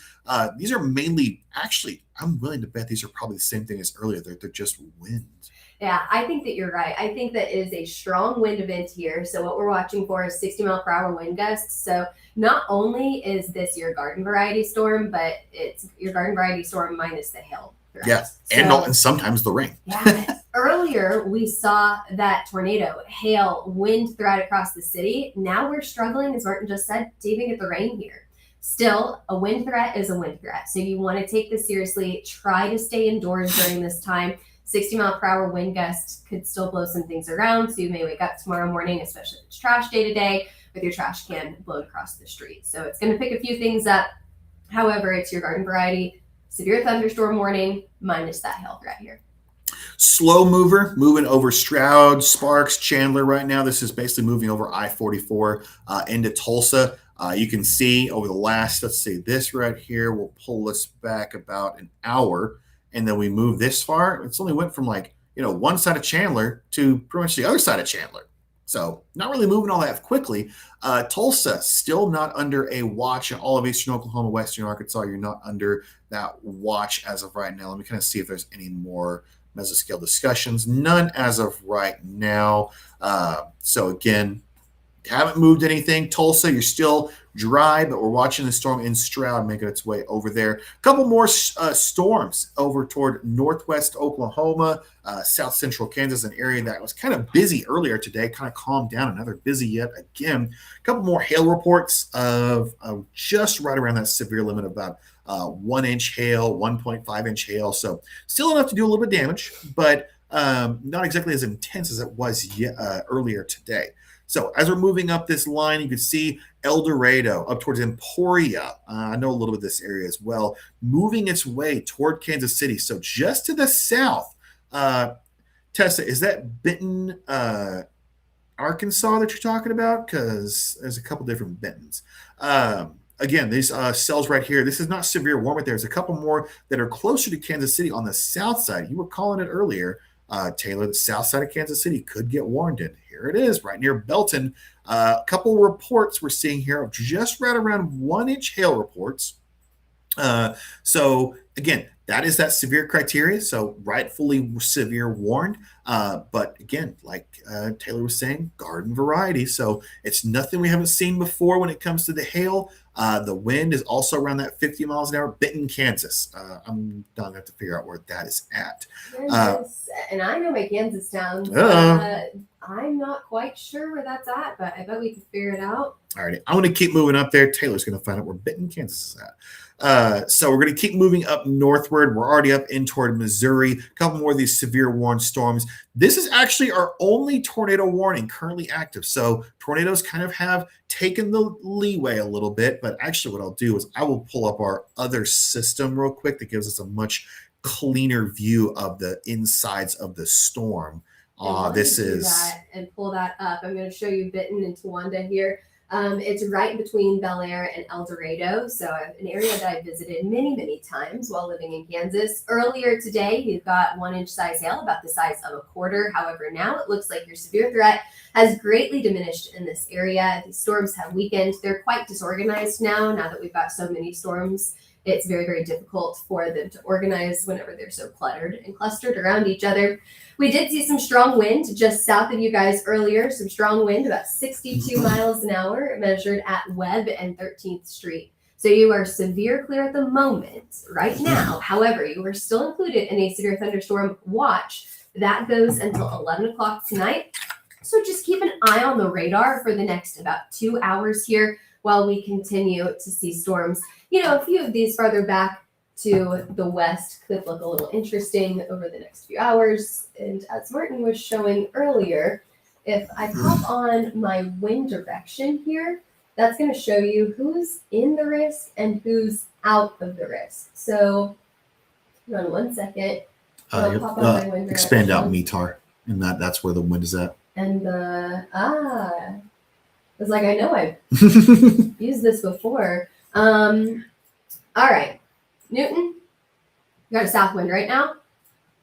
These are mainly, actually, I'm willing to bet these are probably the same thing as earlier. They're just winds. Yeah, I think that you're right. I think that is a strong wind event here. So what we're watching for is 60-mile-per-hour wind gusts. So not only is this your garden variety storm, but it's your garden variety storm minus the hail. Threat. Yeah, and sometimes the rain. Yeah. Earlier, we saw that tornado, hail, wind threat across the city. Now we're struggling, as Martin just said, to even get the rain here. Still, a wind threat is a wind threat. So you want to take this seriously. Try to stay indoors during this time. 60-mile-per-hour wind gusts could still blow some things around. So you may wake up tomorrow morning, especially if it's trash day today, with your trash can blown across the street. So it's going to pick a few things up. However, it's your garden variety, severe thunderstorm warning, minus that hail threat here. Slow mover, moving over Stroud, Sparks, Chandler right now. This is basically moving over I-44 into Tulsa. You can see over the last, let's see, this right here will pull us back about an hour. And then we move this far. It's only went from one side of Chandler to pretty much the other side of Chandler. So not really moving all that quickly. Tulsa, still not under a watch. In all of eastern Oklahoma, western Arkansas, you're not under that watch as of right now. Let me kind of see if there's any more mesoscale discussions. None as of right now. So again, haven't moved anything. Tulsa, you're still dry, but we're watching the storm in Stroud making its way over there. A couple more storms over toward northwest Oklahoma, south central Kansas, an area that was kind of busy earlier today, kind of calmed down. Another busy yet again. A couple more hail reports of just right around that severe limit of about 1-inch hail, 1.5-inch hail. So still enough to do a little bit of damage, but not exactly as intense as it was earlier today. So as we're moving up this line, you can see El Dorado up towards Emporia. I know a little bit of this area as well, moving its way toward Kansas City. So just to the south, Tessa, is that Benton, Arkansas that you're talking about? Because there's a couple different Bentons. Again, these cells right here, this is not severe warm, but there's a couple more that are closer to Kansas City on the south side. You were calling it earlier, Taylor, the south side of Kansas City could get warned in. Here it is, right near Belton. A couple reports we're seeing here of just right around 1-inch hail reports. So again, that is that severe criteria. So rightfully severe warned. But again, like Taylor was saying, garden variety. So it's nothing we haven't seen before when it comes to the hail. The wind is also around that 50 miles an hour. Benton, Kansas. I'm going to have to figure out where that is at. And I know my Kansas town. I'm not quite sure where that's at, but I bet we can figure it out. All right. I'm going to keep moving up there. Taylor's going to find out where Benton, Kansas is at. So we're going to keep moving up northward. We're already up in toward Missouri. A couple more of these severe warned storms. This is actually our only tornado warning currently active. So tornadoes kind of have taken the leeway a little bit. But actually what I'll do is I will pull up our other system real quick that gives us a much cleaner view of the insides of the storm. This is that and pull that up. I'm going to show you Benton and Towanda here. It's right between Bel Air and El Dorado, so an area that I visited many, many times while living in Kansas. Earlier today, you've got 1-inch size hail, about the size of a quarter. However, now it looks like your severe threat has greatly diminished in this area. These storms have weakened. They're quite disorganized now that we've got so many storms. It's very, very difficult for them to organize whenever they're so cluttered and clustered around each other. We did see some strong wind just south of you guys earlier. Some strong wind, about 62 miles an hour, measured at Webb and 13th Street. So So you are severe clear at the moment, right now. However, you are still included in a severe thunderstorm watch. That goes until 11 o'clock tonight. So just keep an eye on the radar for the next about 2 hours here while we continue to see storms. You know, a few of these farther back to the west could look a little interesting over the next few hours. And as Martin was showing earlier, if I pop on my wind direction here, that's going to show you who's in the risk and who's out of the risk. So run 1 second. I'll pop on my wind Expand out direction. METAR, and that's where the wind is at. And it's like, I know I've used this before. All right, Newton, you got a south wind right now.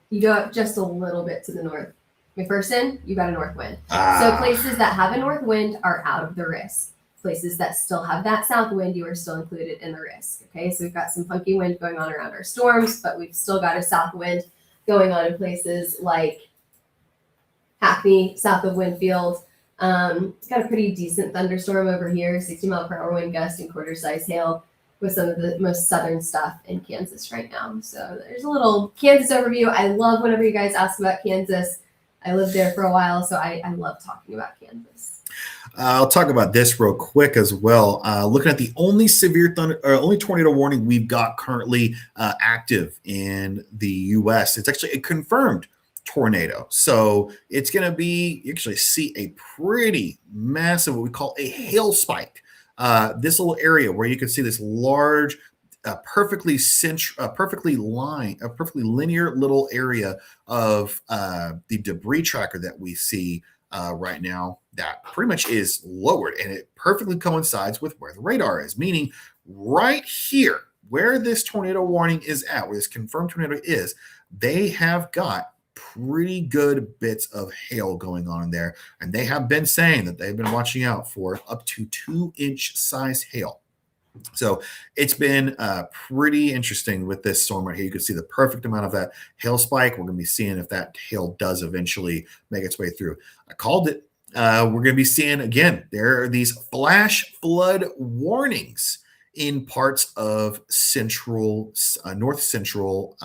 You go up just a little bit to the north. McPherson, you got a north wind. So places that have a north wind are out of the risk. Places that still have that south wind, you are still included in the risk. Okay, so we've got some funky wind going on around our storms, but we've still got a south wind going on in places like Hackney, south of Winfield. It's got a pretty decent thunderstorm over here, 60-mile-per-hour wind gust and quarter-size hail with some of the most southern stuff in Kansas right now. So there's a little Kansas overview. I love whenever you guys ask about Kansas. I lived there for a while, so I love talking about Kansas. I'll talk about this real quick as well. Looking at the only only tornado warning we've got currently active in the U.S. It's actually a confirmed tornado. So it's going to be, you actually see a pretty massive, what we call a hail spike. This little area where you can see this large, perfectly linear little area of the debris tracker that we see right now that pretty much is lowered, and it perfectly coincides with where the radar is, meaning right here where this tornado warning is at, where this confirmed tornado is, they have got pretty good bits of hail going on in there, and they have been saying that they've been watching out for up to 2-inch size hail. So it's been pretty interesting with this storm right here. You can see the perfect amount of that hail spike. We're going to be seeing if that hail does eventually make its way through. I called it. We're going to be seeing, again, there are these flash flood warnings in parts of north central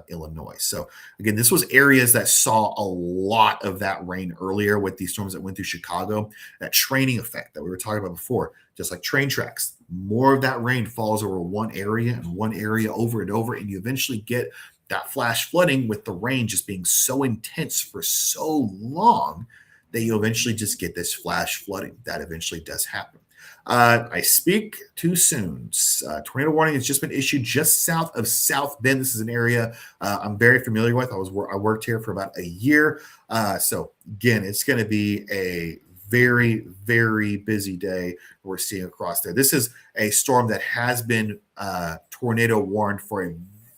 Illinois. So again, this was areas that saw a lot of that rain earlier with these storms that went through Chicago. That training effect that we were talking about before, just like train tracks, more of that rain falls over one area and one area over and over, and you eventually get that flash flooding with the rain just being so intense for so long that you eventually just get this flash flooding. That eventually does happen. I speak too soon. Tornado warning has just been issued just south of South Bend. This is an area I'm very familiar with. I worked here for about a year. So again, it's going to be a very, very busy day we're seeing across there. This is a storm that has been tornado warned for a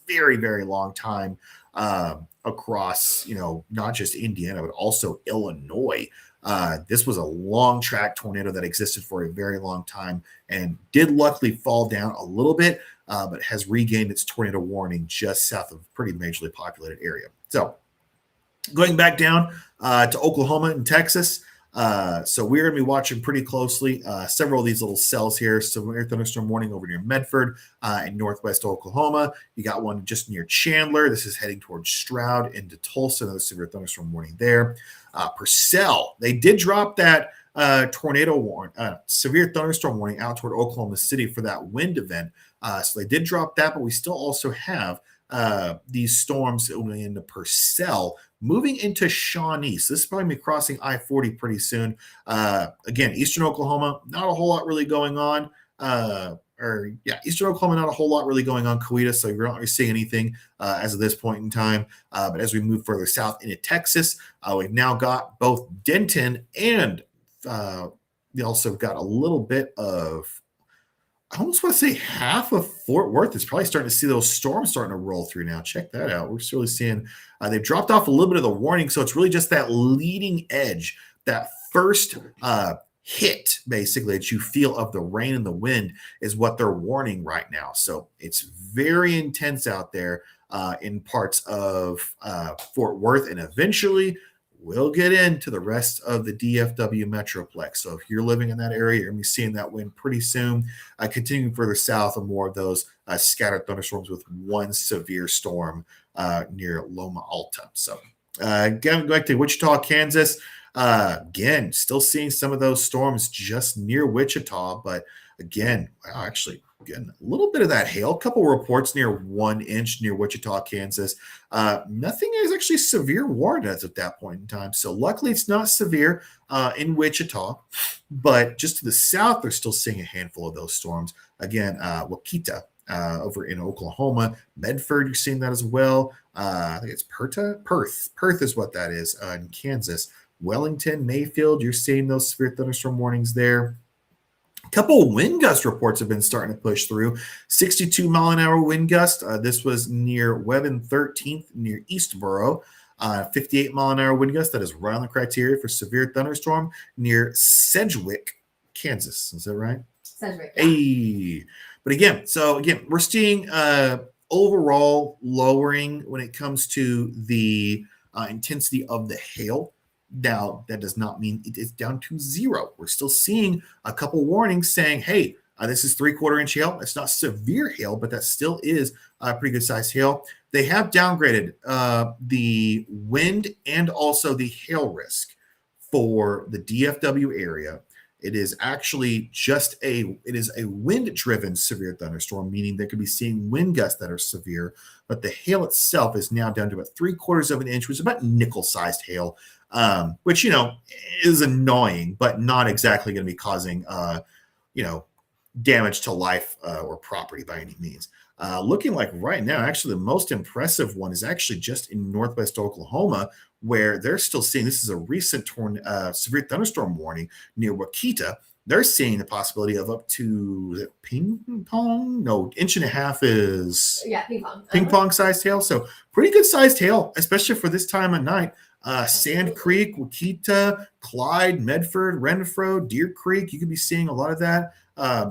very, very long time across, not just Indiana, but also Illinois. This was a long track tornado that existed for a very long time and did luckily fall down a little bit, but has regained its tornado warning just south of a pretty majorly populated area. So going back down to Oklahoma and Texas. So we're going to be watching pretty closely several of these little cells here. Severe thunderstorm warning over near Medford in northwest Oklahoma. You got one just near Chandler. This is heading towards Stroud into Tulsa. Another severe thunderstorm warning there. Purcell, they did drop that severe thunderstorm warning out toward Oklahoma City for that wind event. So they did drop that, but we still also have these storms in the Purcell moving into Shawnee. So this is probably be crossing I-40 pretty soon. Again, eastern Oklahoma, not a whole lot really going on. Eastern Oklahoma, not a whole lot really going on. Coweta, so you're not really seeing anything as of this point in time. But as we move further south into Texas, we've now got both Denton and we also got a little bit of, I almost want to say half of Fort Worth is probably starting to see those storms starting to roll through now. Check that out. We're really seeing they've dropped off a little bit of the warning. So it's really just that leading edge, that first hit, basically, that you feel of the rain and the wind is what they're warning right now. So it's very intense out there in parts of Fort Worth, and eventually we'll get into the rest of the DFW Metroplex. So if you're living in that area, you're going to be seeing that wind pretty soon. Continuing further south, and more of those scattered thunderstorms with one severe storm near Loma Alta. So again, going back to Wichita, Kansas. Again, still seeing some of those storms just near Wichita, but again, actually, again, a little bit of that hail. A couple reports near 1 inch near Wichita, Kansas. Nothing is actually severe warned as of that point in time. So luckily, it's not severe in Wichita, but just to the south, they're still seeing a handful of those storms. Again, Waukita over in Oklahoma, Medford, you're seeing that as well. I think it's Perth is what that is in Kansas. Wellington, Mayfield, you're seeing those severe thunderstorm warnings there. A couple of wind gust reports have been starting to push through. 62 mile an hour wind gust. This was near Webb and 13th near Eastboro. 58 mile an hour wind gust. That is right on the criteria for severe thunderstorm near Sedgwick, Kansas. Is that right? Sedgwick. Yeah. Hey. But again, we're seeing overall lowering when it comes to the intensity of the hail. Now, that does not mean it is down to zero. We're still seeing a couple warnings saying, hey, this is 3/4 inch hail. It's not severe hail, but that still is a pretty good sized hail. They have downgraded the wind and also the hail risk for the DFW area. It is actually it is a wind-driven severe thunderstorm, meaning they could be seeing wind gusts that are severe, but the hail itself is now down to about 3/4 of an inch, which is about nickel-sized hail, which, is annoying, but not exactly going to be causing, damage to life or property by any means. Looking like right now, actually, the most impressive one is actually just in northwest Oklahoma, where they're still seeing, this is a recent severe thunderstorm warning near Waukita. They're seeing the possibility of up to ping pong. No, 1.5 inches is ping pong sized hail. So pretty good sized hail, especially for this time of night. Sand Creek, Waukita, Clyde, Medford, Renfro, Deer Creek. You could be seeing a lot of that.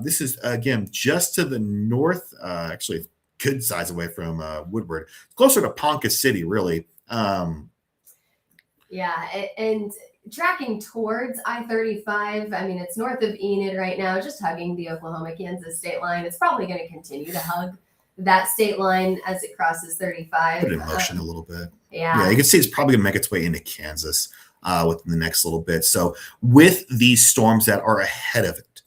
This is, again, just to the north, actually good size away from Woodward, closer to Ponca City, really. Yeah, and tracking towards I-35, I mean, it's north of Enid right now, just hugging the Oklahoma-Kansas state line. It's probably going to continue to hug that state line as it crosses 35. Put it in motion a little bit. Yeah, you can see it's probably going to make its way into Kansas within the next little bit. So with these storms that are ahead of it,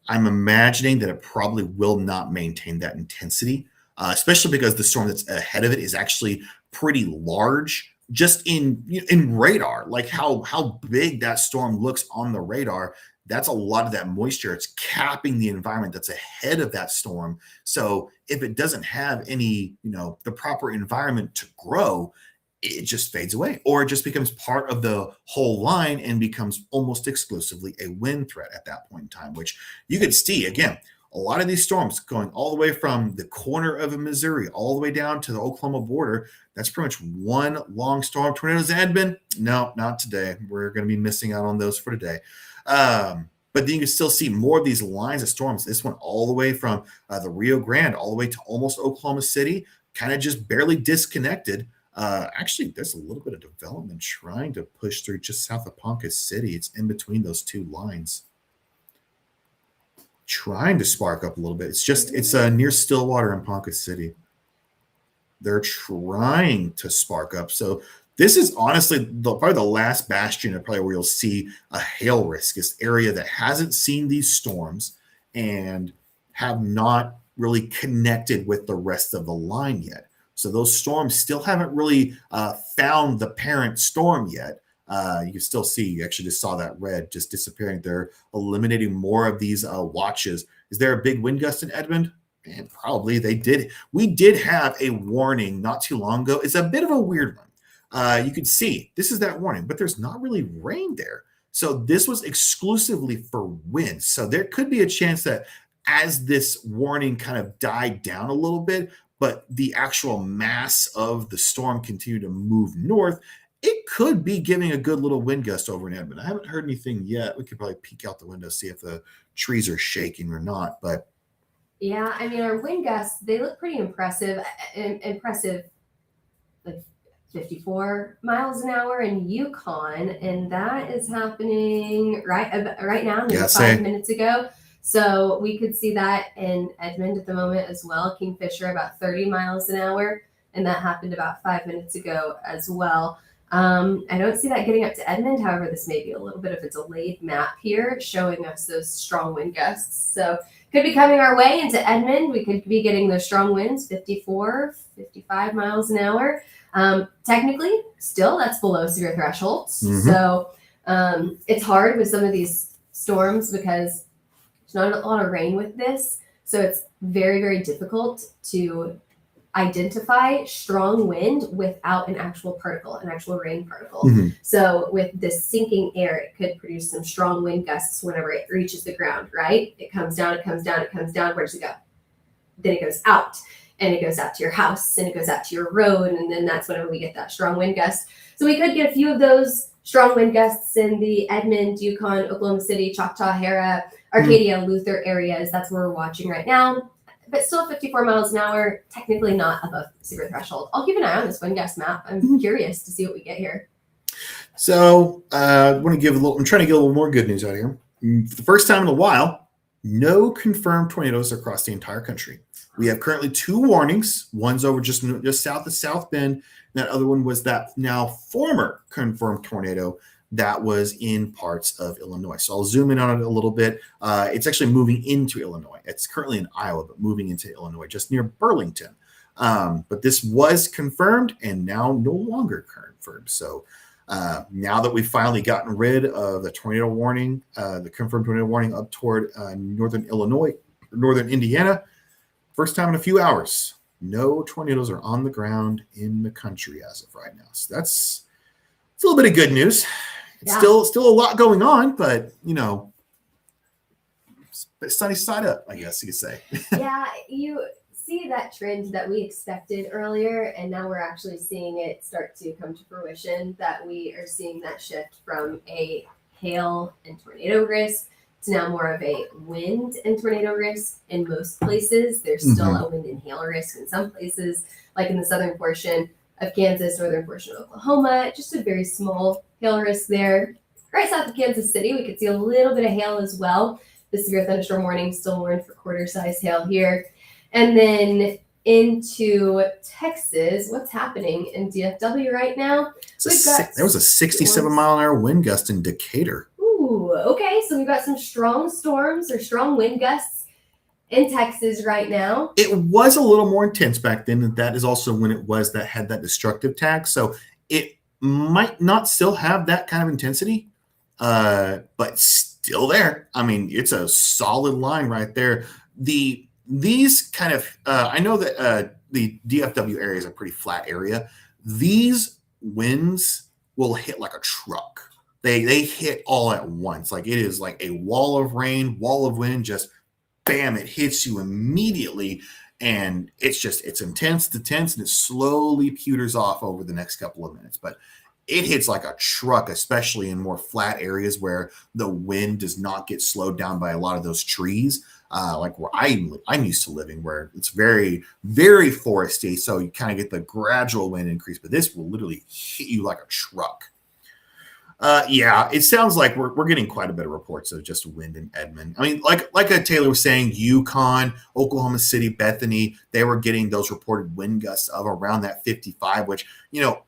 I'm imagining that it probably will not maintain that intensity, especially because the storm that's ahead of it is actually pretty large. Just in radar, like how big that storm looks on the radar, that's a lot of that moisture. It's capping the environment that's ahead of that storm. So if it doesn't have any, the proper environment to grow, it just fades away, or it just becomes part of the whole line and becomes almost exclusively a wind threat at that point in time, which you could see, again, a lot of these storms going all the way from the corner of Missouri all the way down to the Oklahoma border. That's pretty much one long storm. Tornadoes, Edmund? No, not today. We're going to be missing out on those for today. But then you can still see more of these lines of storms. This one all the way from the Rio Grande all the way to almost Oklahoma City, kind of just barely disconnected. Actually, there's a little bit of development trying to push through just south of Ponca City. It's in between those two lines. Trying to spark up a little bit. It's near Stillwater and Ponca City. They're trying to spark up. So this is honestly probably the last bastion of probably where you'll see a hail risk. This area that hasn't seen these storms and have not really connected with the rest of the line yet. So those storms still haven't really found the parent storm yet. You can still see, you actually just saw that red just disappearing. They're eliminating more of these watches. Is there a big wind gust in Edmond? And probably they did. We did have a warning not too long ago. It's a bit of a weird one. You can see this is that warning, but there's not really rain there. So this was exclusively for wind. So there could be a chance that as this warning kind of died down a little bit, but the actual mass of the storm continued to move north, it could be giving a good little wind gust over in Edmond. I haven't heard anything yet. We could probably peek out the window, see if the trees are shaking or not. But yeah, I mean, our wind gusts, they look pretty impressive, like 54 miles an hour in Yukon, and that is happening right now, maybe Yeah, 5 minutes ago. So we could see that in Edmond at the moment as well. Kingfisher about 30 miles an hour, and that happened about 5 minutes ago as well. I don't see that getting up to Edmond. However, this may be a little bit of a delayed map here showing us those strong wind gusts. So could be coming our way into Edmond. We could be getting those strong winds, 54, 55 miles an hour. Technically, still that's below severe thresholds. Mhm. So it's hard with some of these storms because there's not a lot of rain with this. So it's very, very difficult to identify strong wind without an actual particle, an actual rain particle. Mhm. So with this sinking air, it could produce some strong wind gusts whenever it reaches the ground, right? It comes down, it comes down, it comes down. Where does it go? Then it goes out, and it goes out to your house, and it goes out to your road, and then that's whenever we get that strong wind gust. So we could get a few of those strong wind gusts in the Edmond, Yukon, Oklahoma City, Choctaw, Harrah, Arcadia, Luther areas. That's where we're watching right now. But still 54 miles an hour, technically not above severe threshold. I'll keep an eye on this wind gust map. I'm curious to see what we get here. So I want to give a little. I'm trying to get a little more good news out here. For the first time in a while, no confirmed tornadoes across the entire country. We have currently 2 warnings. One's over just south of South Bend. That other one was that now former confirmed tornado that was in parts of Illinois. So I'll zoom in on it a little bit. It's actually moving into Illinois. It's currently in Iowa, but moving into Illinois, just near Burlington. But this was confirmed and now no longer confirmed. So now that we've finally gotten rid of the tornado warning, the confirmed tornado warning up toward northern Illinois, northern Indiana, first time in a few hours, no tornadoes are on the ground in the country as of right now. So it's a little bit of good news. It's still a lot going on, but sunny side up, I guess you could say. Yeah, you see that trend that we expected earlier, and now we're actually seeing it start to come to fruition, that we are seeing that shift from a hail and tornado risk to now more of a wind and tornado risk in most places. There's still a wind and hail risk in some places, like in the southern portion of Kansas, northern portion of Oklahoma, just a very small hail risk there. Right south of Kansas City, we could see a little bit of hail as well. The severe thunderstorm warning still warned for quarter-size hail here. And then into Texas, what's happening in DFW right now? There was a 67 mile an hour wind gust in Decatur. Ooh, okay. So we've got some strong storms or strong wind gusts in Texas right now. It was a little more intense back then, and that is also when it was that had that destructive tag. So it might not still have that kind of intensity, but still there. I mean, it's a solid line right there. These kind of, I know that the DFW area is a pretty flat area. These winds will hit like a truck. They hit all at once. Like it is like a wall of rain, wall of wind, just bam, it hits you immediately. And it's intense, and it slowly pewters off over the next couple of minutes. But it hits like a truck, especially in more flat areas where the wind does not get slowed down by a lot of those trees. Like where I'm used to living, where it's very, very foresty. So you kind of get the gradual wind increase, but this will literally hit you like a truck. Yeah, it sounds like we're getting quite a bit of reports of just wind in Edmond. I mean, like Taylor was saying, Yukon, Oklahoma City, Bethany, they were getting those reported wind gusts of around that 55, which,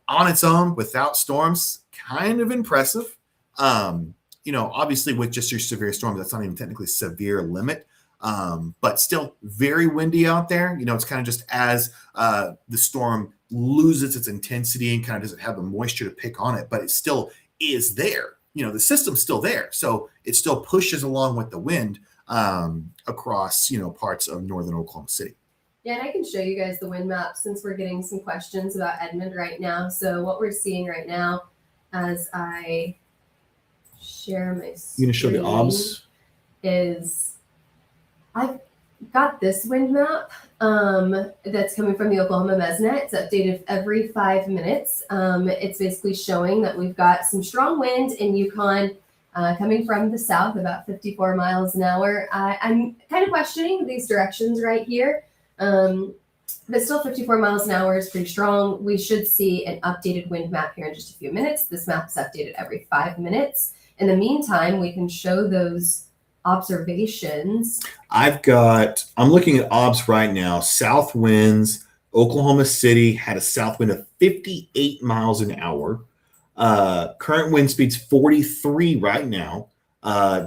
on its own, without storms, kind of impressive. Obviously with just your severe storm, that's not even technically severe limit. But still very windy out there. It's kind of just as the storm loses its intensity and kind of doesn't have the moisture to pick on it, but it still is there. The system's still there. So it still pushes along with the wind across, parts of northern Oklahoma City. Yeah, and I can show you guys the wind map since we're getting some questions about Edmond right now. So what we're seeing right now as I share my screen. You going to show the obs? Is I've got this wind map that's coming from the Oklahoma Mesnet. It's updated every 5 minutes. It's basically showing that we've got some strong wind in Yukon coming from the south, about 54 miles an hour. I'm kind of questioning these directions right here. But still 54 miles an hour is pretty strong. We should see an updated wind map here in just a few minutes. This map is updated every 5 minutes. In the meantime, we can show those observations. I'm looking at obs right now. South winds, Oklahoma City had a south wind of 58 miles an hour. Current wind speed's 43 right now.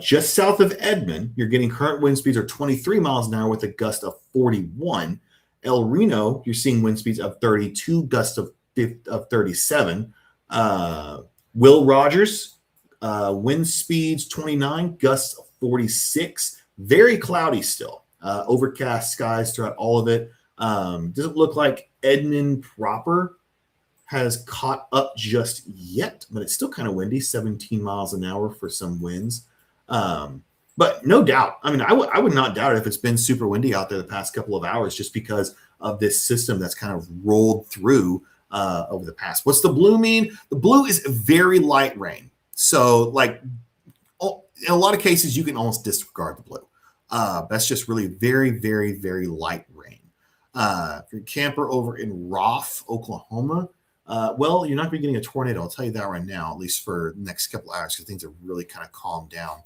Just south of Edmond, you're getting current wind speeds are 23 miles an hour with a gust of 41. El Reno, you're seeing wind speeds of 32, gust of 37. Will Rogers, wind speeds 29, gusts of 46. Very cloudy still. Overcast skies throughout all of it. Doesn't look like Edmond proper has caught up just yet, but it's still kind of windy, 17 miles an hour for some winds. But no doubt, I mean, I would not doubt it if it's been super windy out there the past couple of hours just because of this system that's kind of rolled through over the past. What's the blue mean? The blue is very light rain. So like in a lot of cases, you can almost disregard the blue. That's just really very, very, very light rain. If you're a camper over in Roth, Oklahoma, well, you're not going to be getting a tornado. I'll tell you that right now, at least for the next couple of hours, because things have really kind of calmed down.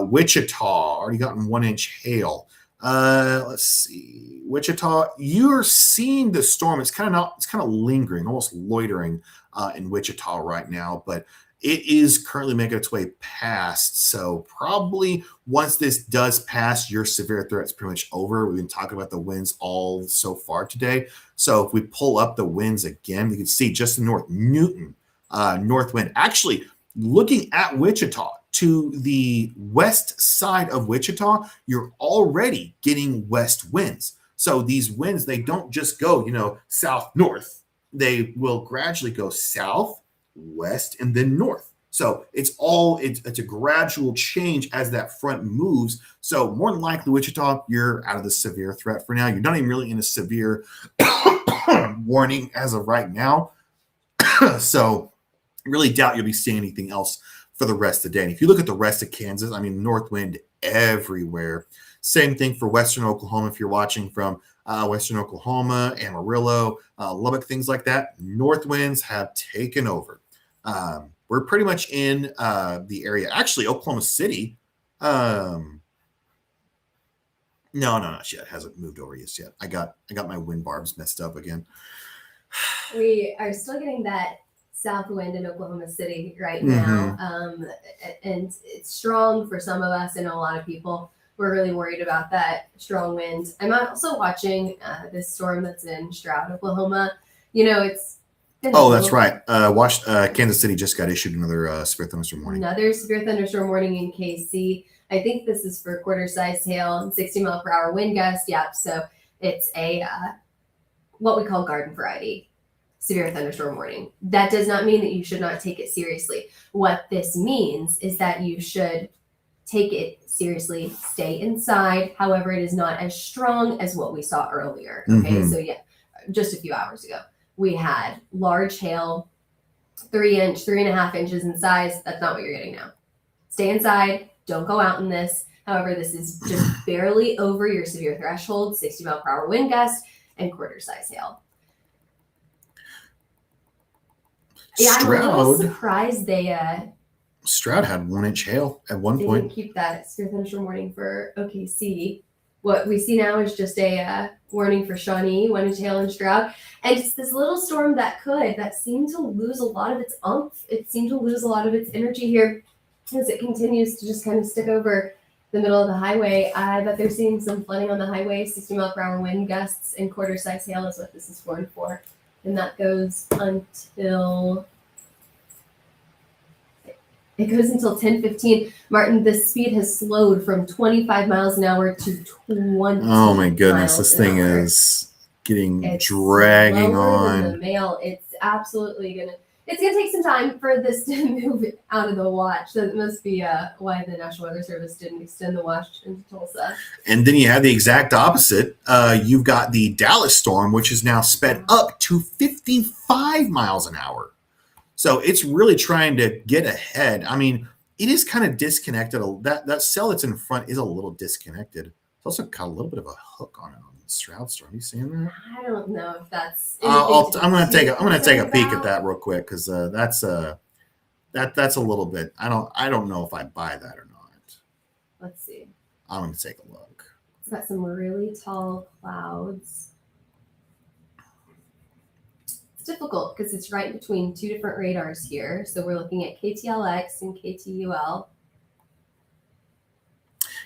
Wichita, already gotten 1 inch hail. Let's see. Wichita, you're seeing the storm. It's kind of lingering, almost loitering in Wichita right now, but it is currently making its way past. So probably once this does pass, your severe threat's pretty much over. We've been talking about the winds all so far today. So if we pull up the winds again, you can see just north Newton, north wind. Actually, looking at Wichita to the west side of Wichita, you're already getting west winds. So these winds, they don't just go, south north. They will gradually go south, west, and then north. So it's a gradual change as that front moves. So more than likely, Wichita, you're out of the severe threat for now. You're not even really in a severe warning as of right now. So really doubt you'll be seeing anything else for the rest of the day. And if you look at the rest of Kansas, I mean, north wind everywhere. Same thing for western Oklahoma. If you're watching from western Oklahoma, Amarillo, Lubbock, things like that, north winds have taken over. We're pretty much in the area. Actually, Oklahoma City. No, not yet. It hasn't moved over yet. I got my wind barbs messed up again. We are still getting that south wind in Oklahoma City right now. And it's strong for some of us. I know a lot of people were really worried about that strong wind. I'm also watching this storm that's in Stroud, Oklahoma. It's that's right. Kansas City just got issued another severe thunderstorm warning. Another severe thunderstorm warning in KC. I think this is for quarter-size hail and 60 mile per hour wind gust. Yep. So it's a what we call garden variety severe thunderstorm warning. That does not mean that you should not take it seriously. What this means is that you should take it seriously, stay inside. However, it is not as strong as what we saw earlier. Okay, so yeah, just a few hours ago, we had large hail, 3.5 inches in size. That's not what you're getting now. Stay inside. Don't go out in this. However, this is just barely over your severe threshold, 60 mile per hour wind gust and quarter-size hail. Yeah, I'm a little surprised Stroud had 1 inch hail at one they point. didn't keep that severe thunderstorm warning for OKC. What we see now is just a warning for Shawnee, 1 inch hail in Stroud. And it's this little storm that seemed to lose a lot of its oomph. It seemed to lose a lot of its energy here as it continues to just kind of stick over the middle of the highway. I bet they're seeing some flooding on the highway. 60 mile per hour wind gusts and quarter-size hail is what this is warned for. And that goes until 10:15. Martin, the speed has slowed from 25 miles an hour to 20. Oh my goodness, this thing is dragging on. Than the mail. It's absolutely it's gonna take some time for this to move out of the watch. That must be why the National Weather Service didn't extend the watch into Tulsa. And then you have the exact opposite. You've got the Dallas storm, which is now sped up to 55 miles an hour. So it's really trying to get ahead. I mean, it is kind of disconnected. That cell that's in front is a little disconnected. It's also got a little bit of a hook on it on the Shroud storm. You seeing that? I don't know if that's. I'm anything gonna be take too I'm gonna take a concerned peek at about. that real quick because that's a little bit. I don't know if I buy that or not. Let's see. I'm gonna take a look. It's got some really tall clouds. It's difficult because it's right between two different radars here. So we're looking at KTLX and KTUL.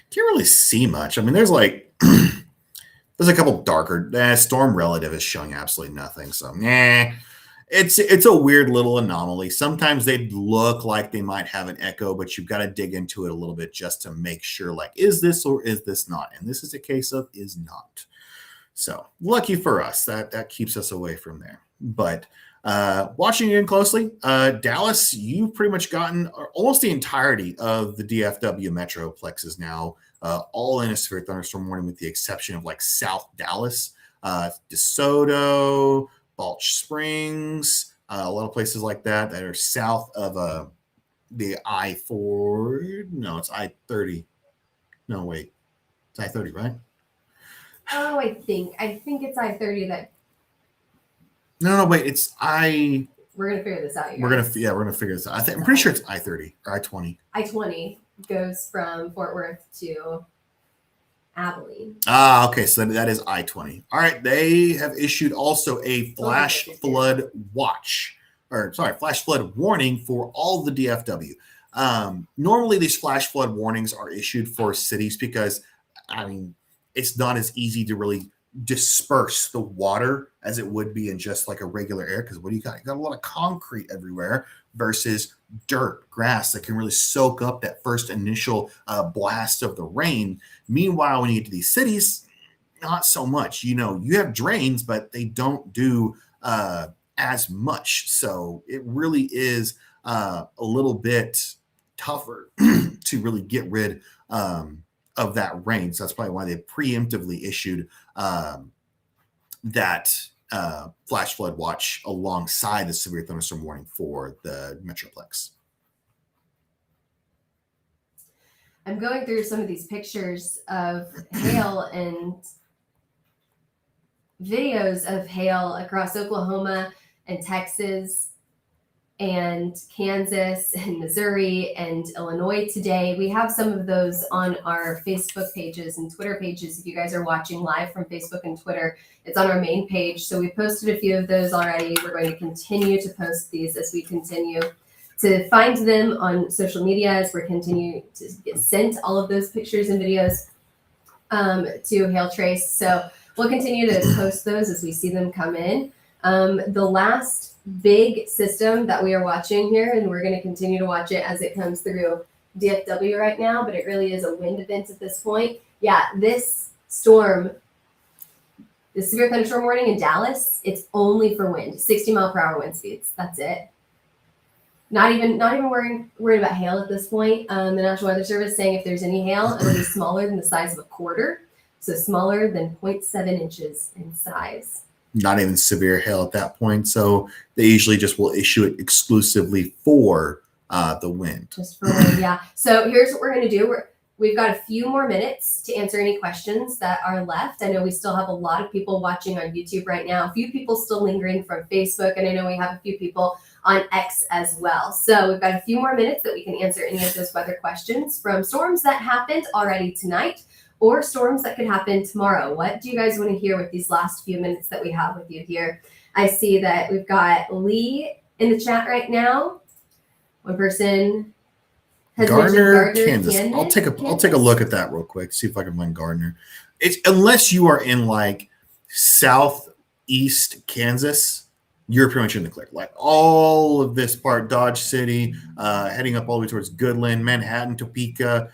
Can't really see much. I mean, there's like there's a couple darker. Storm relative is showing absolutely nothing. So it's a weird little anomaly. Sometimes they look like they might have an echo, but you've got to dig into it a little bit just to make sure. Like, is this or is this not? And this is a case of is not. So lucky for us that keeps us away from there. But watching it in closely, Dallas, you've pretty much gotten almost the entirety of the DFW Metroplexes now, all in a severe thunderstorm warning, with the exception of like South Dallas, DeSoto, Balch Springs, a lot of places like that are south of the I-4. No, it's I-30. No, wait, it's I-30, right? Oh, I think it's I-30 that No, wait, it's we're gonna figure this out. We're gonna figure this out. I'm pretty sure it's I-30 or I-20. I-20 goes from Fort Worth to Abilene. Okay, so that is I-20. All right, they have issued also a flash flood watch, flash flood warning for all the DFW. Normally, these flash flood warnings are issued for cities because, I mean, it's not as easy to really disperse the water as it would be in just like a regular air. Because what do you got? You got a lot of concrete everywhere versus dirt, grass that can really soak up that first initial blast of the rain. Meanwhile, when you get to these cities, not so much. You know, you have drains, but they don't do as much. So it really is a little bit tougher to really get rid of that rain. So that's probably why they preemptively issued that flash flood watch alongside the severe thunderstorm warning for the Metroplex. I'm going through some of these pictures of hail and videos of hail across Oklahoma and Texas and Kansas and Missouri and Illinois today. We have some of those on our Facebook pages and Twitter pages. If you guys are watching live from Facebook and Twitter, it's on our main page. So we posted a few of those already. We're going to continue to post these as we continue to find them on social media, as we're continuing to get sent all of those pictures and videos to Hail Trace. So we'll continue to post those as we see them come in. The last big system that we are watching here, and we're going to continue to watch it as it comes through DFW right now, but it really is a wind event at this point. Yeah, this storm, the severe thunderstorm warning in Dallas, it's only for wind, 60-mile-per-hour wind speeds. That's it. Not even worried about hail at this point. The National Weather Service saying if there's any hail, it'll be smaller than the size of a quarter, so smaller than 0.7 inches in size. Not even severe hail at that point. So they usually just will issue it exclusively for the wind. Just for wind, yeah. So here's what we're going to do. We've got a few more minutes to answer any questions that are left. I know we still have a lot of people watching on YouTube right now, a few people still lingering from Facebook, and I know we have a few people on X as well. So we've got a few more minutes that we can answer any of those weather questions from storms that happened already tonight or storms that could happen tomorrow. What do you guys want to hear with these last few minutes that we have with you here? I see that we've got Lee in the chat right now. One person has Gardner, mentioned Kansas. I'll take a look at that real quick. See if I can find Gardner. It's unless you are in like southeast Kansas, you're pretty much in the clear. Like all of this part, Dodge City, heading up all the way towards Goodland, Manhattan, Topeka,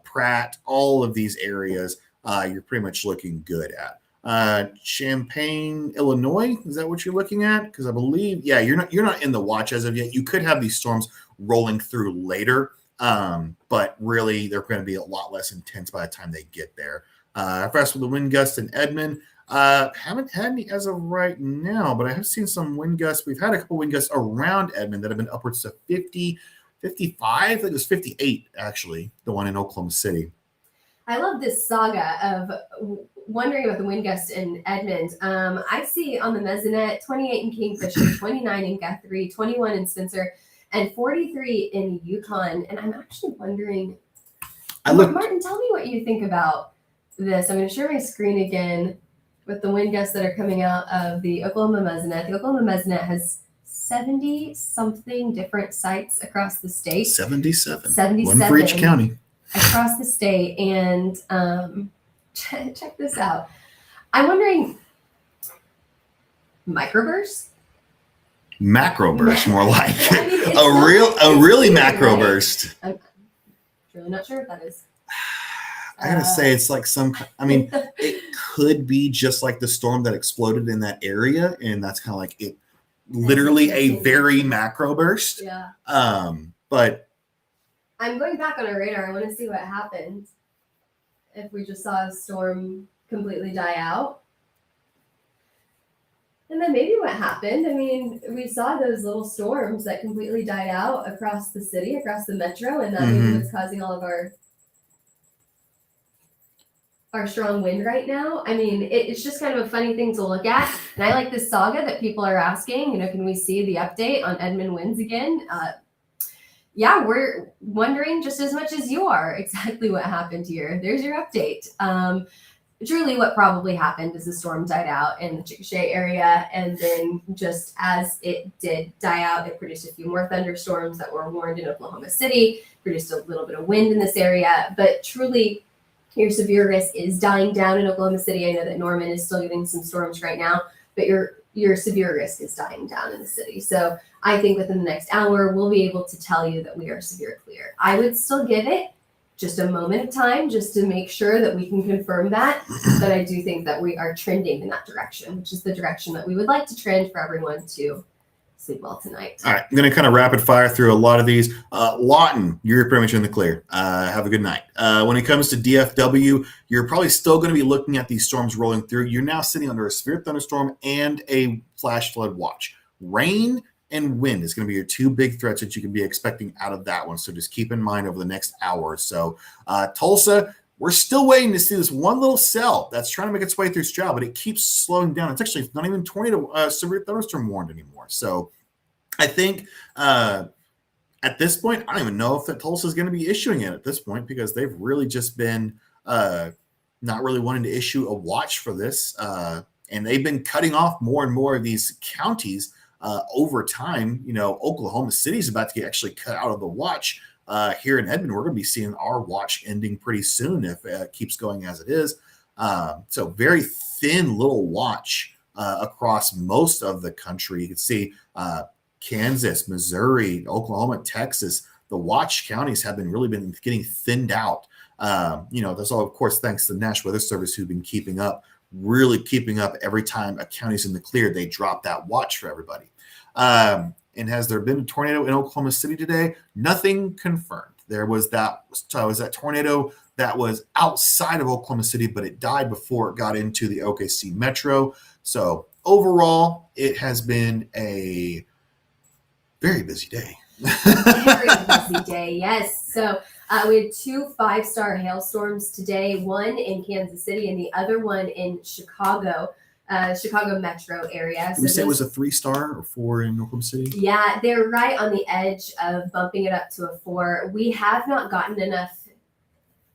Pratt, all of these areas, you're pretty much looking good at. Champaign, Illinois, is that what you're looking at? Because I believe, yeah, you're not in the watch as of yet. You could have these storms rolling through later, but really they're going to be a lot less intense by the time they get there. Fast with the wind gusts in Edmond. Haven't had any as of right now, but I have seen some wind gusts. We've had a couple wind gusts around Edmond that have been upwards to 50, 55. I think it was 58, actually, the one in Oklahoma City. I love this saga of wondering about the wind gusts in Edmond. I see on the mesonet 28 in Kingfisher, 29 in Guthrie, 21 in Spencer, and 43 in Yukon. And I'm actually wondering, Martin, tell me what you think about this. I'm going to share my screen again with the wind gusts that are coming out of the Oklahoma mesonet. The Oklahoma mesonet has 70 something different sites across the state. 77. 77. One for each county. Across the state. And check this out. I'm wondering, microbursts? Macroburst, more like. I mean, a really weird, macro right? burst. I'm really not sure what that is. I gotta say, it's like it could be just like the storm that exploded in that area, and that's kind of like it, literally a very macro burst. Yeah. But I'm going back on our radar. I want to see what happened if we just saw a storm completely die out. And then maybe what happened, I mean, we saw those little storms that completely died out across the city, across the metro, and that maybe what's causing all of our strong wind right now. I mean, it's just kind of a funny thing to look at. And I like this saga that people are asking, can we see the update on Edmond winds again? Yeah, we're wondering just as much as you are exactly what happened here. There's your update. Truly what probably happened is the storm died out in the Chickasha area, and then just as it did die out, it produced a few more thunderstorms that were warned in Oklahoma City, produced a little bit of wind in this area, but truly your severe risk is dying down in Oklahoma City. I know that Norman is still getting some storms right now, but your severe risk is dying down in the city. So I think within the next hour, we'll be able to tell you that we are severe clear. I would still give it just a moment of time just to make sure that we can confirm that. But I do think that we are trending in that direction, which is the direction that we would like to trend for everyone to sleep well tonight. All right, I'm going to kind of rapid fire through a lot of these. Lawton, you're pretty much in the clear. Have a good night. When it comes to DFW, you're probably still going to be looking at these storms rolling through. You're now sitting under a severe thunderstorm and a flash flood watch. Rain and wind is going to be your two big threats that you can be expecting out of that one. So just keep in mind over the next hour or so. Tulsa, we're still waiting to see this one little cell that's trying to make its way through Stroud, but it keeps slowing down. It's actually not even tornado severe thunderstorm warned anymore. So I think at this point, I don't even know if that Tulsa is going to be issuing it at this point, because they've really just been not really wanting to issue a watch for this. And they've been cutting off more and more of these counties over time. Oklahoma City is about to get actually cut out of the watch. Here in Edmond, we're going to be seeing our watch ending pretty soon if it keeps going as it is. So very thin little watch across most of the country. You can see Kansas, Missouri, Oklahoma, Texas. The watch counties have been getting thinned out. That's all, of course, thanks to the National Weather Service, who've been really keeping up. Every time a county's in the clear, they drop that watch for everybody. And has there been a tornado in Oklahoma City today? Nothing confirmed. There was that tornado that was outside of Oklahoma City, but it died before it got into the OKC metro. So overall, it has been a very busy day. Very busy day, yes. So we had 2 5-star hailstorms today, one in Kansas City and the other one in Chicago metro area. Did we say it was a 3-star or 4 in Oklahoma City? Yeah, they're right on the edge of bumping it up to a 4. We have not gotten enough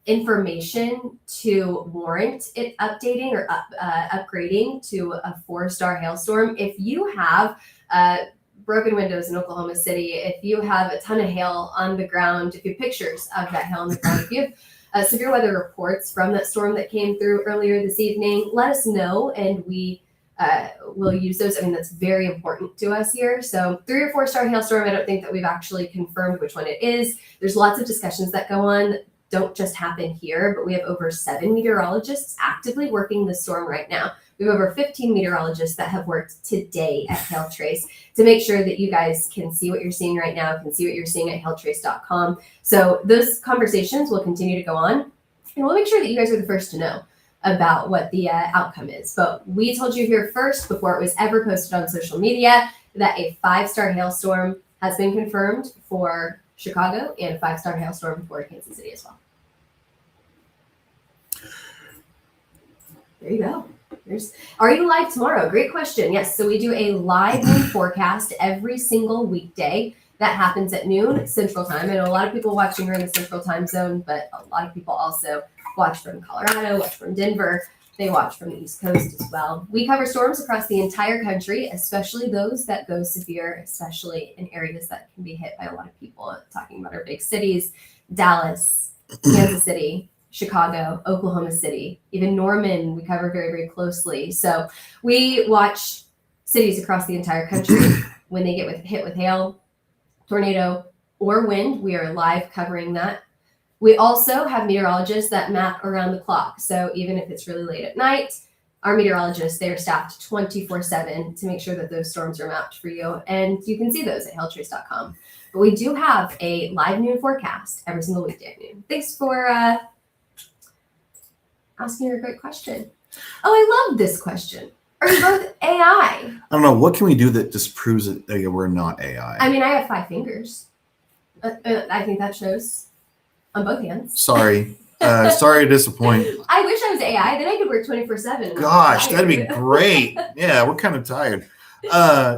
information to warrant it updating or upgrading to a 4-star hailstorm. If you have broken windows in Oklahoma City, if you have a ton of hail on the ground, if you have pictures of that hail on the ground, if you have severe weather reports from that storm that came through earlier this evening, let us know and we will use those. I mean, that's very important to us here. So 3 or 4-star hailstorm, I don't think that we've actually confirmed which one it is. There's lots of discussions that go on, don't just happen here, but we have over 7 meteorologists actively working the storm right now. We have over 15 meteorologists that have worked today at HailTrace to make sure that you guys can see what you're seeing right now, can see what you're seeing at hailtrace.com. So those conversations will continue to go on, and we'll make sure that you guys are the first to know about what the outcome is. But we told you here first, before it was ever posted on social media, that a 5-star hailstorm has been confirmed for Chicago and a 5-star hailstorm for Kansas City as well. There you go. Are you live tomorrow? Great question. Yes, so we do a live wind forecast every single weekday. That happens at noon Central Time. I know a lot of people watching are in the Central Time zone, but a lot of people also watch from Colorado, watch from Denver. They watch from the East Coast as well. We cover storms across the entire country, especially those that go severe, especially in areas that can be hit by a lot of people. Talking about our big cities, Dallas, Kansas City, Chicago, Oklahoma City, even Norman, we cover very, very closely. So we watch cities across the entire country when they get hit with hail, tornado, or wind. We are live covering that. We also have meteorologists that map around the clock. So even if it's really late at night, our meteorologists, they are staffed 24/7 to make sure that those storms are mapped for you. And you can see those at hailtrace.com. But we do have a live noon forecast every single weekday at noon. Thanks for asking her a great question. Oh, I love this question. Are you both AI? I don't know. What can we do that disproves it that we're not AI? I mean, I have 5 fingers. I think that shows on both hands. Sorry. Sorry to disappoint. I wish I was AI. Then I could work 24/7. Gosh, that'd be great. Yeah, we're kind of tired.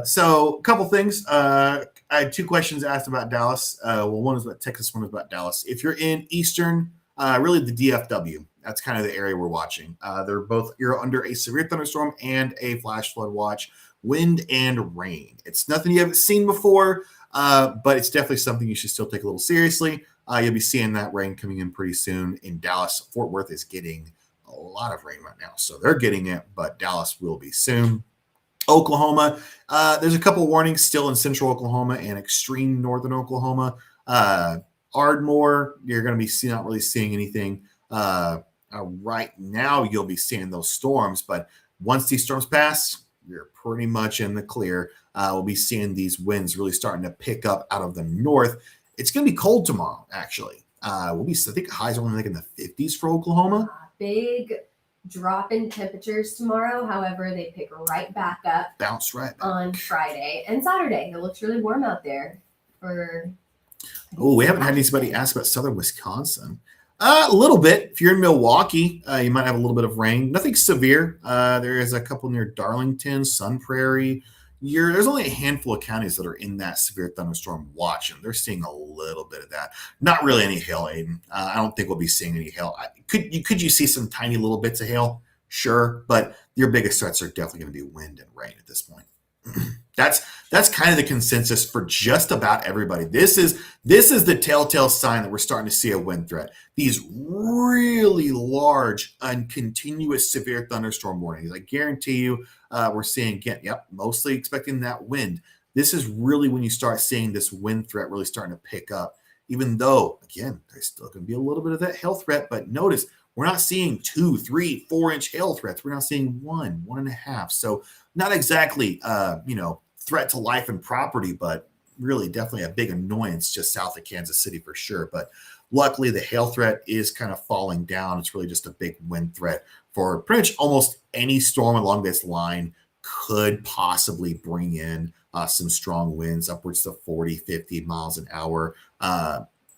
So a couple things. I had 2 questions asked about Dallas. Well, one is about Texas, one is about Dallas. If you're in Eastern, really the DFW, that's kind of the area we're watching. They're both, you're under a severe thunderstorm and a flash flood watch, wind and rain. It's nothing you haven't seen before, but it's definitely something you should still take a little seriously. You'll be seeing that rain coming in pretty soon. In Dallas, Fort Worth is getting a lot of rain right now, so they're getting it, but Dallas will be soon. Oklahoma, there's a couple warnings still in central Oklahoma and extreme northern Oklahoma. Ardmore, you're going to be not really seeing anything. Right now, you'll be seeing those storms, but once these storms pass, you're pretty much in the clear. We'll be seeing these winds really starting to pick up out of the north. It's going to be cold tomorrow, actually. We'll be, I think highs are only like in the 50s for Oklahoma. Big drop in temperatures tomorrow. However, they pick right back up. Bounce right back. On Friday and Saturday. It looks really warm out there. Oh, we haven't had anybody ask about southern Wisconsin. A little bit. If you're in Milwaukee, you might have a little bit of rain. Nothing severe. There is a couple near Darlington, Sun Prairie. There's only a handful of counties that are in that severe thunderstorm watch, and they're seeing a little bit of that. Not really any hail, Aiden. I don't think we'll be seeing any hail. Could you see some tiny little bits of hail? Sure, but your biggest threats are definitely going to be wind and rain at this point. That's kind of the consensus for just about everybody. This is the telltale sign that we're starting to see a wind threat. These really large and continuous severe thunderstorm warnings. I guarantee you, we're seeing again. Yep, mostly expecting that wind. This is really when you start seeing this wind threat really starting to pick up. Even though, again, there's still going to be a little bit of that hail threat, but notice we're not seeing 2, 3, 4-inch hail threats. We're not seeing 1, 1.5. So not exactly, threat to life and property, but really definitely a big annoyance just south of Kansas City for sure. But luckily the hail threat is kind of falling down. It's really just a big wind threat for pretty much almost any storm along this line could possibly bring in some strong winds upwards to 40, 50 miles an hour.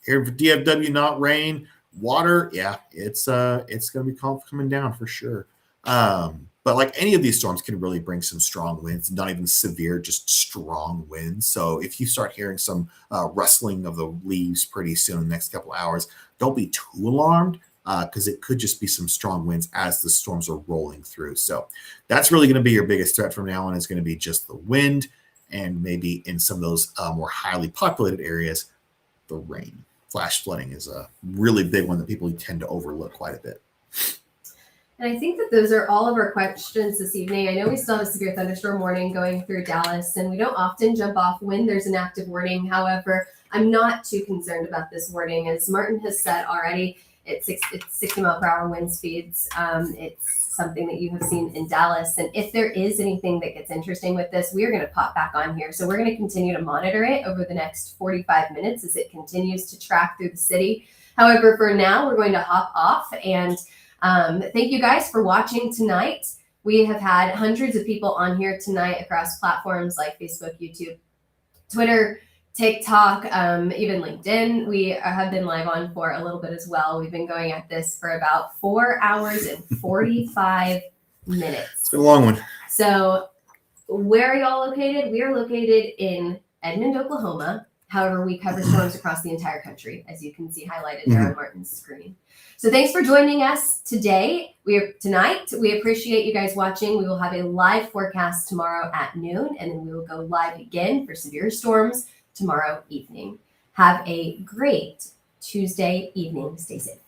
Here for DFW, not rain, water. Yeah, it's going to be coming down for sure. But like any of these storms can really bring some strong winds, not even severe, just strong winds. So if you start hearing some rustling of the leaves pretty soon in the next couple of hours, don't be too alarmed because it could just be some strong winds as the storms are rolling through. So that's really going to be your biggest threat from now on is going to be just the wind and maybe in some of those more highly populated areas, the rain. Flash flooding is a really big one that people tend to overlook quite a bit. And I think that those are all of our questions this evening. I know we still have a severe thunderstorm warning going through Dallas, and we don't often jump off when there's an active warning. However, I'm not too concerned about this warning. As Martin has said already, it's 60 mile per hour wind speeds. It's something that you have seen in Dallas. And if there is anything that gets interesting with this, we are going to pop back on here. So we're going to continue to monitor it over the next 45 minutes as it continues to track through the city. However, for now, we're going to hop off and thank you guys for watching tonight. We have had hundreds of people on here tonight across platforms like Facebook, YouTube, Twitter, TikTok, even LinkedIn. We have been live on for a little bit as well. We've been going at this for about 4 hours and 45 minutes. It's been a long one. So where are y'all located? We are located in Edmond, Oklahoma. However, we cover storms across the entire country, as you can see highlighted there on Martin's screen. So thanks for joining us tonight. We appreciate you guys watching. We will have a live forecast tomorrow at noon, and then we will go live again for severe storms tomorrow evening. Have a great Tuesday evening. Stay safe.